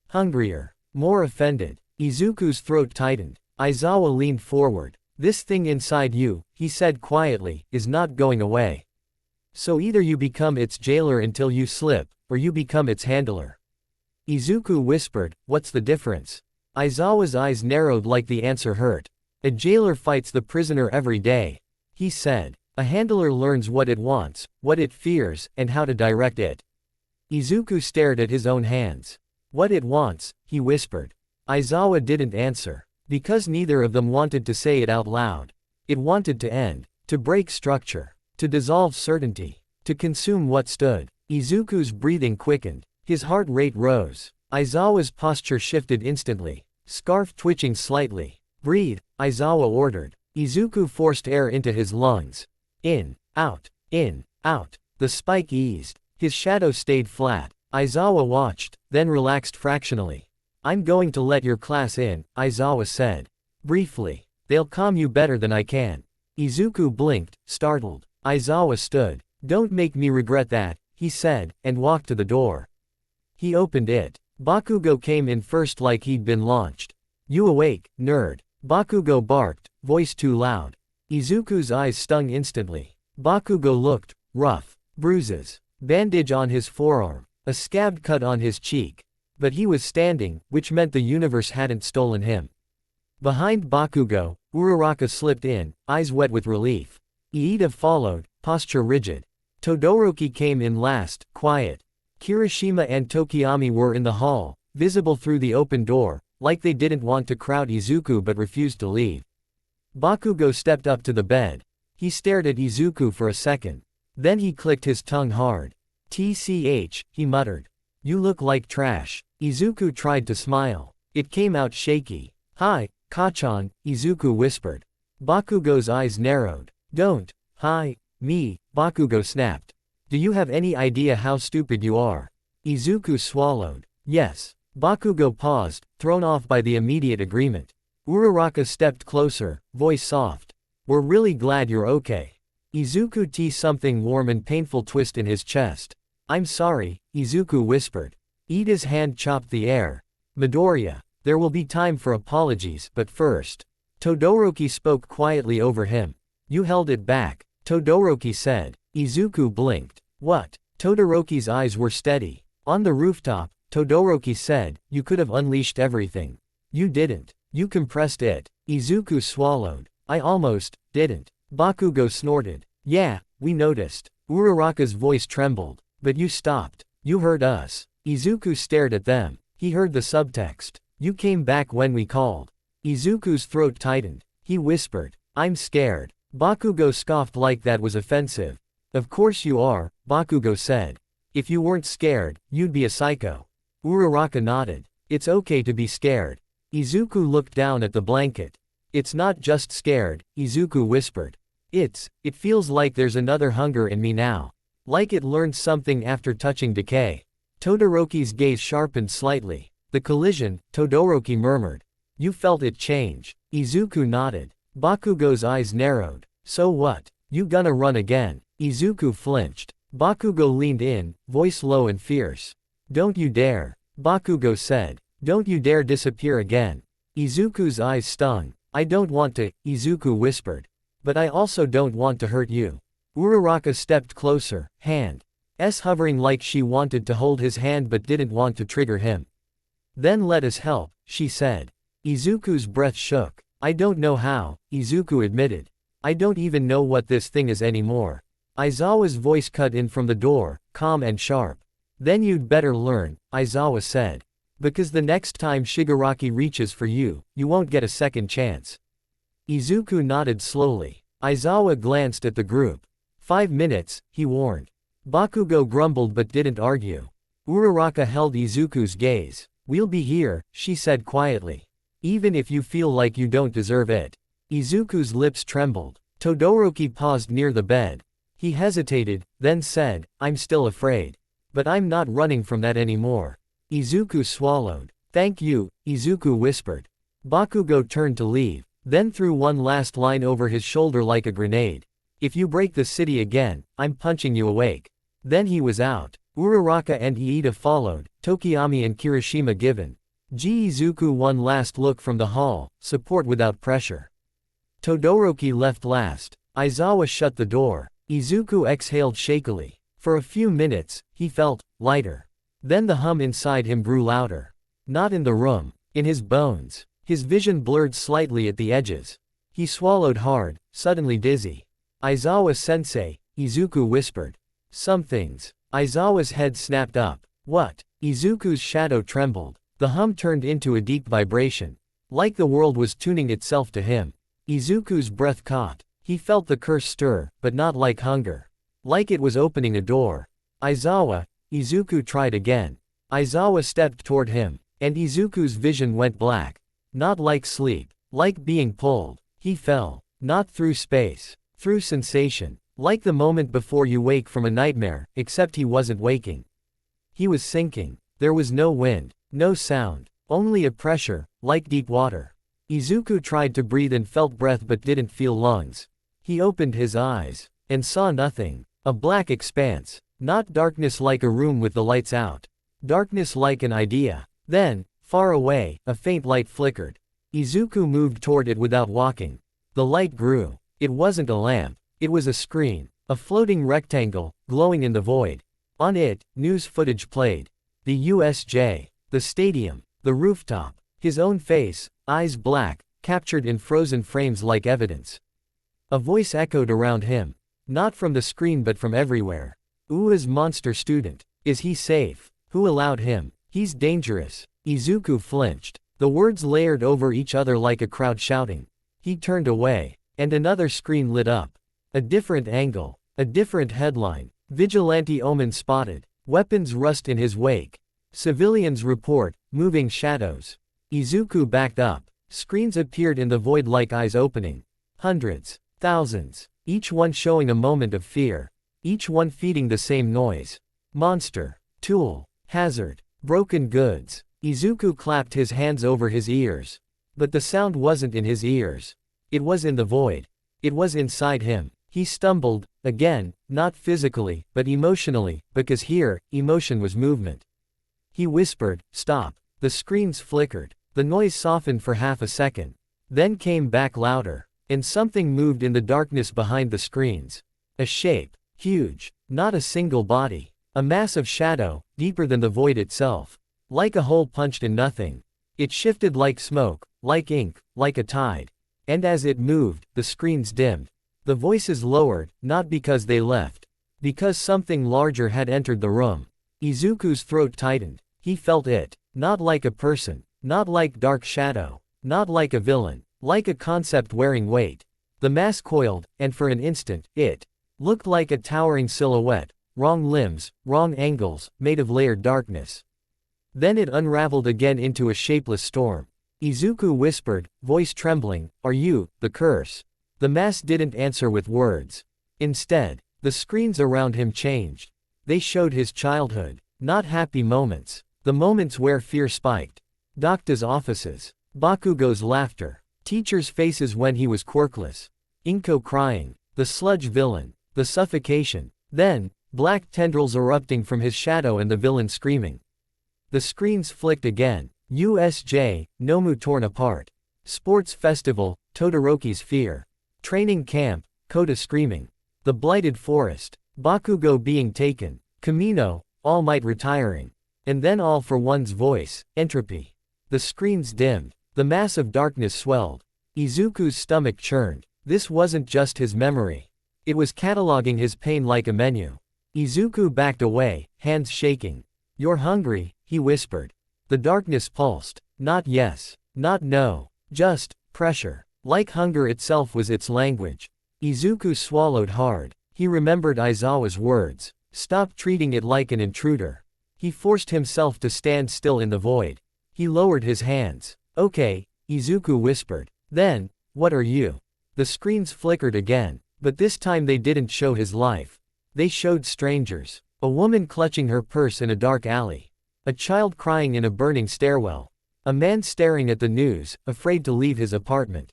Hungrier. More offended. Izuku's throat tightened. Aizawa leaned forward. This thing inside you, he said quietly, is not going away. So either you become its jailer until you slip, or you become its handler. Izuku whispered, what's the difference? Aizawa's eyes narrowed like the answer hurt. A jailer fights the prisoner every day. He said. A handler learns what it wants, what it fears, and how to direct it. Izuku stared at his own hands. What it wants, he whispered. Aizawa didn't answer. Because neither of them wanted to say it out loud. It wanted to end, to break structure, to dissolve certainty, to consume what stood. Izuku's breathing quickened. His heart rate rose. Aizawa's posture shifted instantly. Scarf twitching slightly. Breathe, Aizawa ordered. Izuku forced air into his lungs. In, out, the spike eased. His shadow stayed flat. Aizawa watched, then relaxed fractionally. I'm going to let your class in, Aizawa said. Briefly. They'll calm you better than I can. Izuku blinked, startled. Aizawa stood. Don't make me regret that, he said, and walked to the door. He opened it. Bakugo came in first like he'd been launched. You awake, nerd. Bakugo barked, voice too loud. Izuku's eyes stung instantly. Bakugo looked, rough. Bruises. Bandage on his forearm. A scabbed cut on his cheek. But he was standing, which meant the universe hadn't stolen him. Behind Bakugo, Uraraka slipped in, eyes wet with relief. Iida followed, posture rigid. Todoroki came in last, quiet. Kirishima and Tokiyami were in the hall, visible through the open door, like they didn't want to crowd Izuku but refused to leave. Bakugo stepped up to the bed. He stared at Izuku for a second. Then he clicked his tongue hard. TCH, he muttered. You look like trash. Izuku tried to smile. It came out shaky. Hi, Kachan, Izuku whispered. Bakugo's eyes narrowed. Don't. Hi, me, Bakugo snapped. Do you have any idea how stupid you are? Izuku swallowed. Yes. Bakugo paused, thrown off by the immediate agreement. Uraraka stepped closer, voice soft. We're really glad you're okay. Izuku teased something warm and painful twist in his chest. I'm sorry, Izuku whispered. Iida's hand chopped the air. Midoriya, there will be time for apologies, but first. Todoroki spoke quietly over him. You held it back, Todoroki said. Izuku blinked. What? Todoroki's eyes were steady. On the rooftop, Todoroki said, you could have unleashed everything. You didn't. You compressed it. Izuku swallowed. I almost didn't. Bakugo snorted. Yeah, we noticed. Uraraka's voice trembled. But you stopped. You heard us. Izuku stared at them. He heard the subtext. You came back when we called. Izuku's throat tightened. He whispered. I'm scared. Bakugo scoffed like that was offensive. Of course you are, Bakugo said. If you weren't scared, you'd be a psycho. Uraraka nodded. It's okay to be scared. Izuku looked down at the blanket. It's not just scared, Izuku whispered. It feels like there's another hunger in me now. Like it learned something after touching decay. Todoroki's gaze sharpened slightly. The collision, Todoroki murmured. You felt it change. Izuku nodded. Bakugo's eyes narrowed. So what? You gonna run again? Izuku flinched. Bakugo leaned in, voice low and fierce. Don't you dare. Bakugo said. Don't you dare disappear again. Izuku's eyes stung. I don't want to, Izuku whispered. But I also don't want to hurt you. Uraraka stepped closer, hand hovering like she wanted to hold his hand but didn't want to trigger him. Then let us help, she said. Izuku's breath shook. I don't know how, Izuku admitted. I don't even know what this thing is anymore. Aizawa's voice cut in from the door, calm and sharp. Then you'd better learn, Aizawa said. Because the next time Shigaraki reaches for you, you won't get a second chance. Izuku nodded slowly. Aizawa glanced at the group. 5 minutes, he warned. Bakugo grumbled but didn't argue. Uraraka held Izuku's gaze. We'll be here, she said quietly. Even if you feel like you don't deserve it. Izuku's lips trembled. Todoroki paused near the bed. He hesitated, then said, I'm still afraid. But I'm not running from that anymore. Izuku swallowed. Thank you, Izuku whispered. Bakugo turned to leave, then threw one last line over his shoulder like a grenade. If you break the city again, I'm punching you awake. Then he was out. Uraraka and Iida followed, Tokiyami and Kirishima given. Izuku one last look from the hall, support without pressure. Todoroki left last. Aizawa shut the door. Izuku exhaled shakily. For a few minutes, he felt lighter. Then the hum inside him grew louder. Not in the room, in his bones. His vision blurred slightly at the edges. He swallowed hard, suddenly dizzy. Aizawa-sensei, Izuku whispered. Some things. Aizawa's head snapped up. What? Izuku's shadow trembled. The hum turned into a deep vibration. Like the world was tuning itself to him. Izuku's breath caught. He felt the curse stir, but not like hunger. Like it was opening a door. Aizawa, Izuku tried again. Aizawa stepped toward him, and Izuku's vision went black. Not like sleep. Like being pulled. He fell. Not through space. Through sensation. Like the moment before you wake from a nightmare, except he wasn't waking. He was sinking. There was no wind, no sound, only a pressure, like deep water. Izuku tried to breathe and felt breath but didn't feel lungs. He opened his eyes, and saw nothing. A black expanse. Not darkness like a room with the lights out. Darkness like an idea. Then, far away, a faint light flickered. Izuku moved toward it without walking. The light grew. It wasn't a lamp. It was a screen. A floating rectangle, glowing in the void. On it, news footage played. The USJ. The stadium. The rooftop. His own face, eyes black, captured in frozen frames like evidence. A voice echoed around him. Not from the screen but from everywhere. Ua's monster student. Is he safe? Who allowed him? He's dangerous. Izuku flinched. The words layered over each other like a crowd shouting. He turned away. And another screen lit up. A different angle. A different headline. Vigilante omen spotted. Weapons rust in his wake. Civilians report, moving shadows. Izuku backed up. Screens appeared in the void like eyes opening. Hundreds. Thousands. Each one showing a moment of fear. Each one feeding the same noise. Monster. Tool. Hazard. Broken goods. Izuku clapped his hands over his ears. But the sound wasn't in his ears. It was in the void. It was inside him. He stumbled, again, not physically, but emotionally, because here, emotion was movement. He whispered, stop. The screens flickered. The noise softened for half a second. Then came back louder. And something moved in the darkness behind the screens. A shape. Huge. Not a single body. A mass of shadow, deeper than the void itself. Like a hole punched in nothing. It shifted like smoke, like ink, like a tide. And as it moved, the screens dimmed. The voices lowered, not because they left. Because something larger had entered the room. Izuku's throat tightened. He felt it. Not like a person. Not like dark shadow. Not like a villain. Like a concept wearing weight. The mass coiled, and for an instant, it looked like a towering silhouette. Wrong limbs, wrong angles, made of layered darkness. Then it unraveled again into a shapeless storm. Izuku whispered, voice trembling, are you, the curse? The mass didn't answer with words. Instead, the screens around him changed. They showed his childhood. Not happy moments. The moments where fear spiked. Doctor's offices. Bakugo's laughter. Teachers' faces when he was quirkless. Inko crying. The sludge villain. The suffocation. Then, black tendrils erupting from his shadow and the villain screaming. The screens flicked again. USJ, Nomu torn apart. Sports festival, Todoroki's fear. Training camp, Kota screaming. The blighted forest. Bakugo being taken. Kamino, All Might retiring. And then All for One's voice, entropy. The screens dimmed. The mass of darkness swelled. Izuku's stomach churned. This wasn't just his memory. It was cataloging his pain like a menu. Izuku backed away, hands shaking. You're hungry, he whispered. The darkness pulsed. Not yes. Not no. Just pressure. Like hunger itself was its language. Izuku swallowed hard. He remembered Aizawa's words. Stop treating it like an intruder. He forced himself to stand still in the void. He lowered his hands. Okay, Izuku whispered. Then, what are you? The screens flickered again, but this time they didn't show his life. They showed strangers. A woman clutching her purse in a dark alley. A child crying in a burning stairwell. A man staring at the news, afraid to leave his apartment.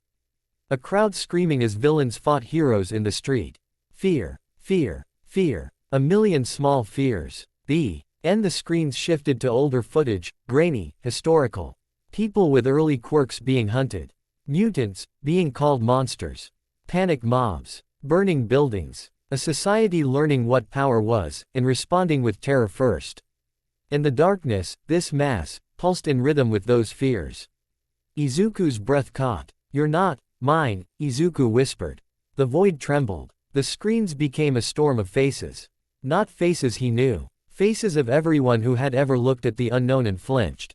A crowd screaming as villains fought heroes in the street. Fear, fear, fear. A million small fears. The screens shifted to older footage, grainy, historical. People with early quirks being hunted. Mutants, being called monsters. Panic mobs. Burning buildings. A society learning what power was, and responding with terror first. In the darkness, this mass, pulsed in rhythm with those fears. Izuku's breath caught. You're not mine, Izuku whispered. The void trembled. The screens became a storm of faces. Not faces he knew. Faces of everyone who had ever looked at the unknown and flinched.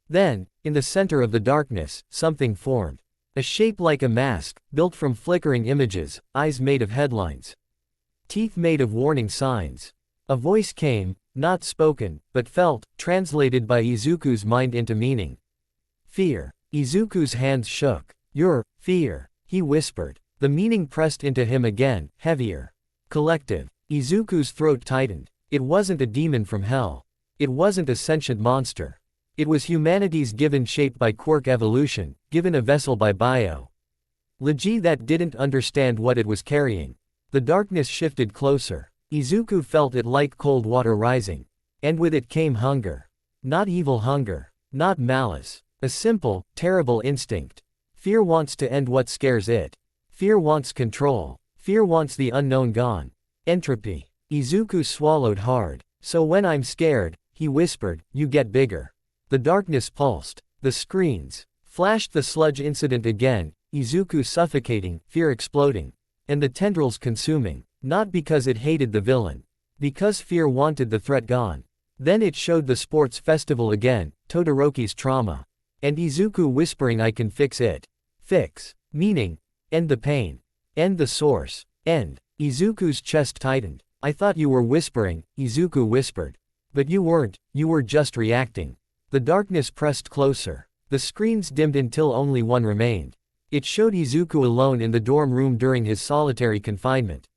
Then, in the center of the darkness, something formed. A shape like a mask, built from flickering images, eyes made of headlines. Teeth made of warning signs. A voice came, not spoken, but felt, translated by Izuku's mind into meaning. Fear. Izuku's hands shook. Your fear, he whispered. The meaning pressed into him again, heavier. Collective. Izuku's throat tightened. It wasn't a demon from hell. It wasn't a sentient monster. It was humanity's given shape by quirk evolution, given a vessel by bio. Logi that didn't understand what it was carrying. The darkness shifted closer. Izuku felt it like cold water rising. And with it came hunger. Not evil hunger. Not malice. A simple, terrible instinct. Fear wants to end what scares it. Fear wants control. Fear wants the unknown gone. Entropy. Izuku swallowed hard. So when I'm scared, he whispered, you get bigger. The darkness pulsed. The screens flashed the sludge incident again, Izuku suffocating, fear exploding. And the tendrils consuming. Not because it hated the villain. Because fear wanted the threat gone. Then it showed the sports festival again, Todoroki's trauma. And Izuku whispering I can fix it. Fix. Meaning. End the pain. End the source. End. Izuku's chest tightened. I thought you were whispering, Izuku whispered. But you weren't, you were just reacting. The darkness pressed closer. The screens dimmed until only one remained. It showed Izuku alone in the dorm room during his solitary confinement.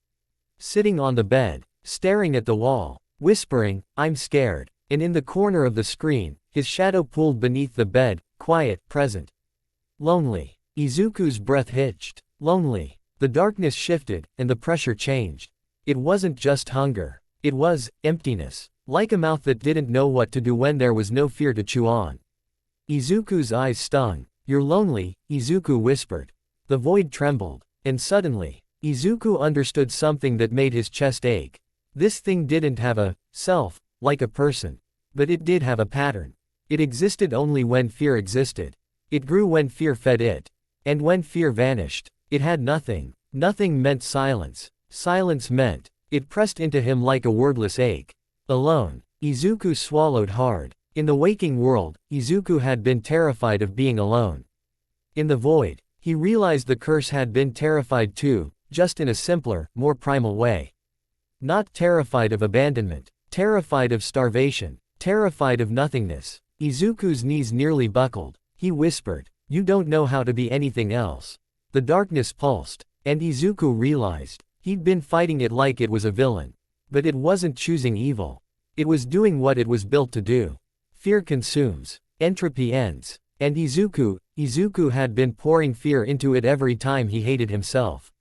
Sitting on the bed, staring at the wall, whispering, I'm scared. And in the corner of the screen, his shadow pulled beneath the bed, quiet, present. Lonely. Izuku's breath hitched. Lonely. The darkness shifted, and the pressure changed. It wasn't just hunger. It was emptiness. Like a mouth that didn't know what to do when there was no fear to chew on. Izuku's eyes stung. You're lonely, Izuku whispered. The void trembled. And suddenly, Izuku understood something that made his chest ache. This thing didn't have a self, like a person. But it did have a pattern. It existed only when fear existed. It grew when fear fed it. And when fear vanished, it had nothing. Nothing meant silence. Silence meant, it pressed into him like a wordless ache. Alone. Izuku swallowed hard. In the waking world, Izuku had been terrified of being alone. In the void, he realized the curse had been terrified too, just in a simpler, more primal way. Not terrified of abandonment. Terrified of starvation. Terrified of nothingness. Izuku's knees nearly buckled. He whispered, you don't know how to be anything else. The darkness pulsed. And Izuku realized. He'd been fighting it like it was a villain. But it wasn't choosing evil. It was doing what it was built to do. Fear consumes. Entropy ends. And Izuku had been pouring fear into it every time he hated himself.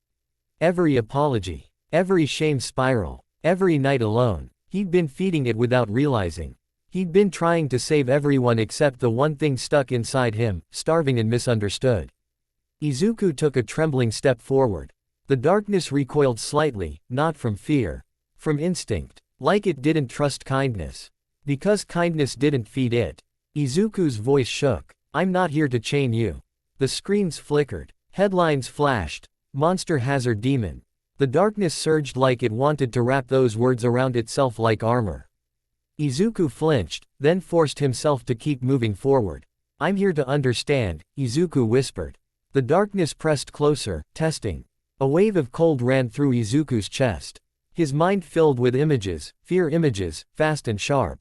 Every apology. Every shame spiral. Every night alone. He'd been feeding it without realizing. He'd been trying to save everyone except the one thing stuck inside him, starving and misunderstood. Izuku took a trembling step forward. The darkness recoiled slightly, not from fear. From instinct. Like it didn't trust kindness. Because kindness didn't feed it. Izuku's voice shook. I'm not here to chain you. The screens flickered. Headlines flashed. Monster hazard demon. The darkness surged like it wanted to wrap those words around itself like armor. Izuku flinched, then forced himself to keep moving forward. I'm here to understand, Izuku whispered. The darkness pressed closer, testing. A wave of cold ran through Izuku's chest. His mind filled with images, fear images, fast and sharp.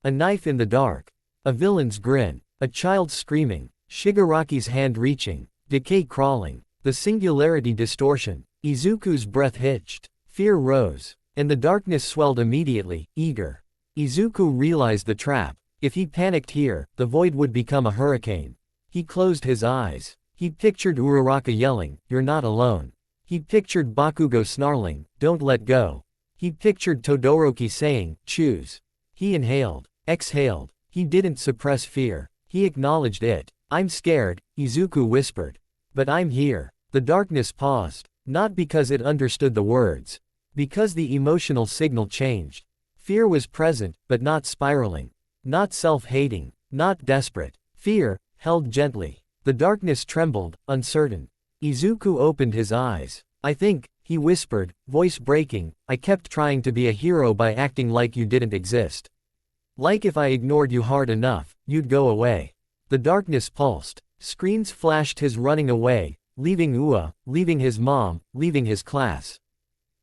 A knife in the dark. A villain's grin. A child screaming. Shigaraki's hand reaching. Decay crawling. The singularity distortion. Izuku's breath hitched. Fear rose. And the darkness swelled immediately, eager. Izuku realized the trap. If he panicked here, the void would become a hurricane. He closed his eyes. He pictured Uraraka yelling, "You're not alone." He pictured Bakugo snarling, "Don't let go." He pictured Todoroki saying, "Choose." He inhaled, exhaled. He didn't suppress fear. He acknowledged it. "I'm scared," Izuku whispered. "But I'm here." The darkness paused. Not because it understood the words. Because the emotional signal changed. Fear was present, but not spiraling. Not self-hating. Not desperate. Fear, held gently. The darkness trembled, uncertain. Izuku opened his eyes. "I think," he whispered, voice breaking, "I kept trying to be a hero by acting like you didn't exist. Like if I ignored you hard enough, you'd go away." The darkness pulsed. Screens flashed his running away, leaving Ua, leaving his mom, leaving his class.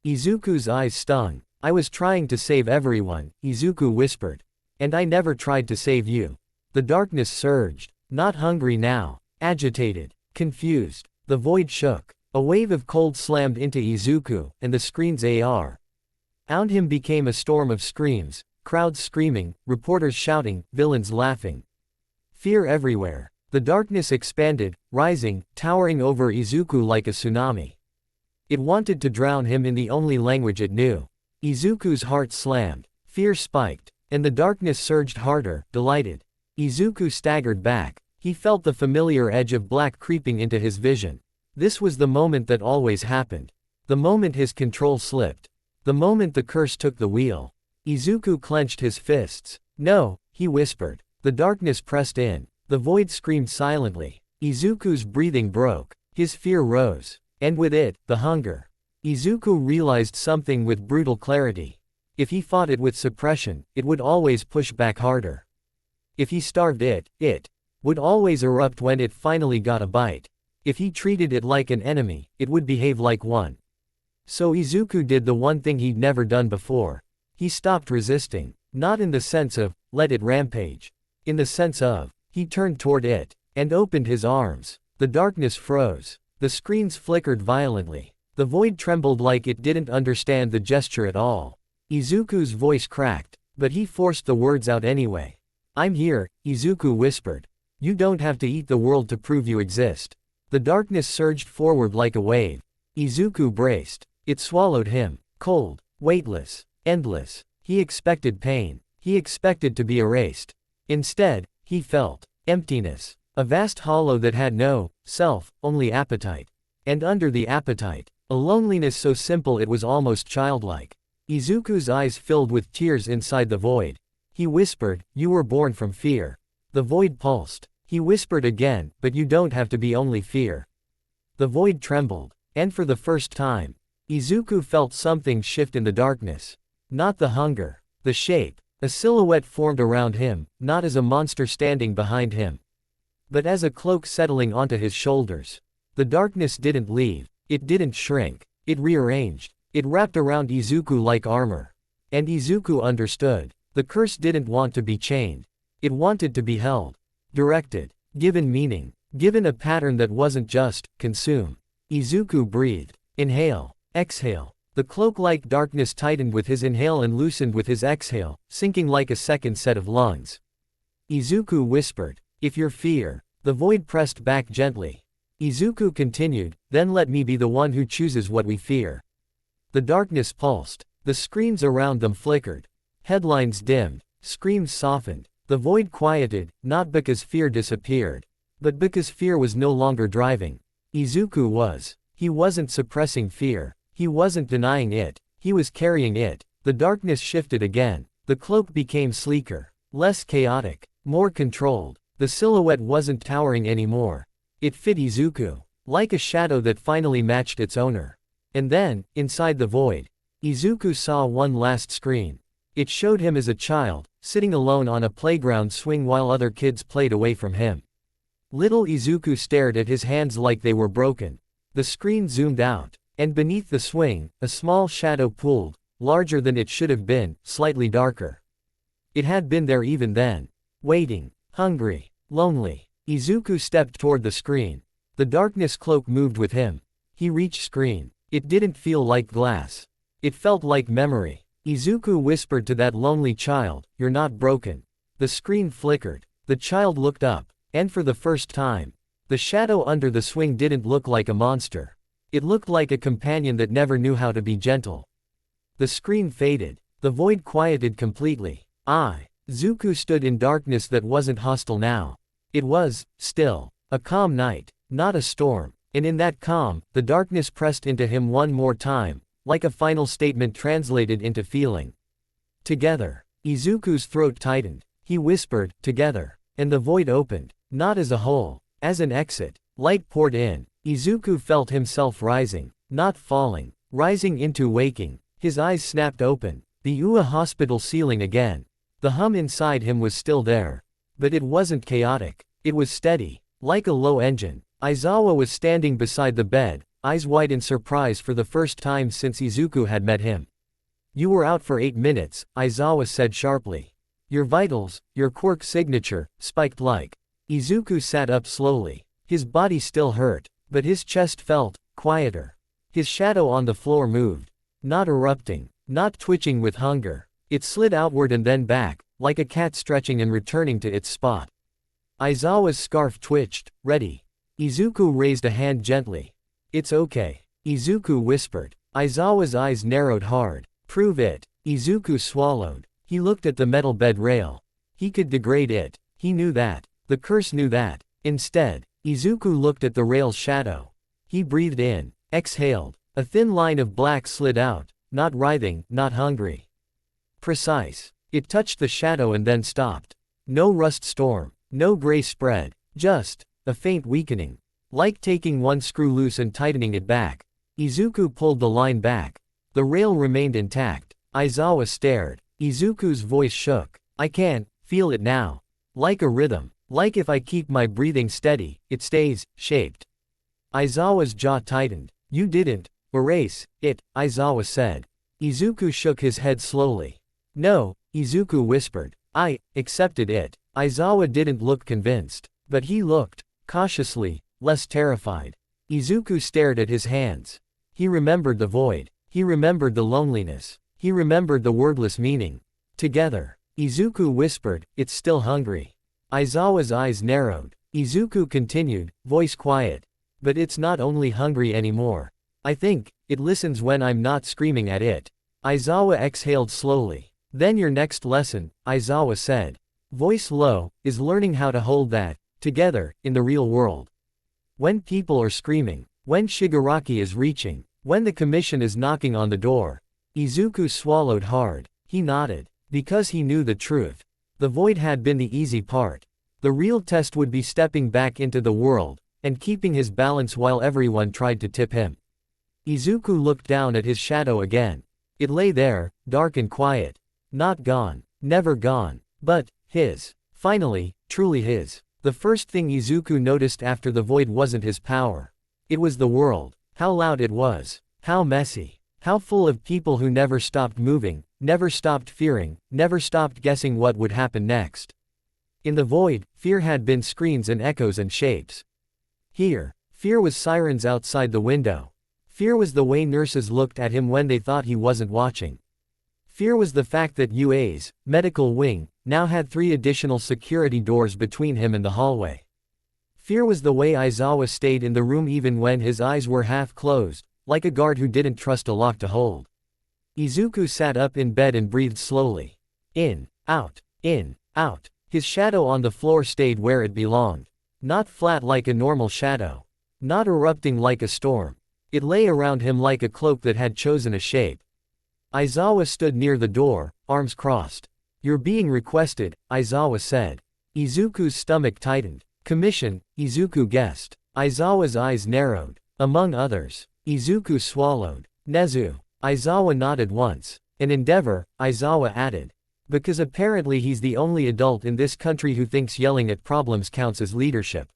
Izuku's eyes stung. "I was trying to save everyone," Izuku whispered. "And I never tried to save you." The darkness surged. Not hungry now. Agitated. Confused. The void shook. A wave of cold slammed into Izuku, and the screen's AR. Around him became a storm of screams, crowds screaming, reporters shouting, villains laughing. Fear everywhere. The darkness expanded, rising, towering over Izuku like a tsunami. It wanted to drown him in the only language it knew. Izuku's heart slammed. Fear spiked. And the darkness surged harder, delighted. Izuku staggered back. He felt the familiar edge of black creeping into his vision. This was the moment that always happened. The moment his control slipped. The moment the curse took the wheel. Izuku clenched his fists. "No," he whispered. The darkness pressed in. The void screamed silently. Izuku's breathing broke. His fear rose. And with it, the hunger. Izuku realized something with brutal clarity. If he fought it with suppression, it would always push back harder. If he starved it would always erupt when it finally got a bite. If he treated it like an enemy, it would behave like one. So Izuku did the one thing he'd never done before. He stopped resisting. Not in the sense of, let it rampage. In the sense of, he turned toward it, and opened his arms. The darkness froze. The screens flickered violently. The void trembled like it didn't understand the gesture at all. Izuku's voice cracked, but he forced the words out anyway. "I'm here," Izuku whispered. "You don't have to eat the world to prove you exist." The darkness surged forward like a wave. Izuku braced. It swallowed him. Cold, weightless, endless. He expected pain. He expected to be erased. Instead, he felt emptiness. A vast hollow that had no self, only appetite. And under the appetite, a loneliness so simple it was almost childlike. Izuku's eyes filled with tears inside the void. He whispered, "You were born from fear." The void pulsed. He whispered again, "But you don't have to be only fear." The void trembled. And for the first time, Izuku felt something shift in the darkness. Not the hunger. The shape. A silhouette formed around him, not as a monster standing behind him, but as a cloak settling onto his shoulders. The darkness didn't leave. It didn't shrink. It rearranged. It wrapped around Izuku like armor. And Izuku understood. The curse didn't want to be chained. It wanted to be held. Directed. Given meaning. Given a pattern that wasn't just, consume. Izuku breathed. Inhale. Exhale. The cloak-like darkness tightened with his inhale and loosened with his exhale, sinking like a second set of lungs. Izuku whispered, "If you're fear." The void pressed back gently. Izuku continued, "Then let me be the one who chooses what we fear." The darkness pulsed. The screens around them flickered. Headlines dimmed. Screams softened. The void quieted, not because fear disappeared, but because fear was no longer driving. Izuku was. He wasn't suppressing fear. He wasn't denying it. He was carrying it. The darkness shifted again. The cloak became sleeker. Less chaotic. More controlled. The silhouette wasn't towering anymore. It fit Izuku. Like a shadow that finally matched its owner. And then, inside the void, Izuku saw one last screen. It showed him as a child, sitting alone on a playground swing while other kids played away from him. Little Izuku stared at his hands like they were broken. The screen zoomed out, and beneath the swing, a small shadow pooled, larger than it should have been, slightly darker. It had been there even then. Waiting, hungry, lonely. Izuku stepped toward the screen. The darkness cloak moved with him. He reached screen. It didn't feel like glass. It felt like memory. Izuku whispered to that lonely child, "You're not broken." The screen flickered. The child looked up, and for the first time, the shadow under the swing didn't look like a monster. It looked like a companion that never knew how to be gentle. The screen faded. The void quieted completely. Izuku stood in darkness that wasn't hostile now. It was, still, a calm night, not a storm. And in that calm, the darkness pressed into him one more time, like a final statement translated into feeling. Together. Izuku's throat tightened. He whispered, "Together." And the void opened, not as a hole, as an exit. Light poured in. Izuku felt himself rising, not falling, rising into waking. His eyes snapped open. The UA hospital ceiling again. The hum inside him was still there. But it wasn't chaotic. It was steady, like a low engine. Aizawa was standing beside the bed, eyes wide in surprise for the first time since Izuku had met him. "You were out for 8 minutes, Aizawa said sharply. "Your vitals, your quirk signature, spiked like." Izuku sat up slowly. His body still hurt, but his chest felt quieter. His shadow on the floor moved. Not erupting, not twitching with hunger. It slid outward and then back, like a cat stretching and returning to its spot. Aizawa's scarf twitched, ready. Izuku raised a hand gently. "It's okay," Izuku whispered. Aizawa's eyes narrowed hard. "Prove it." Izuku swallowed. He looked at the metal bed rail. He could degrade it. He knew that. The curse knew that. Instead, Izuku looked at the rail's shadow. He breathed in, exhaled. A thin line of black slid out, not writhing, not hungry. Precise. It touched the shadow and then stopped. No rust storm, no gray spread, just a faint weakening. Like taking one screw loose and tightening it back. Izuku pulled the line back. The rail remained intact. Aizawa stared. Izuku's voice shook. "I can't feel it now. Like a rhythm. Like if I keep my breathing steady, it stays shaped." Aizawa's jaw tightened. "You didn't erase it," Aizawa said. Izuku shook his head slowly. "No," Izuku whispered. "I accepted it." Aizawa didn't look convinced. But he looked, cautiously, less terrified. Izuku stared at his hands. He remembered the void. He remembered the loneliness. He remembered the wordless meaning. "Together." Izuku whispered, "It's still hungry." Aizawa's eyes narrowed. Izuku continued, voice quiet. "But it's not only hungry anymore. I think it listens when I'm not screaming at it." Aizawa exhaled slowly. "Then your next lesson," Aizawa said. Voice low, "is learning how to hold that together in the real world. When people are screaming, when Shigaraki is reaching, when the commission is knocking on the door." Izuku swallowed hard. He nodded. Because he knew the truth. The void had been the easy part. The real test would be stepping back into the world, and keeping his balance while everyone tried to tip him. Izuku looked down at his shadow again. It lay there, dark and quiet. Not gone. Never gone. But his. Finally, truly his. The first thing Izuku noticed after the void wasn't his power. It was the world. How loud it was. How messy. How full of people who never stopped moving, never stopped fearing, never stopped guessing what would happen next. In the void, fear had been screens and echoes and shapes. Here, fear was sirens outside the window. Fear was the way nurses looked at him when they thought he wasn't watching. Fear was the fact that UA's medical wing now had 3 additional security doors between him and the hallway. Fear was the way Aizawa stayed in the room even when his eyes were half closed, like a guard who didn't trust a lock to hold. Izuku sat up in bed and breathed slowly. In, out, in, out. His shadow on the floor stayed where it belonged. Not flat like a normal shadow. Not erupting like a storm. It lay around him like a cloak that had chosen a shape. Aizawa stood near the door, arms crossed. "You're being requested," Aizawa said. Izuku's stomach tightened. "Commission," Izuku guessed. Aizawa's eyes narrowed. "Among others." Izuku swallowed. "Nezu." Aizawa nodded once. An endeavor, Aizawa added. Because apparently he's the only adult in this country who thinks yelling at problems counts as leadership.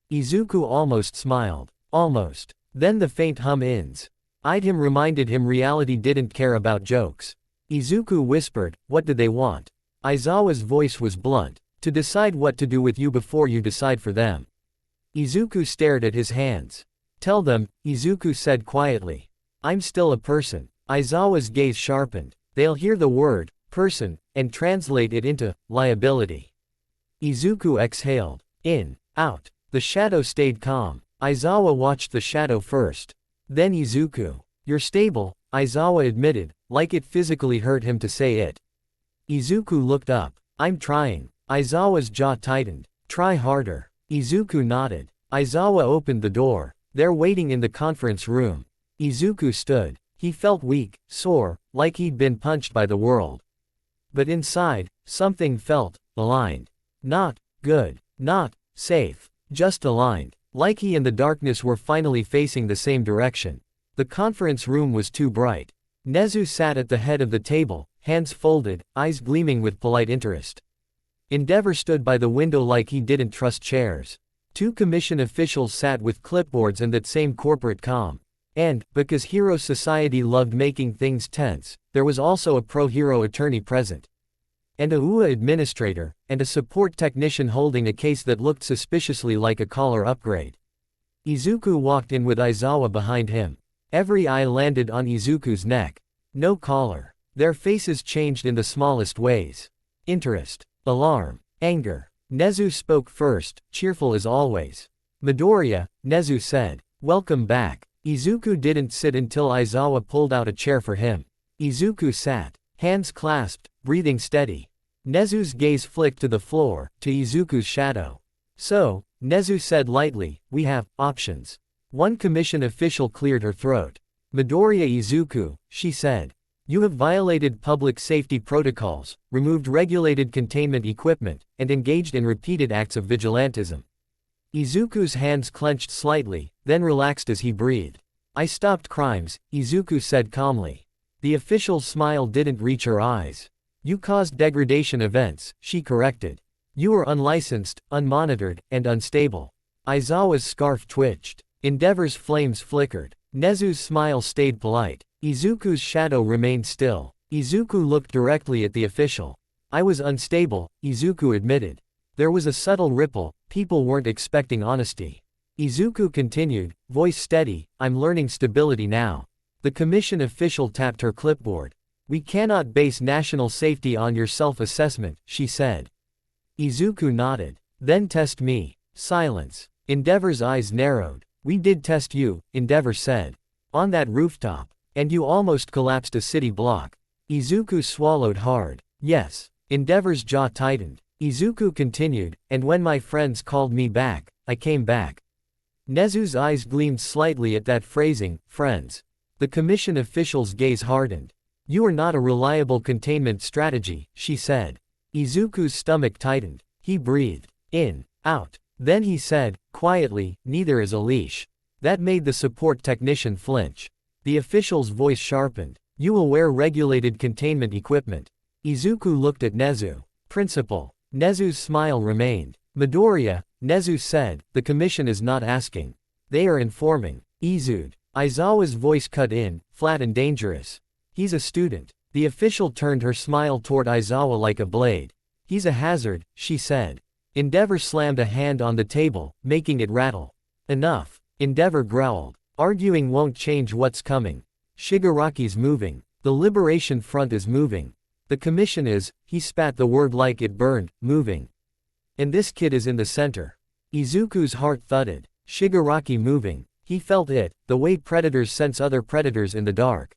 Izuku almost smiled. Almost. Then the faint hum ends. Eyed him reminded him reality didn't care about jokes. Izuku whispered, what do they want? Aizawa's voice was blunt. To decide what to do with you before you decide for them. Izuku stared at his hands. Tell them, Izuku said quietly. I'm still a person. Aizawa's gaze sharpened. They'll hear the word, person, and translate it into, liability. Izuku exhaled. In, out. The shadow stayed calm. Aizawa watched the shadow first. Then Izuku. You're stable, Aizawa admitted, like it physically hurt him to say it. Izuku looked up. I'm trying. Aizawa's jaw tightened. Try harder. Izuku nodded. Aizawa opened the door. They're waiting in the conference room. Izuku stood. He felt weak, sore, like he'd been punched by the world. But inside, something felt aligned. Not good. Not safe. Just aligned. Like he and the darkness were finally facing the same direction. The conference room was too bright. Nezu sat at the head of the table, hands folded, eyes gleaming with polite interest. Endeavor stood by the window like he didn't trust chairs. Two commission officials sat with clipboards and that same corporate calm. And, because Hero Society loved making things tense, there was also a pro-hero attorney present. And a UA administrator, and a support technician holding a case that looked suspiciously like a collar upgrade. Izuku walked in with Aizawa behind him. Every eye landed on Izuku's neck. No collar. Their faces changed in the smallest ways. Interest. Alarm. Anger. Nezu spoke first, cheerful as always. Midoriya, Nezu said. Welcome back. Izuku didn't sit until Aizawa pulled out a chair for him. Izuku sat. Hands clasped, breathing steady. Nezu's gaze flicked to the floor, to Izuku's shadow. So, Nezu said lightly, we have options. One commission official cleared her throat. Midoriya Izuku, she said. You have violated public safety protocols, removed regulated containment equipment, and engaged in repeated acts of vigilantism. Izuku's hands clenched slightly, then relaxed as he breathed. I stopped crimes, Izuku said calmly. The official's smile didn't reach her eyes. You caused degradation events, she corrected. You were unlicensed, unmonitored, and unstable. Aizawa's scarf twitched. Endeavor's flames flickered. Nezu's smile stayed polite. Izuku's shadow remained still. Izuku looked directly at the official. I was unstable, Izuku admitted. There was a subtle ripple, people weren't expecting honesty. Izuku continued, voice steady, I'm learning stability now. The commission official tapped her clipboard. We cannot base national safety on your self-assessment, she said. Izuku nodded. Then test me. Silence. Endeavor's eyes narrowed. We did test you, Endeavor said. On that rooftop. And you almost collapsed a city block. Izuku swallowed hard. Yes. Endeavor's jaw tightened. Izuku continued, and when my friends called me back, I came back. Nezu's eyes gleamed slightly at that phrasing, friends. The commission official's gaze hardened. You are not a reliable containment strategy, she said. Izuku's stomach tightened. He breathed. In, out. Then he said, quietly, neither is a leash. That made the support technician flinch. The official's voice sharpened. You will wear regulated containment equipment. Izuku looked at Nezu. Principal. Nezu's smile remained. Midoriya, Nezu said, the commission is not asking. They are informing. Izud. Aizawa's voice cut in, flat and dangerous. He's a student. The official turned her smile toward Aizawa like a blade. He's a hazard, she said. Endeavor slammed a hand on the table, making it rattle. Enough. Endeavor growled. Arguing won't change what's coming. Shigaraki's moving. The Liberation Front is moving. The commission is, he spat the word like it burned, moving. And this kid is in the center. Izuku's heart thudded. Shigaraki moving. He felt it, the way predators sense other predators in the dark.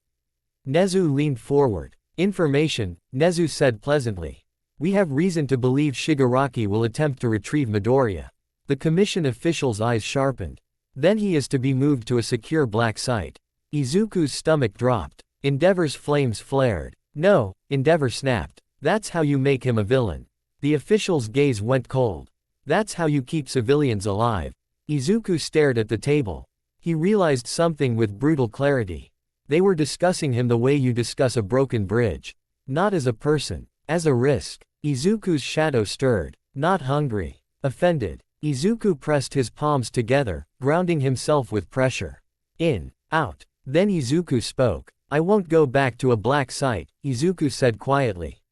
Nezu leaned forward. Information, Nezu said pleasantly. We have reason to believe Shigaraki will attempt to retrieve Midoriya. The commission official's eyes sharpened. Then he is to be moved to a secure black site. Izuku's stomach dropped. Endeavor's flames flared. No, Endeavor snapped. That's how you make him a villain. The official's gaze went cold. That's how you keep civilians alive. Izuku stared at the table. He realized something with brutal clarity. They were discussing him the way you discuss a broken bridge. Not as a person. As a risk. Izuku's shadow stirred. Not hungry. Offended. Izuku pressed his palms together, grounding himself with pressure. In. Out. Then Izuku spoke. I won't go back to a black site, Izuku said quietly.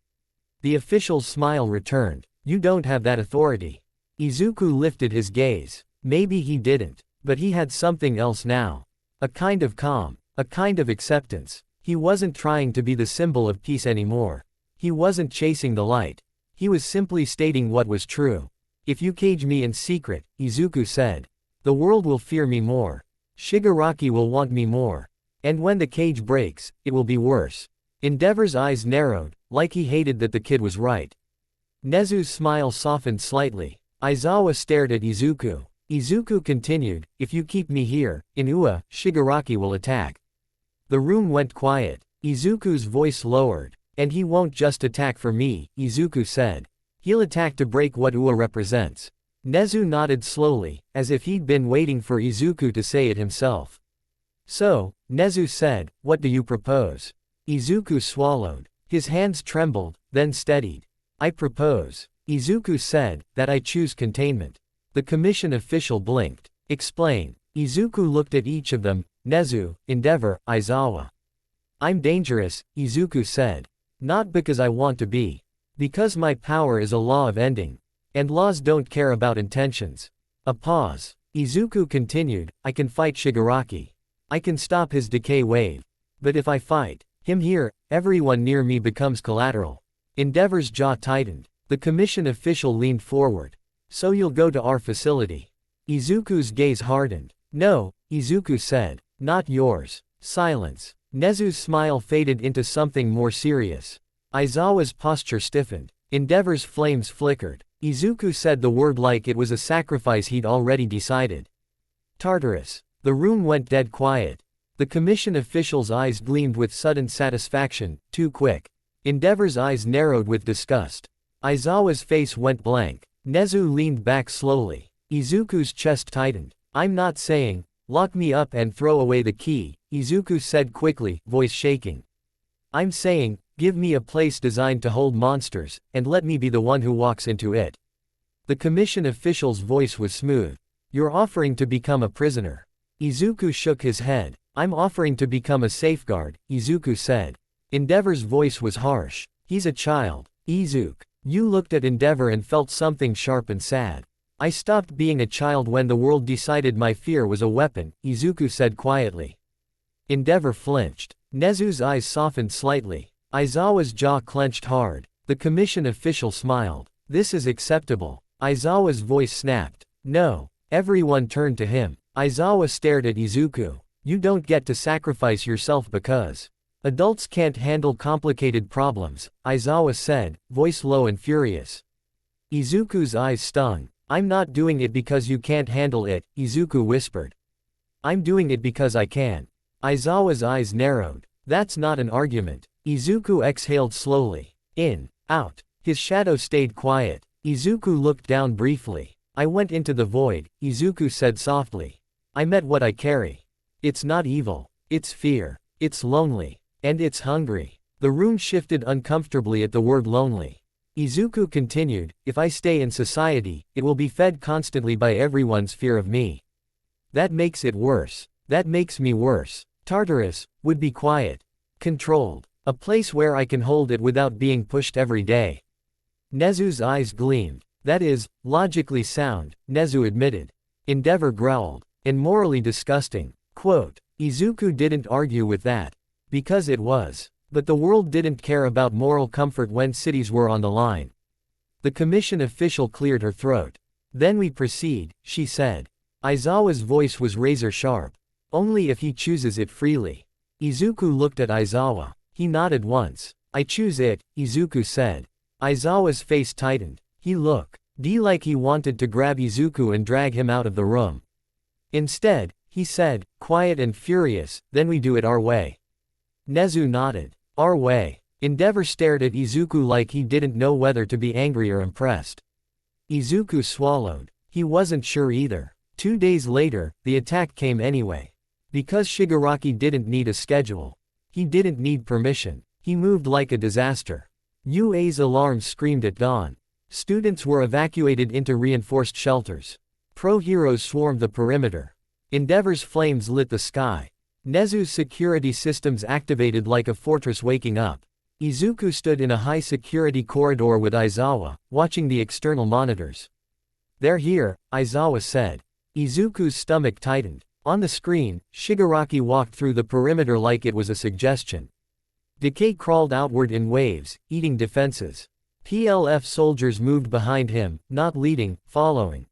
The official's smile returned. You don't have that authority. Izuku lifted his gaze. Maybe he didn't. But he had something else now. A kind of calm. A kind of acceptance. He wasn't trying to be the symbol of peace anymore. He wasn't chasing the light. He was simply stating what was true. If you cage me in secret, Izuku said, the world will fear me more. Shigaraki will want me more. And when the cage breaks, it will be worse. Endeavor's eyes narrowed, like he hated that the kid was right. Nezu's smile softened slightly. Aizawa stared at Izuku. Izuku continued, if you keep me here, in Ua, Shigaraki will attack. The room went quiet. Izuku's voice lowered. And he won't just attack for me, Izuku said. He'll attack to break what Ua represents. Nezu nodded slowly, as if he'd been waiting for Izuku to say it himself. So, Nezu said, what do you propose? Izuku swallowed. His hands trembled, then steadied. I propose. Izuku said, that I choose containment. The commission official blinked. Explain. Izuku looked at each of them, Nezu, Endeavor, Aizawa. I'm dangerous, Izuku said. Not because I want to be. Because my power is a law of ending. And laws don't care about intentions. A pause. Izuku continued, I can fight Shigaraki. I can stop his decay wave. But if I fight him here, everyone near me becomes collateral. Endeavor's jaw tightened. The commission official leaned forward. So you'll go to our facility. Izuku's gaze hardened. No, Izuku said. Not yours. Silence. Nezu's smile faded into something more serious. Aizawa's posture stiffened. Endeavor's flames flickered. Izuku said the word like it was a sacrifice he'd already decided. Tartarus. The room went dead quiet. The commission official's eyes gleamed with sudden satisfaction, too quick. Endeavor's eyes narrowed with disgust. Aizawa's face went blank. Nezu leaned back slowly. Izuku's chest tightened. I'm not saying, lock me up and throw away the key, Izuku said quickly, voice shaking. I'm saying, give me a place designed to hold monsters, and let me be the one who walks into it. The commission official's voice was smooth. You're offering to become a prisoner. Izuku shook his head. I'm offering to become a safeguard, Izuku said. Endeavor's voice was harsh. He's a child. Izuku. You looked at Endeavor and felt something sharp and sad. I stopped being a child when the world decided my fear was a weapon, Izuku said quietly. Endeavor flinched. Nezu's eyes softened slightly. Aizawa's jaw clenched hard. The commission official smiled. This is acceptable. Aizawa's voice snapped. No. Everyone turned to him. Aizawa stared at Izuku. You don't get to sacrifice yourself because adults can't handle complicated problems, Aizawa said, voice low and furious. Izuku's eyes stung. I'm not doing it because you can't handle it, Izuku whispered. I'm doing it because I can. Aizawa's eyes narrowed. That's not an argument. Izuku exhaled slowly. In. Out. His shadow stayed quiet. Izuku looked down briefly. I went into the void, Izuku said softly. I met what I carry. It's not evil. It's fear. It's lonely. And it's hungry. The room shifted uncomfortably at the word lonely. Izuku continued, if I stay in society, it will be fed constantly by everyone's fear of me. That makes it worse. That makes me worse. Tartarus would be quiet. Controlled. A place where I can hold it without being pushed every day. Nezu's eyes gleamed. That is, logically sound, Nezu admitted. Endeavor growled. And morally disgusting. Quote. Izuku didn't argue with that. Because it was. But the world didn't care about moral comfort when cities were on the line. The commission official cleared her throat. Then we proceed, she said. Aizawa's voice was razor sharp. Only if he chooses it freely. Izuku looked at Aizawa. He nodded once. I choose it, Izuku said. Aizawa's face tightened. He looked like he wanted to grab Izuku and drag him out of the room. Instead, he said, quiet and furious, then we do it our way. Nezu nodded. Our way. Endeavor stared at Izuku like he didn't know whether to be angry or impressed. Izuku swallowed. He wasn't sure either. 2 days later, the attack came anyway. Because Shigaraki didn't need a schedule. He didn't need permission. He moved like a disaster. UA's alarms screamed at dawn. Students were evacuated into reinforced shelters. Pro-heroes swarmed the perimeter. Endeavor's flames lit the sky. Nezu's security systems activated like a fortress waking up. Izuku stood in a high-security corridor with Aizawa, watching the external monitors. "They're here," Aizawa said. Izuku's stomach tightened. On the screen, Shigaraki walked through the perimeter like it was a suggestion. Decay crawled outward in waves, eating defenses. PLF soldiers moved behind him, not leading, following.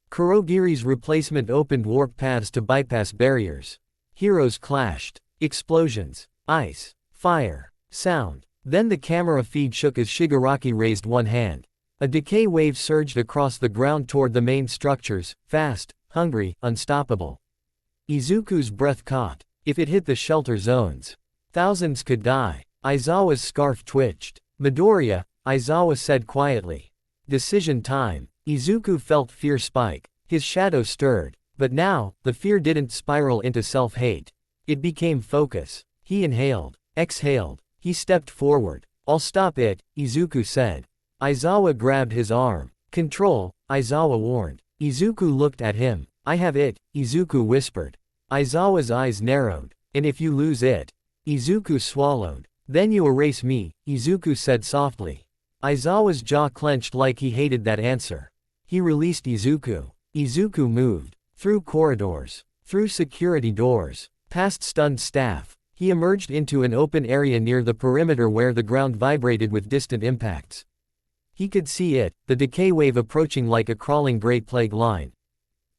Kurogiri's replacement opened warp paths to bypass barriers. Heroes clashed. Explosions. Ice. Fire. Sound. Then the camera feed shook as Shigaraki raised one hand. A decay wave surged across the ground toward the main structures, fast, hungry, unstoppable. Izuku's breath caught. If it hit the shelter zones, thousands could die. Aizawa's scarf twitched. "Midoriya," Aizawa said quietly. "Decision time." Izuku felt fear spike. His shadow stirred. But now, the fear didn't spiral into self-hate. It became focus. He inhaled. Exhaled. He stepped forward. "I'll stop it," Izuku said. Aizawa grabbed his arm. "Control," Aizawa warned. Izuku looked at him. "I have it," Izuku whispered. Aizawa's eyes narrowed. "And if you lose it?" Izuku swallowed. "Then you erase me," Izuku said softly. Aizawa's jaw clenched like he hated that answer. He released Izuku. Izuku moved. Through corridors. Through security doors. Past stunned staff. He emerged into an open area near the perimeter where the ground vibrated with distant impacts. He could see it, the decay wave approaching like a crawling Great Plague line.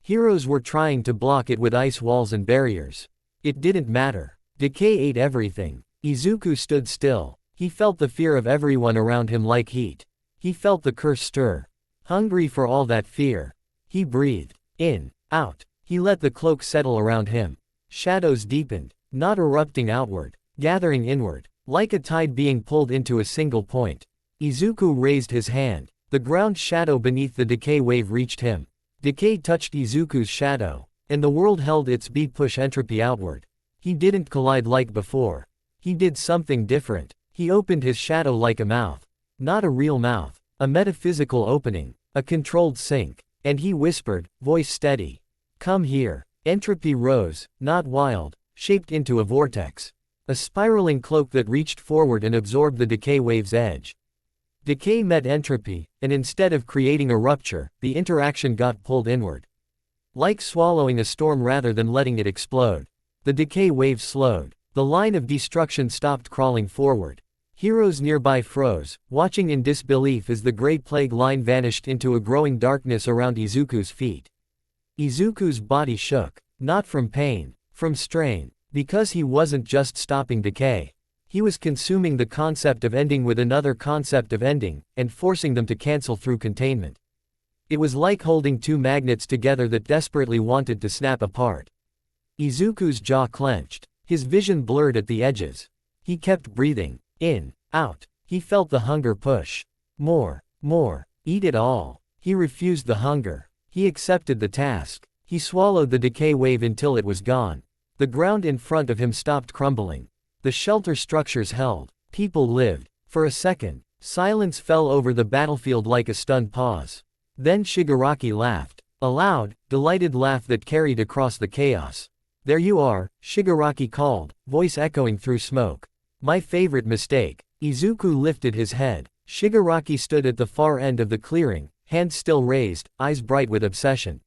Heroes were trying to block it with ice walls and barriers. It didn't matter. Decay ate everything. Izuku stood still. He felt the fear of everyone around him like heat. He felt the curse stir. Hungry for all that fear. He breathed. In. Out. He let the cloak settle around him. Shadows deepened. Not erupting outward. Gathering inward. Like a tide being pulled into a single point. Izuku raised his hand. The ground shadow beneath the decay wave reached him. Decay touched Izuku's shadow. And the world held its beat push entropy outward. He didn't collide like before. He did something different. He opened his shadow like a mouth. Not a real mouth. A metaphysical opening. A controlled sink. And he whispered, voice steady. "Come here." Entropy rose, not wild, shaped into a vortex. A spiraling cloak that reached forward and absorbed the decay wave's edge. Decay met entropy, and instead of creating a rupture, the interaction got pulled inward. Like swallowing a storm rather than letting it explode. The decay wave slowed. The line of destruction stopped crawling forward. Heroes nearby froze, watching in disbelief as the Great Plague line vanished into a growing darkness around Izuku's feet. Izuku's body shook. Not from pain. From strain. Because he wasn't just stopping decay. He was consuming the concept of ending with another concept of ending, and forcing them to cancel through containment. It was like holding two magnets together that desperately wanted to snap apart. Izuku's jaw clenched. His vision blurred at the edges. He kept breathing. In. Out. He felt the hunger push. More. More. Eat it all. He refused the hunger. He accepted the task. He swallowed the decay wave until it was gone. The ground in front of him stopped crumbling. The shelter structures held. People lived. For a second, silence fell over the battlefield like a stunned pause. Then Shigaraki laughed. A loud, delighted laugh that carried across the chaos. "There you are," Shigaraki called, voice echoing through smoke. "My favorite mistake." Izuku lifted his head. Shigaraki stood at the far end of the clearing, hands still raised, eyes bright with obsession.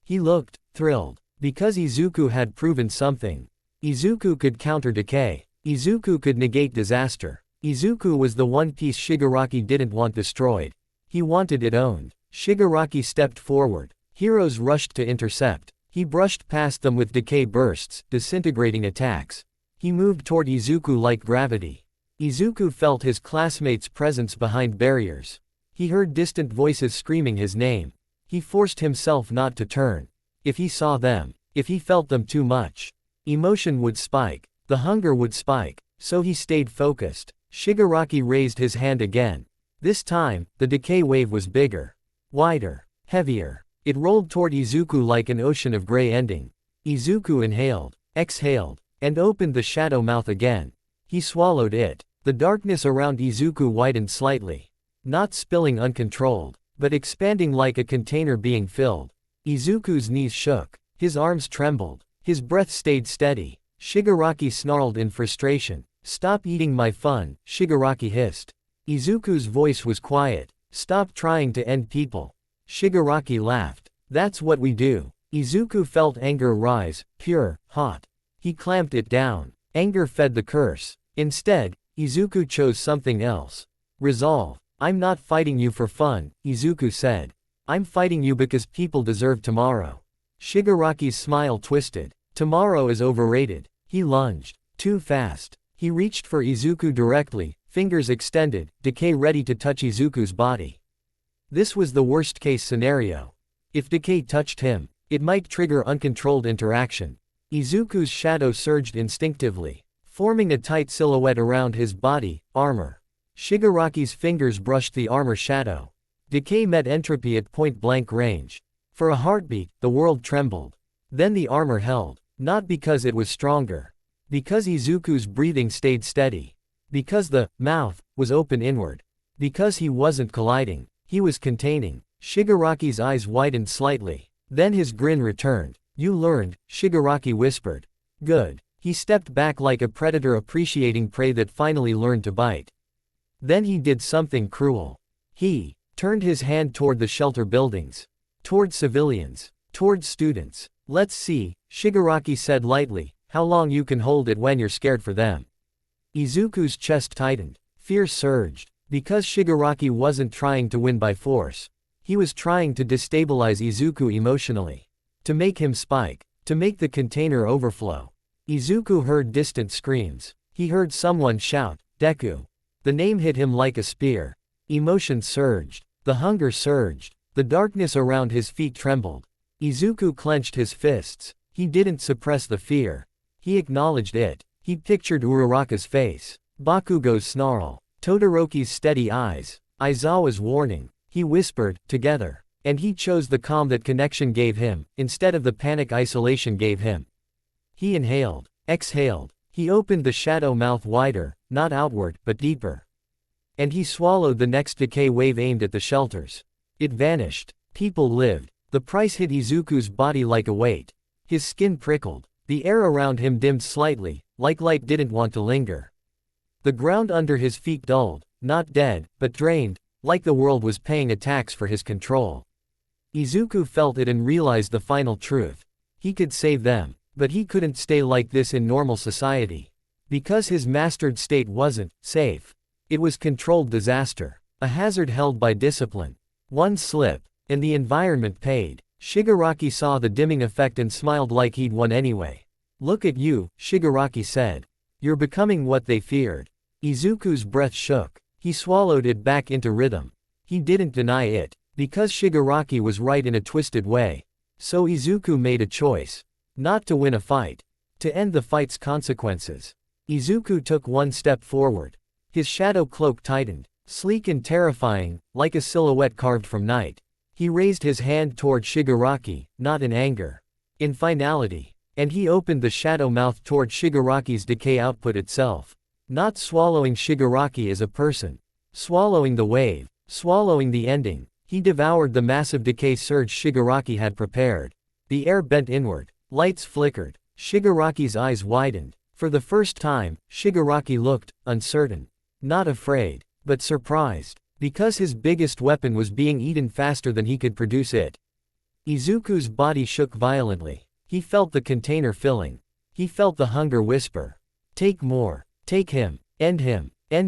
He looked thrilled. Because Izuku had proven something. Izuku could counter decay. Izuku could negate disaster. Izuku was the one piece Shigaraki didn't want destroyed. He wanted it owned. Shigaraki stepped forward. Heroes rushed to intercept. He brushed past them with decay bursts, disintegrating attacks. He moved toward Izuku like gravity. Izuku felt his classmates' presence behind barriers. He heard distant voices screaming his name. He forced himself not to turn. If he saw them, if he felt them too much, emotion would spike, the hunger would spike, so he stayed focused. Shigaraki raised his hand again. This time, the decay wave was bigger, wider, heavier. It rolled toward Izuku like an ocean of gray ending. Izuku inhaled. exhaled, and opened the shadow mouth again. He swallowed it. The darkness around Izuku widened slightly. Not spilling uncontrolled, but expanding like a container being filled. Izuku's knees shook. His arms trembled. His breath stayed steady. Shigaraki snarled in frustration. "Stop eating my fun," Shigaraki hissed. Izuku's voice was quiet. "Stop trying to end people." Shigaraki laughed. "That's what we do." Izuku felt anger rise, pure, hot. He clamped it down. Anger fed the curse. Instead, Izuku chose something else. Resolve. "I'm not fighting you for fun," Izuku said. "I'm fighting you because people deserve tomorrow." Shigaraki's smile twisted. Tomorrow is overrated. He lunged. Too fast. He reached for Izuku directly, fingers extended, decay ready to touch Izuku's body. This was the worst-case scenario. If decay touched him, it might trigger uncontrolled interaction. Izuku's shadow surged instinctively, forming a tight silhouette around his body, armor. Shigaraki's fingers brushed the armor shadow. Decay met entropy at point-blank range. For a heartbeat, the world trembled. Then the armor held. Not because it was stronger. Because Izuku's breathing stayed steady. Because the mouth was open inward. Because he wasn't colliding. He was containing. Shigaraki's eyes widened slightly. Then his grin returned. "You learned," Shigaraki whispered. "Good." He stepped back like a predator appreciating prey that finally learned to bite. Then he did something cruel. He turned his hand toward the shelter buildings. Toward civilians. Toward students. "Let's see," Shigaraki said lightly, "how long you can hold it when you're scared for them." Izuku's chest tightened. Fear surged. Because Shigaraki wasn't trying to win by force. He was trying to destabilize Izuku emotionally. To make him spike. To make the container overflow. Izuku heard distant screams. He heard someone shout, "Deku." The name hit him like a spear. Emotion surged. The hunger surged. The darkness around his feet trembled. Izuku clenched his fists. He didn't suppress the fear. He acknowledged it. He pictured Uraraka's face. Bakugo's snarl. Todoroki's steady eyes. Aizawa's warning. He whispered, "Together." And he chose the calm that connection gave him, instead of the panic isolation gave him. He inhaled. Exhaled. He opened the shadow mouth wider, not outward, but deeper. And he swallowed the next decay wave aimed at the shelters. It vanished. People lived. The price hit Izuku's body like a weight. His skin prickled. The air around him dimmed slightly, like light didn't want to linger. The ground under his feet dulled, not dead, but drained, like the world was paying a tax for his control. Izuku felt it and realized the final truth. He could save them, but he couldn't stay like this in normal society. Because his mastered state wasn't safe. It was controlled disaster. A hazard held by discipline. One slip, and the environment paid. Shigaraki saw the dimming effect and smiled like he'd won anyway. "Look at you," Shigaraki said. "You're becoming what they feared." Izuku's breath shook. He swallowed it back into rhythm. He didn't deny it. Because Shigaraki was right in a twisted way. So Izuku made a choice. Not to win a fight. To end the fight's consequences. Izuku took one step forward. His shadow cloak tightened. Sleek and terrifying, like a silhouette carved from night. He raised his hand toward Shigaraki, not in anger. In finality. And he opened the shadow mouth toward Shigaraki's decay output itself. Not swallowing Shigaraki as a person. Swallowing the wave. Swallowing the ending. He devoured the massive decay surge Shigaraki had prepared. The air bent inward. Lights flickered. Shigaraki's eyes widened. For the first time, Shigaraki looked uncertain. Not afraid, but surprised. Because his biggest weapon was being eaten faster than he could produce it. Izuku's body shook violently. He felt the container filling. He felt the hunger whisper. "Take more. Take him. End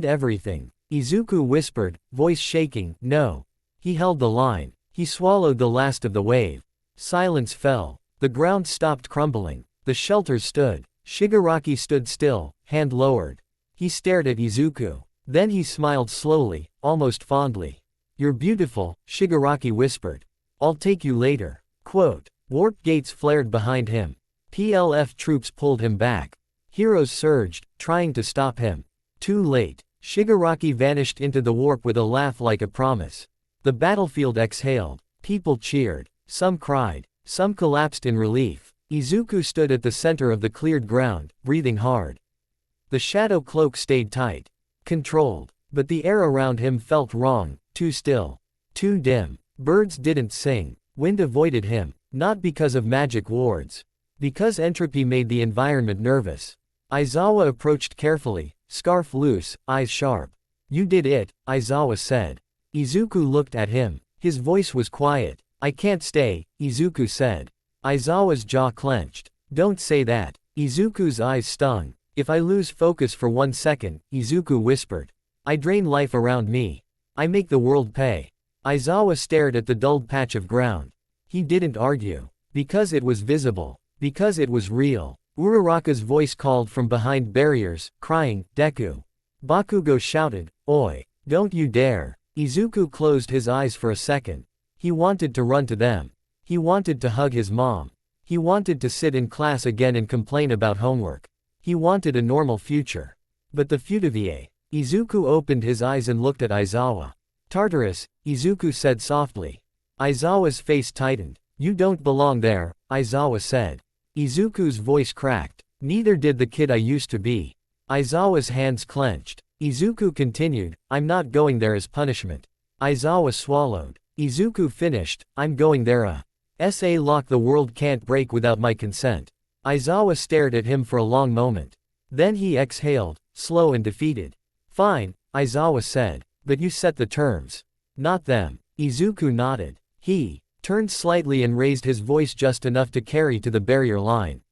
everything." Izuku whispered, voice shaking, "No." He held the line. He swallowed the last of the wave. Silence fell. The ground stopped crumbling. The shelters stood. Shigaraki stood still, hand lowered. He stared at Izuku. Then he smiled slowly, almost fondly. "You're beautiful," Shigaraki whispered. "I'll take you later." Quote. Warp gates flared behind him. PLF troops pulled him back. Heroes surged, trying to stop him. Too late. Shigaraki vanished into the warp with a laugh like a promise. The battlefield exhaled. People cheered. Some cried. Some collapsed in relief. Izuku stood at the center of the cleared ground, breathing hard. The shadow cloak stayed tight. Controlled. But the air around him felt wrong, too still. Too dim. Birds didn't sing. Wind avoided him, not because of magic wards. Because entropy made the environment nervous. Aizawa approached carefully, scarf loose, eyes sharp. You did it, Aizawa said. Izuku looked at him. His voice was quiet. I can't stay, Izuku said. Aizawa's jaw clenched. Don't say that. Izuku's eyes stung. If I lose focus for 1 second, Izuku whispered. I drain life around me. I make the world pay. Aizawa stared at the dulled patch of ground. He didn't argue. Because it was visible. Because it was real. Uraraka's voice called from behind barriers, crying, Deku. Bakugo shouted, Oi! Don't you dare! Izuku closed his eyes for a second. He wanted to run to them. He wanted to hug his mom. He wanted to sit in class again and complain about homework. He wanted a normal future. But the futivie. Izuku opened his eyes and looked at Aizawa. Tartarus, Izuku said softly. Aizawa's face tightened. You don't belong there, Aizawa said. Izuku's voice cracked. Neither did the kid I used to be. Aizawa's hands clenched. Izuku continued, I'm not going there as punishment. Aizawa swallowed. Izuku finished, I'm going there SA lock the world can't break without my consent. Aizawa stared at him for a long moment. Then he exhaled, slow and defeated. Fine, Aizawa said. But you set the terms. Not them. Izuku nodded. He turned slightly and raised his voice just enough to carry to the barrier line.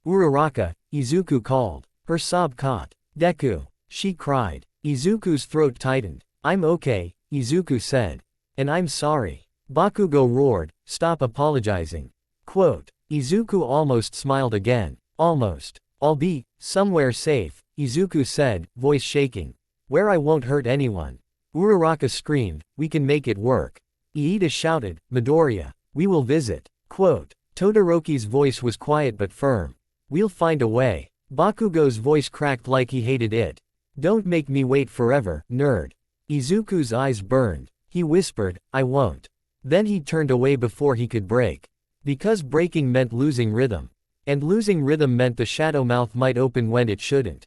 Uraraka, Izuku called. Her sob caught. Deku. She cried. Izuku's throat tightened. I'm okay, Izuku said. And I'm sorry. Bakugo roared, stop apologizing. Quote. Izuku almost smiled again. Almost. I'll be somewhere safe, Izuku said, voice shaking. Where I won't hurt anyone. Uraraka screamed, we can make it work. Iida shouted, Midoriya. We will visit. Quote. Todoroki's voice was quiet but firm. We'll find a way. Bakugo's voice cracked like he hated it. Don't make me wait forever, nerd. Izuku's eyes burned. He whispered, I won't. Then he turned away before he could break. Because breaking meant losing rhythm. And losing rhythm meant the shadow mouth might open when it shouldn't.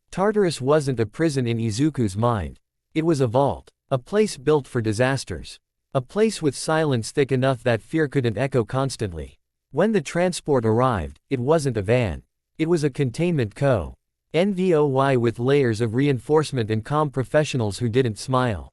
Tartarus wasn't a prison in Izuku's mind. It was a vault. A place built for disasters. A place with silence thick enough that fear couldn't echo constantly. When the transport arrived, it wasn't a van. It was a containment convoy with layers of reinforcement and calm professionals who didn't smile.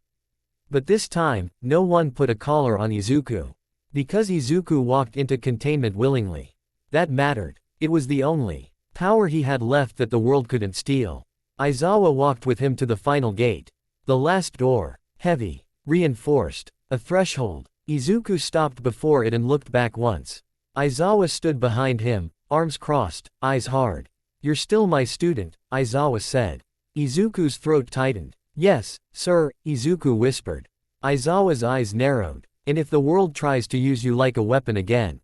But this time, no one put a collar on Izuku. Because Izuku walked into containment willingly. That mattered. It was the only power he had left that the world couldn't steal. Aizawa walked with him to the final gate. The last door. Heavy. Reinforced. A threshold. Izuku stopped before it and looked back once. Aizawa stood behind him, arms crossed, eyes hard. You're still my student, Aizawa said. Izuku's throat tightened. Yes, sir, Izuku whispered. Aizawa's eyes narrowed. And if the world tries to use you like a weapon again?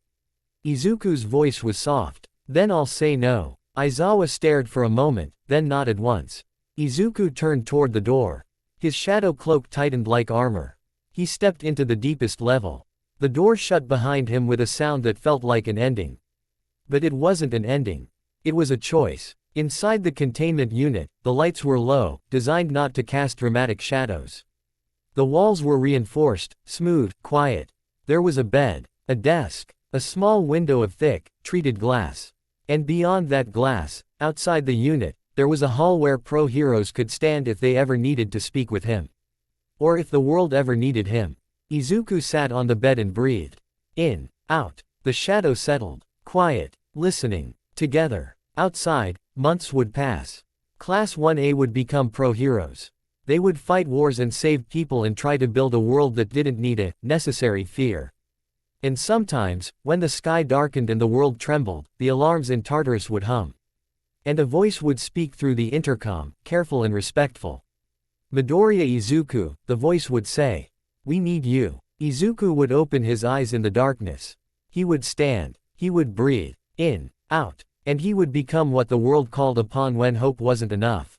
Izuku's voice was soft. Then I'll say no. Aizawa stared for a moment, then nodded once. Izuku turned toward the door. His shadow cloak tightened like armor. He stepped into the deepest level. The door shut behind him with a sound that felt like an ending. But it wasn't an ending. It was a choice. Inside the containment unit, the lights were low, designed not to cast dramatic shadows. The walls were reinforced, smooth, quiet. There was a bed, a desk, a small window of thick, treated glass. And beyond that glass, outside the unit, there was a hall where pro-heroes could stand if they ever needed to speak with him. Or if the world ever needed him. Izuku sat on the bed and breathed. In, out. The shadow settled. Quiet. Listening. Together. Outside, months would pass. Class 1A would become pro-heroes. They would fight wars and save people and try to build a world that didn't need a necessary fear. And sometimes, when the sky darkened and the world trembled, the alarms in Tartarus would hum. And a voice would speak through the intercom, careful and respectful. Midoriya Izuku, the voice would say. We need you. Izuku would open his eyes in the darkness. He would stand. He would breathe. In, out. And he would become what the world called upon when hope wasn't enough.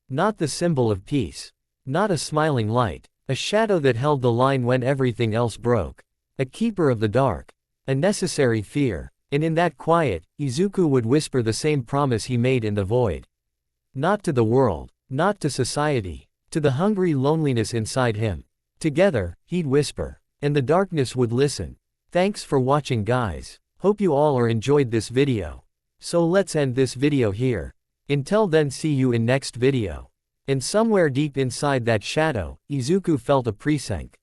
Not the symbol of peace. Not a smiling light. A shadow that held the line when everything else broke. A keeper of the dark. A necessary fear. And in that quiet, Izuku would whisper the same promise he made in the void. Not to the world, not to society, to the hungry loneliness inside him. Together, he'd whisper. And the darkness would listen. Thanks for watching, guys. Hope you all are enjoyed this video. So let's end this video here. Until then, see you in next video. And somewhere deep inside that shadow, Izuku felt a presync.